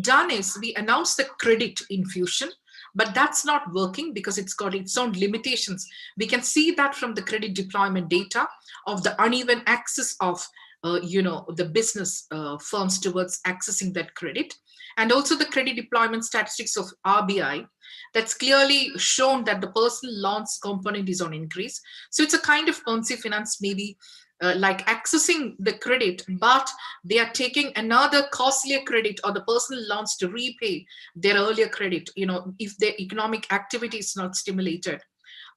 done is we announced the credit infusion, but that's not working because it's got its own limitations. We can see that from the credit deployment data of the uneven access of the business firms towards accessing that credit, and also the credit deployment statistics of RBI. That's clearly shown that the personal loans component is on increase. So it's a kind of Ponzi finance, maybe like accessing the credit, but they are taking another costlier credit or the personal loans to repay their earlier credit, if their economic activity is not stimulated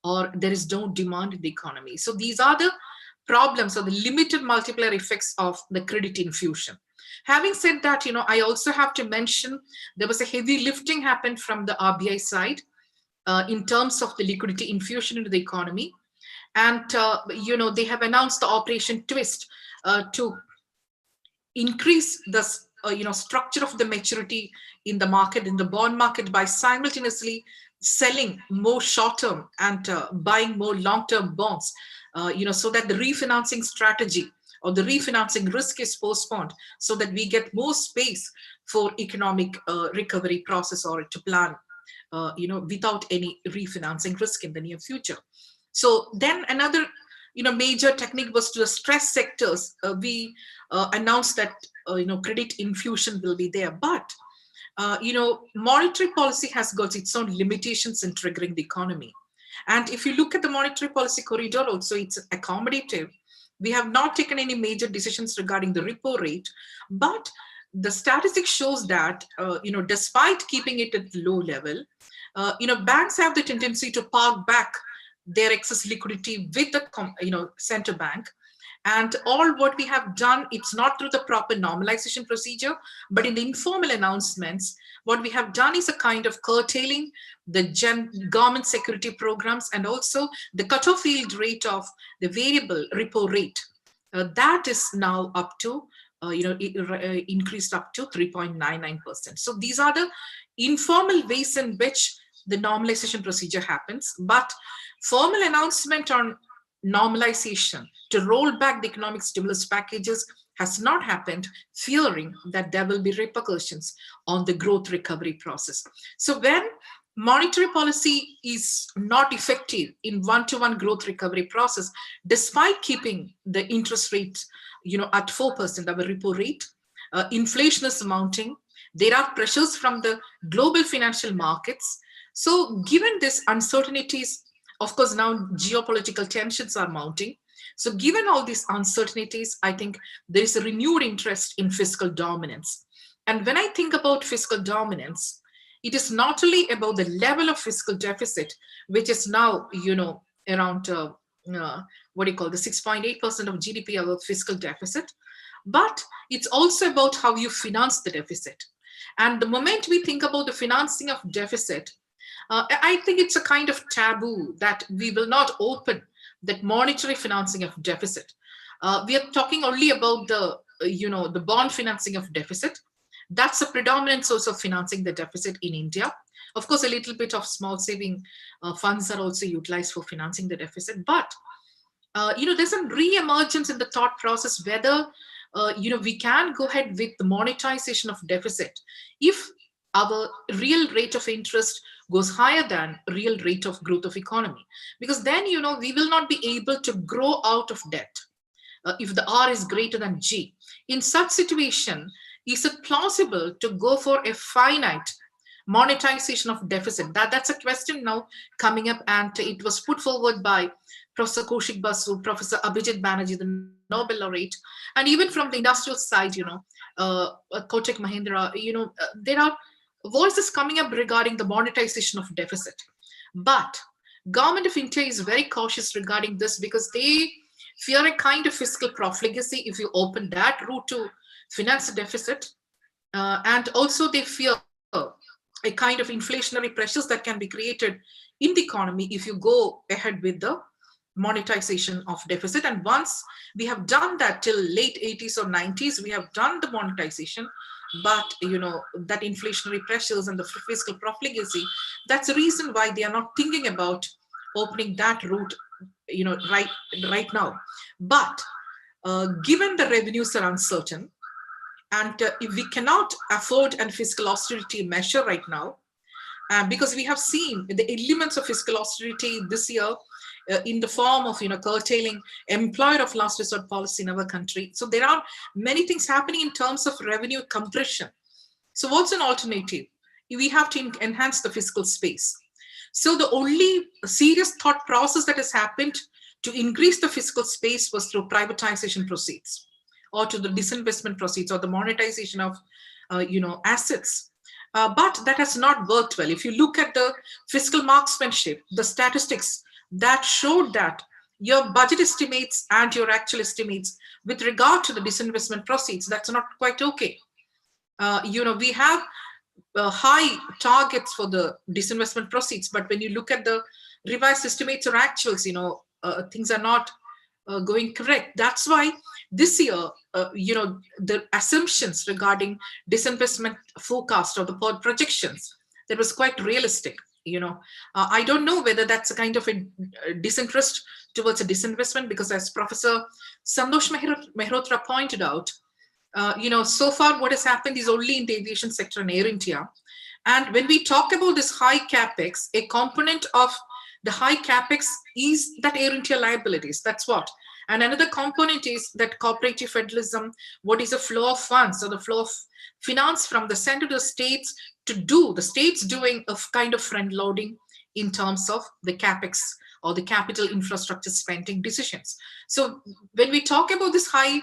or there is no demand in the economy. So these are the problems or the limited multiplier effects of the credit infusion. Having said that, I also have to mention there was a heavy lifting happened from the RBI side in terms of the liquidity infusion into the economy. And, they have announced the Operation Twist to increase the, structure of the maturity in the market, in the bond market, by simultaneously selling more short-term and buying more long-term bonds, so that the refinancing strategy or the refinancing risk is postponed, so that we get more space for economic recovery process or to plan, without any refinancing risk in the near future. So then another, major technique was to the stress sectors. We announced that, credit infusion will be there, but monetary policy has got its own limitations in triggering the economy. And if you look at the monetary policy corridor also, it's accommodative. We have not taken any major decisions regarding the repo rate, but the statistics shows that, despite keeping it at low level, banks have the tendency to park back their excess liquidity with the central bank. And all what we have done, it's not through the proper normalization procedure, but in the informal announcements, what we have done is a kind of curtailing the government security programs and also the cutoff yield rate of the variable repo rate. That is now up to, increased up to 3.99%. So these are the informal ways in which the normalization procedure happens, but formal announcement on normalization to roll back the economic stimulus packages has not happened, fearing that there will be repercussions on the growth recovery process. So when monetary policy is not effective in one-to-one growth recovery process, despite keeping the interest rate, at 4%, our repo rate, inflation is mounting. There are pressures from the global financial markets. So given these uncertainties, of course, now geopolitical tensions are mounting. So given all these uncertainties, I think there is a renewed interest in fiscal dominance. And when I think about fiscal dominance, it is not only about the level of fiscal deficit, which is now, around, the 6.8% of GDP, our fiscal deficit, but it's also about how you finance the deficit. And the moment we think about the financing of deficit, I think it's a kind of taboo that we will not open that monetary financing of deficit. We are talking only about the bond financing of deficit. That's a predominant source of financing the deficit in India. Of course, a little bit of small saving funds are also utilized for financing the deficit. But, there's a re-emergence in the thought process whether, we can go ahead with the monetization of deficit if our real rate of interest goes higher than real rate of growth of economy. Because then, we will not be able to grow out of debt if the R is greater than G. In such situation, is it plausible to go for a finite monetization of deficit? That's a question now coming up, and it was put forward by Professor Kaushik Basu, Professor Abhijit Banerjee, the Nobel laureate, and even from the industrial side, Kotak Mahindra, there are voices coming up regarding the monetization of deficit. But government of India is very cautious regarding this because they fear a kind of fiscal profligacy if you open that route to finance the deficit. And also they fear a kind of inflationary pressures that can be created in the economy if you go ahead with the monetization of deficit. And once we have done that till late 80s or 90s, we have done the monetization, but that inflationary pressures and the fiscal profligacy, that's the reason why they are not thinking about opening that route, right now. But given the revenues are uncertain, and if we cannot afford a fiscal austerity measure right now, because we have seen the elements of fiscal austerity this year in the form of curtailing employer of last resort policy in our country. So there are many things happening in terms of revenue compression. So what's an alternative? We have to enhance the fiscal space. So the only serious thought process that has happened to increase the fiscal space was through privatization proceeds, or to the disinvestment proceeds, or the monetization of assets. But that has not worked well. If you look at the fiscal marksmanship, the statistics that showed that your budget estimates and your actual estimates with regard to the disinvestment proceeds, that's not quite okay. We have high targets for the disinvestment proceeds, but when you look at the revised estimates or actuals, things are not going correct. That's why this year, the assumptions regarding disinvestment forecast or the projections, that was quite realistic. I don't know whether that's a kind of a disinterest towards a disinvestment, because as Professor Santosh Mehrotra pointed out, so far what has happened is only in the aviation sector and Air India. And when we talk about this high capex, a component of the high capex is that Air India liabilities. That's what. And another component is that cooperative federalism. What is the flow of funds, or the flow of finance from the center to the states, to do the states doing a kind of front loading in terms of the capex or the capital infrastructure spending decisions. So when we talk about this high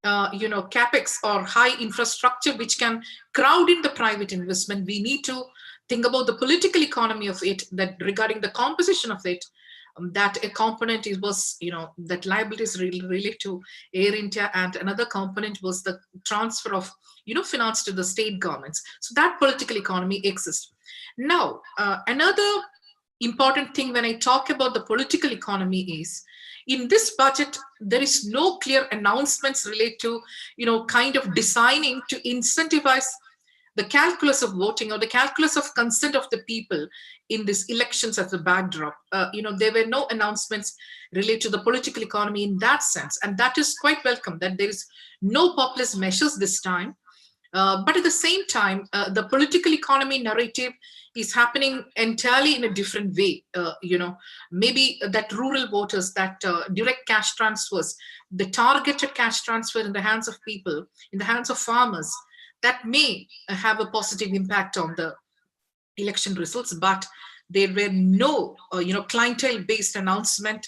capex or high infrastructure which can crowd in the private investment, we need to think about the political economy of it, that regarding the composition of it, that a component was that liabilities relate to Air India, and another component was the transfer of finance to the state governments. So that political economy exists. Now another important thing when I talk about the political economy is, in this budget, there is no clear announcements related to, kind of designing to incentivize the calculus of voting or the calculus of consent of the people in these elections as a backdrop. There were no announcements related to the political economy in that sense. And that is quite welcome, that there is no populist measures this time. But at the same time, the political economy narrative is happening entirely in a different way. Maybe that rural voters, that direct cash transfers, the targeted cash transfer in the hands of people, in the hands of farmers, that may have a positive impact on the election results. But there were no, clientele-based announcement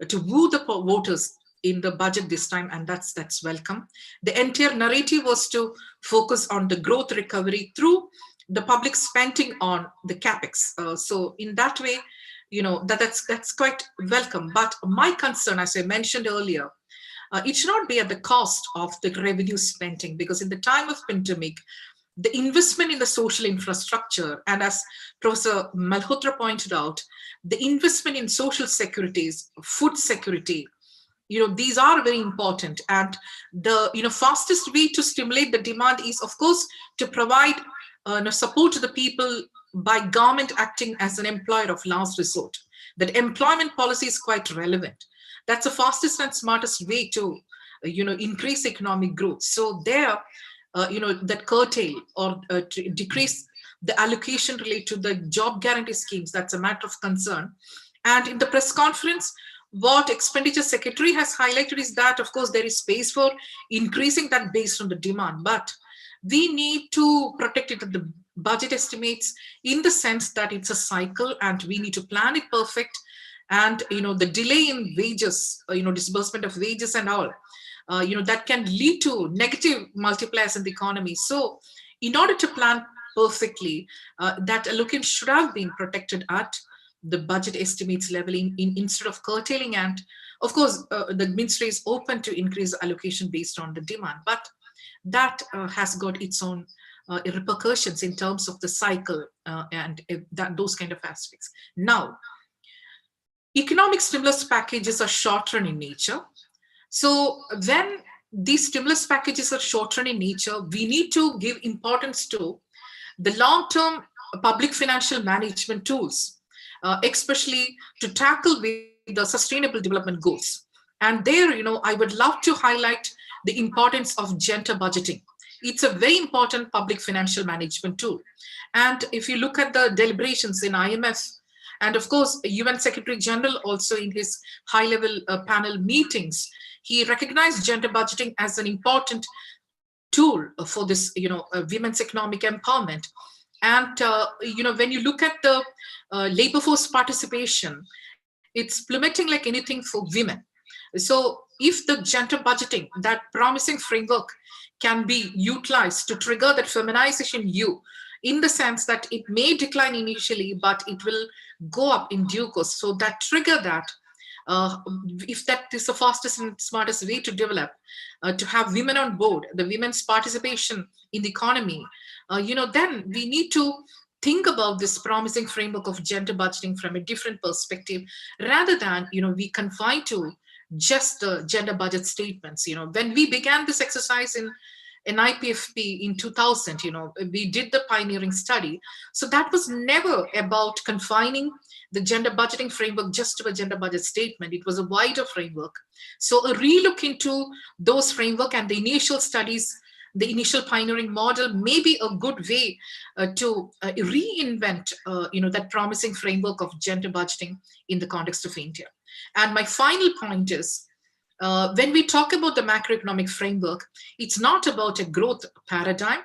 to woo the voters in the budget this time, and that's welcome. The entire narrative was to focus on the growth recovery through the public spending on the capex. So in that way, that's quite welcome. But my concern, as I mentioned earlier, it should not be at the cost of the revenue spending, because in the time of pandemic, the investment in the social infrastructure, and as Professor Malhotra pointed out, the investment in social securities, food security, these are very important. And the fastest way to stimulate the demand is, of course, to provide support to the people by government acting as an employer of last resort. That employment policy is quite relevant. That's the fastest and smartest way to increase economic growth. So there, that curtail or to decrease the allocation related to the job guarantee schemes, that's a matter of concern. And in the press conference, what Expenditure Secretary has highlighted is that, of course, there is space for increasing that based on the demand, but we need to protect it at the budget estimates in the sense that it's a cycle and we need to plan it perfect. And, the delay in wages, disbursement of wages and all, that can lead to negative multipliers in the economy. So in order to plan perfectly, that allocation should have been protected at the budget estimates level instead of curtailing. And of course, the ministry is open to increase allocation based on the demand, but that has got its own repercussions in terms of the cycle and those kind of aspects. Now, economic stimulus packages are short-run in nature. So when these stimulus packages are short-run in nature, we need to give importance to the long-term public financial management tools. especially to tackle with the sustainable development goals. And there, I would love to highlight the importance of gender budgeting. It's a very important public financial management tool. And if you look at the deliberations in IMF, and of course, UN Secretary General also in his high-level panel meetings, he recognized gender budgeting as an important tool for this, women's economic empowerment. And, when you look at the labor force participation, it's plummeting like anything for women. So if the gender budgeting, that promising framework can be utilized to trigger that feminization in the sense that it may decline initially, but it will go up in due course. So that trigger that, if that is the fastest and smartest way to develop, to have women on board, the women's participation in the economy, then we need to think about this promising framework of gender budgeting from a different perspective, rather than, we confine to just the gender budget statements. When we began this exercise in IPFP in 2000, we did the pioneering study. So that was never about confining the gender budgeting framework just to a gender budget statement. It was a wider framework. So a relook into those framework and the initial studies, the initial pioneering model may be a good way to reinvent, that promising framework of gender budgeting in the context of India. And my final point is, when we talk about the macroeconomic framework, it's not about a growth paradigm.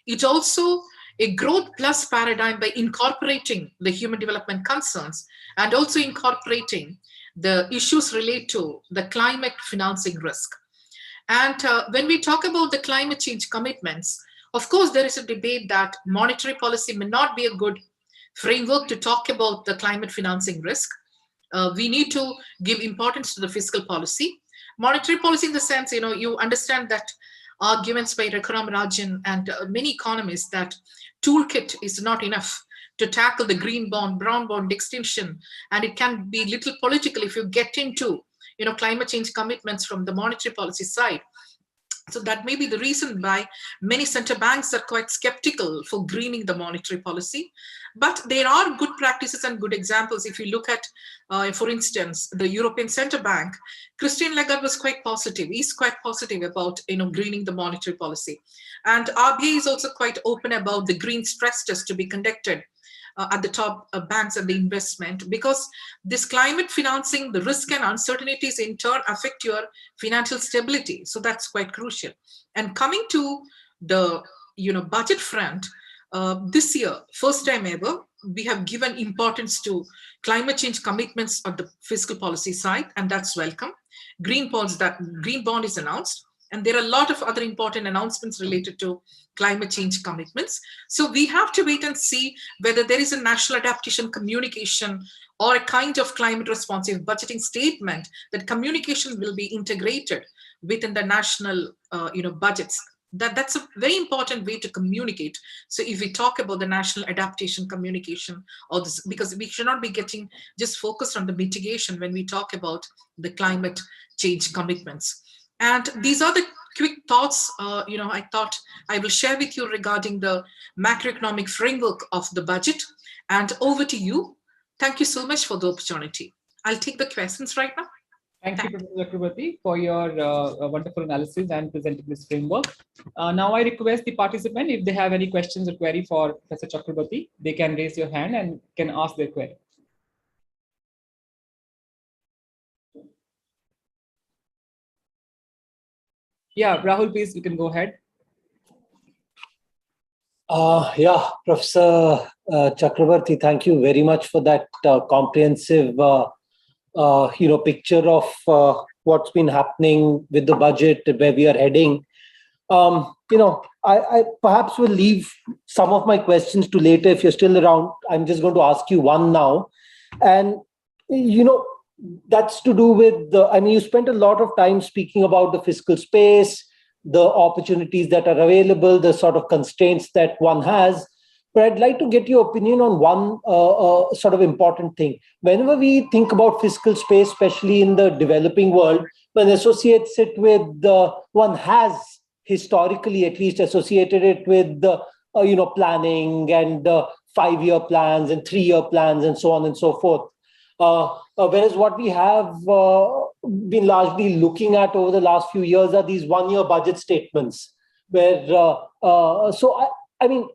It's also a growth plus paradigm by incorporating the human development concerns and also incorporating the issues related to the climate financing risk. And when we talk about the climate change commitments, of course, there is a debate that monetary policy may not be a good framework to talk about the climate financing risk. We need to give importance to the fiscal policy. Monetary policy in the sense, you understand that arguments by Raghuram Rajan and many economists that toolkit is not enough to tackle the green bond, brown bond extinction, and it can be little political if you get into climate change commitments from the monetary policy side. So that may be the reason why many central banks are quite skeptical for greening the monetary policy. But there are good practices and good examples. If you look at, for instance, the European Central Bank, Christine Lagarde was quite positive. He's quite positive about greening the monetary policy. And RBI is also quite open about the green stress test to be conducted at the top banks and the investment, because this climate financing, the risk and uncertainties in turn affect your financial stability. So that's quite crucial. And coming to the budget front, this year, first time ever, we have given importance to climate change commitments on the fiscal policy side, and that's welcome. Green bond is announced. And there are a lot of other important announcements related to climate change commitments. So we have to wait and see whether there is a national adaptation communication or a kind of climate responsive budgeting statement, that communication will be integrated within the national budgets. That's a very important way to communicate. So if we talk about the national adaptation communication, or this, because we should not be getting just focused on the mitigation when we talk about the climate change commitments. And these are the quick thoughts, I thought I will share with you regarding the macroeconomic framework of the budget. And over to you. Thank you so much for the opportunity. I'll take the questions right now. Thank you, Professor Chakrabarti, for your wonderful analysis and presenting this framework. Now I request the participant, if they have any questions or query for Professor Chakrabarti, they can raise your hand and can ask their query. Yeah, Rahul, please, you can go ahead. Yeah, Professor Chakrabarti, thank you very much for that comprehensive picture of what's been happening with the budget, where we are heading. I perhaps will leave some of my questions to later if you're still around. I'm just going to ask you one now. And, that's to do with you spent a lot of time speaking about the fiscal space, the opportunities that are available, the sort of constraints that one has. But I'd like to get your opinion on one sort of important thing. Whenever we think about fiscal space, especially in the developing world, one associates it with one has historically at least associated it with planning and 5-year plans and 3-year plans and so on and so forth. Whereas what we have been largely looking at over the last few years are these 1-year budget statements. Where I mean,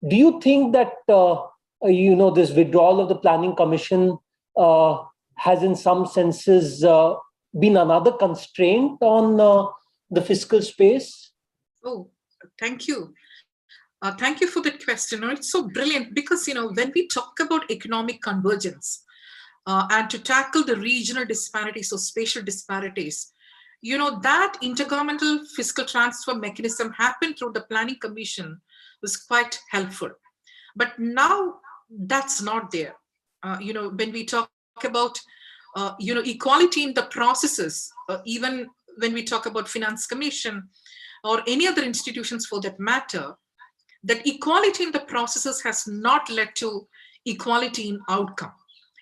do you think that this withdrawal of the Planning Commission has, in some senses, been another constraint on the fiscal space? Oh, thank you. Thank you for that question. It's so brilliant because, when we talk about economic convergence and to tackle the regional disparities or spatial disparities, that intergovernmental fiscal transfer mechanism happened through the Planning Commission was quite helpful. But now that's not there. When we talk about, equality in the processes, even when we talk about Finance Commission or any other institutions for that matter, that equality in the processes has not led to equality in outcome.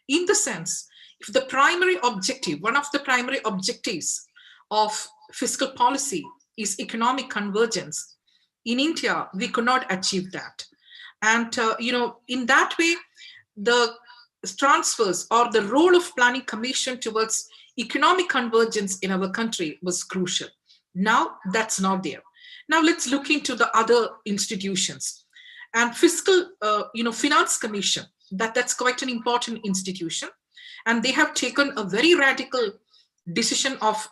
In the sense, if the primary objective, one of the primary objectives of fiscal policy is economic convergence, in India, we could not achieve that. And, in that way, the transfers or the role of Planning Commission towards economic convergence in our country was crucial. Now that's not there. Now let's look into the other institutions. And fiscal, Finance Commission, that's quite an important institution. And they have taken a very radical decision of,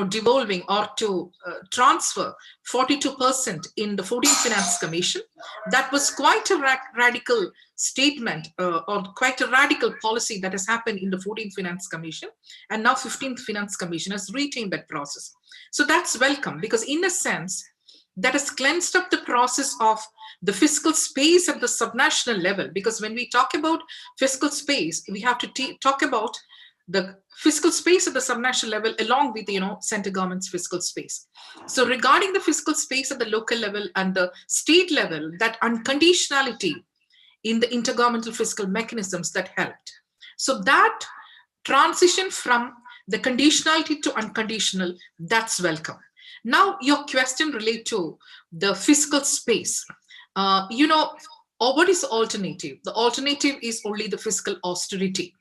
devolving or to transfer 42% in the 14th Finance Commission. That was quite a radical statement or quite a radical policy that has happened in the 14th Finance Commission. And now 15th Finance Commission has retained that process. So that's welcome because in a sense, that has cleansed up the process of the fiscal space at the subnational level. Because when we talk about fiscal space, we have to talk about the fiscal space at the subnational level along with, central government's fiscal space. So regarding the fiscal space at the local level and the state level, that unconditionality in the intergovernmental fiscal mechanisms that helped. So that transition from the conditionality to unconditional, that's welcome. Now, your question relates to the fiscal space. What is the alternative? The alternative is only the fiscal austerity.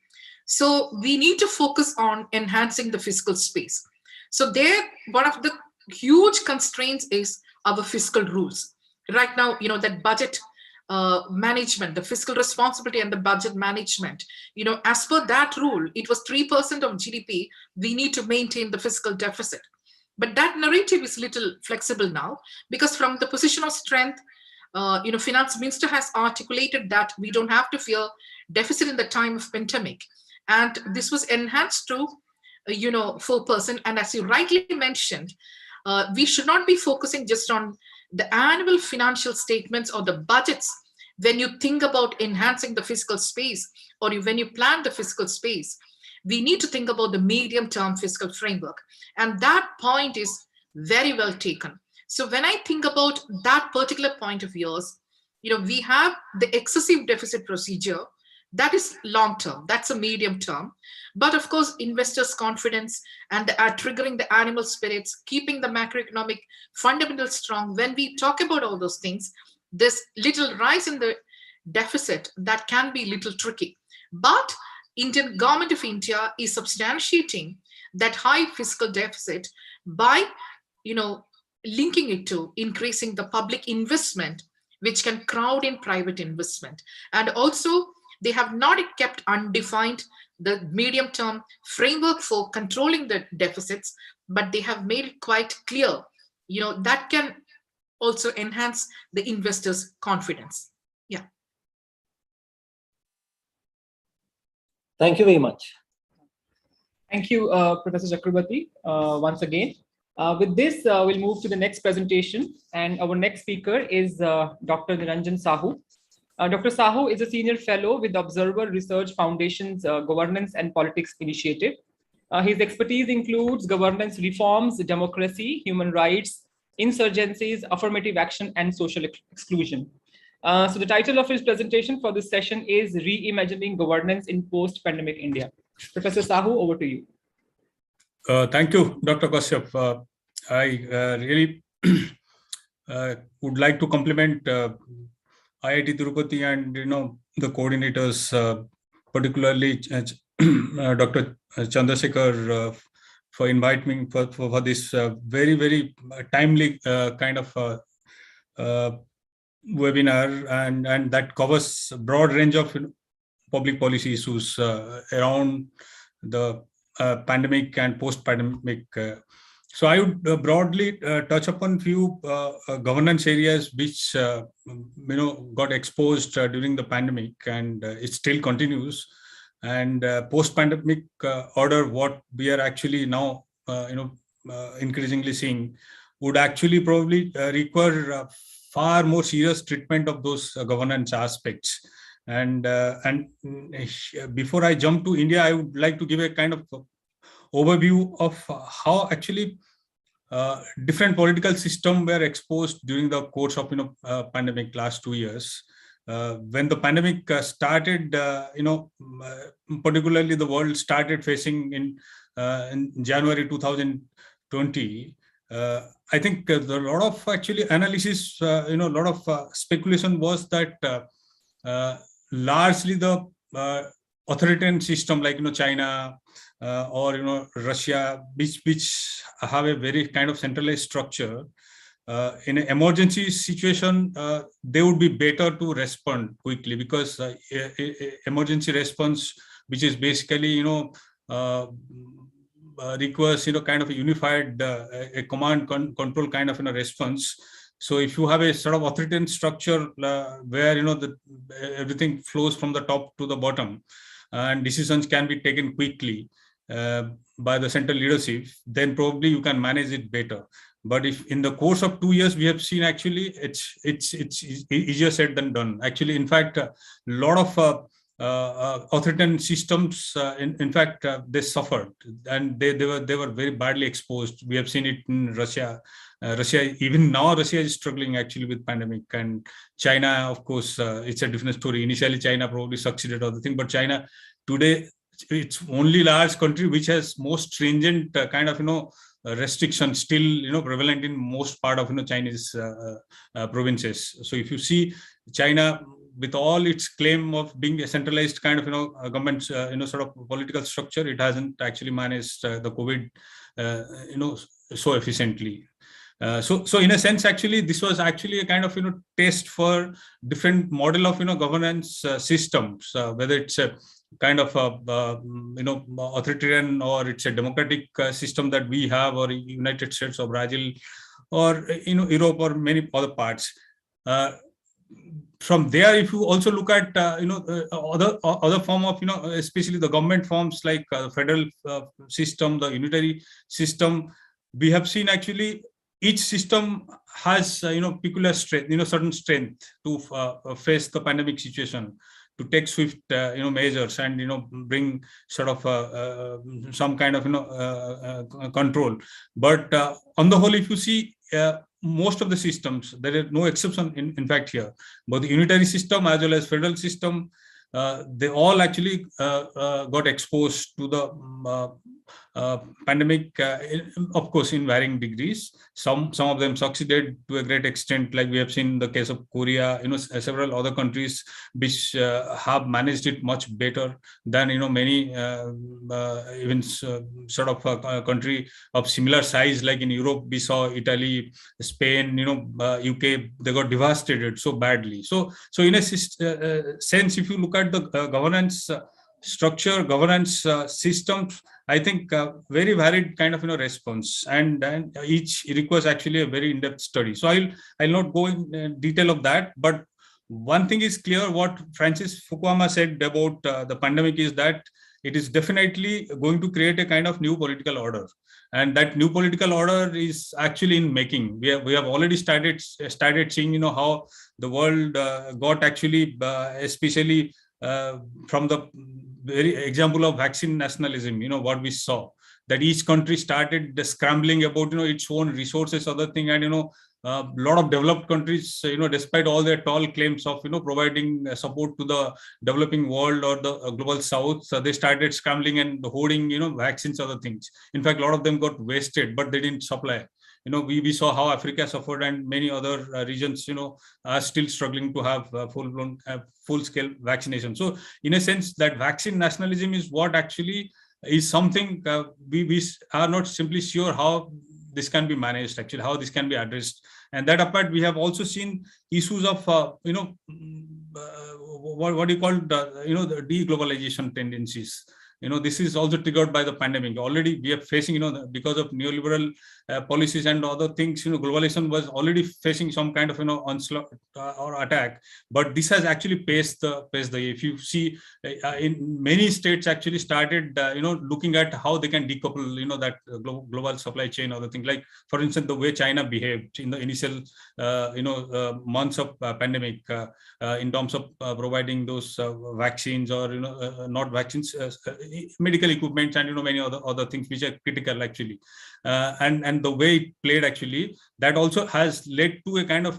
So we need to focus on enhancing the fiscal space. So there, one of the huge constraints is our fiscal rules. Right now, that budget management, the fiscal responsibility and the budget management, as per that rule, it was 3% of GDP. We need to maintain the fiscal deficit. But that narrative is little flexible now because from the position of strength, Finance Minister has articulated that we don't have to fear deficit in the time of pandemic. And this was enhanced to, 4%. And as you rightly mentioned, we should not be focusing just on the annual financial statements or the budgets when you think about enhancing the fiscal space or when you plan the fiscal space. We need to think about the medium-term fiscal framework. And that point is very well taken. So when I think about that particular point of yours, we have the excessive deficit procedure. That is long-term, that's a medium-term. But of course, investors' confidence and triggering the animal spirits, keeping the macroeconomic fundamentals strong. When we talk about all those things, this little rise in the deficit, that can be little tricky. But Indian government of India is substantiating that high fiscal deficit by, linking it to increasing the public investment, which can crowd in private investment. And also, they have not kept undefined the medium-term framework for controlling the deficits, but they have made it quite clear, that can also enhance the investors' confidence. Yeah. Thank you very much. Thank you, Professor Chakrabarty, once again. With this, we'll move to the next presentation. And our next speaker is Dr. Niranjan Sahu. Dr. Sahu is a senior fellow with Observer Research Foundation's Governance and Politics Initiative. His expertise includes governance reforms, democracy, human rights, insurgencies, affirmative action, and social exclusion. So the title of his presentation for this session is Reimagining Governance in Post-Pandemic India. Professor Sahu, over to you. Thank you, Dr. Kashyap. I really would like to compliment IIT Tirupati and the coordinators, particularly Dr. Chandrasekhar, for inviting me for this very, very timely kind of webinar, and that covers a broad range of public policy issues around the pandemic and post-pandemic. So I would broadly touch upon few governance areas which got exposed during the pandemic, and it still continues. And post-pandemic order, what we are actually now increasingly seeing, would actually probably require far more serious treatment of those governance aspects. And before I jump to India, I would like to give a kind of overview of how actually different political systems were exposed during the course of pandemic last 2 years. When the pandemic started, particularly the world started facing in January 2020. I think a lot of actually analysis, a lot of speculation was that largely the authoritarian system like China or Russia, which have a very kind of centralized structure, in an emergency situation, they would be better to respond quickly, because emergency response, which is basically requires kind of a unified a command control kind of response. So if you have a sort of authoritarian structure where everything flows from the top to the bottom, and decisions can be taken quickly by the central leadership, then probably you can manage it better. But if in the course of 2 years we have seen, actually it's easier said than done. Actually, in fact, a lot of authoritarian systems, in fact, they suffered, and they were very badly exposed. We have seen it in Russia. Russia, even now, Russia is struggling actually with pandemic. And China, of course, it's a different story. Initially, China probably succeeded on the thing, but China today, it's only large country which has most stringent kind of restrictions still prevalent in most part of Chinese provinces. So if you see China, with all its claim of being a centralized kind of government sort of political structure, it hasn't actually managed the COVID so efficiently. So in a sense, actually, this was actually a kind of test for different model of governance systems, whether it's a kind of authoritarian or it's a democratic system that we have, or United States or Brazil or Europe or many other parts. From there, if you also look at other form of especially the government forms like federal system, the unitary system, we have seen actually each system has peculiar strength, certain strength to face the pandemic situation, to take swift measures and bring sort of some kind of control. But on the whole, if you see most of the systems, there is no exception in fact here, both the unitary system as well as federal system, they all actually got exposed to the pandemic, of course, in varying degrees. Some of them succeeded to a great extent, like we have seen in the case of Korea, several other countries which have managed it much better than many even sort of country of similar size, like in Europe we saw Italy, Spain, UK, they got devastated so badly. So in a sense, if you look at the governance structure, governance systems, I think very varied kind of response, and each requires actually a very in-depth study. So I'll not go in detail of that, but one thing is clear: what Francis Fukuyama said about the pandemic is that it is definitely going to create a kind of new political order, and that new political order is actually in making. We have already started seeing how the world got actually, especially from the very example of vaccine nationalism, what we saw, that each country started scrambling about its own resources, other thing, and a lot of developed countries, despite all their tall claims of providing support to the developing world or the global south, they started scrambling and hoarding vaccines, other things. In fact, a lot of them got wasted, but they didn't supply. we saw how Africa suffered, and many other regions, are still struggling to have full-blown, full-scale vaccination. So in a sense, that vaccine nationalism is what actually is something we are not simply sure how this can be managed, actually, how this can be addressed. And that apart, we have also seen issues of, what do you call, the deglobalization tendencies. This is also triggered by the pandemic. Already we are facing, because of neoliberal policies and other things, globalization was already facing some kind of, onslaught or attack. But this has actually paced the. If you see, in many states actually started, looking at how they can decouple, that global supply chain, other things. Like, for instance, the way China behaved in the initial, months of pandemic, in terms of providing those vaccines, or not vaccines, medical equipment, and many other things which are critical actually, and the way it played actually, that also has led to a kind of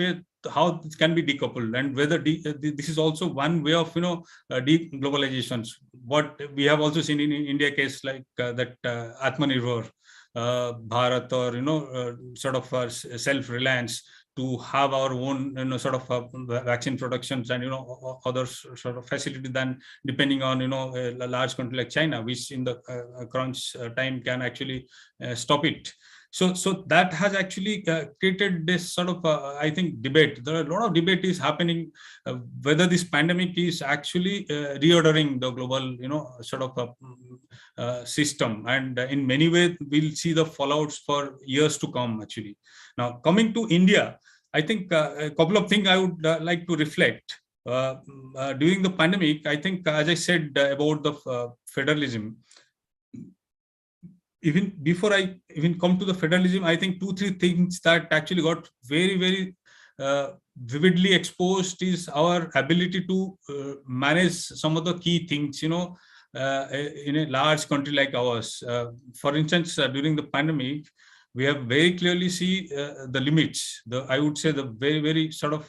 how it can be decoupled, and whether this is also one way of deglobalization. What we have also seen in India case, like that Atmanirbhar Bharat, or sort of self-reliance, to have our own sort of vaccine productions and other sort of facility than depending on a large country like China, which in the crunch time can actually stop it. So that has actually created this sort of I think debate. There are a lot of debate is happening whether this pandemic is actually reordering the global sort of system, and in many ways we'll see the fallouts for years to come actually. Now, coming to India, I think a couple of things I would like to reflect. During the pandemic, I think, as I said about the federalism, even before I even come to the federalism, I think 2-3 things that actually got very, very vividly exposed is our ability to manage some of the key things, in a large country like ours. For instance, during the pandemic, we have very clearly see the limits. I would say the very, very sort of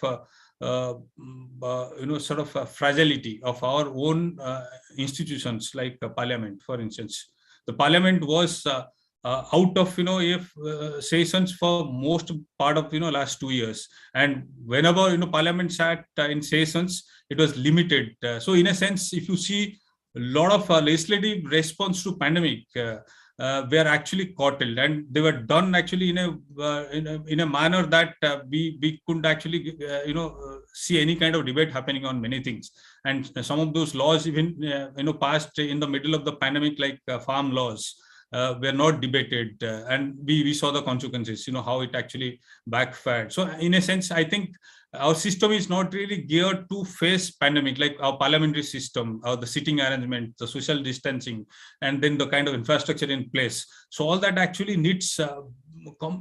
fragility of our own institutions, like Parliament, for instance. The Parliament was out of sessions for most part of last 2 years, and whenever Parliament sat in sessions, it was limited. So in a sense, if you see a lot of legislative response to pandemic were actually curtailed, and they were done actually in a manner that we couldn't actually see any kind of debate happening on many things. And some of those laws even passed in the middle of the pandemic, like farm laws, were not debated, and we saw the consequences, how it actually backfired. So in a sense, I think our system is not really geared to face pandemic, like our parliamentary system, or the sitting arrangement, the social distancing, and then the kind of infrastructure in place. So all that actually needs a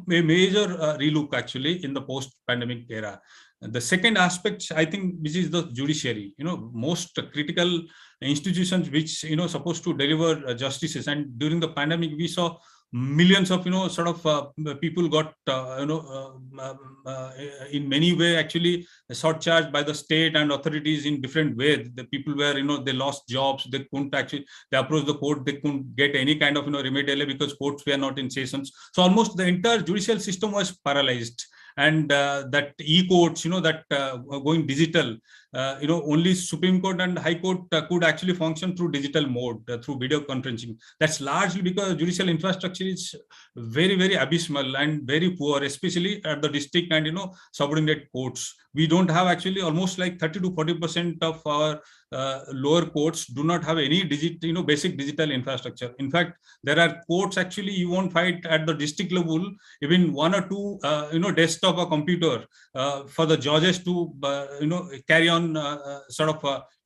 major relook actually in the post-pandemic era. The second aspect, I think, which is the judiciary, most critical institutions which, supposed to deliver justices. And during the pandemic, we saw millions of, people got, in many way actually surcharged by the state and authorities in different ways. The people were, they lost jobs. They couldn't actually, they approached the court. They couldn't get any kind of, remedial because courts were not in sessions. So almost the entire judicial system was paralyzed. And that e-courts, that going digital, only Supreme Court and High Court could actually function through digital mode, through video conferencing. That's largely because judicial infrastructure is very, very abysmal and very poor, especially at the district and, subordinate courts. We don't have actually almost like 30 to 40% of our lower courts do not have any basic digital infrastructure. In fact, there are courts actually you won't find at the district level even 1 or 2 desktop or computer for the judges to carry on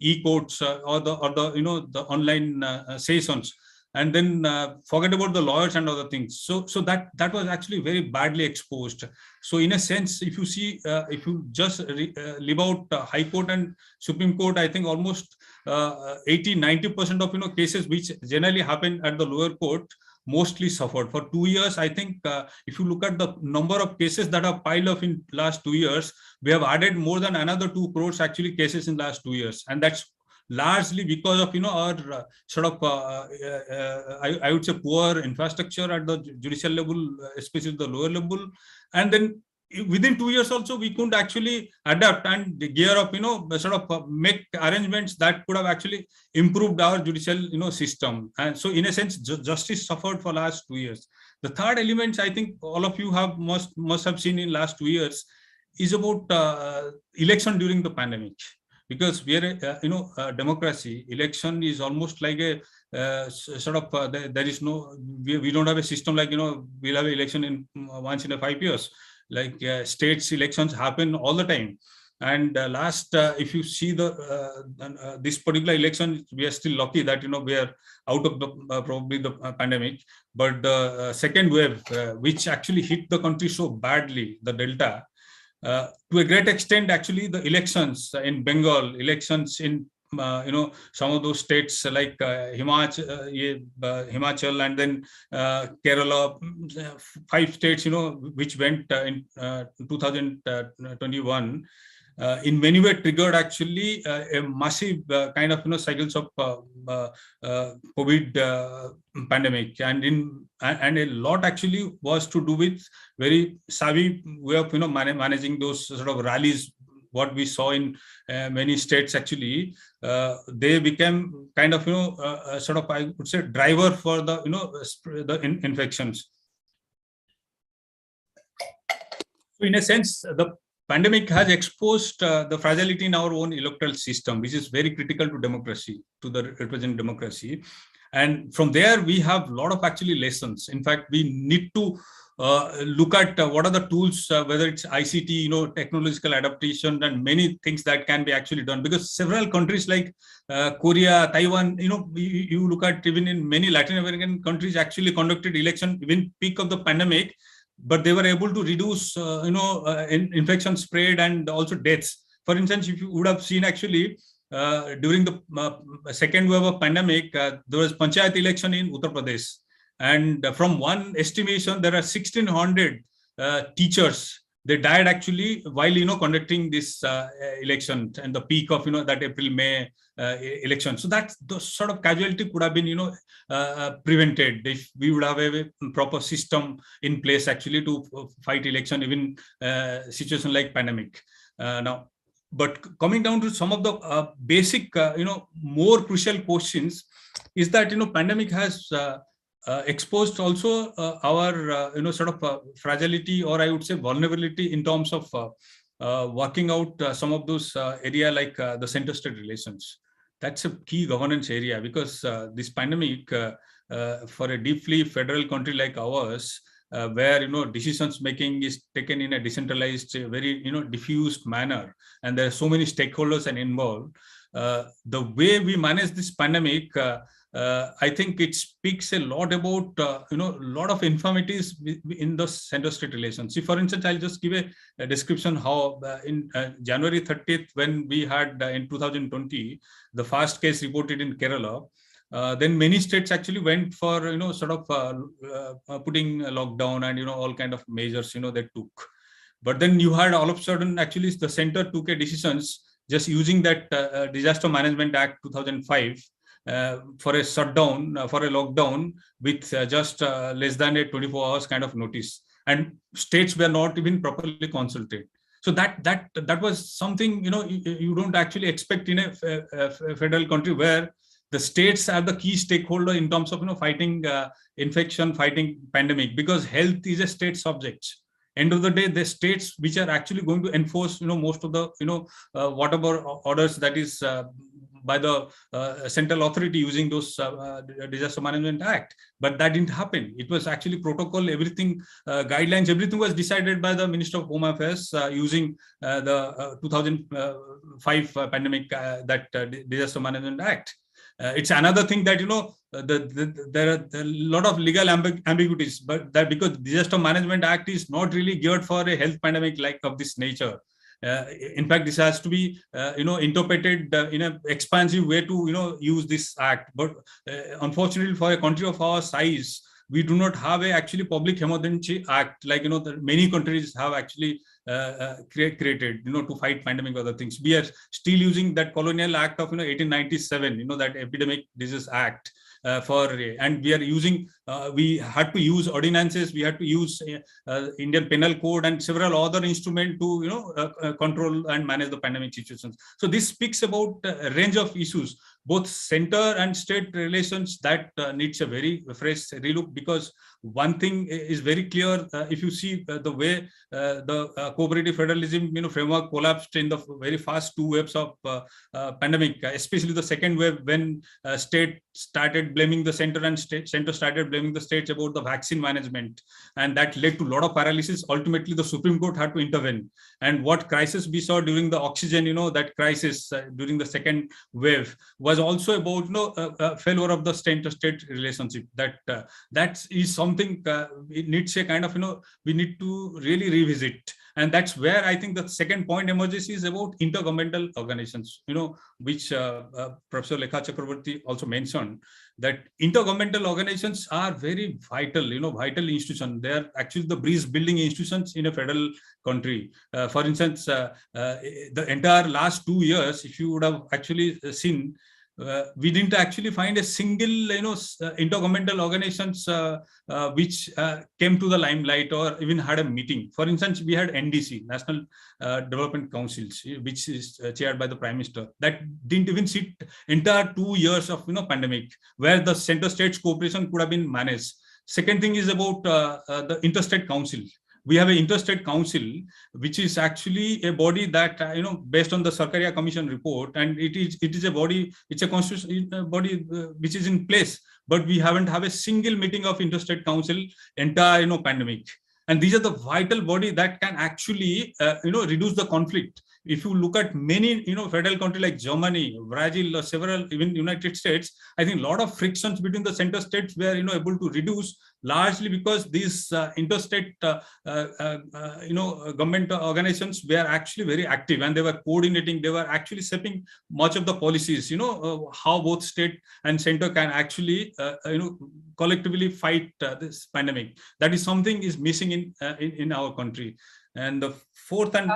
e-courts or the online sessions. And then forget about the lawyers and other things. So that was actually very badly exposed. So in a sense, if you see, if you just leave out High Court and Supreme Court, I think almost 80-90% of cases which generally happen at the lower court mostly suffered. For 2 years, I think if you look at the number of cases that are piled up in last 2 years, we have added more than another 2 crores actually cases in last 2 years, and that's largely because of our sort of I would say poor infrastructure at the judicial level, especially the lower level, and then within 2 years also we couldn't actually adapt and gear up, sort of make arrangements that could have actually improved our judicial system. And so in a sense justice suffered for last 2 years. The third element I think all of you have must have seen in last 2 years is about election during the pandemic, because we are a democracy. Election is almost like a sort of there is no, we don't have a system like we'll have an election in once in a 5 years. Like states elections happen all the time, and if you see the this particular election, we are still lucky that we are out of the probably the pandemic. But the second wave, which actually hit the country so badly, the Delta, to a great extent, actually the elections in Bengal, elections in some of those states like Himachal, and then Kerala, 5 states, which went in 2021, in many ways triggered actually a massive kind of cycles of COVID pandemic, and a lot actually was to do with very savvy way of managing those sort of rallies. What we saw in many states actually, they became kind of sort of, I would say, driver for the infections. So in a sense, the pandemic has exposed the fragility in our own electoral system, which is very critical to democracy, to the representative democracy. And from there, we have a lot of actually lessons. In fact, we need to look at what are the tools, whether it's ICT, technological adaptation, and many things that can be actually done. Because several countries like Korea, Taiwan, you look at even in many Latin American countries actually conducted election even peak of the pandemic, but they were able to reduce, infection spread and also deaths. For instance, if you would have seen actually during the second wave of pandemic, there was Panchayat election in Uttar Pradesh. And from one estimation, there are 1,600 teachers. They died actually while conducting this election and the peak of that April-May election. So that's the sort of casualty could have been prevented if we would have a proper system in place actually to fight election, even situation like pandemic. Now, but coming down to some of the basic more crucial questions is that pandemic has exposed also our sort of fragility, or I would say vulnerability, in terms of working out some of those area like the center-state relations. That's a key governance area, because this pandemic for a deeply federal country like ours, where decisions making is taken in a decentralized, very diffused manner, and there are so many stakeholders and involved. The way we manage this pandemic, I think it speaks a lot about a lot of infirmities in the center-state relations. See, for instance, I'll just give a description how in January 30th, when we had in 2020 the first case reported in Kerala, then many states actually went for sort of putting a lockdown and all kind of measures they took. But then you had all of a sudden actually the center took a decisions just using that Disaster Management Act 2005 for a shutdown, for a lockdown with just less than a 24 hours kind of notice, and states were not even properly consulted. So that was something you don't actually expect in a federal country, where the states are the key stakeholder in terms of fighting infection, fighting pandemic, because health is a state subject. End of the day, the states which are actually going to enforce most of the whatever orders that is by the central authority using those Disaster Management Act. But that didn't happen. It was actually protocol, everything, guidelines, everything was decided by the Minister of Home Affairs using the 2005 pandemic, that Disaster Management Act. It's another thing that there are a lot of legal ambiguities, but that because Disaster Management Act is not really geared for a health pandemic like of this nature. In fact, this has to be interpreted in an expansive way to use this act. But unfortunately, for a country of our size, we do not have a actually public emergency act like many countries have actually created, to fight pandemic, other things. We are still using that colonial act of 1897, that Epidemic Disease Act. And we are using, we had to use ordinances, we had to use Indian Penal Code and several other instruments to control and manage the pandemic situations. So this speaks about a range of issues, both center and state relations, that needs a very fresh relook, because one thing is very clear. If you see the way the cooperative federalism framework collapsed in the very first two waves of pandemic, especially the second wave, when state started blaming the center and center started blaming the states about the vaccine management, and that led to a lot of paralysis. Ultimately, the Supreme Court had to intervene, and what crisis we saw during the oxygen, that crisis during the second wave was also about failure of the state-to-state relationship. That is something it needs a kind of we need to really revisit. And that's where I think the second point emerges is about intergovernmental organizations, which Professor Lekha Chakraborty also mentioned, that intergovernmental organizations are very vital, vital institutions. They are actually the bridge building institutions in a federal country. For instance, the entire last 2 years, if you would have actually seen, we didn't actually find a single, intergovernmental organizations which came to the limelight or even had a meeting. For instance, we had NDC, National Development Councils, which is chaired by the Prime Minister. That didn't even sit entire 2 years of pandemic, where the center states cooperation could have been managed. Second thing is about the Interstate Council. We have an Interstate Council, which is actually a body that, based on the Sarkaria Commission report, and it is a body, it's a constitutional body which is in place, but we haven't have a single meeting of Interstate Council entire, pandemic. And these are the vital body that can actually, reduce the conflict. If you look at many, federal countries like Germany, Brazil, or several, even United States, I think a lot of frictions between the center states were, able to reduce, largely because these interstate, government organizations were actually very active, and they were coordinating. They were actually shaping much of the policies, how both state and center can actually, collectively fight this pandemic. That is something is missing in our country. And the fourth and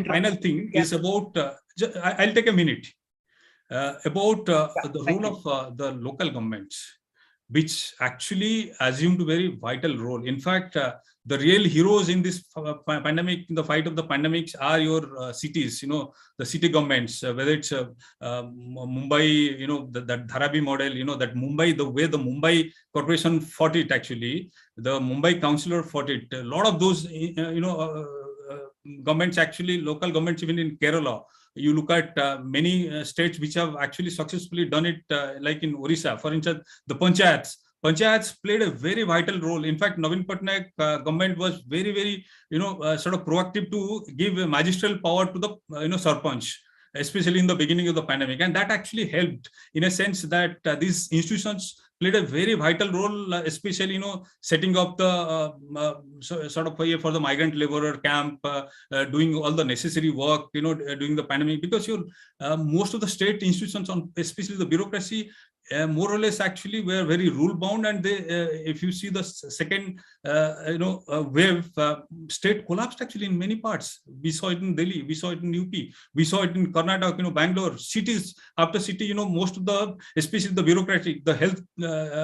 final thing is about, I'll take a minute, about the role of the local governments, which actually assumed a very vital role. In fact, the real heroes in this pandemic, in the fight of the pandemics, are your cities, the city governments, whether it's Mumbai, that Dharavi model, that Mumbai, the way the Mumbai Corporation fought it, actually, the Mumbai councillor fought it. A lot of those, governments, actually, local governments, even in Kerala, you look at many states which have actually successfully done it, like in Orissa, for instance, the Panchayats played a very vital role. In fact, Navin Patnaik government was very, very, sort of proactive to give magistral power to the, Sarpanch, especially in the beginning of the pandemic. And that actually helped, in a sense, that these institutions played a very vital role, especially, setting up the sort of for the migrant laborer camp, doing all the necessary work, during the pandemic, because most of the state institutions, especially the bureaucracy, more or less actually were very rule bound, and they, if you see the second, wave, state collapsed actually in many parts. We saw it in Delhi, we saw it in UP, we saw it in Karnataka, Bangalore, cities after city, most of the, especially the bureaucratic, the health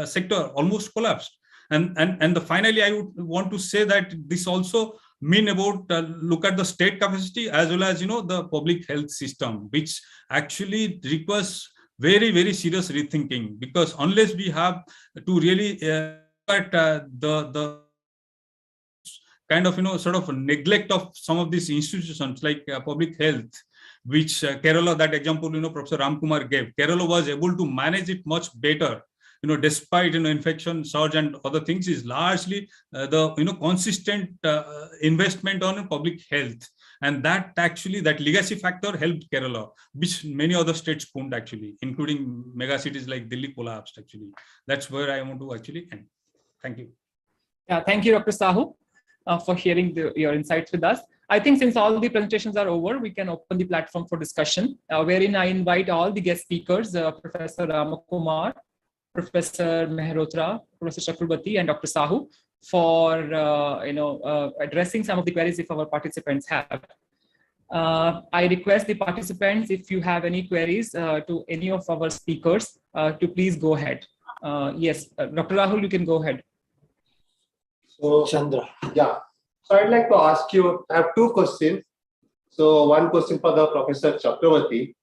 sector almost collapsed. And finally, I would want to say that this also mean about look at the state capacity as well as the public health system, which actually requires very, very serious rethinking, because unless we have to really at the kind of sort of neglect of some of these institutions like public health, which Kerala, that example Professor Ramkumar gave, Kerala was able to manage it much better, despite infection surge and other things, is largely the consistent investment on public health. And that actually, that legacy factor helped Kerala, which many other states couldn't actually, including mega cities like Delhi collapsed actually. That's where I want to actually end. Thank you. Yeah, thank you, Dr. Sahu, for sharing your insights with us. I think since all the presentations are over, we can open the platform for discussion, wherein I invite all the guest speakers, Professor Ramakumar, Professor Mehrotra, Professor Chakraborty, and Dr. Sahu, for addressing some of the queries if our participants have. I request the participants, if you have any queries to any of our speakers, to please go ahead. Yes, Dr. Rahul, you can go ahead. So, Chandra. Yeah. So I'd like to ask you, I have two questions. So one question for the Professor Chakravarti.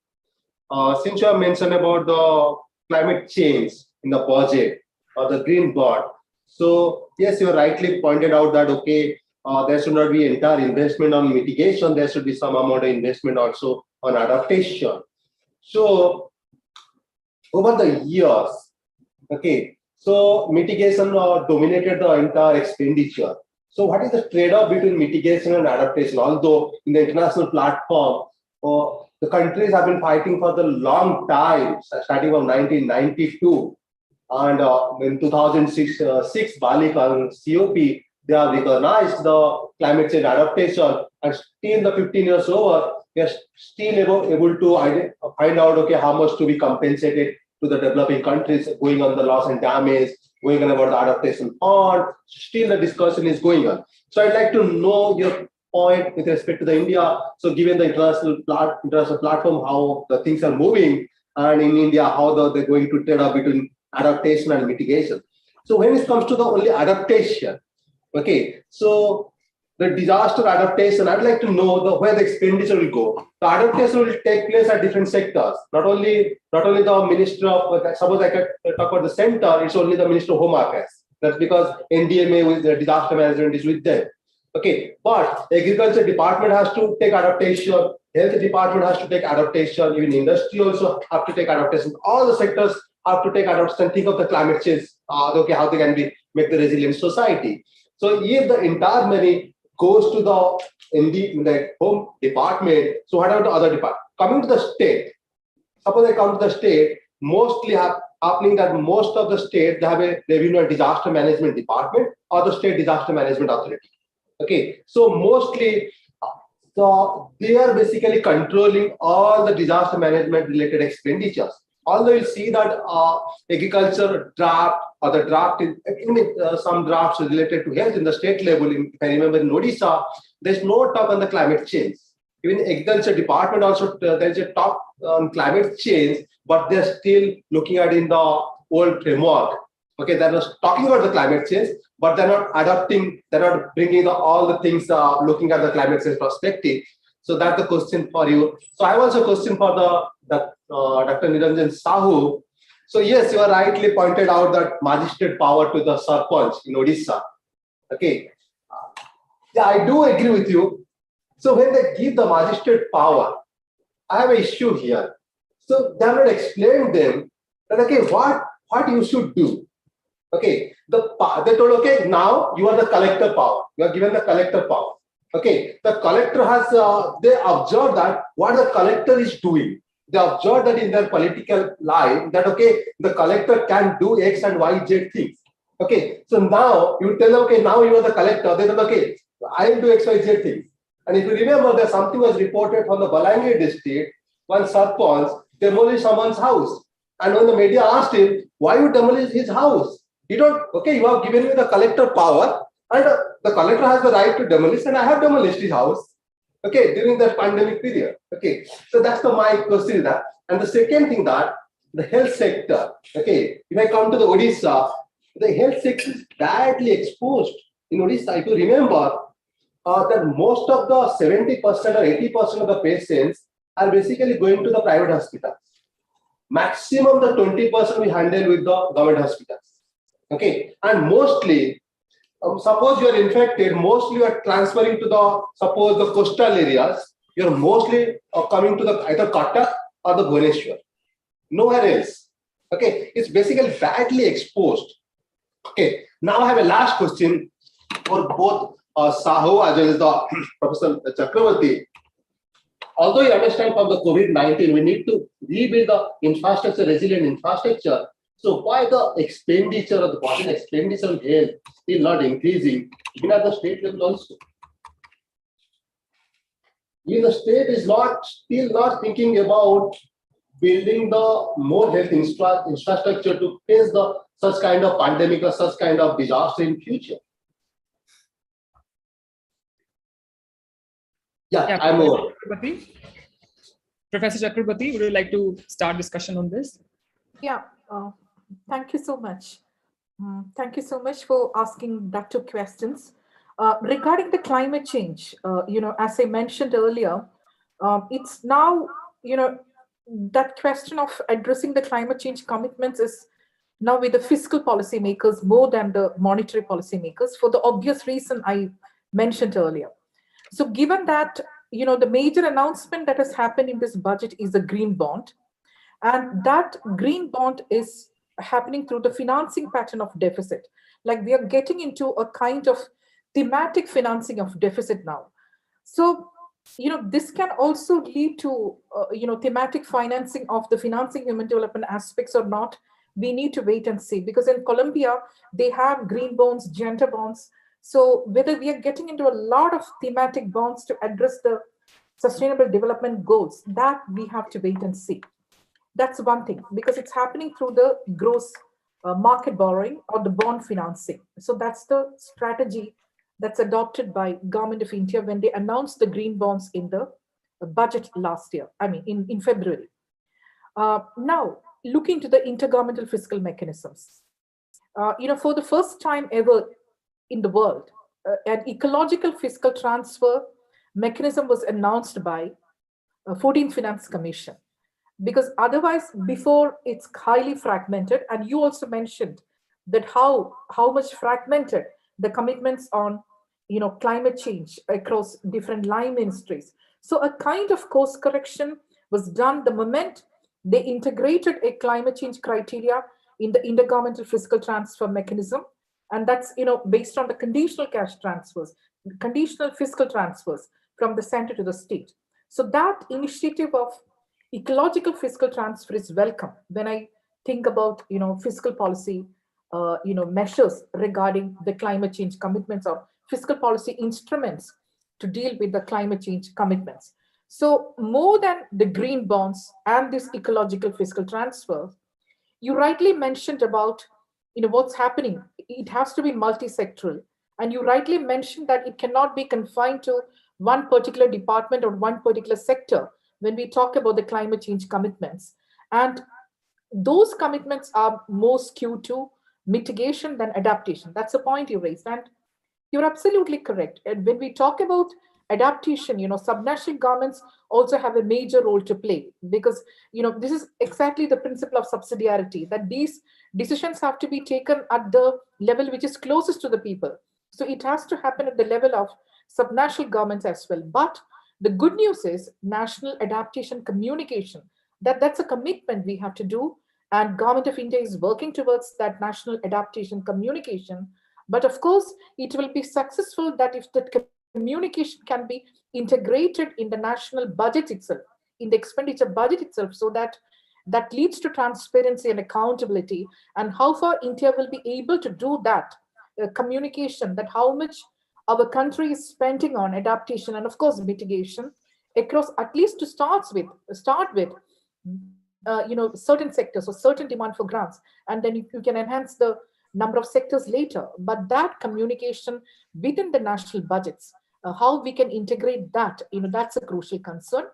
Since you have mentioned about the climate change in the project or the green bond, so yes, you rightly pointed out that, okay, there should not be entire investment on mitigation, there should be some amount of investment also on adaptation. So over the years, okay, so mitigation dominated the entire expenditure. So what is the trade-off between mitigation and adaptation? Although in the international platform, the countries have been fighting for the long time, starting from 1992. And in 2006 Bali COP, they have recognized the climate change adaptation, and still the 15 years over, we are still able to find out, okay, how much to be compensated to the developing countries, going on the loss and damage, going on about the adaptation fund. Still the discussion is going on. So I'd like to know your point with respect to the India. So given the international platform, how the things are moving, and in India, how they're going to trade off between adaptation and mitigation. So when it comes to the only adaptation, okay, so the disaster adaptation, I'd like to know where the expenditure will go. The adaptation will take place at different sectors. Not only the Minister of, suppose I can talk about the center, it's only the Minister of Home Affairs. That's because NDMA with the disaster management is with them. Okay, but Agriculture Department has to take adaptation, Health Department has to take adaptation, even industry also have to take adaptation. All the sectors have to take adaptation. Think of the climate change, okay, how they can make the resilient society. So if the entire money goes to the Home Department, so what about the other department? Coming to the state, suppose I come to the state, mostly happening that most of the states, they have a revenue and disaster management department or the state disaster management authority. Okay, so mostly they are basically controlling all the disaster management related expenditures. Although you see that agriculture draft or the draft, some drafts related to health in the state level, if I remember in Odisha, there's no talk on the climate change. Even Agriculture Department also, there's a talk on climate change, but they're still looking at in the old framework. Okay, they're not talking about the climate change, but they're not adapting, they're not bringing all the things, looking at the climate change perspective. So that's the question for you. So I have also a question for Dr. Niranjan Sahu. So yes, you are rightly pointed out that magistrate power to the Sarpanch in Odisha. Okay, yeah, I do agree with you. So when they give the magistrate power, I have an issue here. So they have not explained them that, okay, what you should do. Okay, they told, okay, now you are the collector power. You are given the collector power. Okay, the collector has, they observe that what the collector is doing. They observe that in their political life that, okay, the collector can do X and Y, Z things. Okay, so now you tell them, okay, now you are the collector. They tell, okay, I will do X, Y, Z things. And if you remember that something was reported from the Balangir district, one Sarpanch demolished someone's house. And when the media asked him, why you demolish his house? You don't, okay, you have given me the collector power, and the collector has the right to demolish, and I have demolished his house, okay, during the pandemic period. Okay, so that's my question that. And the second thing that, the health sector, okay, if I come to the Odisha, the health sector is badly exposed in Odisha. If you remember that most of the 70% or 80% of the patients are basically going to the private hospitals. Maximum the 20% we handle with the government hospitals. Okay, and mostly, suppose you are infected, mostly you are transferring to suppose the coastal areas, you are mostly coming to either Cuttack or the Bhubaneswar, nowhere else. Okay, it's basically badly exposed. Okay, now I have a last question for both Sahu as well as the Professor Chakravarti. Although you understand from the COVID-19, we need to rebuild the infrastructure, resilient infrastructure. So why the expenditure of the body expenditure on health still not increasing, even at the state level also? Even the state is still not thinking about building the more health infrastructure to face such kind of pandemic or such kind of disaster in future. Yeah, I'm over. Professor Chakrabarty, would you like to start discussion on this? Yeah, thank you so much. Thank you so much for asking that two questions. Regarding the climate change, as I mentioned earlier, it's now, that question of addressing the climate change commitments is now with the fiscal policymakers more than the monetary policymakers for the obvious reason I mentioned earlier. So given that, the major announcement that has happened in this budget is the green bond, and that green bond is happening through the financing pattern of deficit. Like we are getting into a kind of thematic financing of deficit now. So, this can also lead to, thematic financing of the financing human development aspects or not. We need to wait and see, because in Colombia, they have green bonds, gender bonds. So whether we are getting into a lot of thematic bonds to address the sustainable development goals, that we have to wait and see. That's one thing, because it's happening through the gross market borrowing or the bond financing. So that's the strategy that's adopted by Government of India when they announced the green bonds in the budget last year, in February. Now, looking to the intergovernmental fiscal mechanisms. For the first time ever in the world, an ecological fiscal transfer mechanism was announced by 14th Finance Commission. Because otherwise, before, it's highly fragmented. And you also mentioned that how much fragmented the commitments on climate change across different line ministries. So a kind of course correction was done the moment they integrated a climate change criteria in the intergovernmental fiscal transfer mechanism. And that's based on the conditional cash transfers, conditional fiscal transfers from the center to the state. So that initiative of ecological fiscal transfer is welcome when I think about fiscal policy measures regarding the climate change commitments or fiscal policy instruments to deal with the climate change commitments. So more than the green bonds and this ecological fiscal transfer, you rightly mentioned about what's happening. It has to be multi-sectoral, and you rightly mentioned that it cannot be confined to one particular department or one particular sector when we talk about the climate change commitments. And those commitments are more skewed to mitigation than adaptation. That's the point you raised, and you're absolutely correct. And when we talk about adaptation, subnational governments also have a major role to play, because this is exactly the principle of subsidiarity, that these decisions have to be taken at the level which is closest to the people. So it has to happen at the level of subnational governments as well. But the good news is national adaptation communication, that's a commitment we have to do, and Government of India is working towards that national adaptation communication. But of course, it will be successful that if the communication can be integrated in the national budget itself, in the expenditure budget itself, so that leads to transparency and accountability. And how far India will be able to do that communication, that how much our country is spending on adaptation and of course mitigation across, at least to start with certain sectors or certain demand for grants, and then you can enhance the number of sectors later. But that communication within the national budgets, how we can integrate that, that's a crucial concern.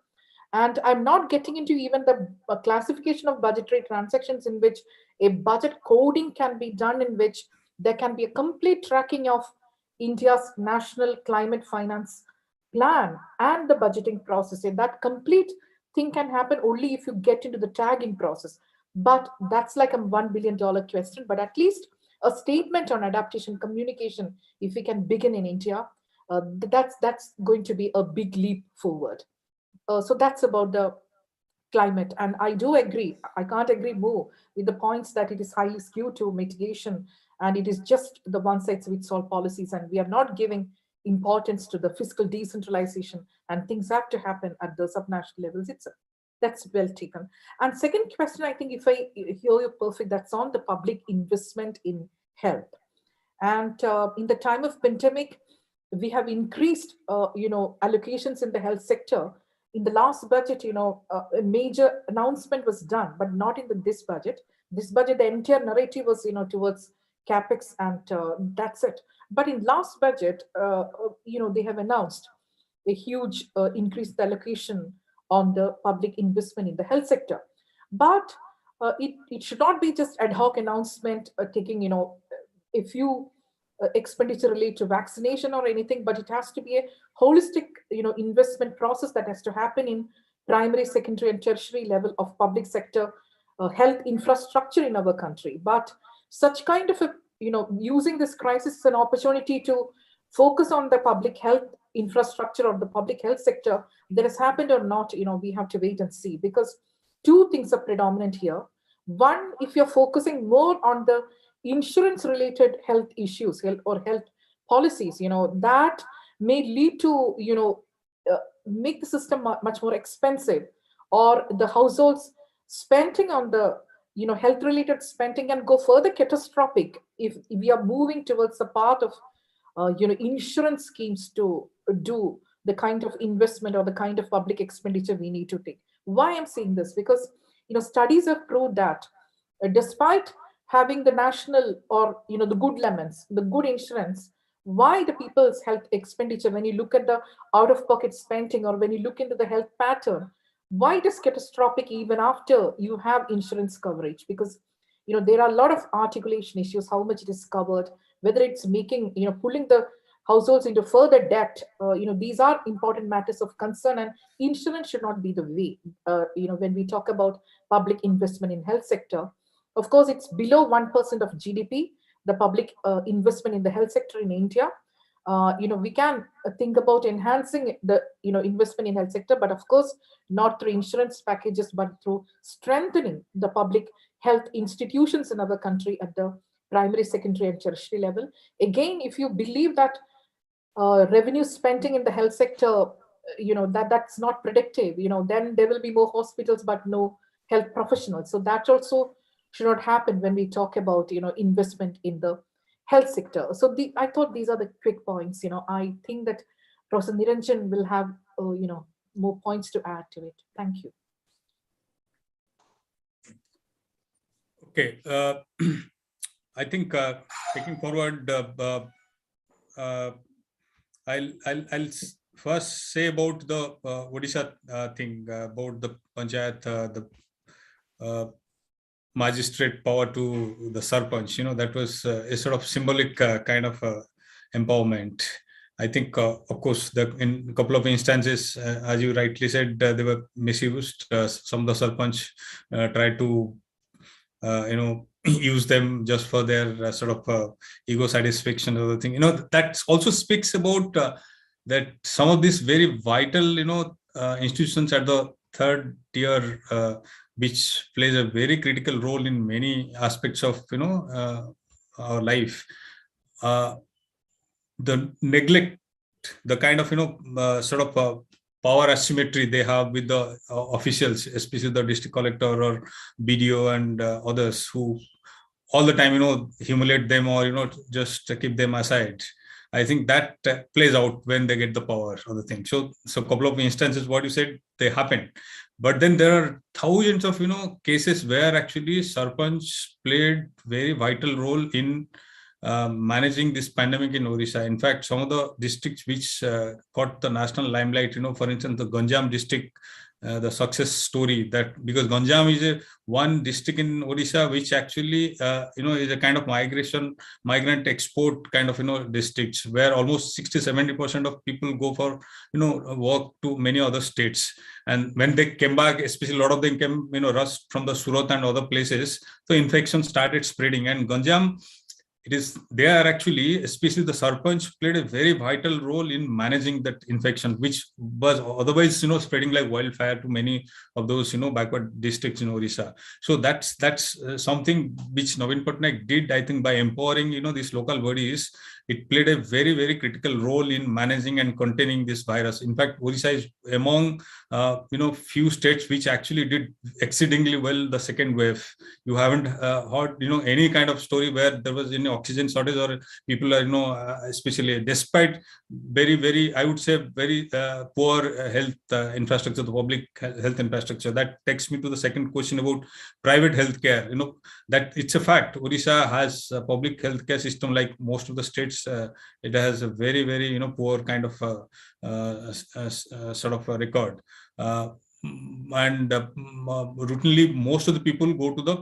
And I'm not getting into even the classification of budgetary transactions in which a budget coding can be done, in which there can be a complete tracking of India's national climate finance plan and the budgeting process. And that complete thing can happen only if you get into the tagging process. But that's like a $1 billion question. But at least a statement on adaptation communication, if we can begin in India, that's going to be a big leap forward. So that's about the climate. And I do agree, I can't agree more with the points that it is highly skewed to mitigation, and it is just the one size fits all policies, and we are not giving importance to the fiscal decentralization, and things have to happen at the subnational levels itself. That's well taken. And second question, I think if I hear you perfect, that's on the public investment in health. And in the time of pandemic, we have increased, allocations in the health sector. In the last budget, a major announcement was done, but not in this budget. This budget, the entire narrative was, towards capex, and that's it. But in last budget, they have announced a huge increased allocation on the public investment in the health sector. But it should not be just ad hoc announcement taking, a few expenditure related to vaccination or anything, but it has to be a holistic, investment process that has to happen in primary, secondary, and tertiary level of public sector health infrastructure in our country. But such kind of a, using this crisis as an opportunity to focus on the public health infrastructure or the public health sector, that has happened or not, we have to wait and see, because two things are predominant here. One, if you're focusing more on the insurance related health issues or health policies, that may lead to, make the system much more expensive, or the households spending on the, health related spending and go further catastrophic if we are moving towards the path of, insurance schemes to do the kind of investment or the kind of public expenditure we need to take. Why I'm saying this? Because, studies have proved that despite having the national or, the good lemons, the good insurance, why the people's health expenditure, when you look at the out-of-pocket spending or when you look into the health pattern, why it is catastrophic even after you have insurance coverage? Because, there are a lot of articulation issues, how much it is covered, whether it's making, pulling the households into further debt. These are important matters of concern, and insurance should not be the way, when we talk about public investment in health sector. Of course, it's below 1% of GDP, the public investment in the health sector in India. We can think about enhancing the, investment in health sector, but of course, not through insurance packages, but through strengthening the public health institutions in our country at the primary, secondary, and tertiary level. Again, if you believe that revenue spending in the health sector, that's not predictive, then there will be more hospitals, but no health professionals. So that also should not happen when we talk about, investment in the health sector. So I thought these are the quick points. I think that Professor Niranjan will have, more points to add to it. Thank you. Okay. I think taking forward, I'll first say about the Odisha thing, about the panchayat, the magistrate power to the sarpanch. That was a sort of symbolic kind of empowerment. I think, of course, in a couple of instances, as you rightly said, they were misused. Some of the sarpanch tried to, use them just for their sort of ego satisfaction or the thing. That also speaks about that some of these very vital, institutions at the third tier, which plays a very critical role in many aspects of, our life. The neglect, the kind of, sort of power asymmetry they have with the officials, especially the district collector or BDO and others who all the time, humiliate them or, just keep them aside. I think that plays out when they get the power or the thing. So a couple of instances, what you said, they happen. But then there are thousands of, cases where actually sarpanch played very vital role in managing this pandemic in Odisha. In fact, some of the districts which got the national limelight, for instance, the Ganjam district, the success story, that because Ganjam is one district in Odisha which actually, is a kind of migrant export kind of, districts where almost 60-70% of people go for, work to many other states. And when they came back, especially a lot of them came, rushed from the Surat and other places, so infection started spreading. And Ganjam, they are actually, especially the sarpanch, played a very vital role in managing that infection, which was otherwise, spreading like wildfire to many of those, backward districts in Odisha. So that's something which Naveen Patnaik did, I think, by empowering, these local bodies. It played a very, very critical role in managing and containing this virus. In fact, Odisha is among, few states which actually did exceedingly well the second wave. You haven't heard, any kind of story where there was any oxygen shortage, or people are, especially despite very, I would say very poor health infrastructure, the public health infrastructure. That takes me to the second question about private healthcare. That it's a fact. Odisha has a public healthcare system like most of the states. It has a very, poor kind of sort of a record. And routinely, most of the people go to the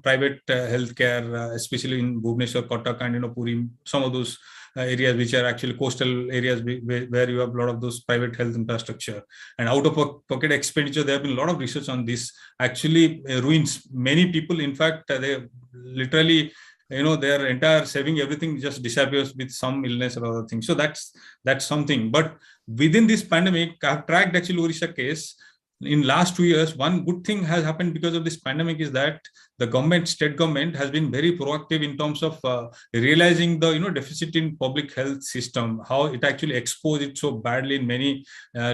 private healthcare, especially in Bhubaneswar, Kotak, and Puri, some of those areas which are actually coastal areas where you have a lot of those private health infrastructure. And out of pocket expenditure, there have been a lot of research on this, actually ruins many people. In fact, they literally, their entire saving, everything just disappears with some illness or other things. So that's something. But within this pandemic, I have tracked actually Odisha case. In last 2 years, one good thing has happened because of this pandemic is that the state government has been very proactive in terms of realizing the deficit in public health system, how it actually exposed it so badly in many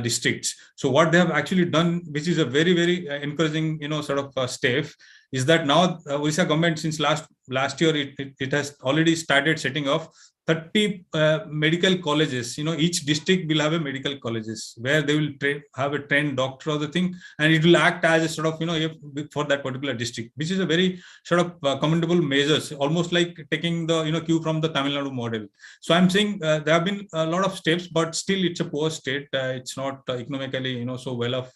districts. So what they have actually done, which is a very encouraging sort of step, is that now Odisha government, since last year, it has already started setting off 30 medical colleges. Each district will have a medical colleges where they will have a trained doctor or the thing, and it will act as a sort of for that particular district, which is a very sort of commendable measures, almost like taking the cue from the Tamil Nadu model. So I'm saying there have been a lot of steps, but still it's a poor state. It's not economically so well off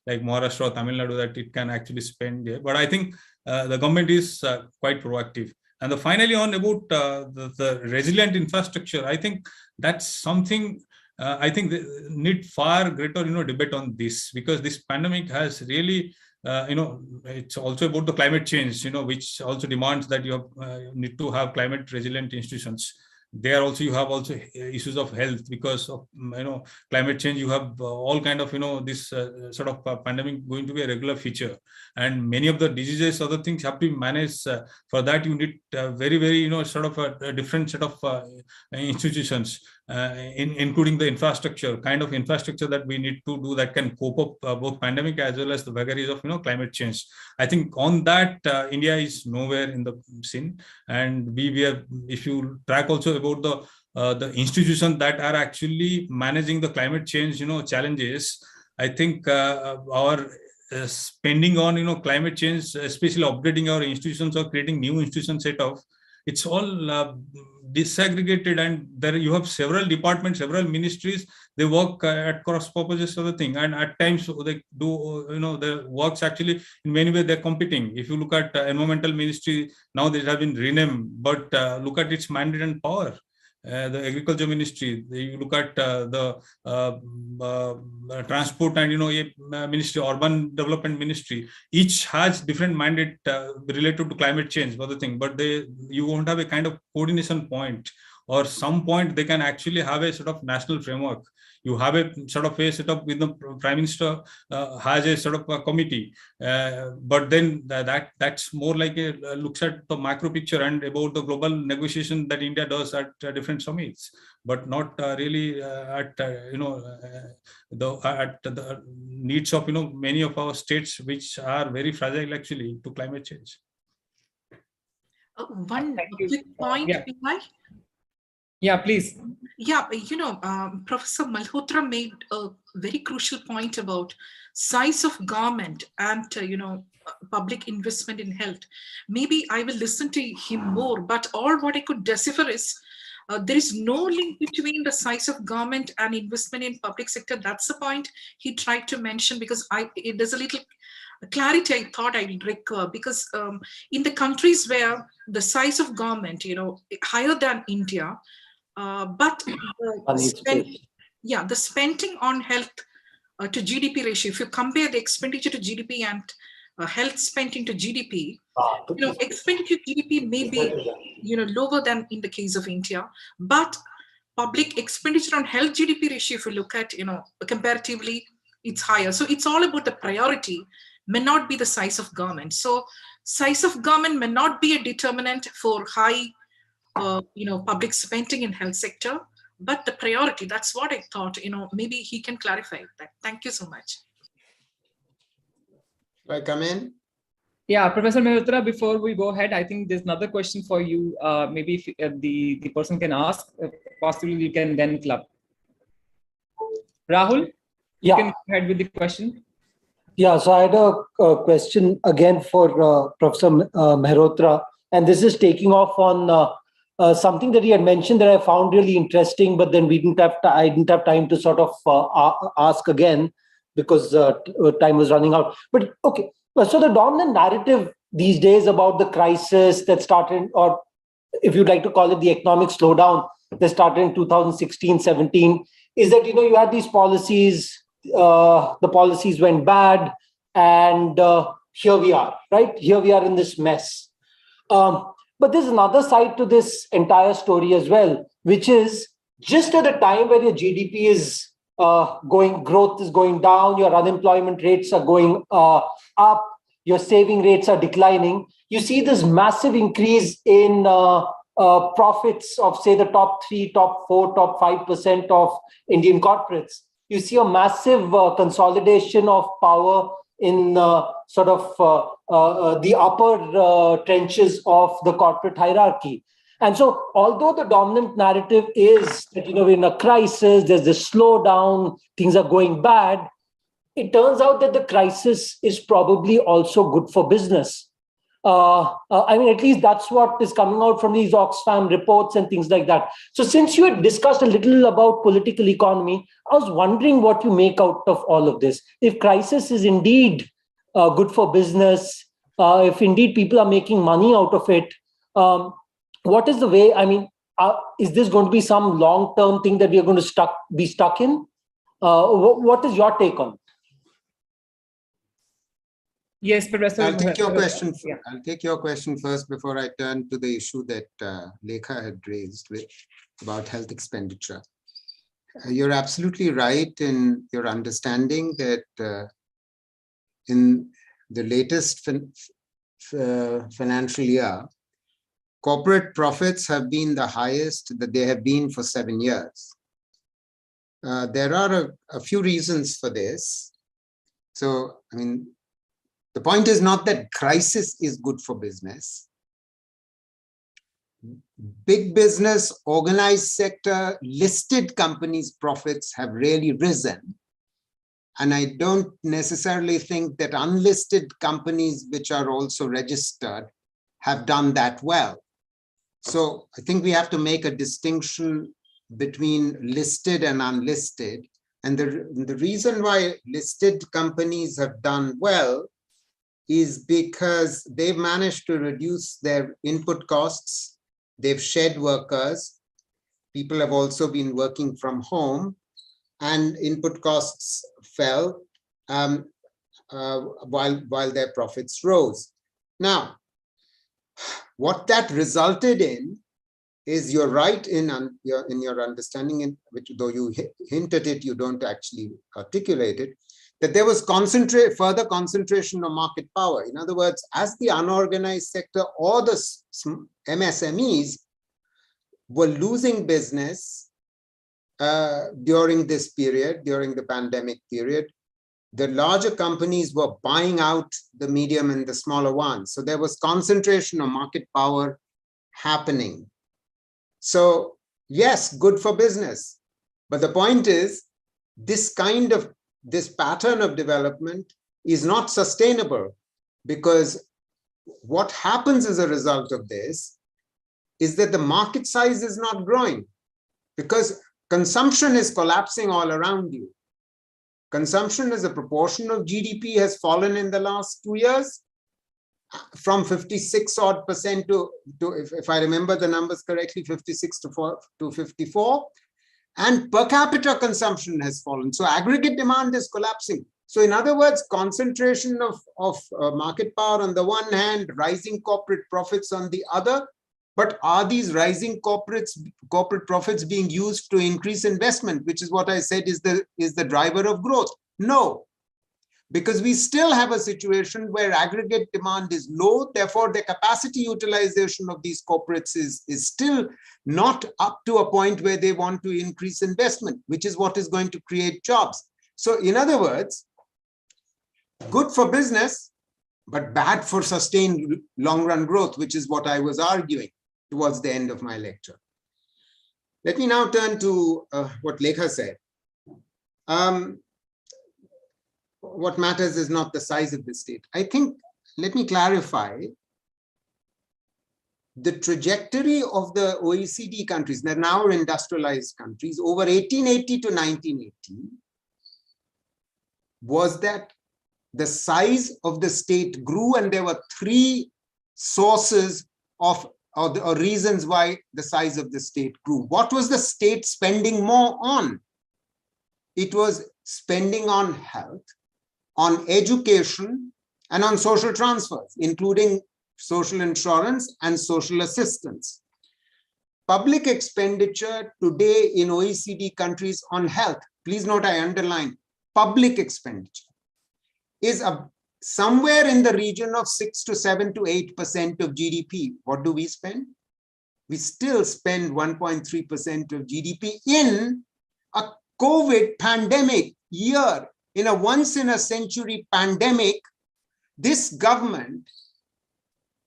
like Maharashtra or Tamil Nadu that it can actually spend there. But I think the government is quite proactive. And finally, on about the resilient infrastructure, I think that's something I think they need far greater debate on this, because this pandemic has really it's also about the climate change, which also demands that you have, need to have climate resilient institutions. There also you have also issues of health because of climate change. You have all kind of this sort of pandemic going to be a regular feature, and many of the diseases, other things have to be managed. For that you need very sort of a different set of institutions, including the infrastructure, kind of infrastructure that we need to do that can cope up both pandemic as well as the vagaries of climate change. I think on that India is nowhere in the scene, and we are, if you track also about the institutions that are actually managing the climate change challenges, I think our spending on climate change, especially upgrading our institutions or creating new institutions set of, it's all disaggregated, and there you have several departments, several ministries. They work at cross purposes of the thing, and at times they do the works actually in many ways they're competing. If you look at environmental ministry, now they have been renamed, but look at its mandate and power. The agriculture ministry, you look at the transport and ministry, urban development ministry, each has different mandate related to climate change for the thing, but you won't have a kind of coordination point, or some point they can actually have a sort of national framework. You have a sort of a setup with the prime minister has a sort of a committee, but then that's more like a looks at the macro picture and about the global negotiation that India does at different summits, but not really at the needs of many of our states, which are very fragile actually to climate change. One quick point, Yeah. Yeah, please. Yeah, Professor Malhotra made a very crucial point about size of government and public investment in health. Maybe I will listen to him more, but all what I could decipher is there is no link between the size of government and investment in public sector. That's the point he tried to mention, because there's a little clarity I thought I will require, because in the countries where the size of government higher than India, but the spending on health to GDP ratio, if you compare the expenditure to GDP and health spending to GDP, expenditure to GDP may be lower than in the case of India, but public expenditure on health GDP ratio, if you look at comparatively, it's higher. So it's all about the priority, may not be the size of government. So size of government may not be a determinant for high public spending in health sector, but the priority. That's what I thought. Maybe he can clarify that. Thank you so much. Can I come in? Yeah, Professor Mehrotra, before we go ahead, I think there's another question for you. Maybe if the person can ask, possibly you can then club. Rahul, you can go ahead with the question. Yeah, so I had a question again for Professor Mehrotra, and this is taking off on something that he had mentioned that I found really interesting, but then I didn't have time to sort of ask again because time was running out. But okay, so the dominant narrative these days about the crisis that started, or if you'd like to call it the economic slowdown that started in 2016-17, is that you had these policies. The policies went bad, and here we are, right? Here we are in this mess. But there's another side to this entire story as well, which is just at a time where your GDP is growth is going down, your unemployment rates are going up, your saving rates are declining. You see this massive increase in profits of, say, the top 3, top 4, top 5% of Indian corporates. You see a massive consolidation of power in sort of the upper trenches of the corporate hierarchy. And so, although the dominant narrative is that we're in a crisis, there's this slowdown, things are going bad, it turns out that the crisis is probably also good for business. I mean, at least that's what is coming out from these Oxfam reports and things like that. So since you had discussed a little about political economy, I was wondering what you make out of all of this. If crisis is indeed good for business, if indeed people are making money out of it, what is the way? I mean, is this going to be some long-term thing that we are going to be stuck in? What is your take on it? Yes, Professor. I'll take your question. Yeah. I'll take your question first before I turn to the issue that Lekha had raised about health expenditure. You're absolutely right in your understanding that in the latest financial year, corporate profits have been the highest that they have been for 7 years. There are a few reasons for this. So, I mean, the point is not that crisis is good for business. Big business, organized sector, listed companies' profits have really risen. And I don't necessarily think that unlisted companies, which are also registered, have done that well. So I think we have to make a distinction between listed and unlisted. And the reason why listed companies have done well is because they've managed to reduce their input costs. They've shed workers. People have also been working from home, and input costs fell while their profits rose. Now, what that resulted in is, you're right in your understanding, which though you hint at it, you don't actually articulate it, that there was further concentration of market power. In other words, as the unorganized sector or the MSMEs were losing business during this period, during the pandemic period, the larger companies were buying out the medium and the smaller ones. So there was concentration of market power happening. So yes, good for business. But the point is, this pattern of development is not sustainable, because what happens as a result of this is that the market size is not growing, because consumption is collapsing all around you. Consumption as a proportion of GDP has fallen in the last 2 years from 56% odd to if I remember the numbers correctly, 56 to 54. And per capita consumption has fallen. So aggregate demand is collapsing. So in other words, concentration of market power on the one hand, rising corporate profits on the other. But are these rising corporate profits being used to increase investment, which is what I said is the driver of growth? No, because we still have a situation where aggregate demand is low. Therefore, the capacity utilization of these corporates is still not up to a point where they want to increase investment, which is what is going to create jobs. So in other words, good for business, but bad for sustained long-run growth, which is what I was arguing towards the end of my lecture. Let me now turn to what Lekha said. What matters is not the size of the state. I think, let me clarify, the trajectory of the OECD countries, they're now industrialized countries, over 1880 to 1980, was that the size of the state grew, and there were three sources of or reasons why the size of the state grew. What was the state spending more on? It was spending on health, on education, and on social transfers, including social insurance and social assistance. Public expenditure today in OECD countries on health, please note I underline public expenditure, is somewhere in the region of 6 to 7 to 8% of GDP. What do we spend? We still spend 1.3% of GDP in a COVID pandemic year. In a once-in-a-century pandemic, this government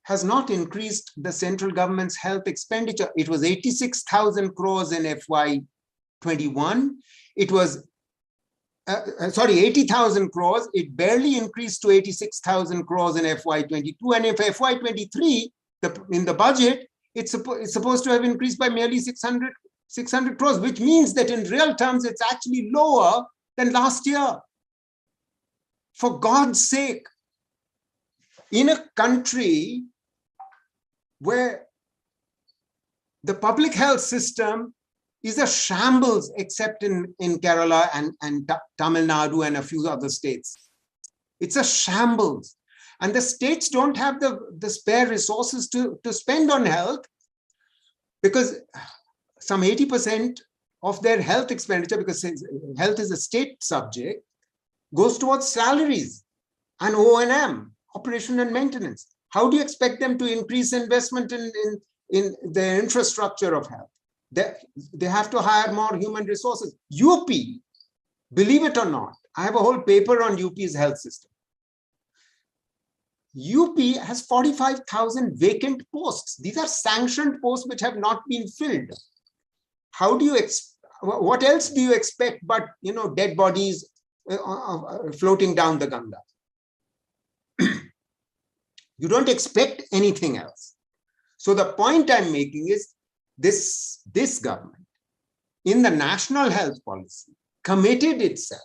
has not increased the central government's health expenditure. It was 86,000 crores in FY21. It was 80,000 crores. It barely increased to 86,000 crores in FY22. And in FY23, in the budget, it's supposed to have increased by merely 600 crores, which means that in real terms, it's actually lower than last year. For God's sake, in a country where the public health system is a shambles, except in Kerala and Tamil Nadu and a few other states. It's a shambles. And the states don't have the spare resources to spend on health, because some 80% of their health expenditure, because health is a state subject, goes towards salaries and O&M, operation and maintenance. How do you expect them to increase investment in the infrastructure of health? They have to hire more human resources. UP, believe it or not, I have a whole paper on UP's health system. UP has 45,000 vacant posts. These are sanctioned posts which have not been filled. How do you what else do you expect but dead bodies floating down the Ganga? You don't expect anything else. So the point I'm making is this government, in the national health policy, committed itself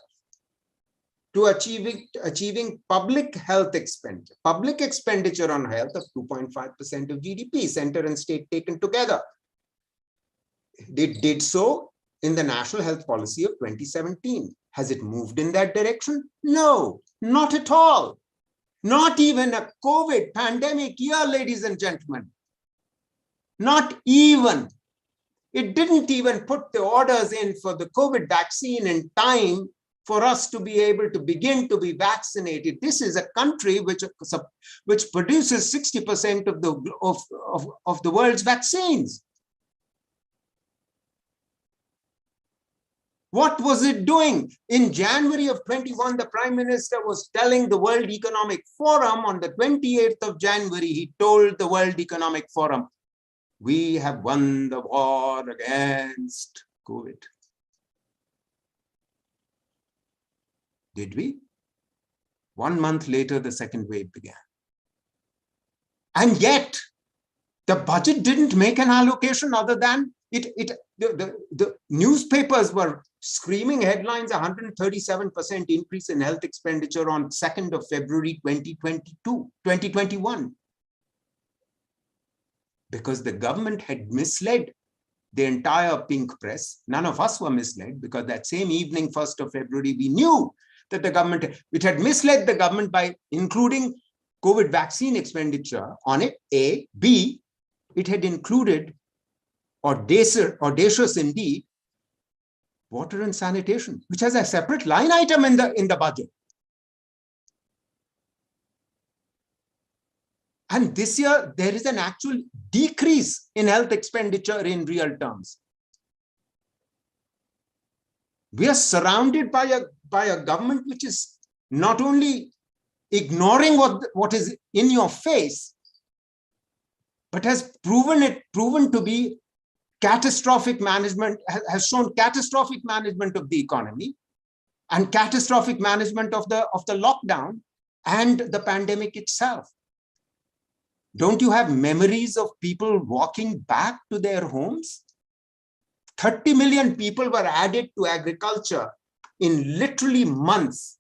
to achieving public health expenditure, public expenditure on health of 2.5% of GDP, center and state taken together. They did so in the national health policy of 2017. Has it moved in that direction? No, not at all. Not even a COVID pandemic year, ladies and gentlemen. Not even. It didn't even put the orders in for the COVID vaccine in time for us to be able to begin to be vaccinated. This is a country which produces 60% of the world's vaccines. What was it doing? In January of 21, the Prime Minister was telling the World Economic Forum on the 28th of January, he told the World Economic Forum, we have won the war against COVID. Did we? 1 month later, the second wave began. And yet, the budget didn't make an allocation other than the newspapers were screaming headlines, 137% increase in health expenditure on 2nd of February 2021. Because the government had misled the entire pink press. None of us were misled, because that same evening, 1st of February, we knew that the government, it had misled the government by including COVID vaccine expenditure on it, A. B, it had included, audacious indeed, water and sanitation, which has a separate line item in the budget. And this year, there is an actual decrease in health expenditure in real terms. We are surrounded by a government which is not only ignoring what is in your face, but has proven to be catastrophic management, has shown catastrophic management of the economy and catastrophic management of the lockdown and the pandemic itself. Don't you have memories of people walking back to their homes? 30 million people were added to agriculture in literally months.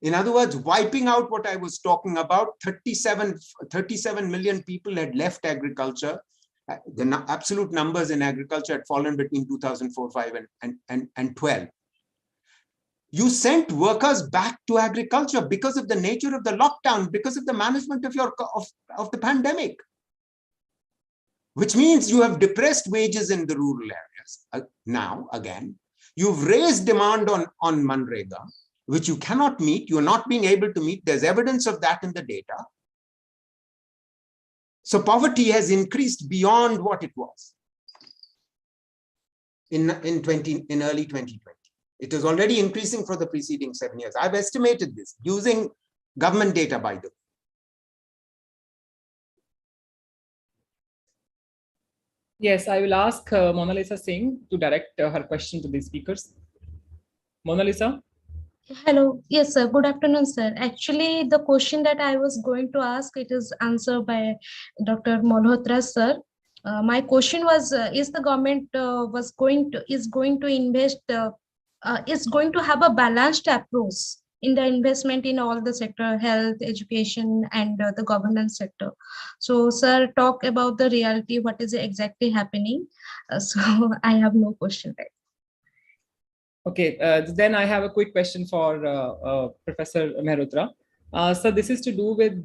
In other words, wiping out what I was talking about, 37 million people had left agriculture. The absolute numbers in agriculture had fallen between 2004, 5 and 12. You sent workers back to agriculture because of the nature of the lockdown, because of the management of the pandemic, which means you have depressed wages in the rural areas. Now, again, you've raised demand on Manrega, which you cannot meet. You're not being able to meet. There's evidence of that in the data. So poverty has increased beyond what it was in early 2020. It is already increasing for the preceding 7 years. I've estimated this using government data, by the way. Yes, I will ask Mona Lisa Singh to direct her question to the speakers. Mona Lisa? Hello. Yes, sir. Good afternoon, sir. Actually, the question that I was going to ask, it is answered by Dr. Malhotra, sir. My question was: is the government is going to have a balanced approach in the investment in all the sector, health, education, and the governance sector? So, sir, talk about the reality. What is exactly happening? So, I have no question right. Okay, then I have a quick question for Professor Mehrotra. So this is to do with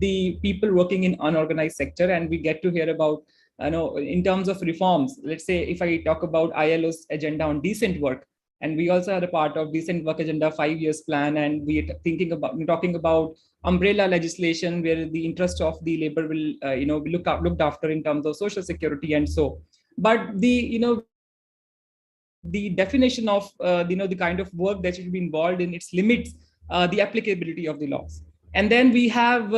the people working in unorganized sector, and we get to hear about in terms of reforms. Let's say if I talk about ILO's agenda on decent work, and we also are a part of decent work agenda 5 years plan, and we are talking about umbrella legislation where the interest of the labor will be looked after in terms of social security and so. But the definition of the kind of work that should be involved in its limits the applicability of the laws. And then we have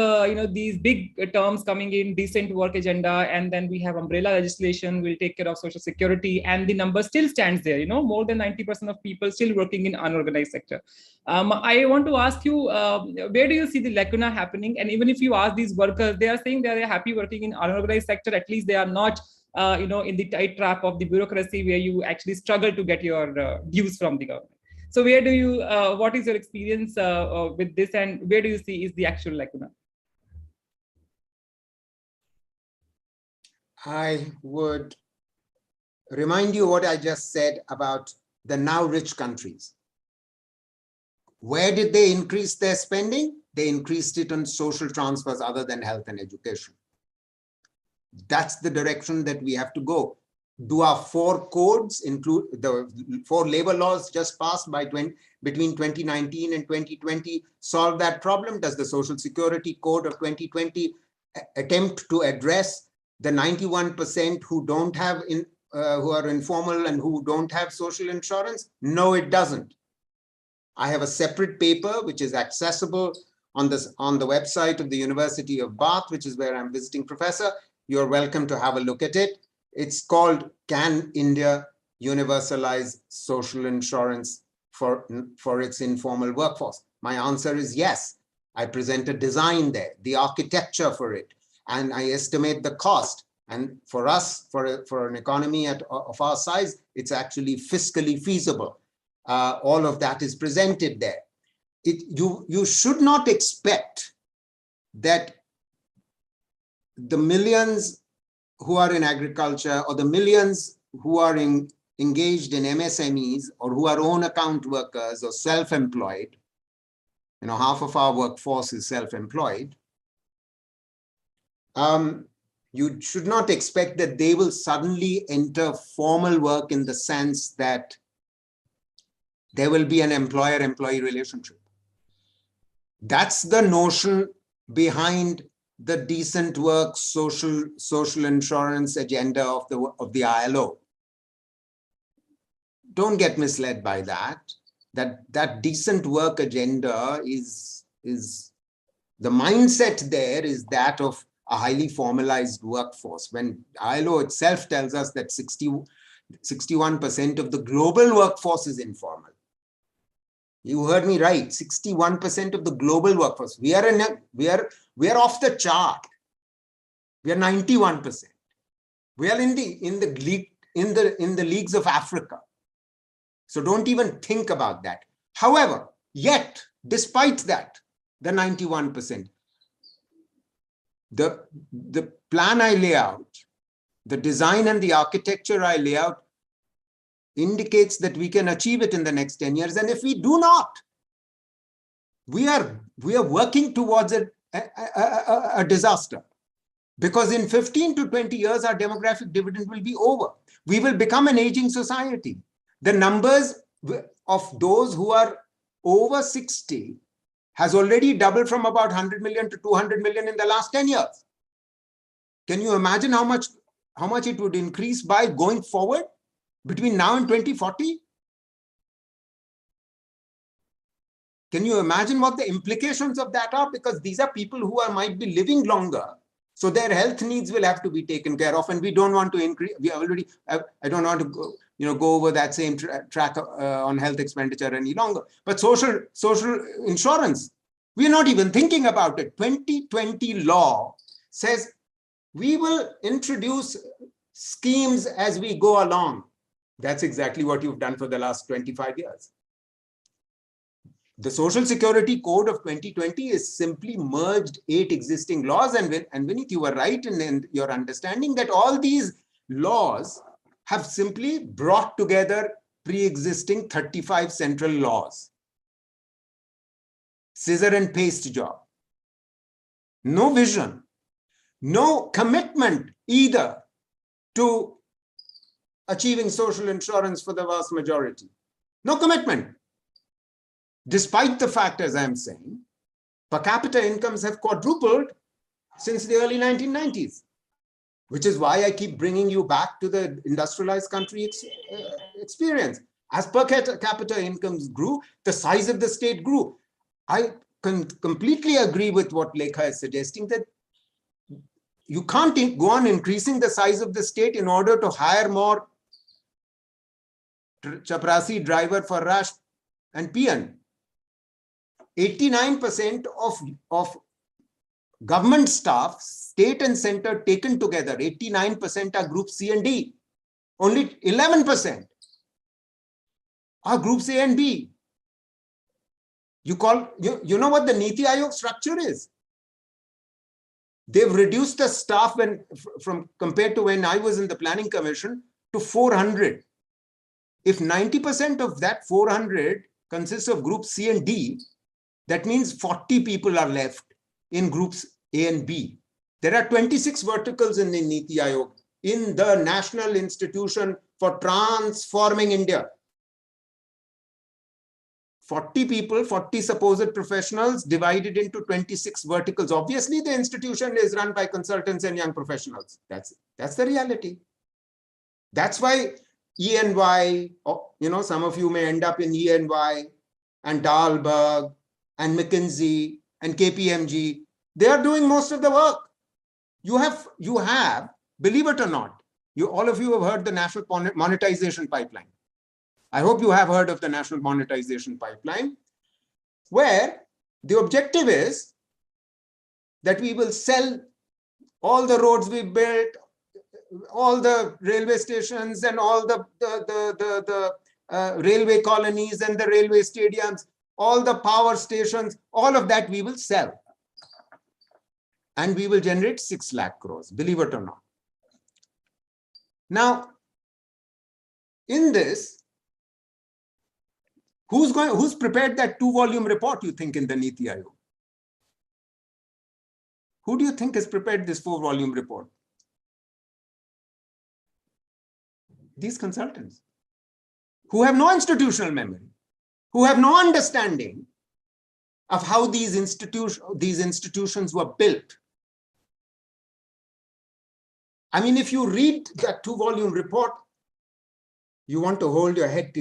these big terms coming in, decent work agenda, and then we have umbrella legislation will take care of social security, and the number still stands there. More than 90% of people still working in unorganized sector. I want to ask you, where do you see the lacuna happening? And even if you ask these workers, they are saying they are happy working in unorganized sector. At least they are not in the tight trap of the bureaucracy where you actually struggle to get your dues from the government. So where do you, what is your experience with this, and where do you see is the actual lacuna? I would remind you what I just said about the now rich countries. Where did they increase their spending? They increased it on social transfers other than health and education. That's the direction that we have to go. Do our 4 codes include the 4 labor laws just passed between 2019 and 2020 solve that problem? Does the Social Security Code of 2020 attempt to address the 91% who don't have who are informal and who don't have social insurance? No, it doesn't. I have a separate paper which is accessible on the website of the University of Bath, which is where I'm visiting professor. You're welcome to have a look at it. It's called Can India Universalize Social Insurance for its informal workforce? My answer is yes. I present a design there, the architecture for it, and I estimate the cost. And for us, for an economy of our size, it's actually fiscally feasible. All of that is presented there. You should not expect that the millions who are in agriculture or the millions who are engaged in MSMEs or who are own account workers or self-employed, half of our workforce is self-employed, you should not expect that they will suddenly enter formal work in the sense that there will be an employer-employee relationship. That's the notion behind the decent work, social insurance agenda of the ILO. Don't get misled by that. that decent work agenda is the mindset there is that of a highly formalized workforce. When ILO itself tells us that 61% of the global workforce is informal. You heard me right, 61% of the global workforce. We are off the chart. We are 91%. We are in the leagues of Africa. So don't even think about that. However, yet, despite that, the 91%, the plan I lay out, the design and the architecture I lay out indicates that we can achieve it in the next 10 years. And if we do not, we are working towards a disaster. Because in 15 to 20 years, our demographic dividend will be over. We will become an aging society. The numbers of those who are over 60 has already doubled from about 100 million to 200 million in the last 10 years. Can you imagine how much it would increase by going forward between now and 2040? Can you imagine what the implications of that are? Because these are people who might be living longer. So their health needs will have to be taken care of, and we don't want to increase. I don't want to go over that same track on health expenditure any longer. But social insurance, we're not even thinking about it. 2020 law says we will introduce schemes as we go along. That's exactly what you've done for the last 25 years. The Social Security Code of 2020 is simply merged 8 existing laws. And Vineet, you were right in your understanding that all these laws have simply brought together pre-existing 35 central laws. Scissor and paste job. No vision, no commitment either to achieving social insurance for the vast majority. No commitment. Despite the fact, as I'm saying, per capita incomes have quadrupled since the early 1990s, which is why I keep bringing you back to the industrialized country experience. As per capita incomes grew, the size of the state grew. I can completely agree with what Lekha is suggesting, that you can't go on increasing the size of the state in order to hire more chaprasi driver for Rash and PN. 89% of government staff, state and center taken together, 89% are groups C and D. Only 11% are groups A and B. You know what the Niti Aayog structure is? They've reduced the staff from compared to when I was in the Planning Commission to 400. If 90% of that 400 consists of groups C and D, that means 40 people are left in groups A and B. There are 26 verticals in the Niti Aayog, in the National Institution for Transforming India. 40 people, 40 supposed professionals divided into 26 verticals. Obviously, the institution is run by consultants and young professionals. That's the reality. That's why E&Y, some of you may end up in E&Y and Dahlberg and McKinsey and KPMG. They are doing most of the work. You have, believe it or not, all of you have heard the National Monetization Pipeline. I hope you have heard of the National Monetization Pipeline, where the objective is that we will sell all the roads we built, all the railway stations and all the railway colonies and the railway stadiums, all the power stations, all of that we will sell. And we will generate 6 lakh crores, believe it or not. Now, in this, who's prepared that 2-volume report, you think, in the Niti Aayog? Who do you think has prepared this 4-volume report? These consultants who have no institutional memory, who have no understanding of how these institutions were built. if you read that 2-volume report, you want to hold your head to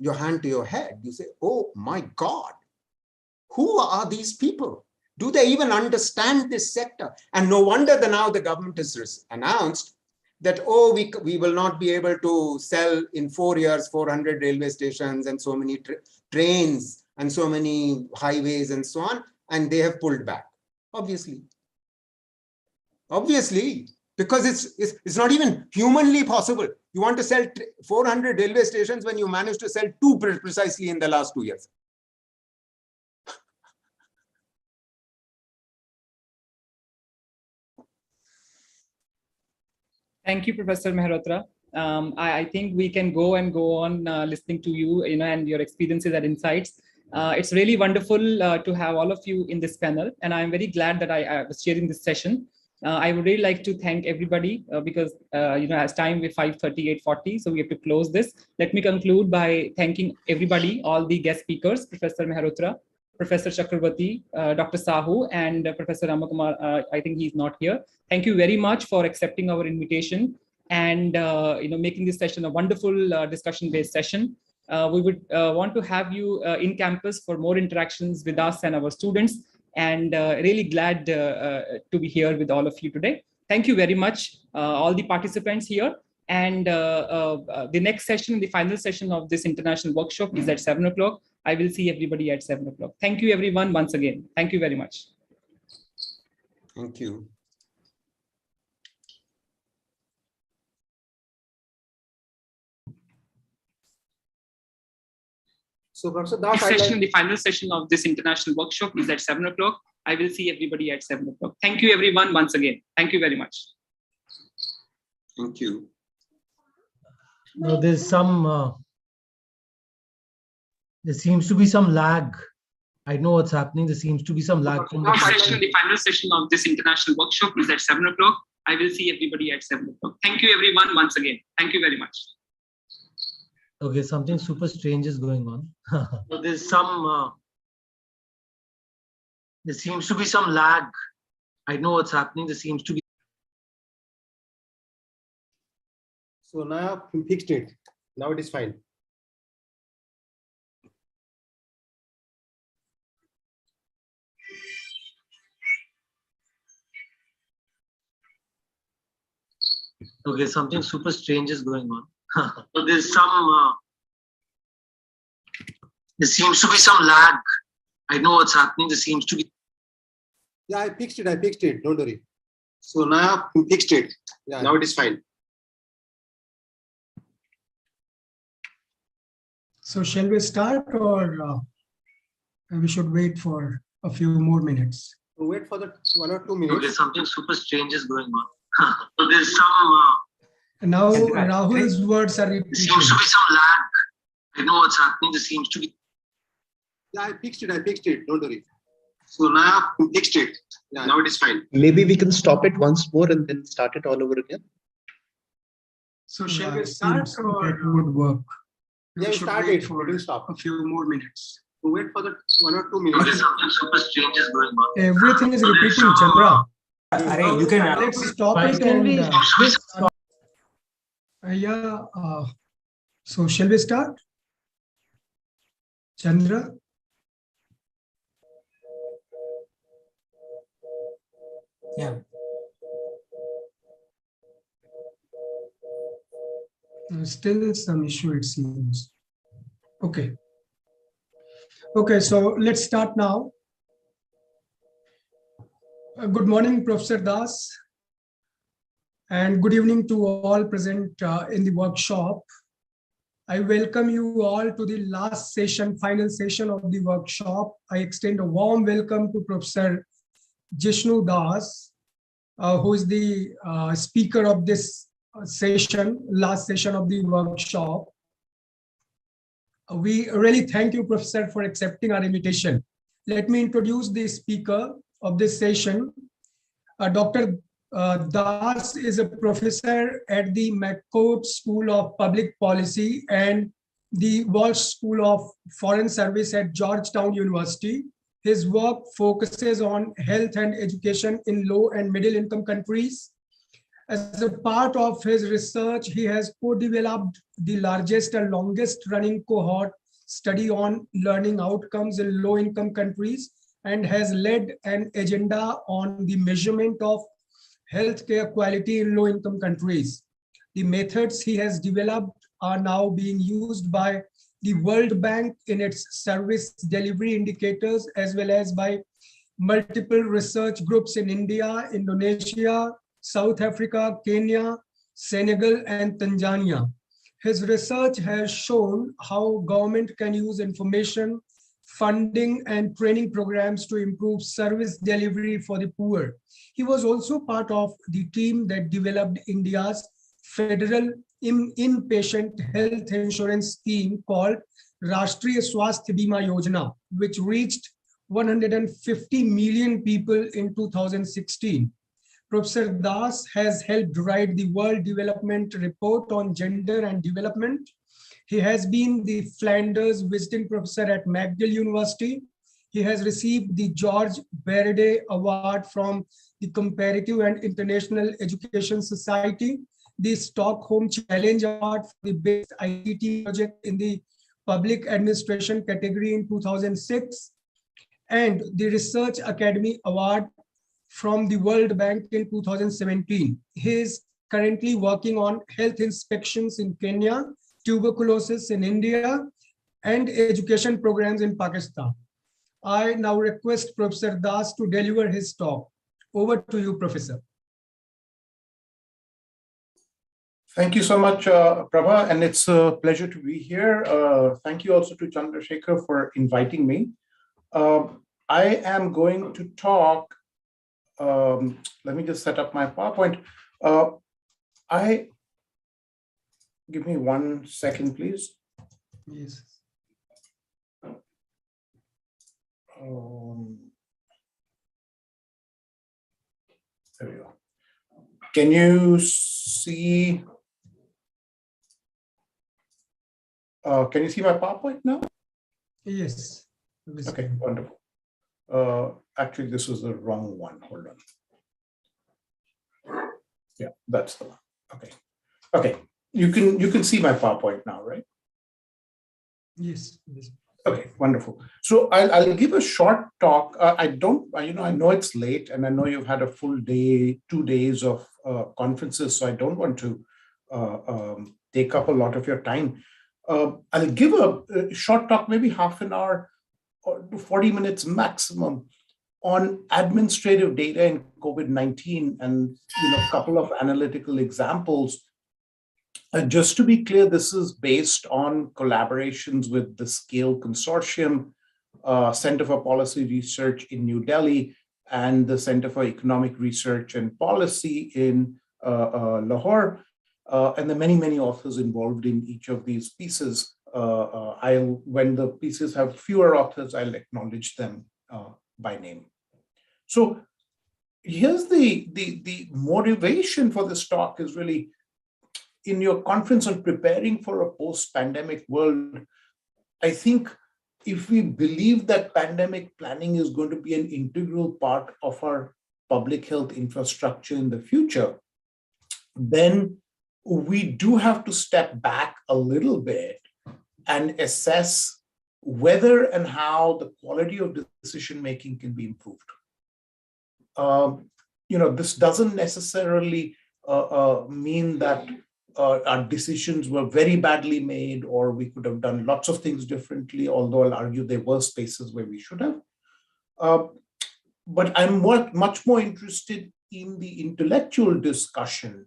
your hand to your head. You say, oh my God, who are these people? Do they even understand this sector? And no wonder that now the government has announced that, oh, we will not be able to sell in 4 years 400 railway stations and so many trains and so many highways and so on. And they have pulled back, obviously. Obviously, because it's not even humanly possible. You want to sell 400 railway stations when you managed to sell 2 precisely in the last 2 years. Thank you, Professor Mehrotra. I think we can go on listening to you, and your experiences and insights. It's really wonderful to have all of you in this panel, and I'm very glad that I was chairing this session. I would really like to thank everybody because as time we're 5:30, 8:40, so we have to close this. Let me conclude by thanking everybody, all the guest speakers, Professor Mehrotra, Professor Chakravarti, Dr. Sahu, and Professor Ramakumar. I think he's not here. Thank you very much for accepting our invitation and making this session a wonderful discussion-based session. We would want to have you in campus for more interactions with us and our students, and really glad to be here with all of you today. Thank you very much, all the participants here. And the next session, the final session of this international workshop is at 7 o'clock. I will see everybody at 7 o'clock. Thank you, everyone, once again. Thank you very much. Thank you. So, Professor Das, the final session of this international workshop is at 7 o'clock. I will see everybody at 7 o'clock. Thank you, everyone, once again. Thank you very much. Thank you. No, there's some, there seems to be some lag. I know what's happening. There seems to be some lag from the final session of this international workshop is at 7 o'clock. I will see everybody at 7 o'clock. Thank you, everyone, once again. Thank you very much. Okay, something super strange is going on. So there's some, there seems to be some lag. I know what's happening. There seems to be. So now I fixed it. Now it is fine. Okay, something super strange is going on. So there's some, there seems to be some lag. I know what's happening. There seems to be. Yeah, I fixed it. I fixed it. Don't worry. So now I fixed it. Yeah, now it is fine. So shall we start, or we should wait for a few more minutes? Wait for the 1 or 2 minutes. Okay, something super strange is going on. So there's some. Now Rahul's words are repeating. There seems to be some lag. I know what's happening. There seems to be. Yeah, I fixed it. I fixed it. Don't worry. So now I fixed it. Yeah, now it is fine. Maybe we can stop it once more and then start it all over again. So shall we start, or it would work? Yeah, we start it. We'll stop. A few more minutes. Wait for the 1 or 2 minutes. Okay, something super strange is going on. Everything is repeating, Chandra. You can. Let's stop it Can we? Yeah. So shall we start? Chandra? Yeah. Still some issue, it seems. Okay. Okay, so let's start now. Good morning, Professor Das, and good evening to all present in the workshop. I welcome you all to the last session, final session of the workshop. I extend a warm welcome to Professor Jishnu Das, who is the speaker of this session, last session of the workshop. We really thank you, Professor, for accepting our invitation. Let me introduce the speaker of this session. Dr. Das is a professor at the McCourt School of Public Policy and the Walsh School of Foreign Service at Georgetown University. His work focuses on health and education in low and middle income countries. As a part of his research, he has co-developed the largest and longest running cohort study on learning outcomes in low-income countries and has led an agenda on the measurement of healthcare quality in low-income countries. The methods he has developed are now being used by the World Bank in its service delivery indicators, as well as by multiple research groups in India, Indonesia, South Africa, Kenya, Senegal, and Tanzania. His research has shown how government can use information, funding, and training programs to improve service delivery for the poor. He was also part of the team that developed India's federal inpatient health insurance scheme called Rashtriya Swasthya Bima Yojana, which reached 150 million people in 2016. Professor Das has helped write the World Development Report on Gender and Development. He has been the Flanders Visiting Professor at McGill University. He has received the George Berde Award from the Comparative and International Education Society, the Stockholm Challenge Award for the Best ICT project in the Public Administration category in 2006, and the Research Academy Award from the World Bank in 2017. He is currently working on health inspections in Kenya, tuberculosis in India, and education programs in Pakistan. I now request Professor Das to deliver his talk. Over to you, Professor. Thank you so much, Prabha, and it's a pleasure to be here. Thank you also to Chandrasekhar for inviting me. I am going to talk, let me just set up my PowerPoint. Give me 1 second, please. Yes. There we go. Can you see? Can you see my PowerPoint now? Yes. Okay, wonderful. Actually, this was the wrong one. Hold on. Yeah, that's the one. Okay. Okay. You can see my PowerPoint now, right? Yes. Yes. Okay, wonderful. So I'll give a short talk. I know it's late, and I know you've had a full day, 2 days of conferences, so I don't want to take up a lot of your time. I'll give a short talk, maybe half an hour or 40 minutes maximum, on administrative data in COVID-19 and a couple of analytical examples. Just to be clear, this is based on collaborations with the SCALE Consortium, Center for Policy Research in New Delhi, and the Center for Economic Research and Policy in Lahore, and the many, many authors involved in each of these pieces. When the pieces have fewer authors, I'll acknowledge them by name. So here's the motivation for this talk is really, in your conference on preparing for a post-pandemic world, I think if we believe that pandemic planning is going to be an integral part of our public health infrastructure in the future, then we do have to step back a little bit and assess whether and how the quality of decision-making can be improved. This doesn't necessarily mean that our decisions were very badly made or we could have done lots of things differently, although I'll argue there were spaces where we should have. But I'm much more interested in the intellectual discussion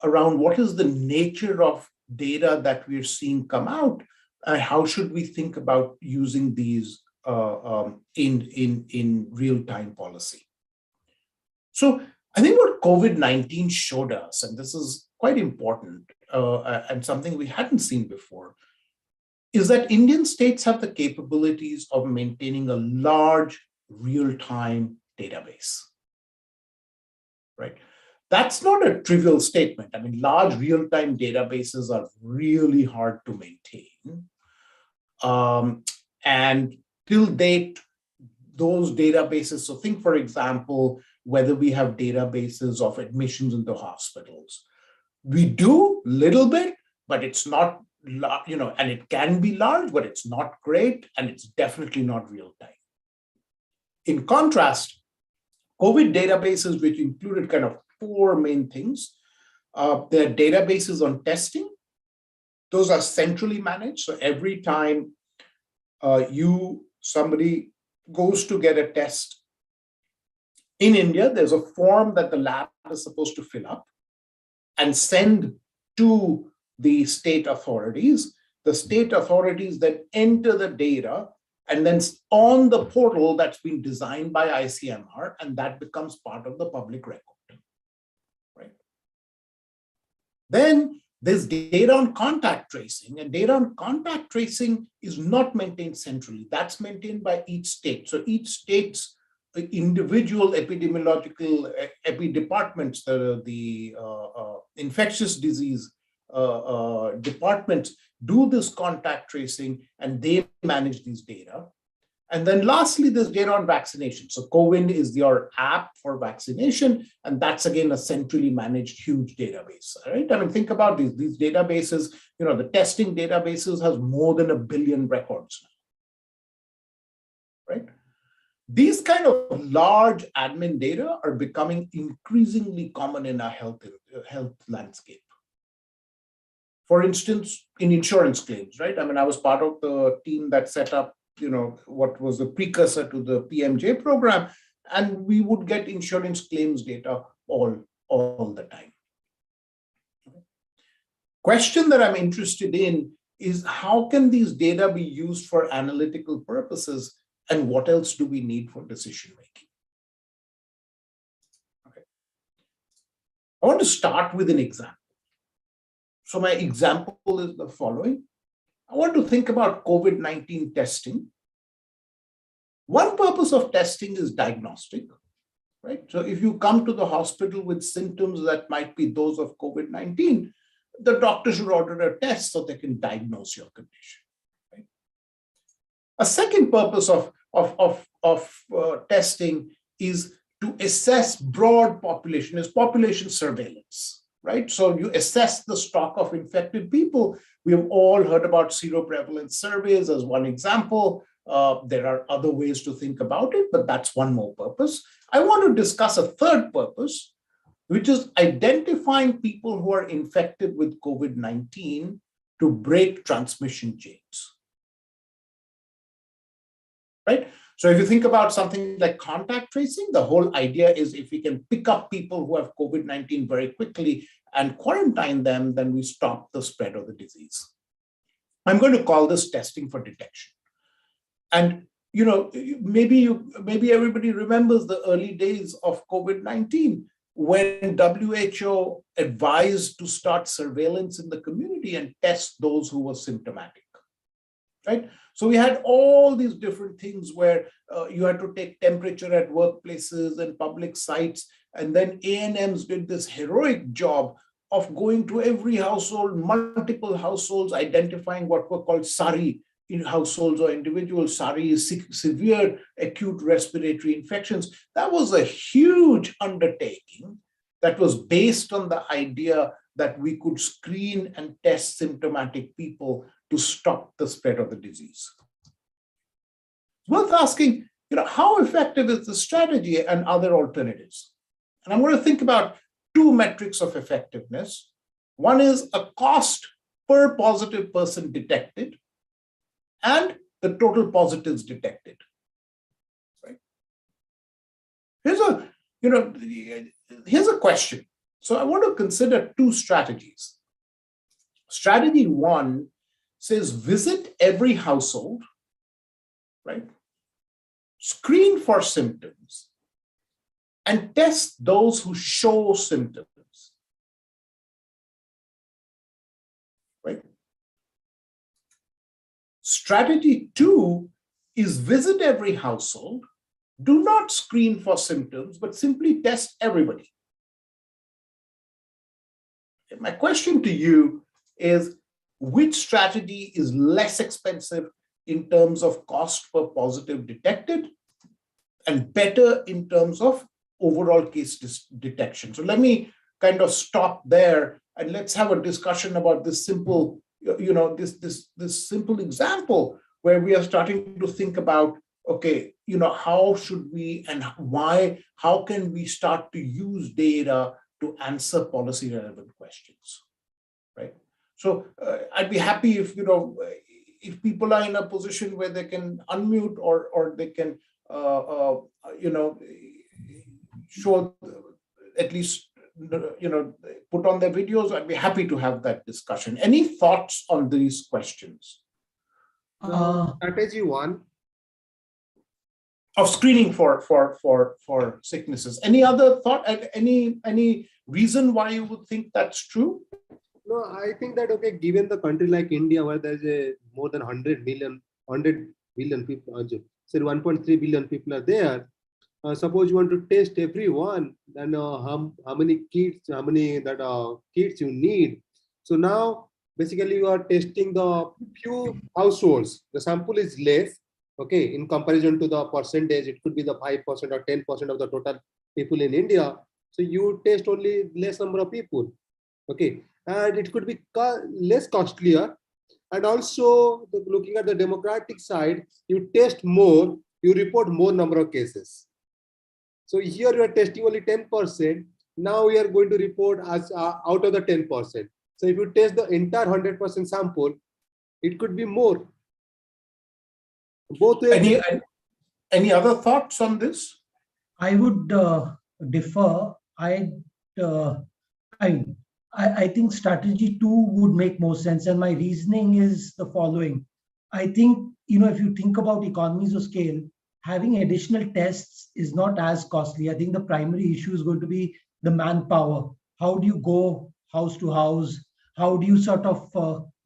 around what is the nature of data that we're seeing come out, and how should we think about using these in real-time policy. So I think what COVID-19 showed us, and this is quite important and something we hadn't seen before, is that Indian states have the capabilities of maintaining a large real-time database, right? That's not a trivial statement. I mean, large real-time databases are really hard to maintain. And till date, those databases, so think, for example, whether we have databases of admissions into hospitals. We do little bit, but it's not, and it can be large, but it's not great, and it's definitely not real time. In contrast, COVID databases, which included kind of 4 main things, there are databases on testing. Those are centrally managed. So every time somebody goes to get a test in India, there's a form that the lab is supposed to fill up and send to the state authorities. The state authorities then enter the data, and then on the portal that's been designed by ICMR, and that becomes part of the public record. Right? Then there's data on contact tracing, and data on contact tracing is not maintained centrally. That's maintained by each state. So each state's individual epidemiological departments, the infectious disease departments do this contact tracing, and they manage these data. And then lastly, there's data on vaccination. So CoWIN is your app for vaccination, and that's again a centrally managed huge database, right? I mean, think about these databases, the testing databases has more than 1 billion records now, right? These kind of large admin data are becoming increasingly common in our health landscape. For instance, in insurance claims, right? I mean, I was part of the team that set up, what was the precursor to the PMJ program, and we would get insurance claims data all the time. Question that I'm interested in is how can these data be used for analytical purposes, and what else do we need for decision making? Okay. I want to start with an example. So my example is the following. I want to think about COVID-19 testing. One purpose of testing is diagnostic, right? So if you come to the hospital with symptoms that might be those of COVID-19, the doctor should order a test so they can diagnose your condition. Right? A second purpose of testing is to assess broad population, is population surveillance. Right? So you assess the stock of infected people. We have all heard about seroprevalence surveys as one example. There are other ways to think about it, but that's one more purpose. I want to discuss a third purpose, which is identifying people who are infected with COVID-19 to break transmission chains. Right? So if you think about something like contact tracing, the whole idea is if we can pick up people who have COVID-19 very quickly and quarantine them, then we stop the spread of the disease. I'm going to call this testing for detection. And maybe everybody remembers the early days of COVID-19 when WHO advised to start surveillance in the community and test those who were symptomatic. Right? So we had all these different things where you had to take temperature at workplaces and public sites. And then A&Ms did this heroic job of going to every household, multiple households, identifying what were called SARI in households or individuals. SARI is severe acute respiratory infections. That was a huge undertaking that was based on the idea that we could screen and test symptomatic people to stop the spread of the disease. It's worth asking, how effective is the strategy and other alternatives? And I'm going to think about 2 metrics of effectiveness. One is a cost per positive person detected and the total positives detected. Right? Here's a question. So I want to consider 2 strategies. Strategy 1 says visit every household, right? Screen for symptoms and test those who show symptoms, right? Strategy 2 is visit every household, do not screen for symptoms, but simply test everybody. My question to you is, which strategy is less expensive in terms of cost per positive detected and better in terms of overall case detection. So let me kind of stop there and let's have a discussion about this simple, this simple example where we are starting to think about, okay, how should we and why, how can we start to use data to answer policy relevant questions, right? So I'd be happy if, if people are in a position where they can unmute or they can, show at least, put on their videos. I'd be happy to have that discussion. Any thoughts on these questions? Strategy one of screening for sicknesses. Any other thought? Any reason why you would think that's true? No, I think that, okay, given the country like India, where there's more than 100 billion people, say 1.3 billion people are there. Suppose you want to test everyone, then how many kits you need. So now basically you are testing the few households. The sample is less, okay, in comparison to the percentage. It could be the 5% or 10% of the total people in India. So you test only less number of people, okay, and it could be less costlier. And also looking at the democratic side, you test more, you report more number of cases. So here you are testing only 10%. Now we are going to report as out of the 10%. So if you test the entire 100% sample, it could be more. Both ways. Any other thoughts on this? I would differ. I think strategy 2 would make more sense, and my reasoning is the following. I think, if you think about economies of scale, having additional tests is not as costly. I think the primary issue is going to be the manpower. How do you go house to house? How do you sort of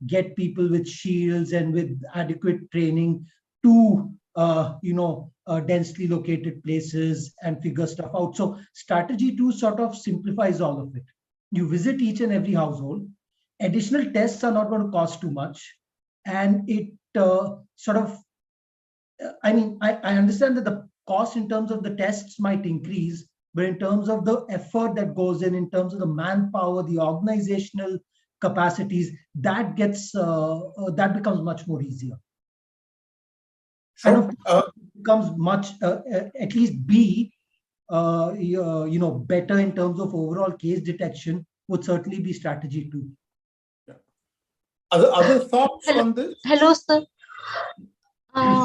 get people with shields and with adequate training to densely located places and figure stuff out? So strategy 2 sort of simplifies all of it. You visit each and every household. Additional tests are not going to cost too much. And it I understand that the cost in terms of the tests might increase, but in terms of the effort that goes in terms of the manpower, the organizational capacities, that becomes much more easier. And becomes much, at least better in terms of overall case detection would certainly be strategy 2. Yeah. Other thoughts on this? Hello, sir.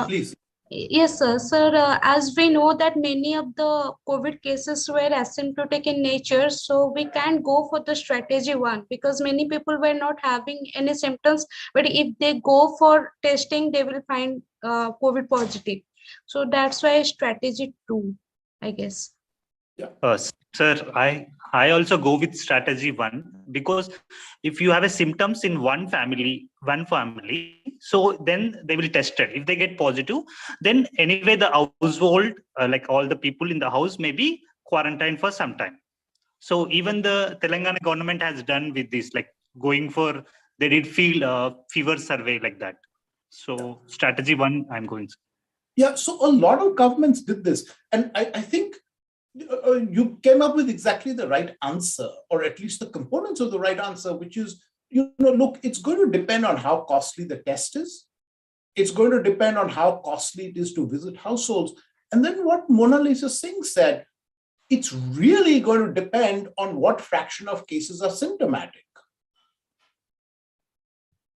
Please. Yes, sir. Sir, as we know that many of the COVID cases were asymptomatic in nature, so we can't go for the strategy 1 because many people were not having any symptoms. But if they go for testing, they will find COVID positive. So that's why strategy 2, I guess. Yeah. Sir, I also go with strategy 1 because if you have a symptoms in one family, so then they will test it. If they get positive, then anyway the household, like all the people in the house, may be quarantined for some time. So even the Telangana government has done with this, like going for, they did fever survey like that. So strategy 1, I'm going. Yeah, so a lot of governments did this, and I think you came up with exactly the right answer, or at least the components of the right answer, which is, look, it's going to depend on how costly the test is. It's going to depend on how costly it is to visit households. And then what Mona Lisa Singh said, it's really going to depend on what fraction of cases are symptomatic,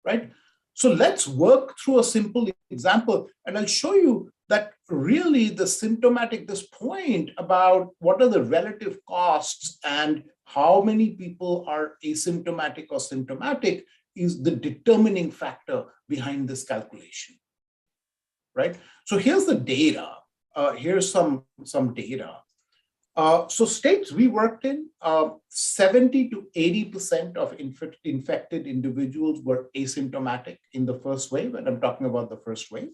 right? So let's work through a simple example, and I'll show you that really the symptomatic, this point about what are the relative costs and how many people are asymptomatic or symptomatic is the determining factor behind this calculation, right? So here's the data. Here's some data. So states we worked in, 70 to 80% of infected individuals were asymptomatic in the first wave, and I'm talking about the first wave.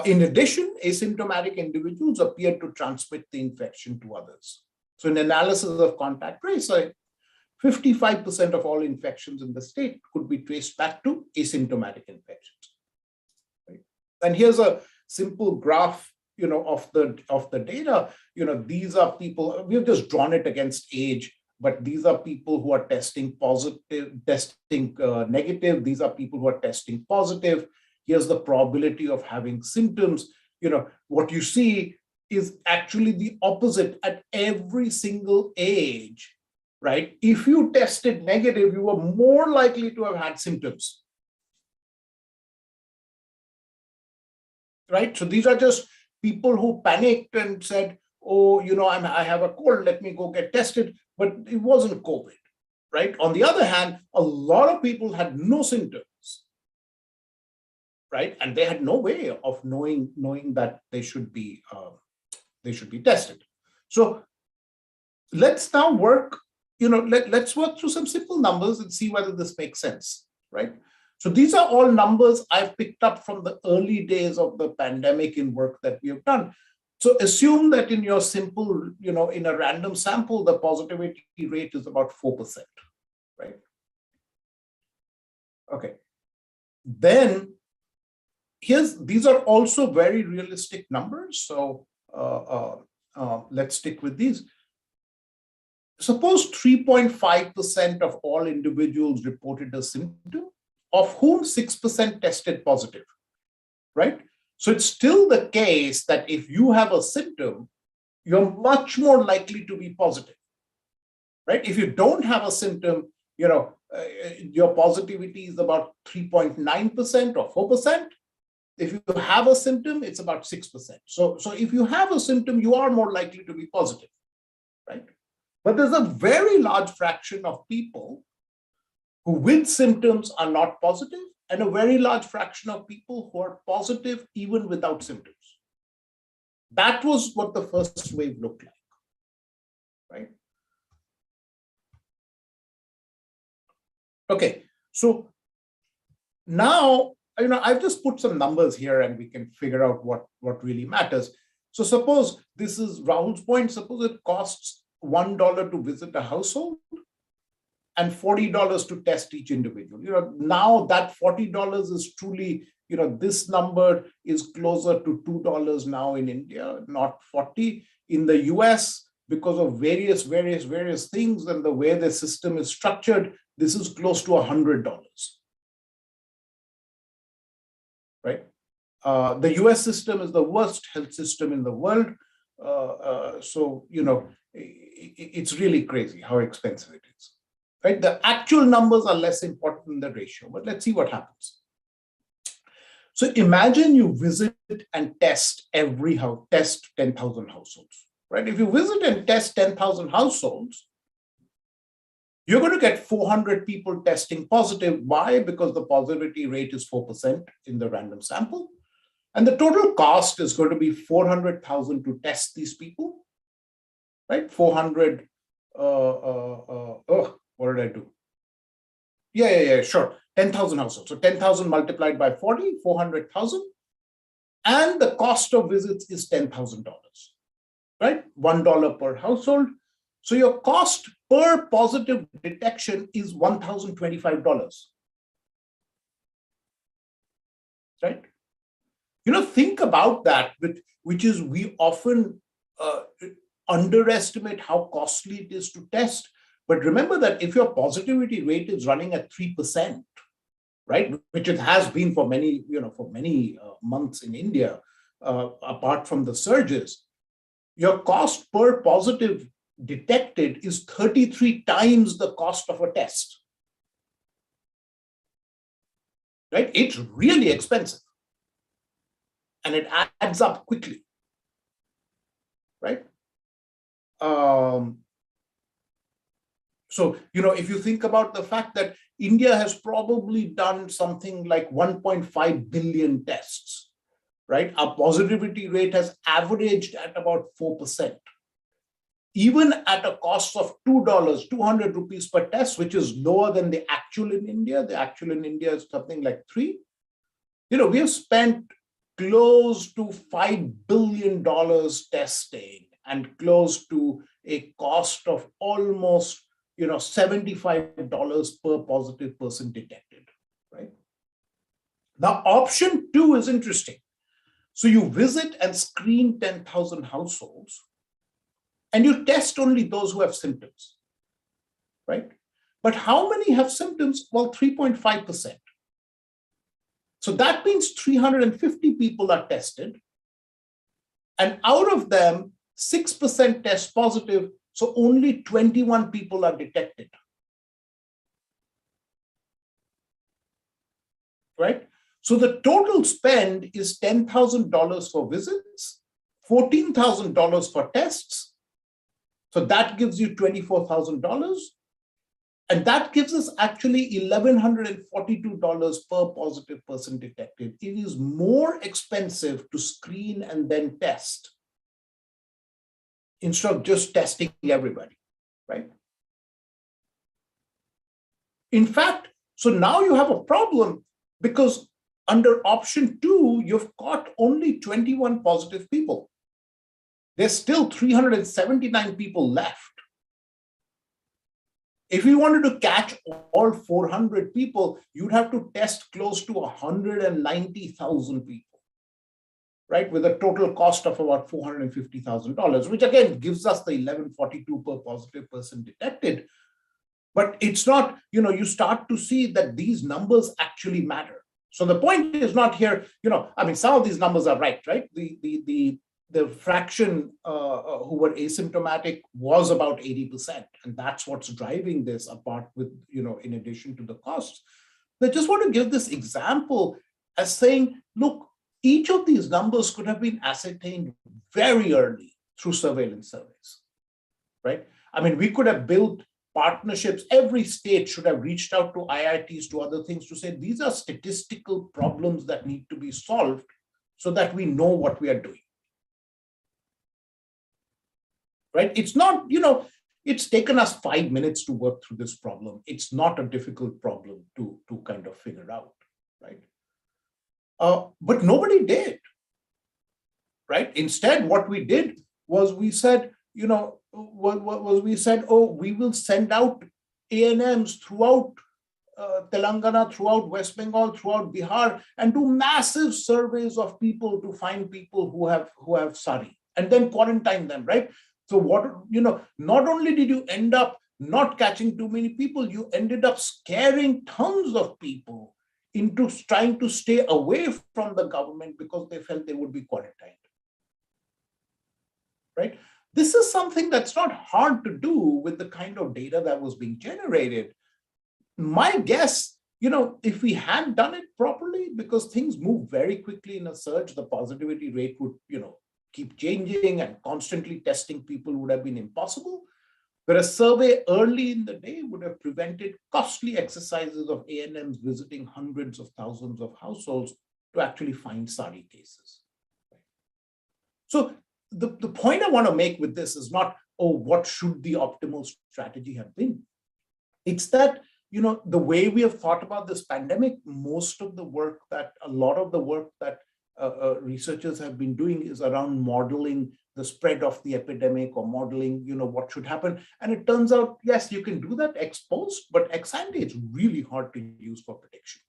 In addition, asymptomatic individuals appeared to transmit the infection to others. So in analysis of contact trace, 55% of all infections in the state could be traced back to asymptomatic infections. Right? And here's a simple graph of the data, these are people, we've just drawn it against age, but these are people who are testing positive, testing negative. These are people who are testing positive. Here's the probability of having symptoms. What you see is actually the opposite at every single age, right? If you tested negative, you were more likely to have had symptoms, right? So these are just people who panicked and said, oh, I have a cold, let me go get tested, but it wasn't COVID, right? On the other hand, a lot of people had no symptoms, right? And they had no way of knowing that they should be tested. So let's now work, let's work through some simple numbers and see whether this makes sense, right? So these are all numbers I've picked up from the early days of the pandemic in work that we have done. So assume that in your simple, in a random sample, the positivity rate is about 4%, right? Okay. Then these are also very realistic numbers. So let's stick with these. Suppose 3.5% of all individuals reported a symptom, of whom 6% tested positive, right? So it's still the case that if you have a symptom, you're much more likely to be positive, right? If you don't have a symptom, your positivity is about 3.9% or 4%. If you have a symptom, it's about 6%. So if you have a symptom, you are more likely to be positive, right? But there's a very large fraction of people who with symptoms are not positive, and a very large fraction of people who are positive even without symptoms. That was what the first wave looked like, right? Okay, so now, I've just put some numbers here and we can figure out what really matters. So suppose this is Rahul's point, suppose it costs $1 to visit a household and $40 to test each individual. Now that $40 is truly, this number is closer to $2 now in India, not 40. In the US, because of various things and the way the system is structured, this is close to $100, right? The US system is the worst health system in the world. So, it's really crazy how expensive it is. Right? The actual numbers are less important than the ratio, but let's see what happens. So imagine you visit and test every house, test 10,000 households, right? If you visit and test 10,000 households, you're going to get 400 people testing positive. Why? Because the positivity rate is 4% in the random sample. And the total cost is going to be 400,000 to test these people, right? 400, what did I do? Yeah, sure. 10,000 households. So 10,000 multiplied by 40, 400,000. And the cost of visits is $10,000, right? $1 per household. So your cost per positive detection is $1,025, right? Think about that, which is we often underestimate how costly it is to test. But remember that if your positivity rate is running at 3%, right, which it has been for many, months in India, apart from the surges, your cost per positive detected is 33 times the cost of a test, right? It's really expensive. And it adds up quickly, right? So, if you think about the fact that India has probably done something like 1.5 billion tests, right? Our positivity rate has averaged at about 4%. Even at a cost of $2, 200 rupees per test, which is lower than the actual in India. The actual in India is something like 3. We have spent close to $5 billion testing and close to a cost of almost $75 per positive person detected, right? Now, option 2 is interesting. So you visit and screen 10,000 households, and you test only those who have symptoms, right? But how many have symptoms? Well, 3.5%. So that means 350 people are tested, and out of them, 6% test positive, so only 21 people are detected. Right? So the total spend is $10,000 for visits, $14,000 for tests. So that gives you $24,000. And that gives us actually $1,142 per positive person detected. It is more expensive to screen and then test instead of just testing everybody, right? In fact, so now you have a problem because under option 2, you've got only 21 positive people. There's still 379 people left. If you wanted to catch all 400 people, you'd have to test close to 190,000 people, right? With a total cost of about $450,000, which again gives us the 1142 per positive person detected. But it's not, you start to see that these numbers actually matter. So the point is not here, I mean, some of these numbers are right? The fraction who were asymptomatic was about 80%, and that's what's driving this apart with, in addition to the costs. I just want to give this example as saying, look, each of these numbers could have been ascertained very early through surveillance surveys, right? I mean, we could have built partnerships. Every state should have reached out to IITs, to other things to say, these are statistical problems that need to be solved so that we know what we are doing. Right? It's not, it's taken us 5 minutes to work through this problem. It's not a difficult problem to kind of figure out, right? But nobody did, right? Instead, what we did was we said, oh, we will send out A&Ms throughout Telangana, throughout West Bengal, throughout Bihar, and do massive surveys of people to find people who have SARI, and then quarantine them, right? So what, not only did you end up not catching too many people, you ended up scaring tons of people into trying to stay away from the government because they felt they would be quarantined, right? This is something that's not hard to do with the kind of data that was being generated. My guess, if we had done it properly, because things move very quickly in a surge, the positivity rate would, keep changing, and constantly testing people would have been impossible. But a survey early in the day would have prevented costly exercises of A&Ms visiting hundreds of thousands of households to actually find SARI cases. So the point I want to make with this is not, oh, what should the optimal strategy have been? It's that, the way we have thought about this pandemic, a lot of the work that researchers have been doing is around modeling the spread of the epidemic, or modeling, what should happen. And it turns out, yes, you can do that ex post, but ex ante, it's really hard to use for prediction.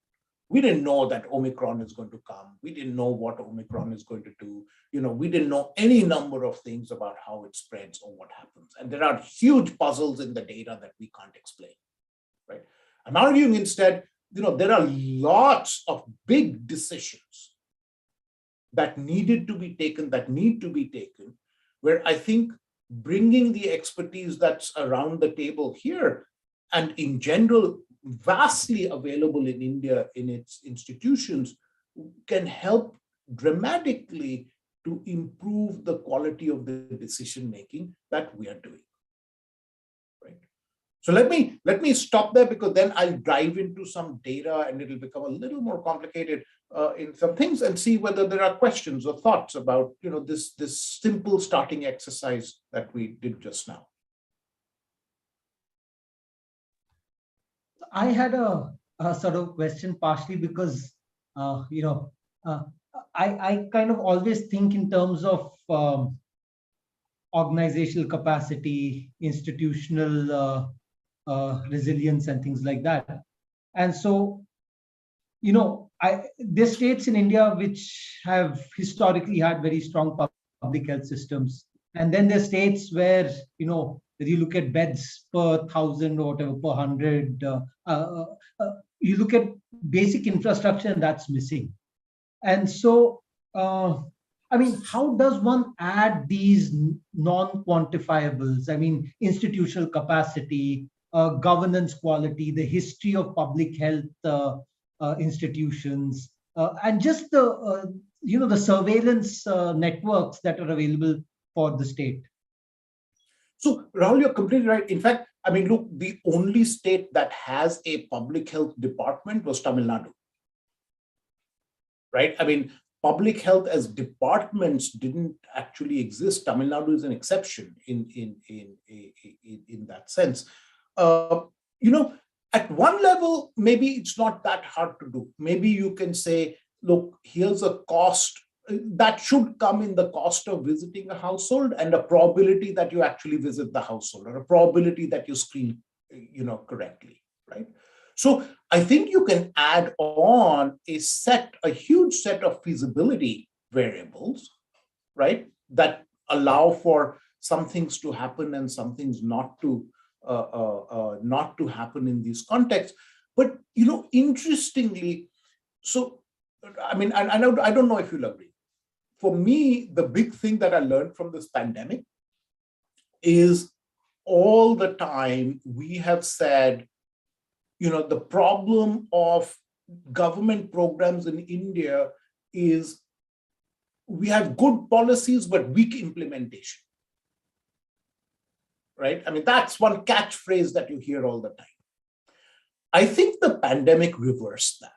We didn't know that Omicron is going to come. We didn't know what Omicron is going to do. We didn't know any number of things about how it spreads or what happens. And there are huge puzzles in the data that we can't explain, right? I'm arguing instead, there are lots of big decisions that need to be taken, where I think bringing the expertise that's around the table here, and in general, vastly available in India in its institutions, can help dramatically to improve the quality of the decision-making that we are doing. So let me stop there, because then I'll dive into some data and it'll become a little more complicated in some things, and see whether there are questions or thoughts about this simple starting exercise that we did just now. I had a sort of question, partially because I kind of always think in terms of organizational capacity, institutional resilience, and things like that. And so there's states in India which have historically had very strong public health systems. And then there's states where, you look at beds per 1,000 or whatever, per 100, you look at basic infrastructure and that's missing. And so, how does one add these non-quantifiables? Institutional capacity, governance quality, the history of public health institutions, and just the surveillance networks that are available for the state. So, Rahul, you're completely right. In fact, look, the only state that has a public health department was Tamil Nadu. Right? Public health as departments didn't actually exist. Tamil Nadu is an exception in that sense. At one level, maybe it's not that hard to do. Maybe you can say, look, here's a cost that should come in the cost of visiting a household and a probability that you actually visit the household, or a probability that you screen, correctly, right? So I think you can add on a huge set of feasibility variables, right, that allow for some things to happen and some things not to happen in these contexts. But interestingly, so I don't know if you'll agree. For me, the big thing that I learned from this pandemic is all the time we have said, the problem of government programs in India is we have good policies, but weak implementation. Right? That's one catchphrase that you hear all the time. I think the pandemic reversed that.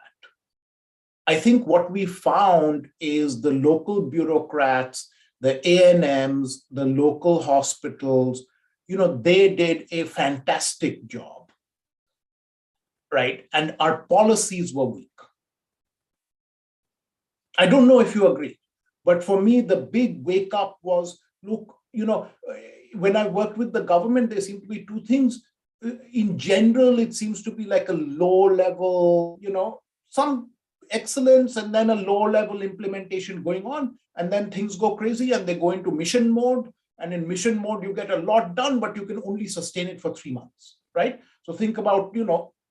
I think what we found is the local bureaucrats, the A&Ms, the local hospitals, they did a fantastic job, right? And our policies were weak. I don't know if you agree, but for me, the big wake up was, look, when I worked with the government, there seem to be two things. In general, it seems to be like a low level, some excellence and then a low level implementation going on, and then things go crazy and they go into mission mode, and in mission mode you get a lot done, but you can only sustain it for 3 months, right? So think about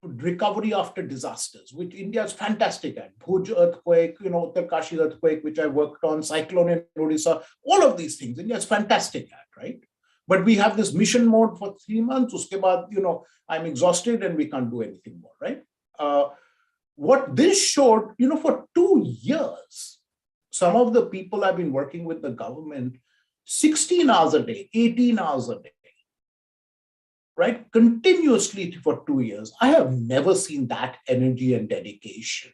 recovery after disasters, which India is fantastic at. Bhuj earthquake, Uttarkashi earthquake, which I worked on, cyclone in Odisha, all of these things India is fantastic at, right? But we have this mission mode for 3 months, uske baad, I'm exhausted and we can't do anything more, right? What this showed, for 2 years, some of the people I've been working with the government, 16 hours a day, 18 hours a day, right? Continuously for 2 years. I have never seen that energy and dedication.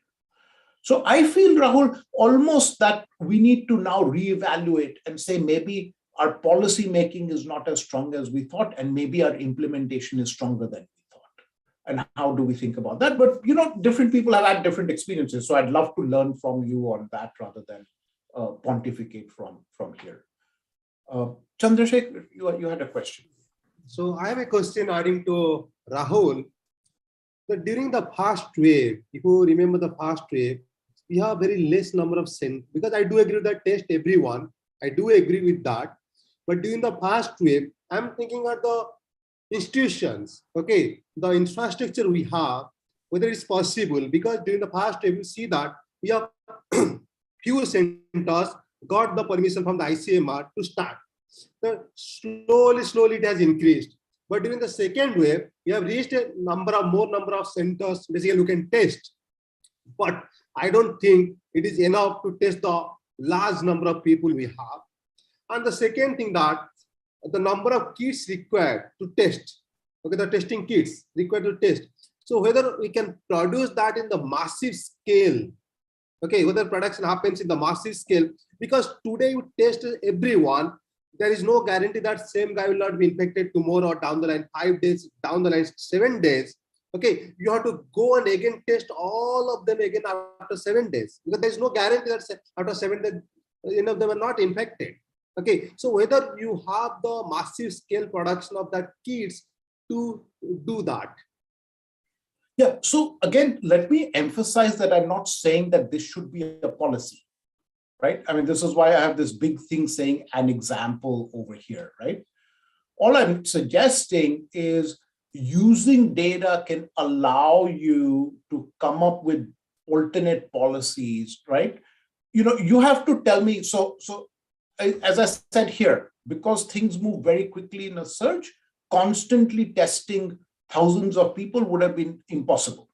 So I feel, Rahul, almost that we need to now reevaluate and say maybe our policy making is not as strong as we thought, and maybe our implementation is stronger than we thought. And how do we think about that? But, different people have had different experiences. So I'd love to learn from you on that rather than pontificate from here. Chandrasekhar, you had a question. So I have a question adding to Rahul. That during the past wave, if you remember the past wave, we have very less number of centers, because I do agree with that test everyone. I do agree with that. But during the past wave, I'm thinking of the institutions, okay, the infrastructure we have, whether it's possible, because during the past wave, you see that we have few centers got the permission from the ICMR to start. So slowly it has increased. But during the second wave, we have reached a more number of centers basically you can test. But I don't think it is enough to test the large number of people we have. And the second thing, that the number of kits required to test, okay, the testing kits required to test. So whether we can produce that in the massive scale, okay, whether production happens in the massive scale, because today you test everyone, there is no guarantee that same guy will not be infected tomorrow or down the line, 5 days, down the line, 7 days. Okay, you have to go and again test all of them again after 7 days, because there is no guarantee that after 7 days, they were not infected. Okay, so whether you have the massive scale production of that kits to do that. Yeah. So again, let me emphasize that I'm not saying that this should be a policy, right? I mean, this is why I have this big thing saying an example over here, right? All I'm suggesting is using data can allow you to come up with alternate policies, right? You have to tell me, so as I said here, because things move very quickly in a search, constantly testing thousands of people would have been impossible,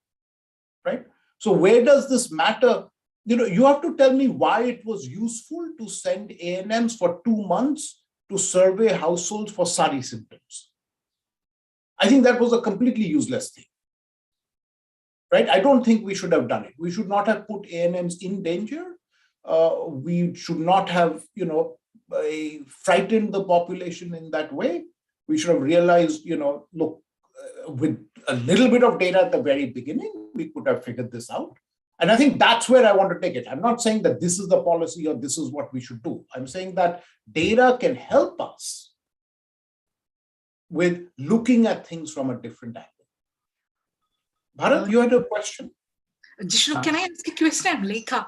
right? So where does this matter? You have to tell me why it was useful to send ANMs for 2 months to survey households for SARI symptoms. I think that was a completely useless thing, right? I don't think we should have done it. We should not have put ANMs in danger. We should not have, frightened the population in that way. We should have realized, look, with a little bit of data at the very beginning, we could have figured this out. And I think that's where I want to take it. I'm not saying that this is the policy or this is what we should do. I'm saying that data can help us with looking at things from a different angle. Bharat, you had a question? Jishnu, can I ask a question, Lekha?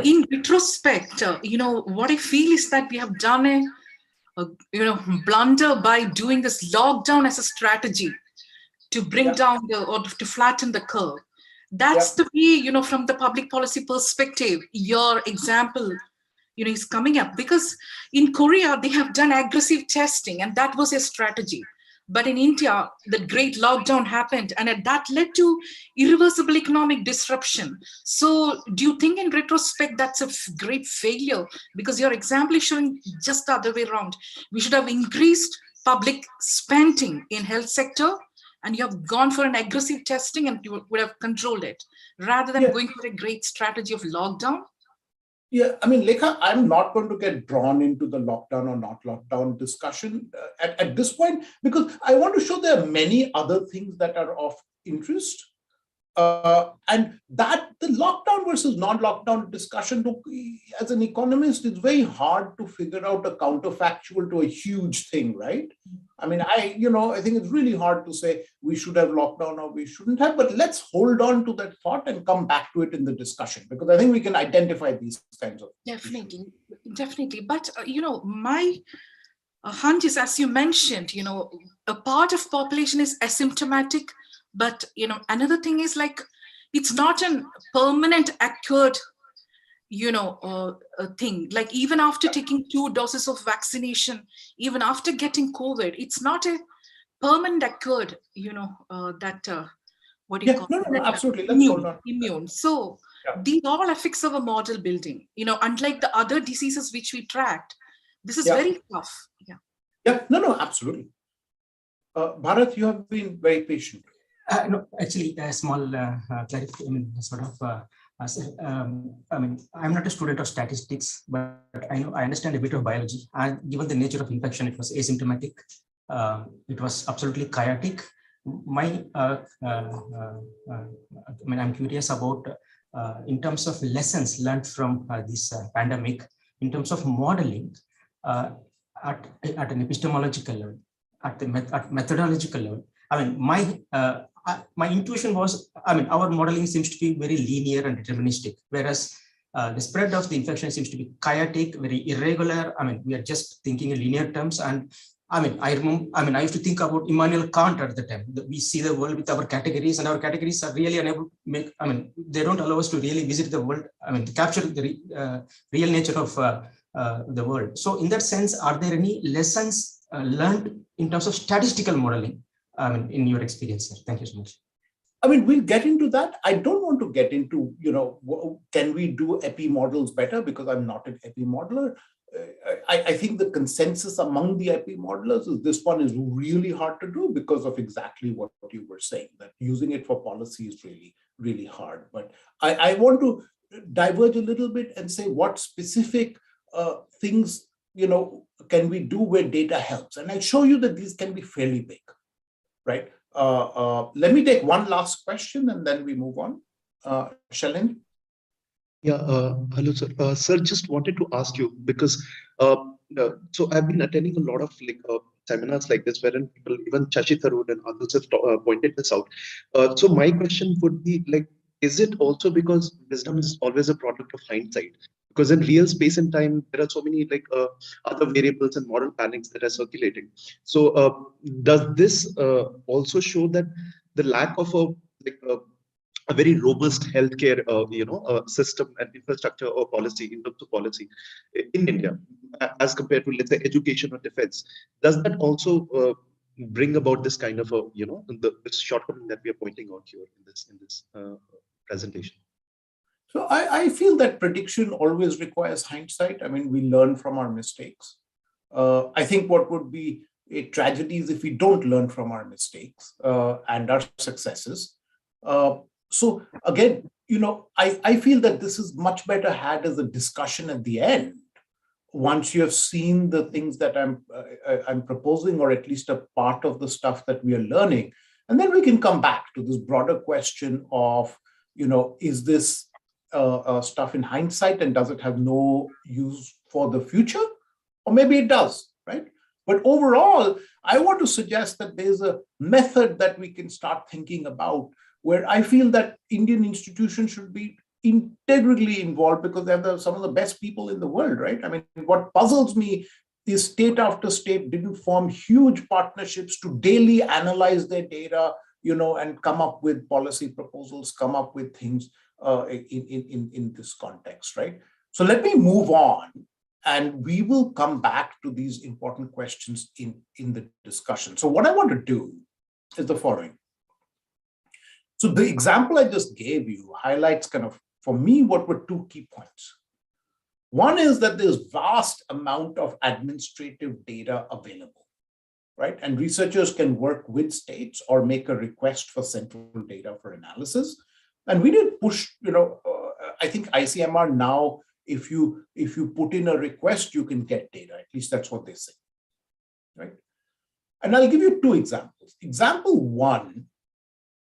In retrospect, what I feel is that we have done a blunder by doing this lockdown as a strategy to bring down or to flatten the curve. That's the way, from the public policy perspective, your example, is coming up. Because in Korea, they have done aggressive testing and that was a strategy. But in India, the great lockdown happened and that led to irreversible economic disruption. So do you think in retrospect, that's a great failure? Because your example is showing just the other way around. We should have increased public spending in health sector and you have gone for an aggressive testing and you would have controlled it rather than going for a great strategy of lockdown. Yeah, I mean, Lekha, I'm not going to get drawn into the lockdown or not lockdown discussion at this point, because I want to show there are many other things that are of interest. And that the lockdown versus non-lockdown discussion, as an economist, it's very hard to figure out a counterfactual to a huge thing, right? I mean, I think it's really hard to say we should have lockdown or we shouldn't have, but let's hold on to that thought and come back to it in the discussion, because I think we can identify these kinds of Definitely. But, my hunch is, as you mentioned, a part of population is asymptomatic, but, another thing is like, it's not a permanent acquired, thing. Like even after taking 2 doses of vaccination, even after getting COVID, it's not a permanent acquired, what do you call it? No, absolutely. Let's hold on. Immune. So these all affects our model building, unlike the other diseases which we tracked. This is very tough. No, absolutely. Bharat, you have been very patient. No, actually, a small clarification, I'm not a student of statistics, but I understand a bit of biology. And given the nature of infection, it was asymptomatic. It was absolutely chaotic. I'm curious about, in terms of lessons learned from this pandemic, in terms of modeling at an epistemological level, at methodological level. My intuition was, our modeling seems to be very linear and deterministic, whereas the spread of the infection seems to be chaotic, very irregular. We are just thinking in linear terms. And I used to think about Immanuel Kant at the time. We see the world with our categories, and our categories are really unable to make, they don't allow us to really visit the world, to capture the real nature of the world. So in that sense, are there any lessons learned in terms of statistical modeling, in your experience, sir? Thank you so much. We'll get into that. I don't want to get into, can we do epi models better, because I'm not an epi modeler. I think the consensus among the epi modelers is this one is really hard to do because of exactly what you were saying, that using it for policy is really, really hard. But I want to diverge a little bit and say what specific things, can we do where data helps? And I'll show you that these can be fairly big, right? Let me take one last question and then we move on. Shalin? Yeah, hello, sir. Sir, just wanted to ask you, because so I've been attending a lot of seminars like this, wherein people, even Shashi Tharoor and others have pointed this out. So my question would be like, is it also because wisdom is always a product of hindsight? Because in real space and time, there are so many like other variables and moral panics that are circulating. So does this also show that the lack of a very robust healthcare, system and infrastructure or policy in terms of policy in India, as compared to, let's say, education or defense, does that also bring about this kind of this shortcoming that we are pointing out here in this presentation? So I feel that prediction always requires hindsight. I mean, we learn from our mistakes. I think what would be a tragedy is if we don't learn from our mistakes and our successes. So again, I feel that this is much better had as a discussion at the end, once you have seen the things that I'm proposing, or at least a part of the stuff that we are learning. And then we can come back to this broader question of, is this stuff in hindsight, and does it have no use for the future? Or maybe it does, right? But overall, I want to suggest that there's a method that we can start thinking about, where I feel that Indian institutions should be integrally involved, because they're some of the best people in the world, right? I mean, what puzzles me is state after state didn't form huge partnerships to daily analyze their data, and come up with policy proposals, come up with things in this context, right? So let me move on, and we will come back to these important questions in the discussion. So what I want to do is the following. So the example I just gave you highlights kind of, for me, what were two key points. One is that there's vast amount of administrative data available, right? And researchers can work with states or make a request for central data for analysis. And we did push, I think ICMR now, if you put in a request, you can get data. At least that's what they say, right? And I'll give you two examples. Example one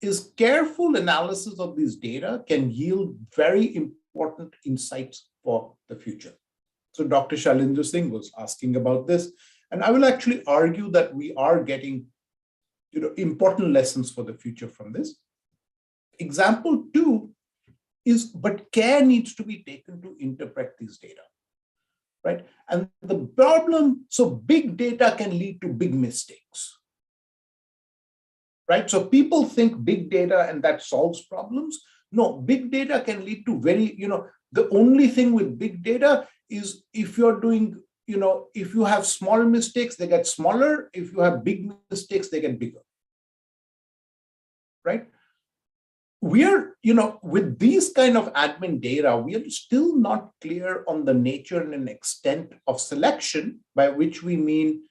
is careful analysis of these data can yield very important insights for the future. So Dr. Shailendra Singh was asking about this, and I will actually argue that we are getting important lessons for the future from this. Example two is, but care needs to be taken to interpret these data, right? And the problem, so big data can lead to big mistakes. Right? So people think big data and that solves problems. No, big data can lead to the only thing with big data is if you're doing, if you have small mistakes, they get smaller. If you have big mistakes, they get bigger. Right? We're, with these kind of admin data, we are still not clear on the nature and extent of selection, by which we mean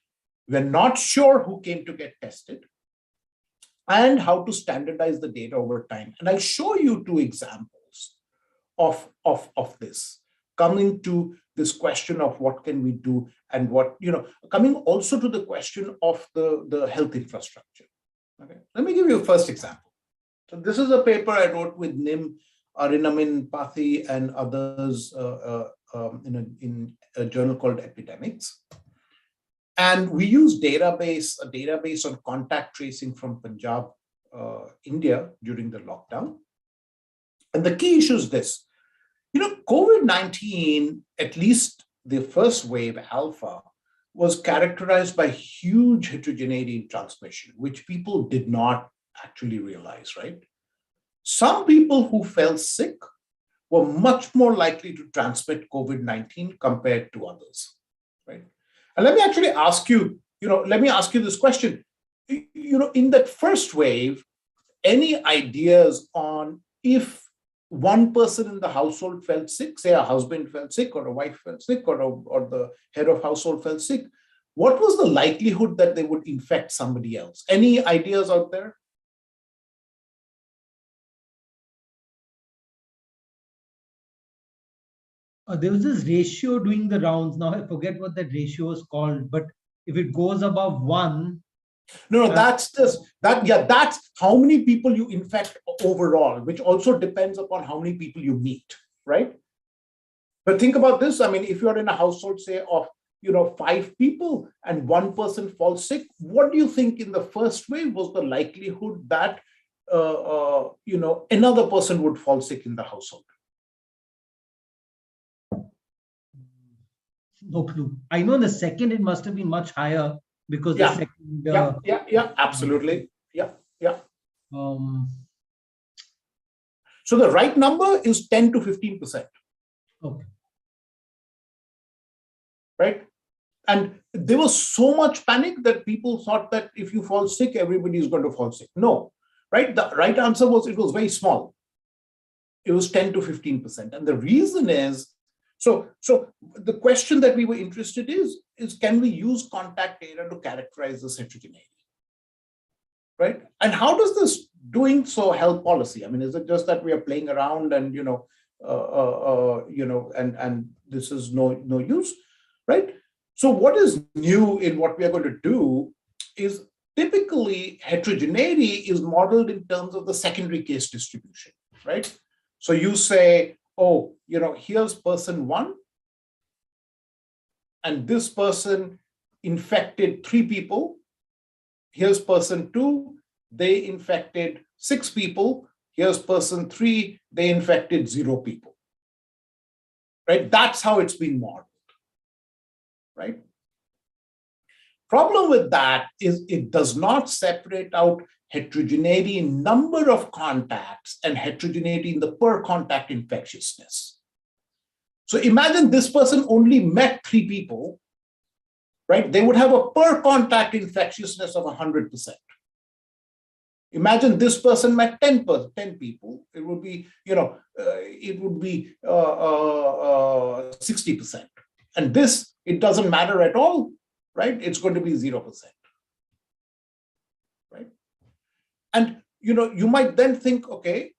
we're not sure who came to get tested, and how to standardize the data over time. And I'll show you two examples of this, coming to this question of what can we do and what, coming also to the question of the health infrastructure. Okay, let me give you a first example. So this is a paper I wrote with Nim, Arinamin Pathi, and others in a journal called Epidemics. And we use a database on contact tracing from Punjab, India during the lockdown. And the key issue is this, COVID-19, at least the first wave, alpha, was characterized by huge heterogeneity in transmission, which people did not actually realize, right? Some people who fell sick were much more likely to transmit COVID-19 compared to others, right? And let me actually ask you, this question. In that first wave, any ideas on if one person in the household fell sick, say a husband fell sick or a wife fell sick or the head of household fell sick, what was the likelihood that they would infect somebody else? Any ideas out there? There was this ratio doing the rounds. Now I forget what that ratio is called, but if it goes above 1. No, that's how many people you infect overall, which also depends upon how many people you meet, right? But think about this. I mean, if you're in a household, say, of 5 people and 1 person falls sick, what do you think in the first wave was the likelihood that another person would fall sick in the household? No clue. I know in the second it must have been much higher because the second. Absolutely. Yeah. So the right number is 10 to 15%. Okay. Right? And there was so much panic that people thought that if you fall sick, everybody is going to fall sick. No, right? The right answer was it was very small. It was 10 to 15%. And the reason is, so the question that we were interested is can we use contact data to characterize this heterogeneity? Right? And how does this doing so help policy? I mean, is it just that we are playing around and, and this is no use, right? So what is new in what we are going to do is typically heterogeneity is modeled in terms of the secondary case distribution, right? So you say, oh, here's person 1, and this person infected 3 people. Here's person 2, they infected 6 people. Here's person 3, they infected 0 people. Right? That's how it's been modeled. Right? Problem with that is it does not separate out heterogeneity in number of contacts and heterogeneity in the per contact infectiousness. So imagine this person only met 3 people, right? They would have a per contact infectiousness of 100%. Imagine this person met 10 people. It would be, 60%. And this, it doesn't matter at all, right? It's going to be 0%. Right? And, you might then think, okay,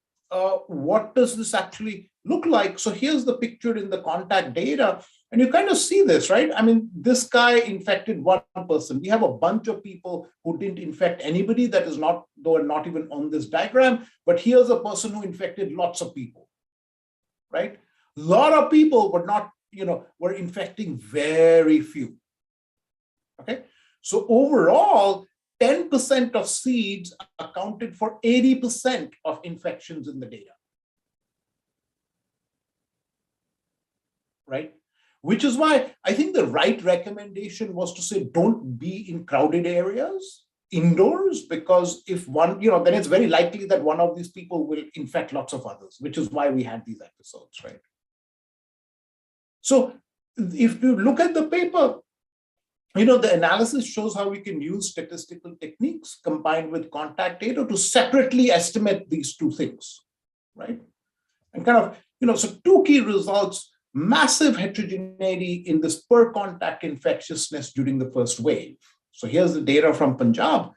what does this actually look like? So here's the picture in the contact data. And you kind of see this, right? I mean, this guy infected 1 person. We have a bunch of people who didn't infect anybody that is not, though not even on this diagram, but here's a person who infected lots of people, right? A lot of people were not, were infecting very few, okay? So overall, 10% of seeds accounted for 80% of infections in the data, right? Which is why I think the right recommendation was to say, don't be in crowded areas, indoors, because if one, then it's very likely that one of these people will infect lots of others, which is why we had these episodes, right? So if you look at the paper, the analysis shows how we can use statistical techniques combined with contact data to separately estimate these 2 things, right? And kind of, so 2 key results: massive heterogeneity in this per contact infectiousness during the first wave. So here's the data from Punjab.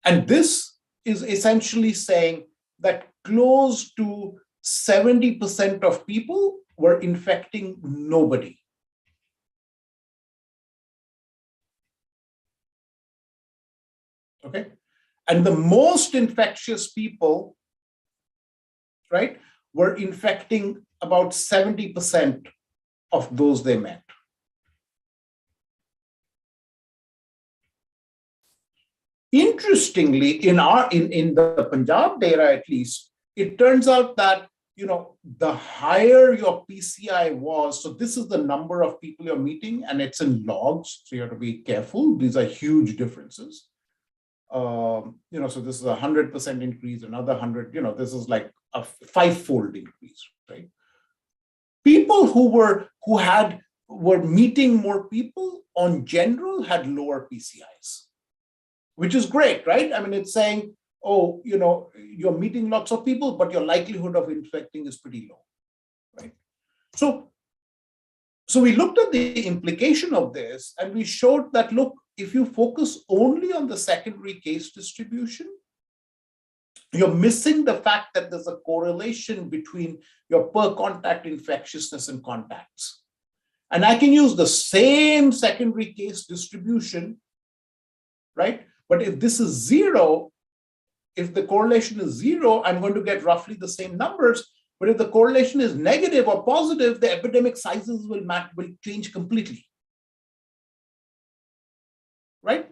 And this is essentially saying that close to 70% of people were infecting nobody. Okay. And the most infectious people, right, were infecting about 70% of those they met. Interestingly, in the Punjab data, at least, it turns out that the higher your PCI was, so this is the number of people you're meeting, and it's in logs, so you have to be careful. These are huge differences. So this is 100% increase, another 100. This is like a 5-fold increase, right? People who were meeting more people on general had lower PCIs, which is great, right? I mean, it's saying, oh, you're meeting lots of people, but your likelihood of infecting is pretty low, right? So we looked at the implication of this, and we showed that, look, if you focus only on the secondary case distribution, you're missing the fact that there's a correlation between your per contact infectiousness and contacts. And I can use the same secondary case distribution, right? But if this is 0, if the correlation is 0, I'm going to get roughly the same numbers. But if the correlation is negative or positive, the epidemic sizes will change completely. right?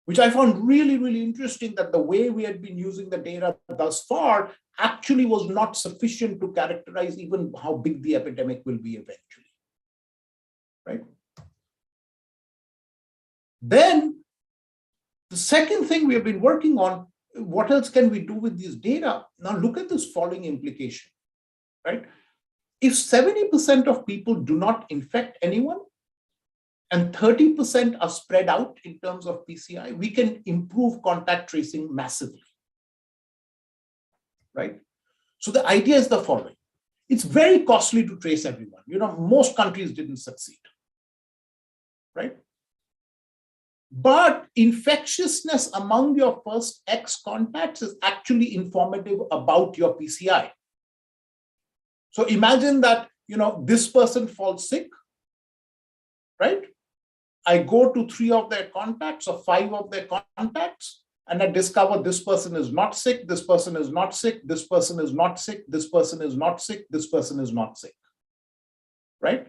Which I found really, really interesting, that the way we had been using the data thus far actually was not sufficient to characterize even how big the epidemic will be eventually, right? Then the second thing we have been working on, what else can we do with these data? Now look at this following implication, right? If 70% of people do not infect anyone and 30% are spread out in terms of PCI, we can improve contact tracing massively, right? So the idea is the following. It's very costly to trace everyone. Most countries didn't succeed, right? But infectiousness among your first X contacts is actually informative about your PCI. So imagine that, this person falls sick, right? I go to 3 of their contacts or 5 of their contacts, and I discover this person is not sick, this person is not sick, this person is not sick, this person is not sick, this person is not sick, right?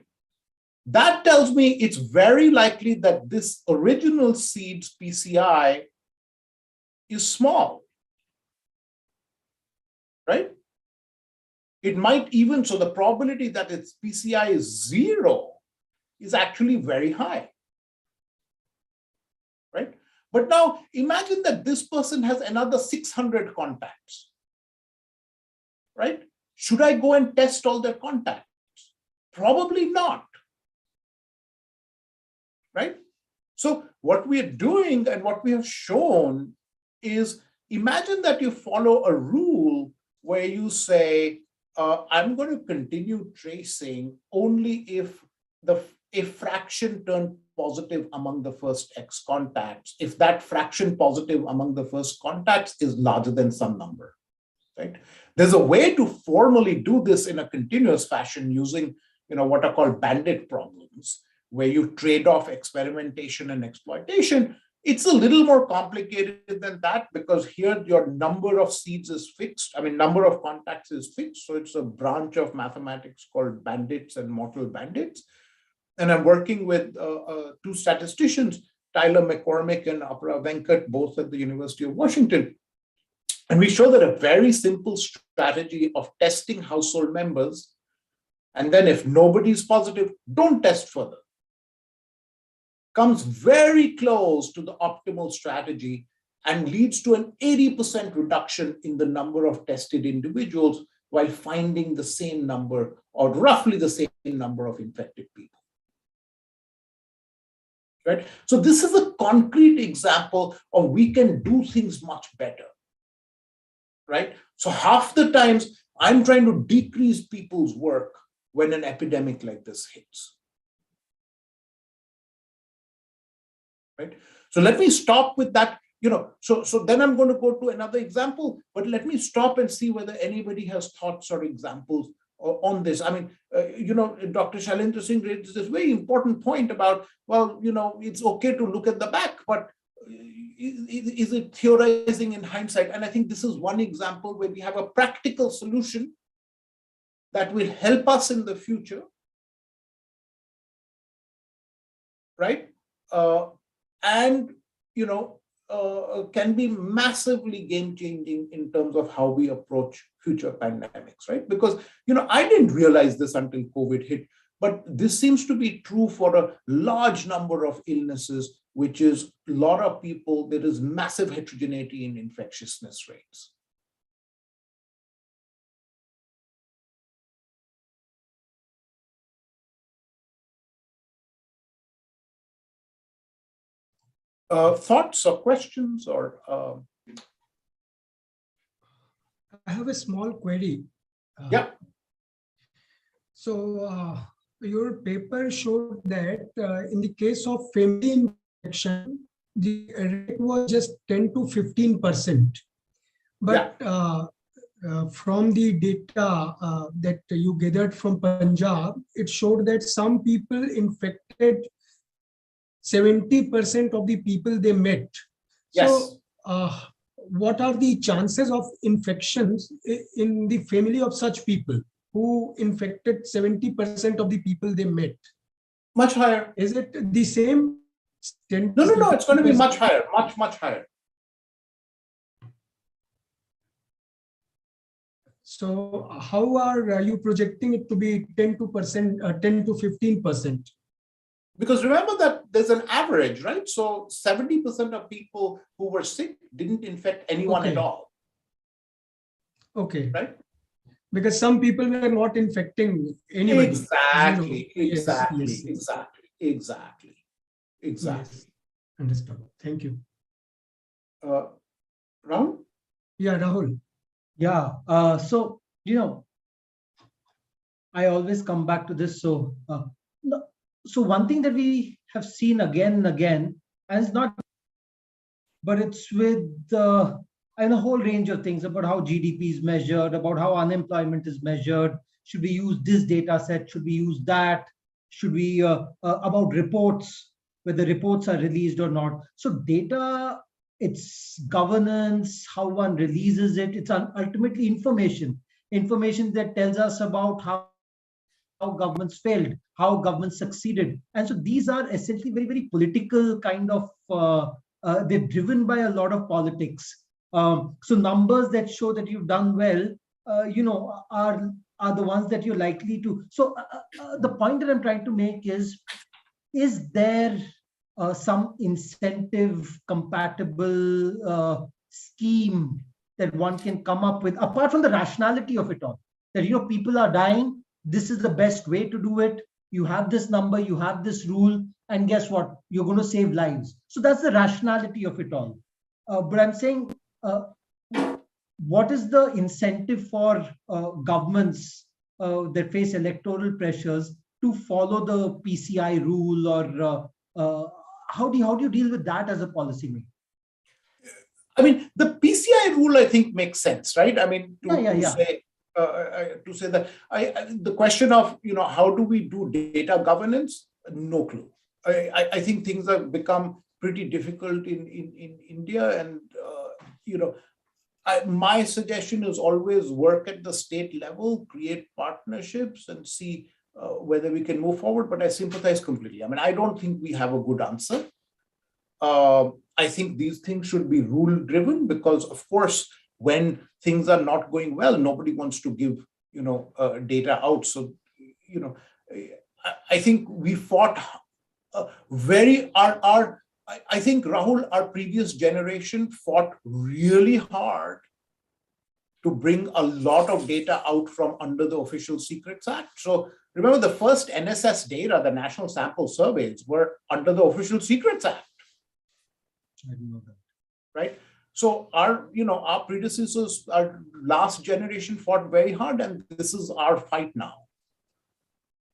That tells me it's very likely that this original seed's PCI is small, right? It might even, so the probability that its PCI is 0 is actually very high, right? But now imagine that this person has another 600 contacts, right? Should I go and test all their contacts? Probably not, right? So what we are doing and what we have shown is, imagine that you follow a rule where you say, I'm going to continue tracing only if a fraction turned positive among the first X contacts, if that fraction positive among the first contacts is larger than some number, right? There's a way to formally do this in a continuous fashion using, what are called bandit problems, where you trade off experimentation and exploitation. It's a little more complicated than that, because here your number of seeds is fixed. Number of contacts is fixed. So it's a branch of mathematics called bandits and mortal bandits. And I'm working with 2 statisticians, Tyler McCormick and Apra Venkat, both at the University of Washington. And we show that a very simple strategy of testing household members, and then if nobody's positive, don't test further, comes very close to the optimal strategy and leads to an 80% reduction in the number of tested individuals while finding the same number or roughly the same number of infected people. Right? So this is a concrete example of we can do things much better, right? So half the times I'm trying to decrease people's work when an epidemic like this hits. Right? So let me stop with that. So then I'm going to go to another example, but let me stop and see whether anybody has thoughts or examples on this. Dr. Shailendra Singh raised this very important point about, it's okay to look at the back, but is it theorizing in hindsight? And I think this is one example where we have a practical solution that will help us in the future, right? And can be massively game-changing in terms of how we approach future pandemics, right? Because, I didn't realize this until COVID hit, but this seems to be true for a large number of illnesses, which is a lot of people, there is massive heterogeneity in infectiousness rates. Thoughts or questions or? I have a small query. Yeah. So your paper showed that in the case of family infection, the rate was just 10 to 15%. But from the data that you gathered from Punjab, it showed that some people infected 70% of the people they met. Yes. So what are the chances of infections in the family of such people who infected 70% of the people they met? Much higher. Is it the same No, it's going to be much higher, much higher. So how are you projecting it to be 10 to 15%? Because remember that there's an average, right? So 70% of people who were sick didn't infect anyone at all. Okay. Right? Because some people were not infecting anybody. Exactly. Yes. Understood. Thank you. Rahul? Yeah, Rahul. Yeah. So, I always come back to this. So, so one thing that we have seen again and again, and it's not, but it's with and a whole range of things about how GDP is measured, about how unemployment is measured. Should we use this data set? Should we use that? Should we about reports, whether reports are released or not? So data, it's governance, how one releases it. It's ultimately information that tells us about how governments failed, how governments succeeded. And so these are essentially very, very political kind of, they're driven by a lot of politics. So numbers that show that you've done well, are the ones that you're likely to. So the point that I'm trying to make is there some incentive compatible scheme that one can come up with, apart from the rationality of it all? That, people are dying, this is the best way to do it. You have this number, you have this rule, and guess what? You're going to save lives. So that's the rationality of it all. But I'm saying, what is the incentive for governments that face electoral pressures to follow the PCI rule, or how do you deal with that as a policymaker? I mean, the PCI rule, I think, makes sense, right? I mean, to say that the question of, how do we do data governance? No clue. I think things have become pretty difficult in India, and my suggestion is always work at the state level, create partnerships, and see whether we can move forward. But I sympathize completely. I mean, I don't think we have a good answer. I think these things should be rule driven, because, of course, when things are not going well, nobody wants to give data out. So I think we fought I think, Rahul, our previous generation fought really hard to bring a lot of data out from under the Official Secrets Act. So remember, the first NSS data, the National Sample Surveys, were under the Official Secrets Act. I didn't know that. Right? So our predecessors, our last generation fought very hard, and this is our fight now.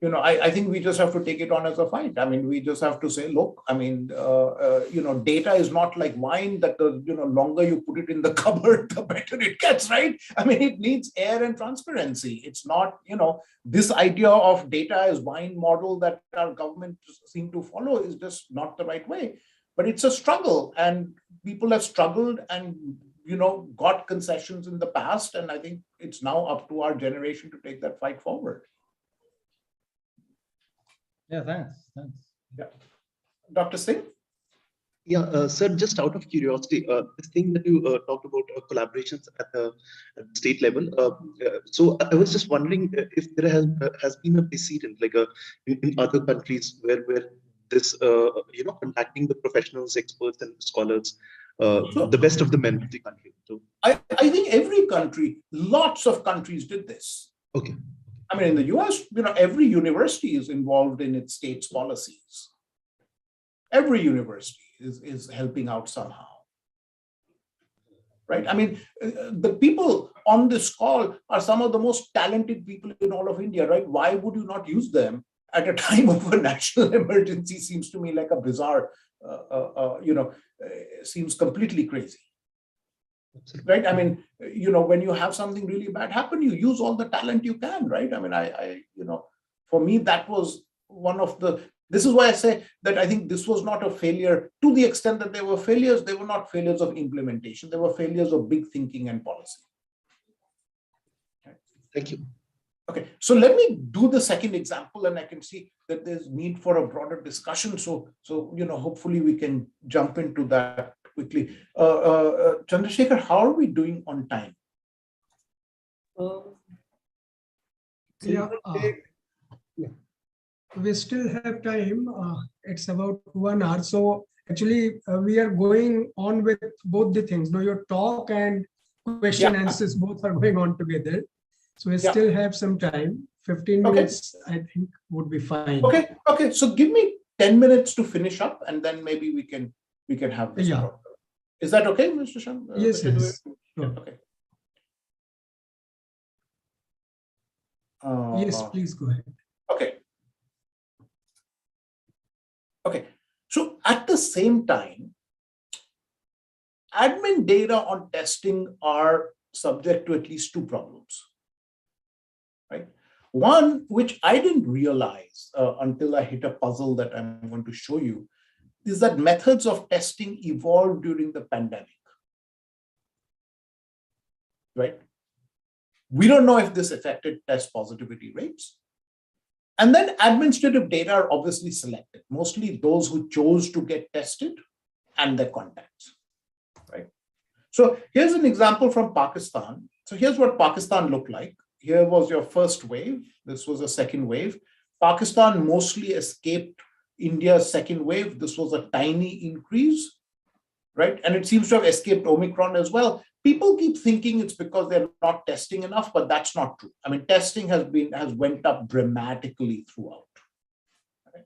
I think we just have to take it on as a fight. I mean, we just have to say, look, I mean, data is not like wine that the longer you put it in the cupboard, the better it gets, right? I mean, it needs air and transparency. It's not, this idea of data as wine model that our government seem to follow is just not the right way. But it's a struggle, and people have struggled and, got concessions in the past. And I think it's now up to our generation to take that fight forward. Yeah, thanks. Yeah. Dr. Singh? Yeah, sir, just out of curiosity, this thing that you talked about collaborations at the state level. So I was just wondering if there has been a precedent, like in other countries where this, contacting the professionals, experts, and scholars, the best of the men of the country. So I think every country, lots of countries did this. Okay. I mean, in the US, every university is involved in its state's policies. Every university is helping out somehow. Right? I mean, the people on this call are some of the most talented people in all of India, right? Why would you not use them at a time of a national emergency? Seems to me like a bizarre, seems completely crazy. Right? I mean, when you have something really bad happen, you use all the talent you can, right? I mean, for me, that was one of this is why I say that I think this was not a failure to the extent that they were failures. They were not failures of implementation. They were failures of big thinking and policy. Thank you. Okay, so let me do the second example, and I can see that there's need for a broader discussion. So hopefully we can jump into that quickly. Chandrasekhar, how are we doing on time? We still have time. It's about 1 hour. So actually, we are going on with both the things. Your talk and question answers both are going on together. So we still have some time. 15 minutes, I think, would be fine. Okay. So give me 10 minutes to finish up, and then maybe we can have this. Yeah. Is that okay, Mr. Sham? Yes. Sure. Okay. Yes, please go ahead. Okay. So at the same time, admin data on testing are subject to at least two problems. Right? One, which I didn't realize until I hit a puzzle that I'm going to show you, is that methods of testing evolved during the pandemic. Right? We don't know if this affected test positivity rates. And then administrative data are obviously selected, mostly those who chose to get tested and their contacts. Right? So here's an example from Pakistan. So here's what Pakistan looked like. Here was your first wave. This was a second wave. Pakistan mostly escaped India's second wave. This was a tiny increase, right? And it seems to have escaped Omicron as well. People keep thinking it's because they're not testing enough, but that's not true. I mean, testing has went up dramatically throughout. Right?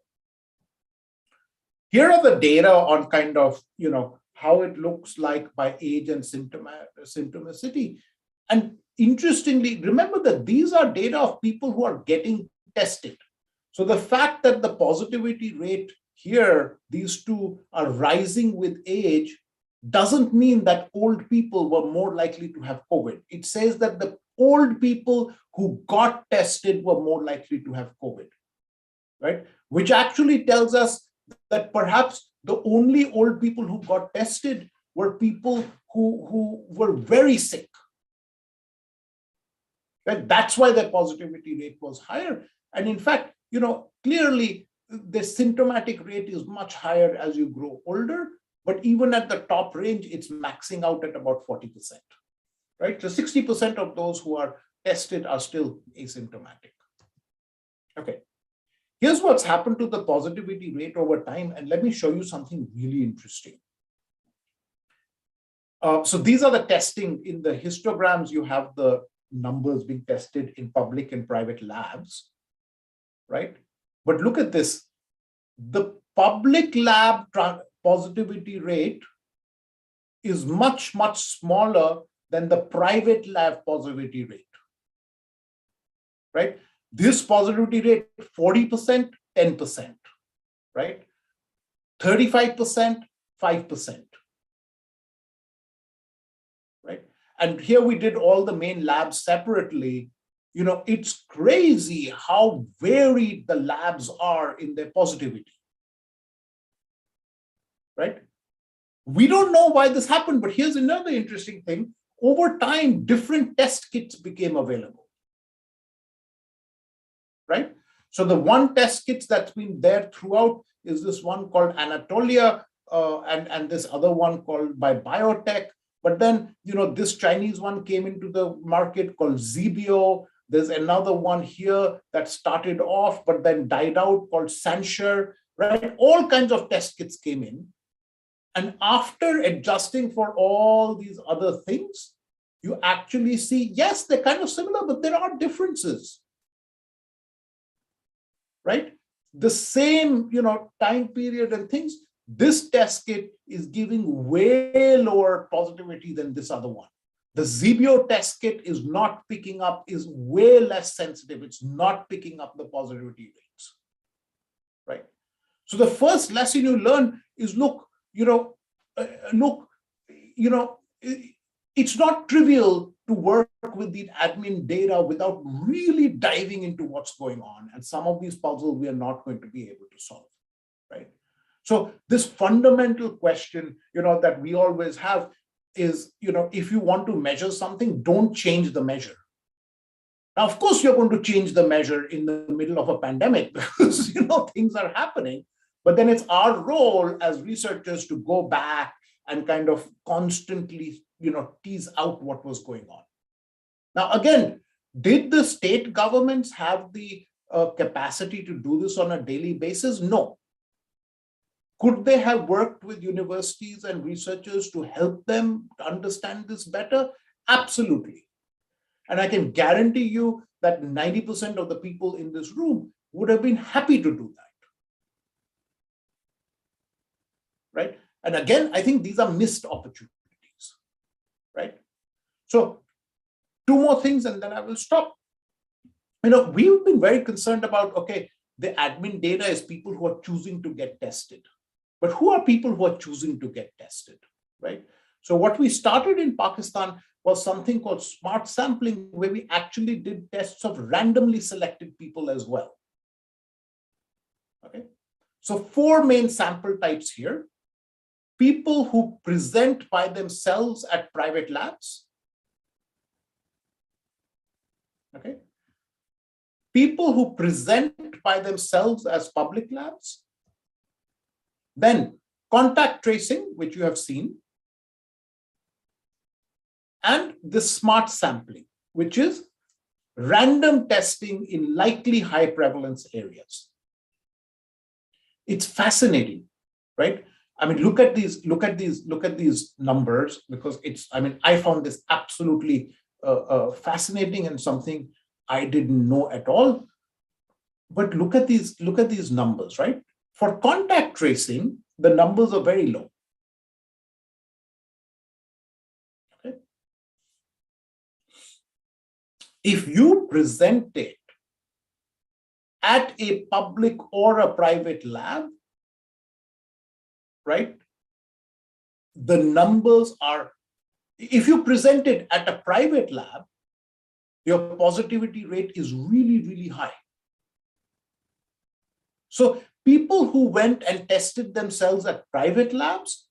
Here are the data on kind of, how it looks like by age and symptomicity. And interestingly, remember that these are data of people who are getting tested. So the fact that the positivity rate here, these two are rising with age, doesn't mean that old people were more likely to have COVID. It says that the old people who got tested were more likely to have COVID, right? Which actually tells us that perhaps the only old people who got tested were people who were very sick. Right? That's why their positivity rate was higher. And in fact, clearly the symptomatic rate is much higher as you grow older, but even at the top range, it's maxing out at about 40%, right? So 60% of those who are tested are still asymptomatic. Okay. Here's what's happened to the positivity rate over time. And let me show you something really interesting. So these are the testing. In the histograms, you have the numbers being tested in public and private labs, right? But look at this. The public lab positivity rate is much, much smaller than the private lab positivity rate, right? This positivity rate, 40%, 10%, right? 35%, 5%, right? And here we did all the main labs separately. It's crazy how varied the labs are in their positivity, right? We don't know why this happened, but here's another interesting thing. Over time, different test kits became available, right? So the one test kit that's been there throughout is this one called Anatolia, and this other one called by Biotech. But then, this Chinese one came into the market called Zebio. There's another one here that started off, but then died out called Sancher, right? All kinds of test kits came in. And after adjusting for all these other things, you actually see, yes, they're kind of similar, but there are differences, right? The same, time period and things, this test kit is giving way lower positivity than this other one. The Zebio test kit is not picking up, is way less sensitive. It's not picking up the positivity rates, right? So the first lesson you learn is, it's not trivial to work with the admin data without really diving into what's going on. And some of these puzzles we are not going to be able to solve, right? So this fundamental question, that we always have is, if you want to measure something, don't change the measure. Now, of course, you're going to change the measure in the middle of a pandemic because, things are happening. But then it's our role as researchers to go back and kind of constantly, tease out what was going on. Now, again, did the state governments have the capacity to do this on a daily basis? No. Could they have worked with universities and researchers to help them understand this better? Absolutely. And I can guarantee you that 90% of the people in this room would have been happy to do that. Right? And again, I think these are missed opportunities. Right? So, two more things and then I will stop. We've been very concerned about, okay, the admin data is people who are choosing to get tested. But who are people who are choosing to get tested, right? So what we started in Pakistan was something called smart sampling, where we actually did tests of randomly selected people as well. Okay, so 4 main sample types here. People who present by themselves at private labs. Okay. People who present by themselves as public labs. Then contact tracing, which you have seen. And the smart sampling, which is random testing in likely high prevalence areas. It's fascinating, right? I mean, look at these numbers, because I found this absolutely fascinating and something I didn't know at all. But look at these numbers, right? For contact tracing, the numbers are very low. Okay. If you present it at a public or a private lab, right, the numbers are, if you present it at a private lab, your positivity rate is really, really high. So people who went and tested themselves at private labs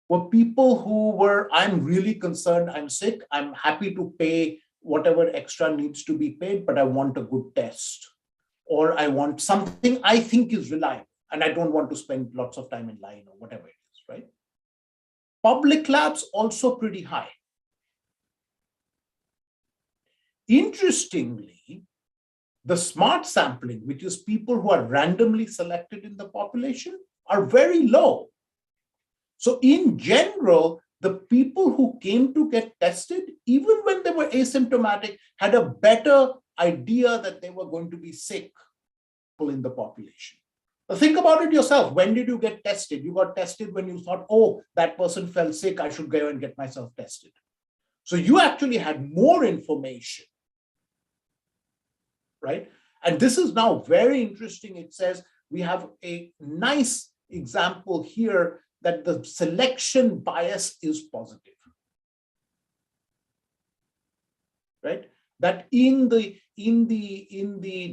were people who were, I'm really concerned, I'm sick, I'm happy to pay whatever extra needs to be paid, but I want a good test. Or I want something I think is reliable, and I don't want to spend lots of time in line or whatever it is, right? Public labs also pretty high. Interestingly, the smart sampling, which is people who are randomly selected in the population, are very low. So in general, the people who came to get tested, even when they were asymptomatic, had a better idea that they were going to be sick in the population. Now think about it yourself. When did you get tested? You got tested when you thought, oh, that person fell sick, I should go and get myself tested. So you actually had more information, right? And this is now very interesting. It says we have a nice example here that the selection bias is positive, right? That in the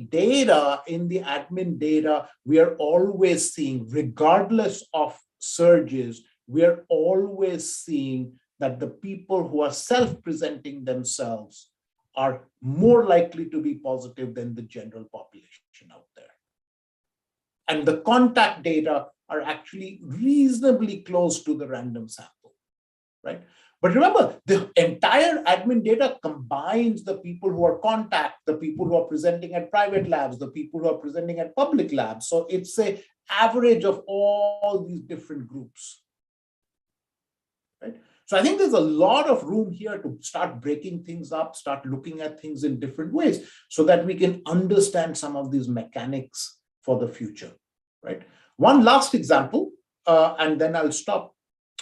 data, in the admin data, we are always seeing, regardless of surges, we are always seeing that the people who are self-presenting themselves are more likely to be positive than the general population out there. And the contact data are actually reasonably close to the random sample, right? But remember, the entire admin data combines the people who are contact, the people who are presenting at private labs, the people who are presenting at public labs. So it's an average of all these different groups, right? So I think there's a lot of room here to start breaking things up, start looking at things in different ways so that we can understand some of these mechanics for the future, right? One last example, and then I'll stop.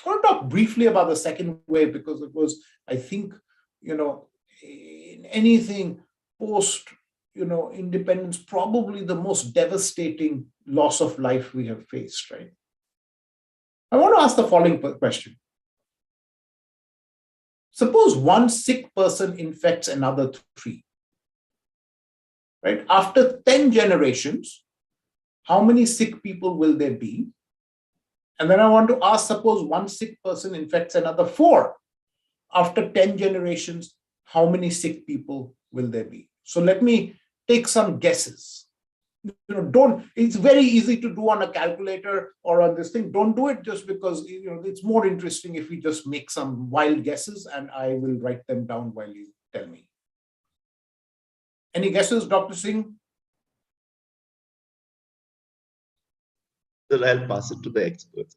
I want to talk briefly about the second wave because it was, I think, in anything post, independence, probably the most devastating loss of life we have faced, right? I want to ask the following question. Suppose one sick person infects another 3, right? After 10 generations, how many sick people will there be? And then I want to ask, suppose one sick person infects another 4. After 10 generations, how many sick people will there be? So let me take some guesses. It's very easy to do on a calculator or on this thing. Don't do it just because it's more interesting if we just make some wild guesses, and I will write them down while you tell me. Any guesses, Dr. Singh? Then I'll pass it to the experts.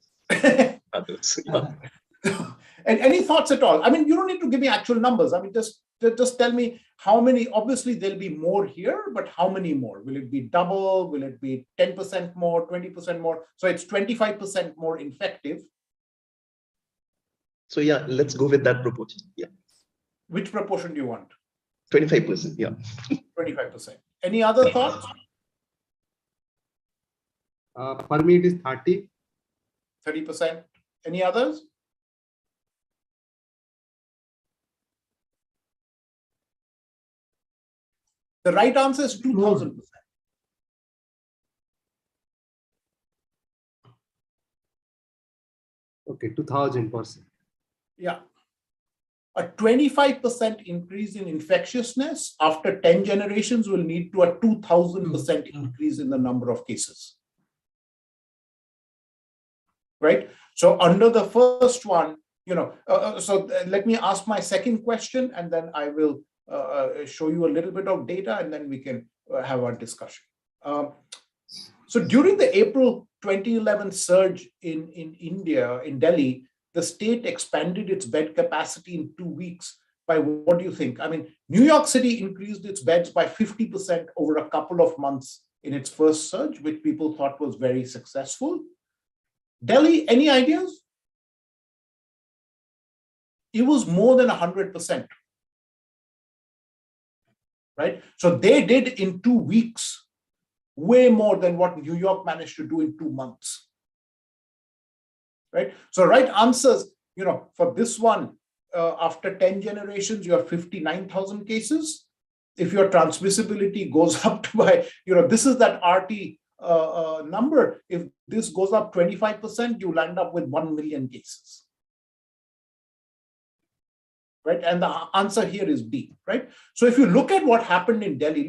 Others. And any thoughts at all? I mean, you don't need to give me actual numbers. I mean, just tell me how many. Obviously, there'll be more here, but how many more? Will it be double? Will it be 10% more, 20% more? So it's 25% more infective. So yeah, let's go with that proportion. Yeah. Which proportion do you want? 25%. Yeah. 25%. Any other thoughts? For me, it is 30. 30%. Any others? The right answer is 2,000%. Okay, 2,000%. Yeah. A 25% increase in infectiousness after 10 generations will lead to a 2,000% increase in the number of cases. Right? So under the first one, let me ask my second question, and then I will show you a little bit of data, and then we can have our discussion. So during the April 2011 surge in India, in Delhi, the state expanded its bed capacity in 2 weeks by, what do you think? I mean, New York City increased its beds by 50% over a couple of months in its first surge, which people thought was very successful. Delhi, any ideas? It was more than 100%. Right? So they did in 2 weeks way more than what New York managed to do in 2 months. Right? So right answers, for this one, after 10 generations, you have 59,000 cases. If your transmissibility goes up to by, this is that RT number. If this goes up 25%, you land up with 1 million cases. Right? And the answer here is B, right? So if you look at what happened in Delhi,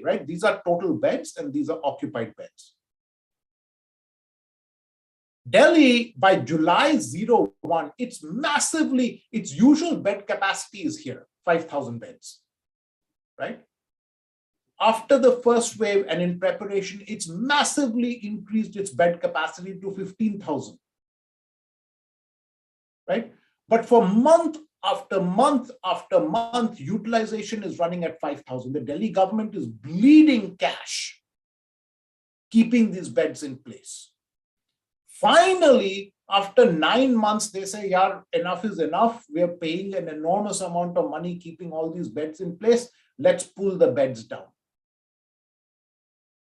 right? These are total beds and these are occupied beds. Delhi, by July 01, its usual bed capacity is here, 5,000 beds, right? After the first wave and in preparation, it's massively increased its bed capacity to 15,000, right? But for month after month after month, utilization is running at 5,000. The Delhi government is bleeding cash, keeping these beds in place. Finally, after 9 months, they say, yeah, enough is enough. We are paying an enormous amount of money keeping all these beds in place. Let's pull the beds down.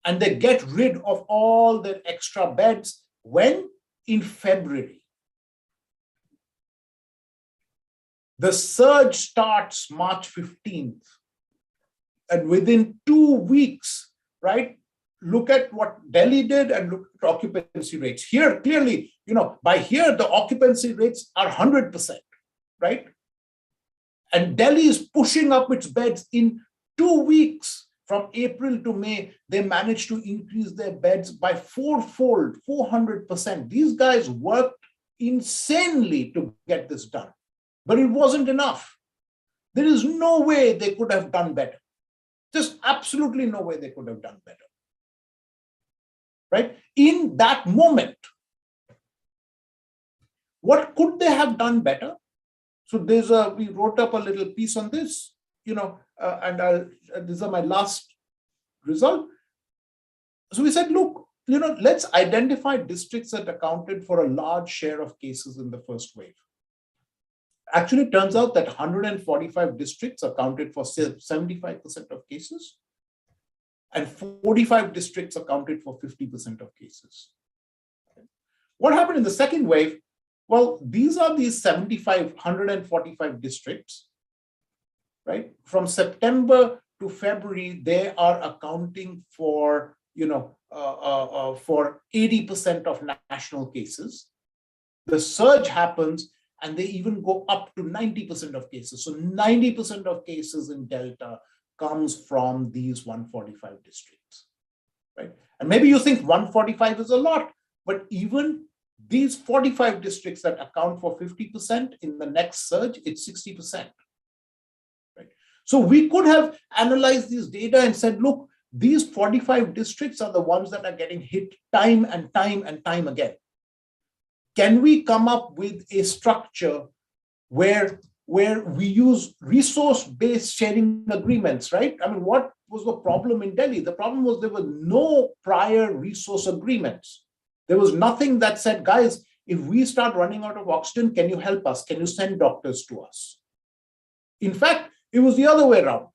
And they get rid of all the extra beds. When? In February. The surge starts March 15th. And within 2 weeks, right, look at what Delhi did and look at occupancy rates. Here, clearly, by here, the occupancy rates are 100%, right? And Delhi is pushing up its beds in 2 weeks. From April to May, they managed to increase their beds by fourfold, 400%. These guys worked insanely to get this done. But it wasn't enough. There is no way they could have done better. Just absolutely no way they could have done better. Right? In that moment, what could they have done better? So we wrote up a little piece on this, and these are my last result. So we said, look, let's identify districts that accounted for a large share of cases in the first wave. Actually, it turns out that 145 districts accounted for 75% of cases, and 45 districts accounted for 50% of cases. What happened in the second wave? Well, these are these 145 districts, right? From September to February, they are accounting for, for 80% of national cases. The surge happens, and they even go up to 90% of cases. So 90% of cases in Delta comes from these 145 districts, right? And maybe you think 145 is a lot, but even these 45 districts that account for 50%, in the next surge, it's 60%. Right? So we could have analyzed these data and said, look, these 45 districts are the ones that are getting hit time and time and time again. Can we come up with a structure where we use resource-based sharing agreements, right? I mean, what was the problem in Delhi? The problem was there were no prior resource agreements. There was nothing that said, guys, if we start running out of oxygen, can you help us? Can you send doctors to us? In fact, it was the other way around.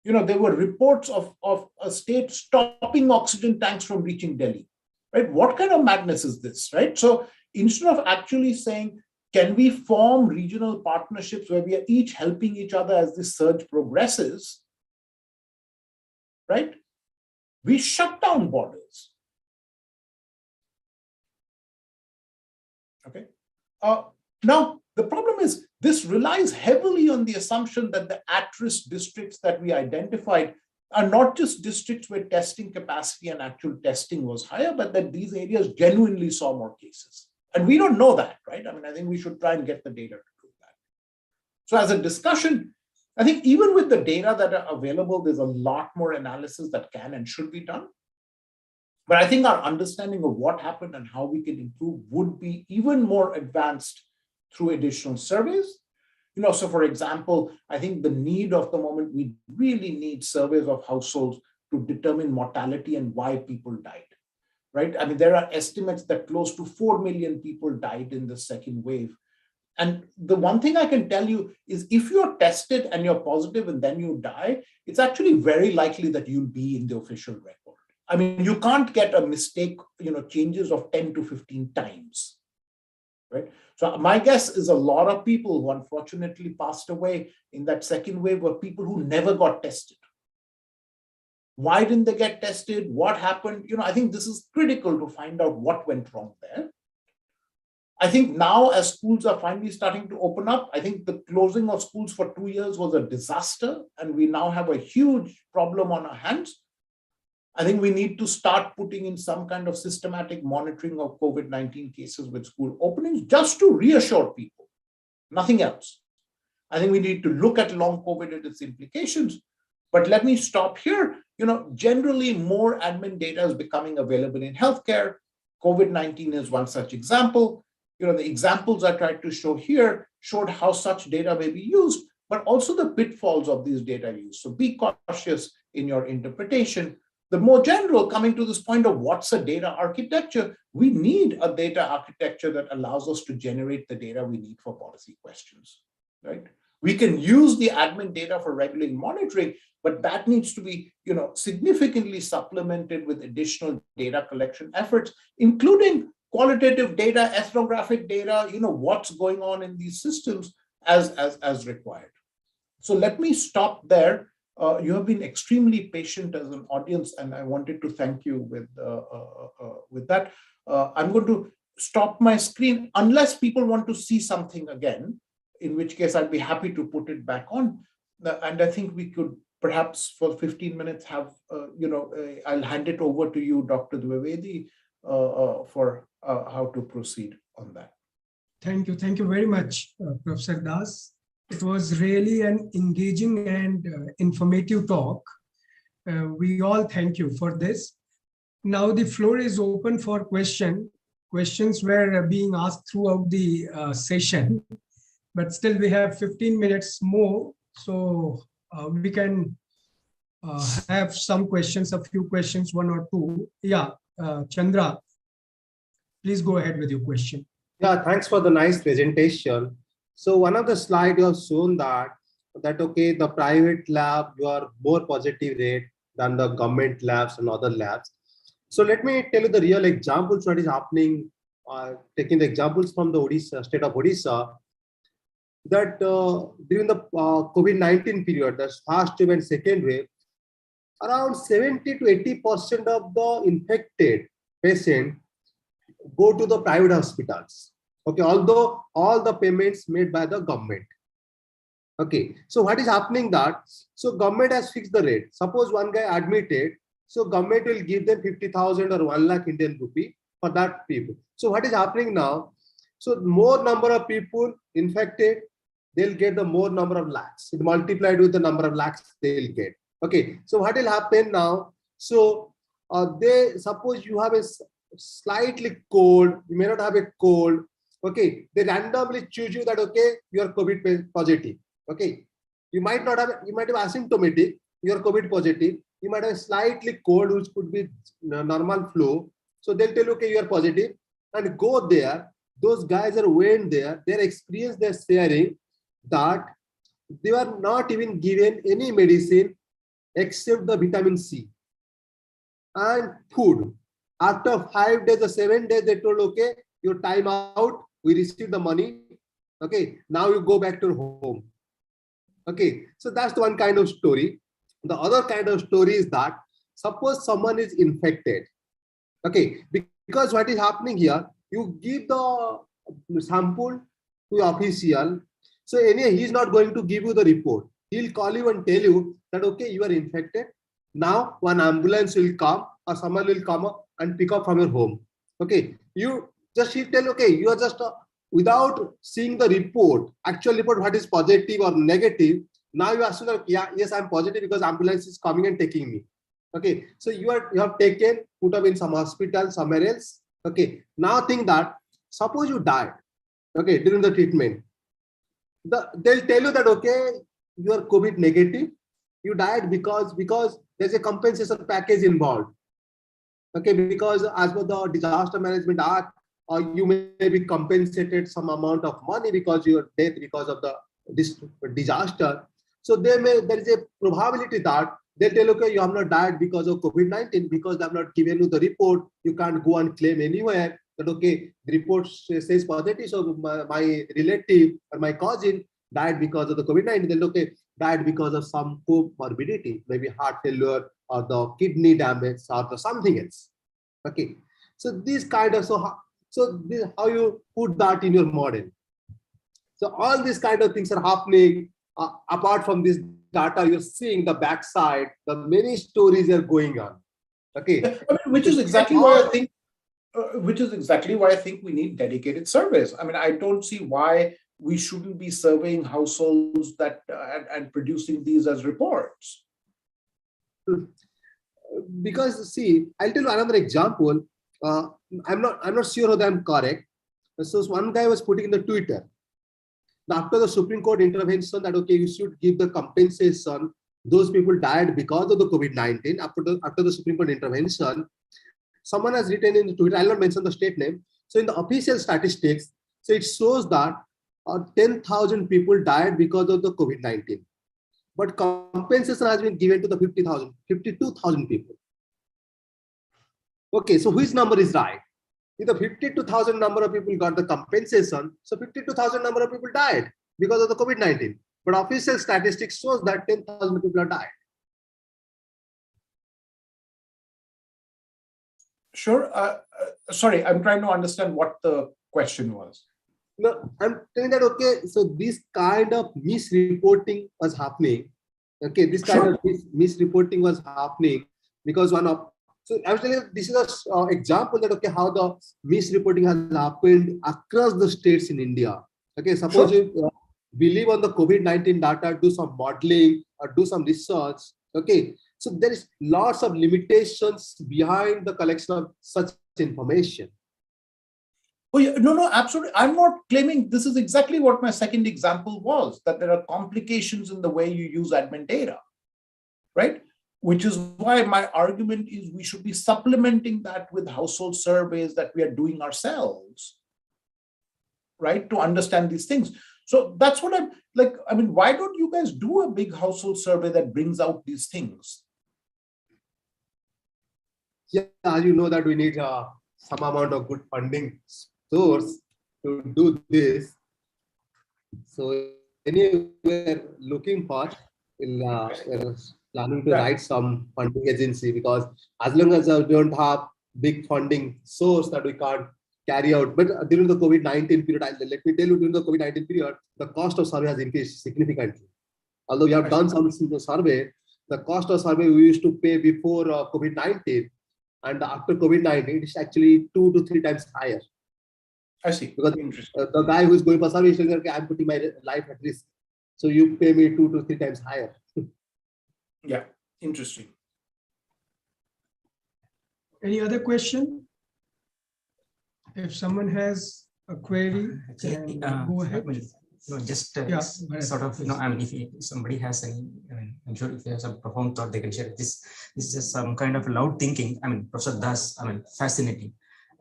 You know, there were reports of a state stopping oxygen tanks from reaching Delhi, right? What kind of madness is this, right? So instead of actually saying, can we form regional partnerships where we are each helping each other as this surge progresses, right? We shut down borders. Okay. Now, the problem is this relies heavily on the assumption that the at-risk districts that we identified are not just districts where testing capacity and actual testing was higher, but that these areas genuinely saw more cases. And we don't know that, right? I mean, I think we should try and get the data to prove that. So as a discussion, I think even with the data that are available, there's a lot more analysis that can and should be done. But I think our understanding of what happened and how we can improve would be even more advanced through additional surveys. You know, so for example, I think the need of the moment, we really need surveys of households to determine mortality and why people died, right? I mean, there are estimates that close to 4 million people died in the second wave. And the one thing I can tell you is if you're tested and you're positive and then you die, it's actually very likely that you'll be in the official record. I mean, you can't get a mistake, you know, changes of 10 to 15 times, right? So my guess is a lot of people who unfortunately passed away in that second wave were people who never got tested. Why didn't they get tested? What happened? You know, I think this is critical to find out what went wrong there. I think now as schools are finally starting to open up, I think the closing of schools for 2 years was a disaster, and we now have a huge problem on our hands. I think we need to start putting in some kind of systematic monitoring of COVID-19 cases with school openings just to reassure people, nothing else. I think we need to look at long COVID and its implications. But let me stop here. You know, generally more admin data is becoming available in healthcare. COVID-19 is one such example. You know, the examples I tried to show here showed how such data may be used, but also the pitfalls of these data use. So be cautious in your interpretation. The more general, coming to this point of what's a data architecture, we need a data architecture that allows us to generate the data we need for policy questions, right? We can use the admin data for regular monitoring, but that needs to be, you know, significantly supplemented with additional data collection efforts, including qualitative data, ethnographic data, you know, what's going on in these systems as required. So let me stop there. You have been extremely patient as an audience, and I wanted to thank you with that. I'm going to stop my screen unless people want to see something again, in which case I'd be happy to put it back on. And I think we could perhaps for 15 minutes have, I'll hand it over to you, Dr. Dwivedi, for how to proceed on that. Thank you. Thank you very much, Professor Das. It was really an engaging and informative talk. We all thank you for this. Now the floor is open for questions. Questions were being asked throughout the session, but still we have 15 minutes more. So we can have some questions, a few questions, one or two. Yeah, Chandra, please go ahead with your question. Yeah, thanks for the nice presentation. So one of the slides you have shown that okay, the private lab, you are more positive rate than the government labs and other labs. So let me tell you the real examples what is happening, taking the examples from the Odisha, state of Odisha, that during the COVID-19 period, the first wave and second wave, around 70 to 80% of the infected patients go to the private hospitals. Okay, although all the payments made by the government. Okay, so what is happening that, so government has fixed the rate. Suppose one guy admitted, so government will give them 50,000 or 1 lakh Indian rupee for that people. So what is happening now? So more number of people infected, they'll get the more number of lakhs. It multiplied with the number of lakhs they'll get. Okay, so what will happen now? So they suppose you have a slightly cold, you may not have a cold. Okay, they randomly choose you that okay, you are COVID positive. Okay, you might not have, you might have asymptomatic, you are COVID positive. You might have slightly cold, which could be normal flu. So they'll tell you, okay, you are positive, and go there. Those guys are went there. Their experience they're sharing that they were not even given any medicine except the vitamin C and food. After 5 days or 7 days, they told, okay, your time out. We received the money. Okay, now you go back to your home. Okay, so that's one kind of story. The other kind of story is that suppose someone is infected. Okay, because what is happening here, you give the sample to the official. So anyway, he's not going to give you the report. He'll call you and tell you that, okay, you are infected. Now one ambulance will come or someone will come up and pick up from your home. Okay, you just he'll tell, okay, you are just without seeing the report, actual report, what is positive or negative. Now you assume that, yeah, yes, I'm positive because ambulance is coming and taking me. Okay, so you have taken, put up in some hospital somewhere else. Okay, now think that suppose you died, okay, during the treatment. They'll tell you that, okay, you are COVID negative. You died because there's a compensation package involved. Okay, because as per the Disaster Management Act, you may be compensated some amount of money because your death because of this disaster. So there is a probability that they tell, okay, you have not died because of COVID-19 because they have not given you the report. You can't go and claim anywhere that, okay, the report says positive. So my relative or my cousin died because of the COVID-19. Then, okay, died because of some comorbidity, maybe heart failure or the kidney damage or the something else. Okay, so this kind of, so this how you put that in your model. So all these kind of things are happening. Apart from this data, you're seeing the backside, the many stories are going on. Okay, I mean, which is exactly why I think we need dedicated surveys. I mean, I don't see why we shouldn't be surveying households that and producing these as reports. Because see, I'll tell you another example. I'm not sure whether I'm correct. So one guy was putting in the Twitter, after the Supreme Court intervention that, okay, you should give the compensation. Those people died because of the COVID-19. After the Supreme Court intervention, someone has written in the Twitter, I'll not mention the state name. So in the official statistics, so it shows that 10,000 people died because of the COVID-19. But compensation has been given to the 52,000 people. Okay, so which number is right? If the 52,000 number of people got the compensation, so 52,000 number of people died because of the COVID-19. But official statistics shows that 10,000 people have died. Sure. Sorry, I'm trying to understand what the question was. No, I'm telling that, okay, so this kind of misreporting was happening. Okay, this kind of misreporting was happening because so actually this is an example that, okay, how the misreporting has happened across the states in India. Okay, suppose you believe on the COVID-19 data, do some modeling or do some research. Okay, so there is lots of limitations behind the collection of such information. Oh, yeah, no, absolutely. I'm not claiming this is exactly what my second example was, that there are complications in the way you use admin data, right? Which is why my argument is we should be supplementing that with household surveys that we are doing ourselves, right? To understand these things. So that's what I'm like. I mean, why don't you guys do a big household survey that brings out these things? Yeah, as you know that we need some amount of good funding source to do this. So anyway, we're looking for, we're planning to write some funding agency, because as long as we don't have big funding source that we can't carry out. But during the COVID-19 period, let me tell you, during the COVID-19 period, the cost of survey has increased significantly. Although we have done some survey, the cost of survey we used to pay before COVID-19, and after COVID-19, it's actually 2 to 3 times higher. I see. Because the guy who is going for survey is saying, okay, I'm putting my life at risk. So you pay me 2 to 3 times higher. Yeah, interesting. Any other question? If someone has a query, then go ahead. Just Yeah, sort of, I mean, if somebody has any, I mean, I'm sure if they have some profound thought, they can share it. This is just some kind of loud thinking. I mean, Professor Das, I mean, fascinating.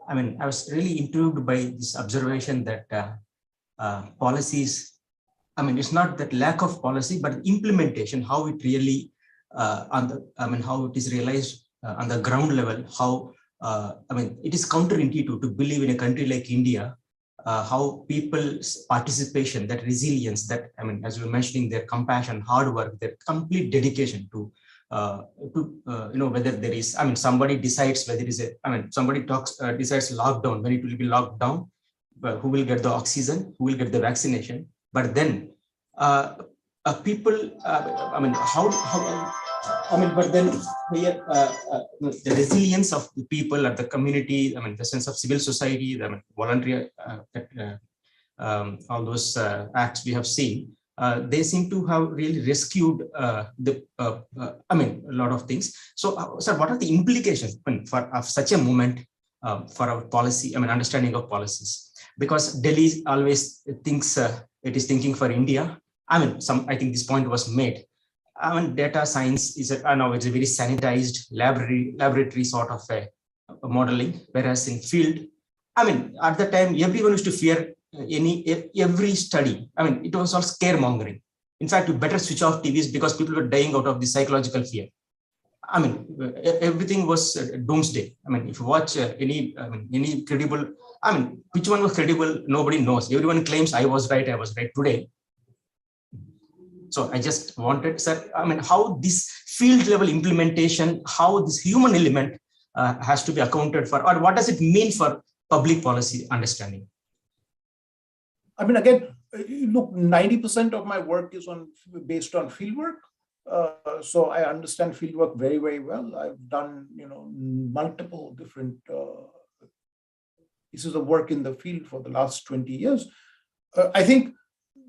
I mean, I was really intrigued by this observation that policies, I mean, it's not that lack of policy, but implementation, how it really, how it is realized on the ground level, how, I mean, it is counterintuitive to believe in a country like India, how people's participation, that resilience, that, I mean, as you were mentioning, their compassion, hard work, their complete dedication to whether there is, I mean, somebody decides whether there is a, I mean, somebody decides lockdown, when it will be locked down, who will get the oxygen, who will get the vaccination. But then people, I mean, but then here, the resilience of the people at the community, I mean, the sense of civil society, I mean, voluntary, all those acts we have seen, they seem to have really rescued a lot of things. So, sir, what are the implications of such a movement for our policy, I mean, understanding of policies? Because Delhi always thinks it is thinking for India. I mean, I think this point was made. I mean, data science is it's a very sanitized laboratory sort of a modeling, whereas in field, I mean, at the time, everyone used to fear every study. I mean, it was all scaremongering. In fact, you better switch off TVs because people were dying out of the psychological fear. I mean, everything was doomsday. I mean, if you watch any credible, I mean, which one was credible, nobody knows. Everyone claims I was right today. So I just wanted, sir, I mean, how this field level implementation, how this human element has to be accounted for, or what does it mean for public policy understanding? I mean, again, look, 90% of my work is based on fieldwork. So I understand fieldwork very, very well. I've done, multiple different pieces of work in the field for the last 20 years. I think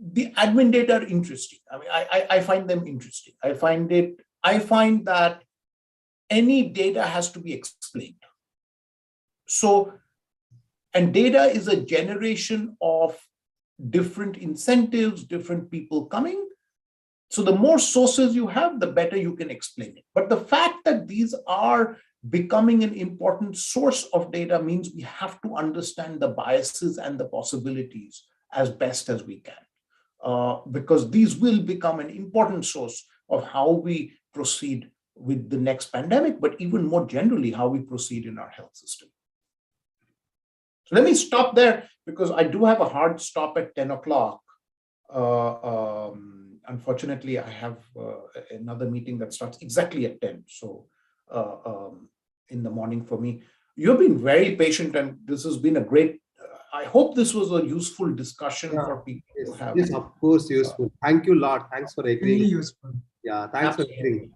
the admin data are interesting. I mean, I find them interesting. I find that any data has to be explained. So, and data is a generation of different incentives, different people coming. So the more sources you have, the better you can explain it. But the fact that these are becoming an important source of data means we have to understand the biases and the possibilities as best as we can, because these will become an important source of how we proceed with the next pandemic, but even more generally, how we proceed in our health system. So let me stop there because I do have a hard stop at 10 o'clock. Unfortunately, I have another meeting that starts exactly at 10. So in the morning for me, you've been very patient and this has been a great, I hope this was a useful discussion for people to have. Yes, of course, useful. Thank you a lot. Thanks for agreeing. Really useful. Yeah, thanks for agreeing.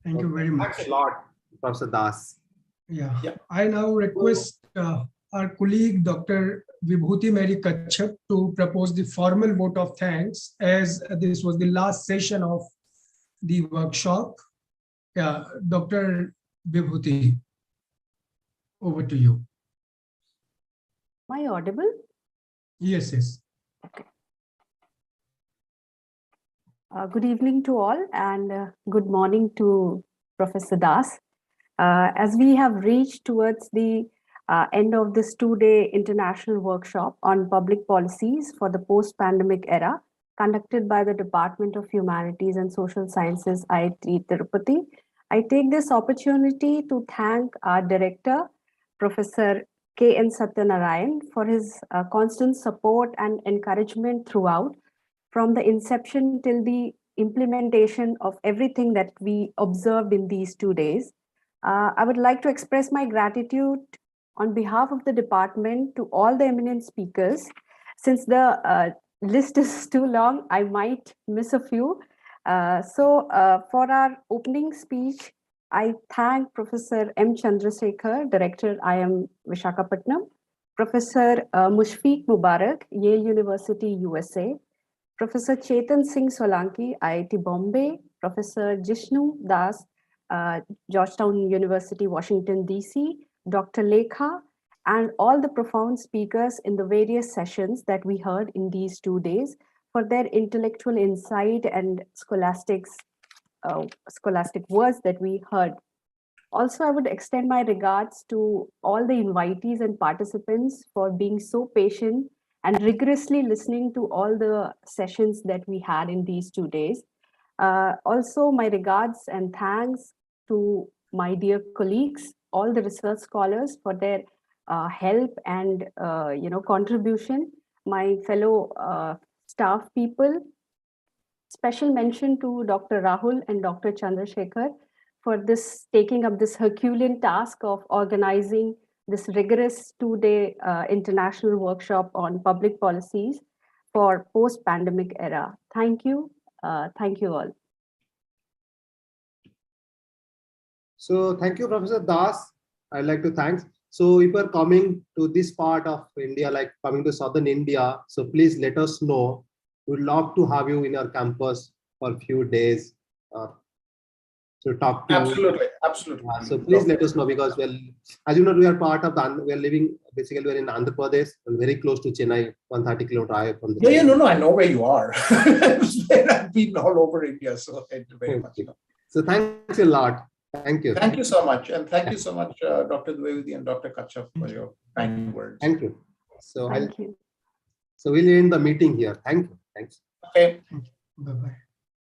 Thank you very much. Thanks a lot, Professor Das. Yeah. I now request our colleague, Dr. Vibhuti Mary Kachhap, to propose the formal vote of thanks, as this was the last session of the workshop. Yeah, Dr. Vibhuti, over to you. Am I audible? Yes, yes. Okay. Good evening to all and good morning to Professor Das. As we have reached towards the end of this two-day international workshop on public policies for the post-pandemic era, conducted by the Department of Humanities and Social Sciences, IIT Tirupati, I take this opportunity to thank our director, Professor K.N. Satyanarayan, for his constant support and encouragement throughout, from the inception till the implementation of everything that we observed in these 2 days. I would like to express my gratitude on behalf of the department to all the eminent speakers. Since the list is too long, I might miss a few. For our opening speech, I thank Professor M. Chandrasekhar, Director, IIM Visakhapatnam, Professor Mushfiq Mubarak, Yale University, USA, Professor Chetan Singh Solanki, IIT Bombay, Professor Jishnu Das, Georgetown University, Washington, DC, Dr. Lekha, and all the profound speakers in the various sessions that we heard in these 2 days for their intellectual insight and scholastic words that we heard. Also, I would extend my regards to all the invitees and participants for being so patient and rigorously listening to all the sessions that we had in these 2 days. Also, my regards and thanks to my dear colleagues, all the research scholars for their help and contribution, my fellow staff people. Special mention to Dr. Rahul and Dr. Chandrasekhar for this taking up this Herculean task of organizing this rigorous 2-day international workshop on public policies for post-pandemic era. Thank you. Thank you all. So thank you, Professor Das. I'd like to thank. So if you're coming to this part of India, like coming to Southern India, so please let us know. We'd love to have you in our campus for a few days to talk to Absolutely, absolutely. so please let us know, because well, as you know, we are part of the, we are living, basically we're in Andhra Pradesh, very close to Chennai, 130 km drive from the No, I know where you are. I've been all over India, so thank you very much. So thanks a lot. Thank you. Thank you so much. And thank you so much, Dr. Dwivedi and Dr. Kachaf, for your kind words. Thank you. So Thank you. So we'll end the meeting here. Thank you. Thanks. Okay. Bye-bye.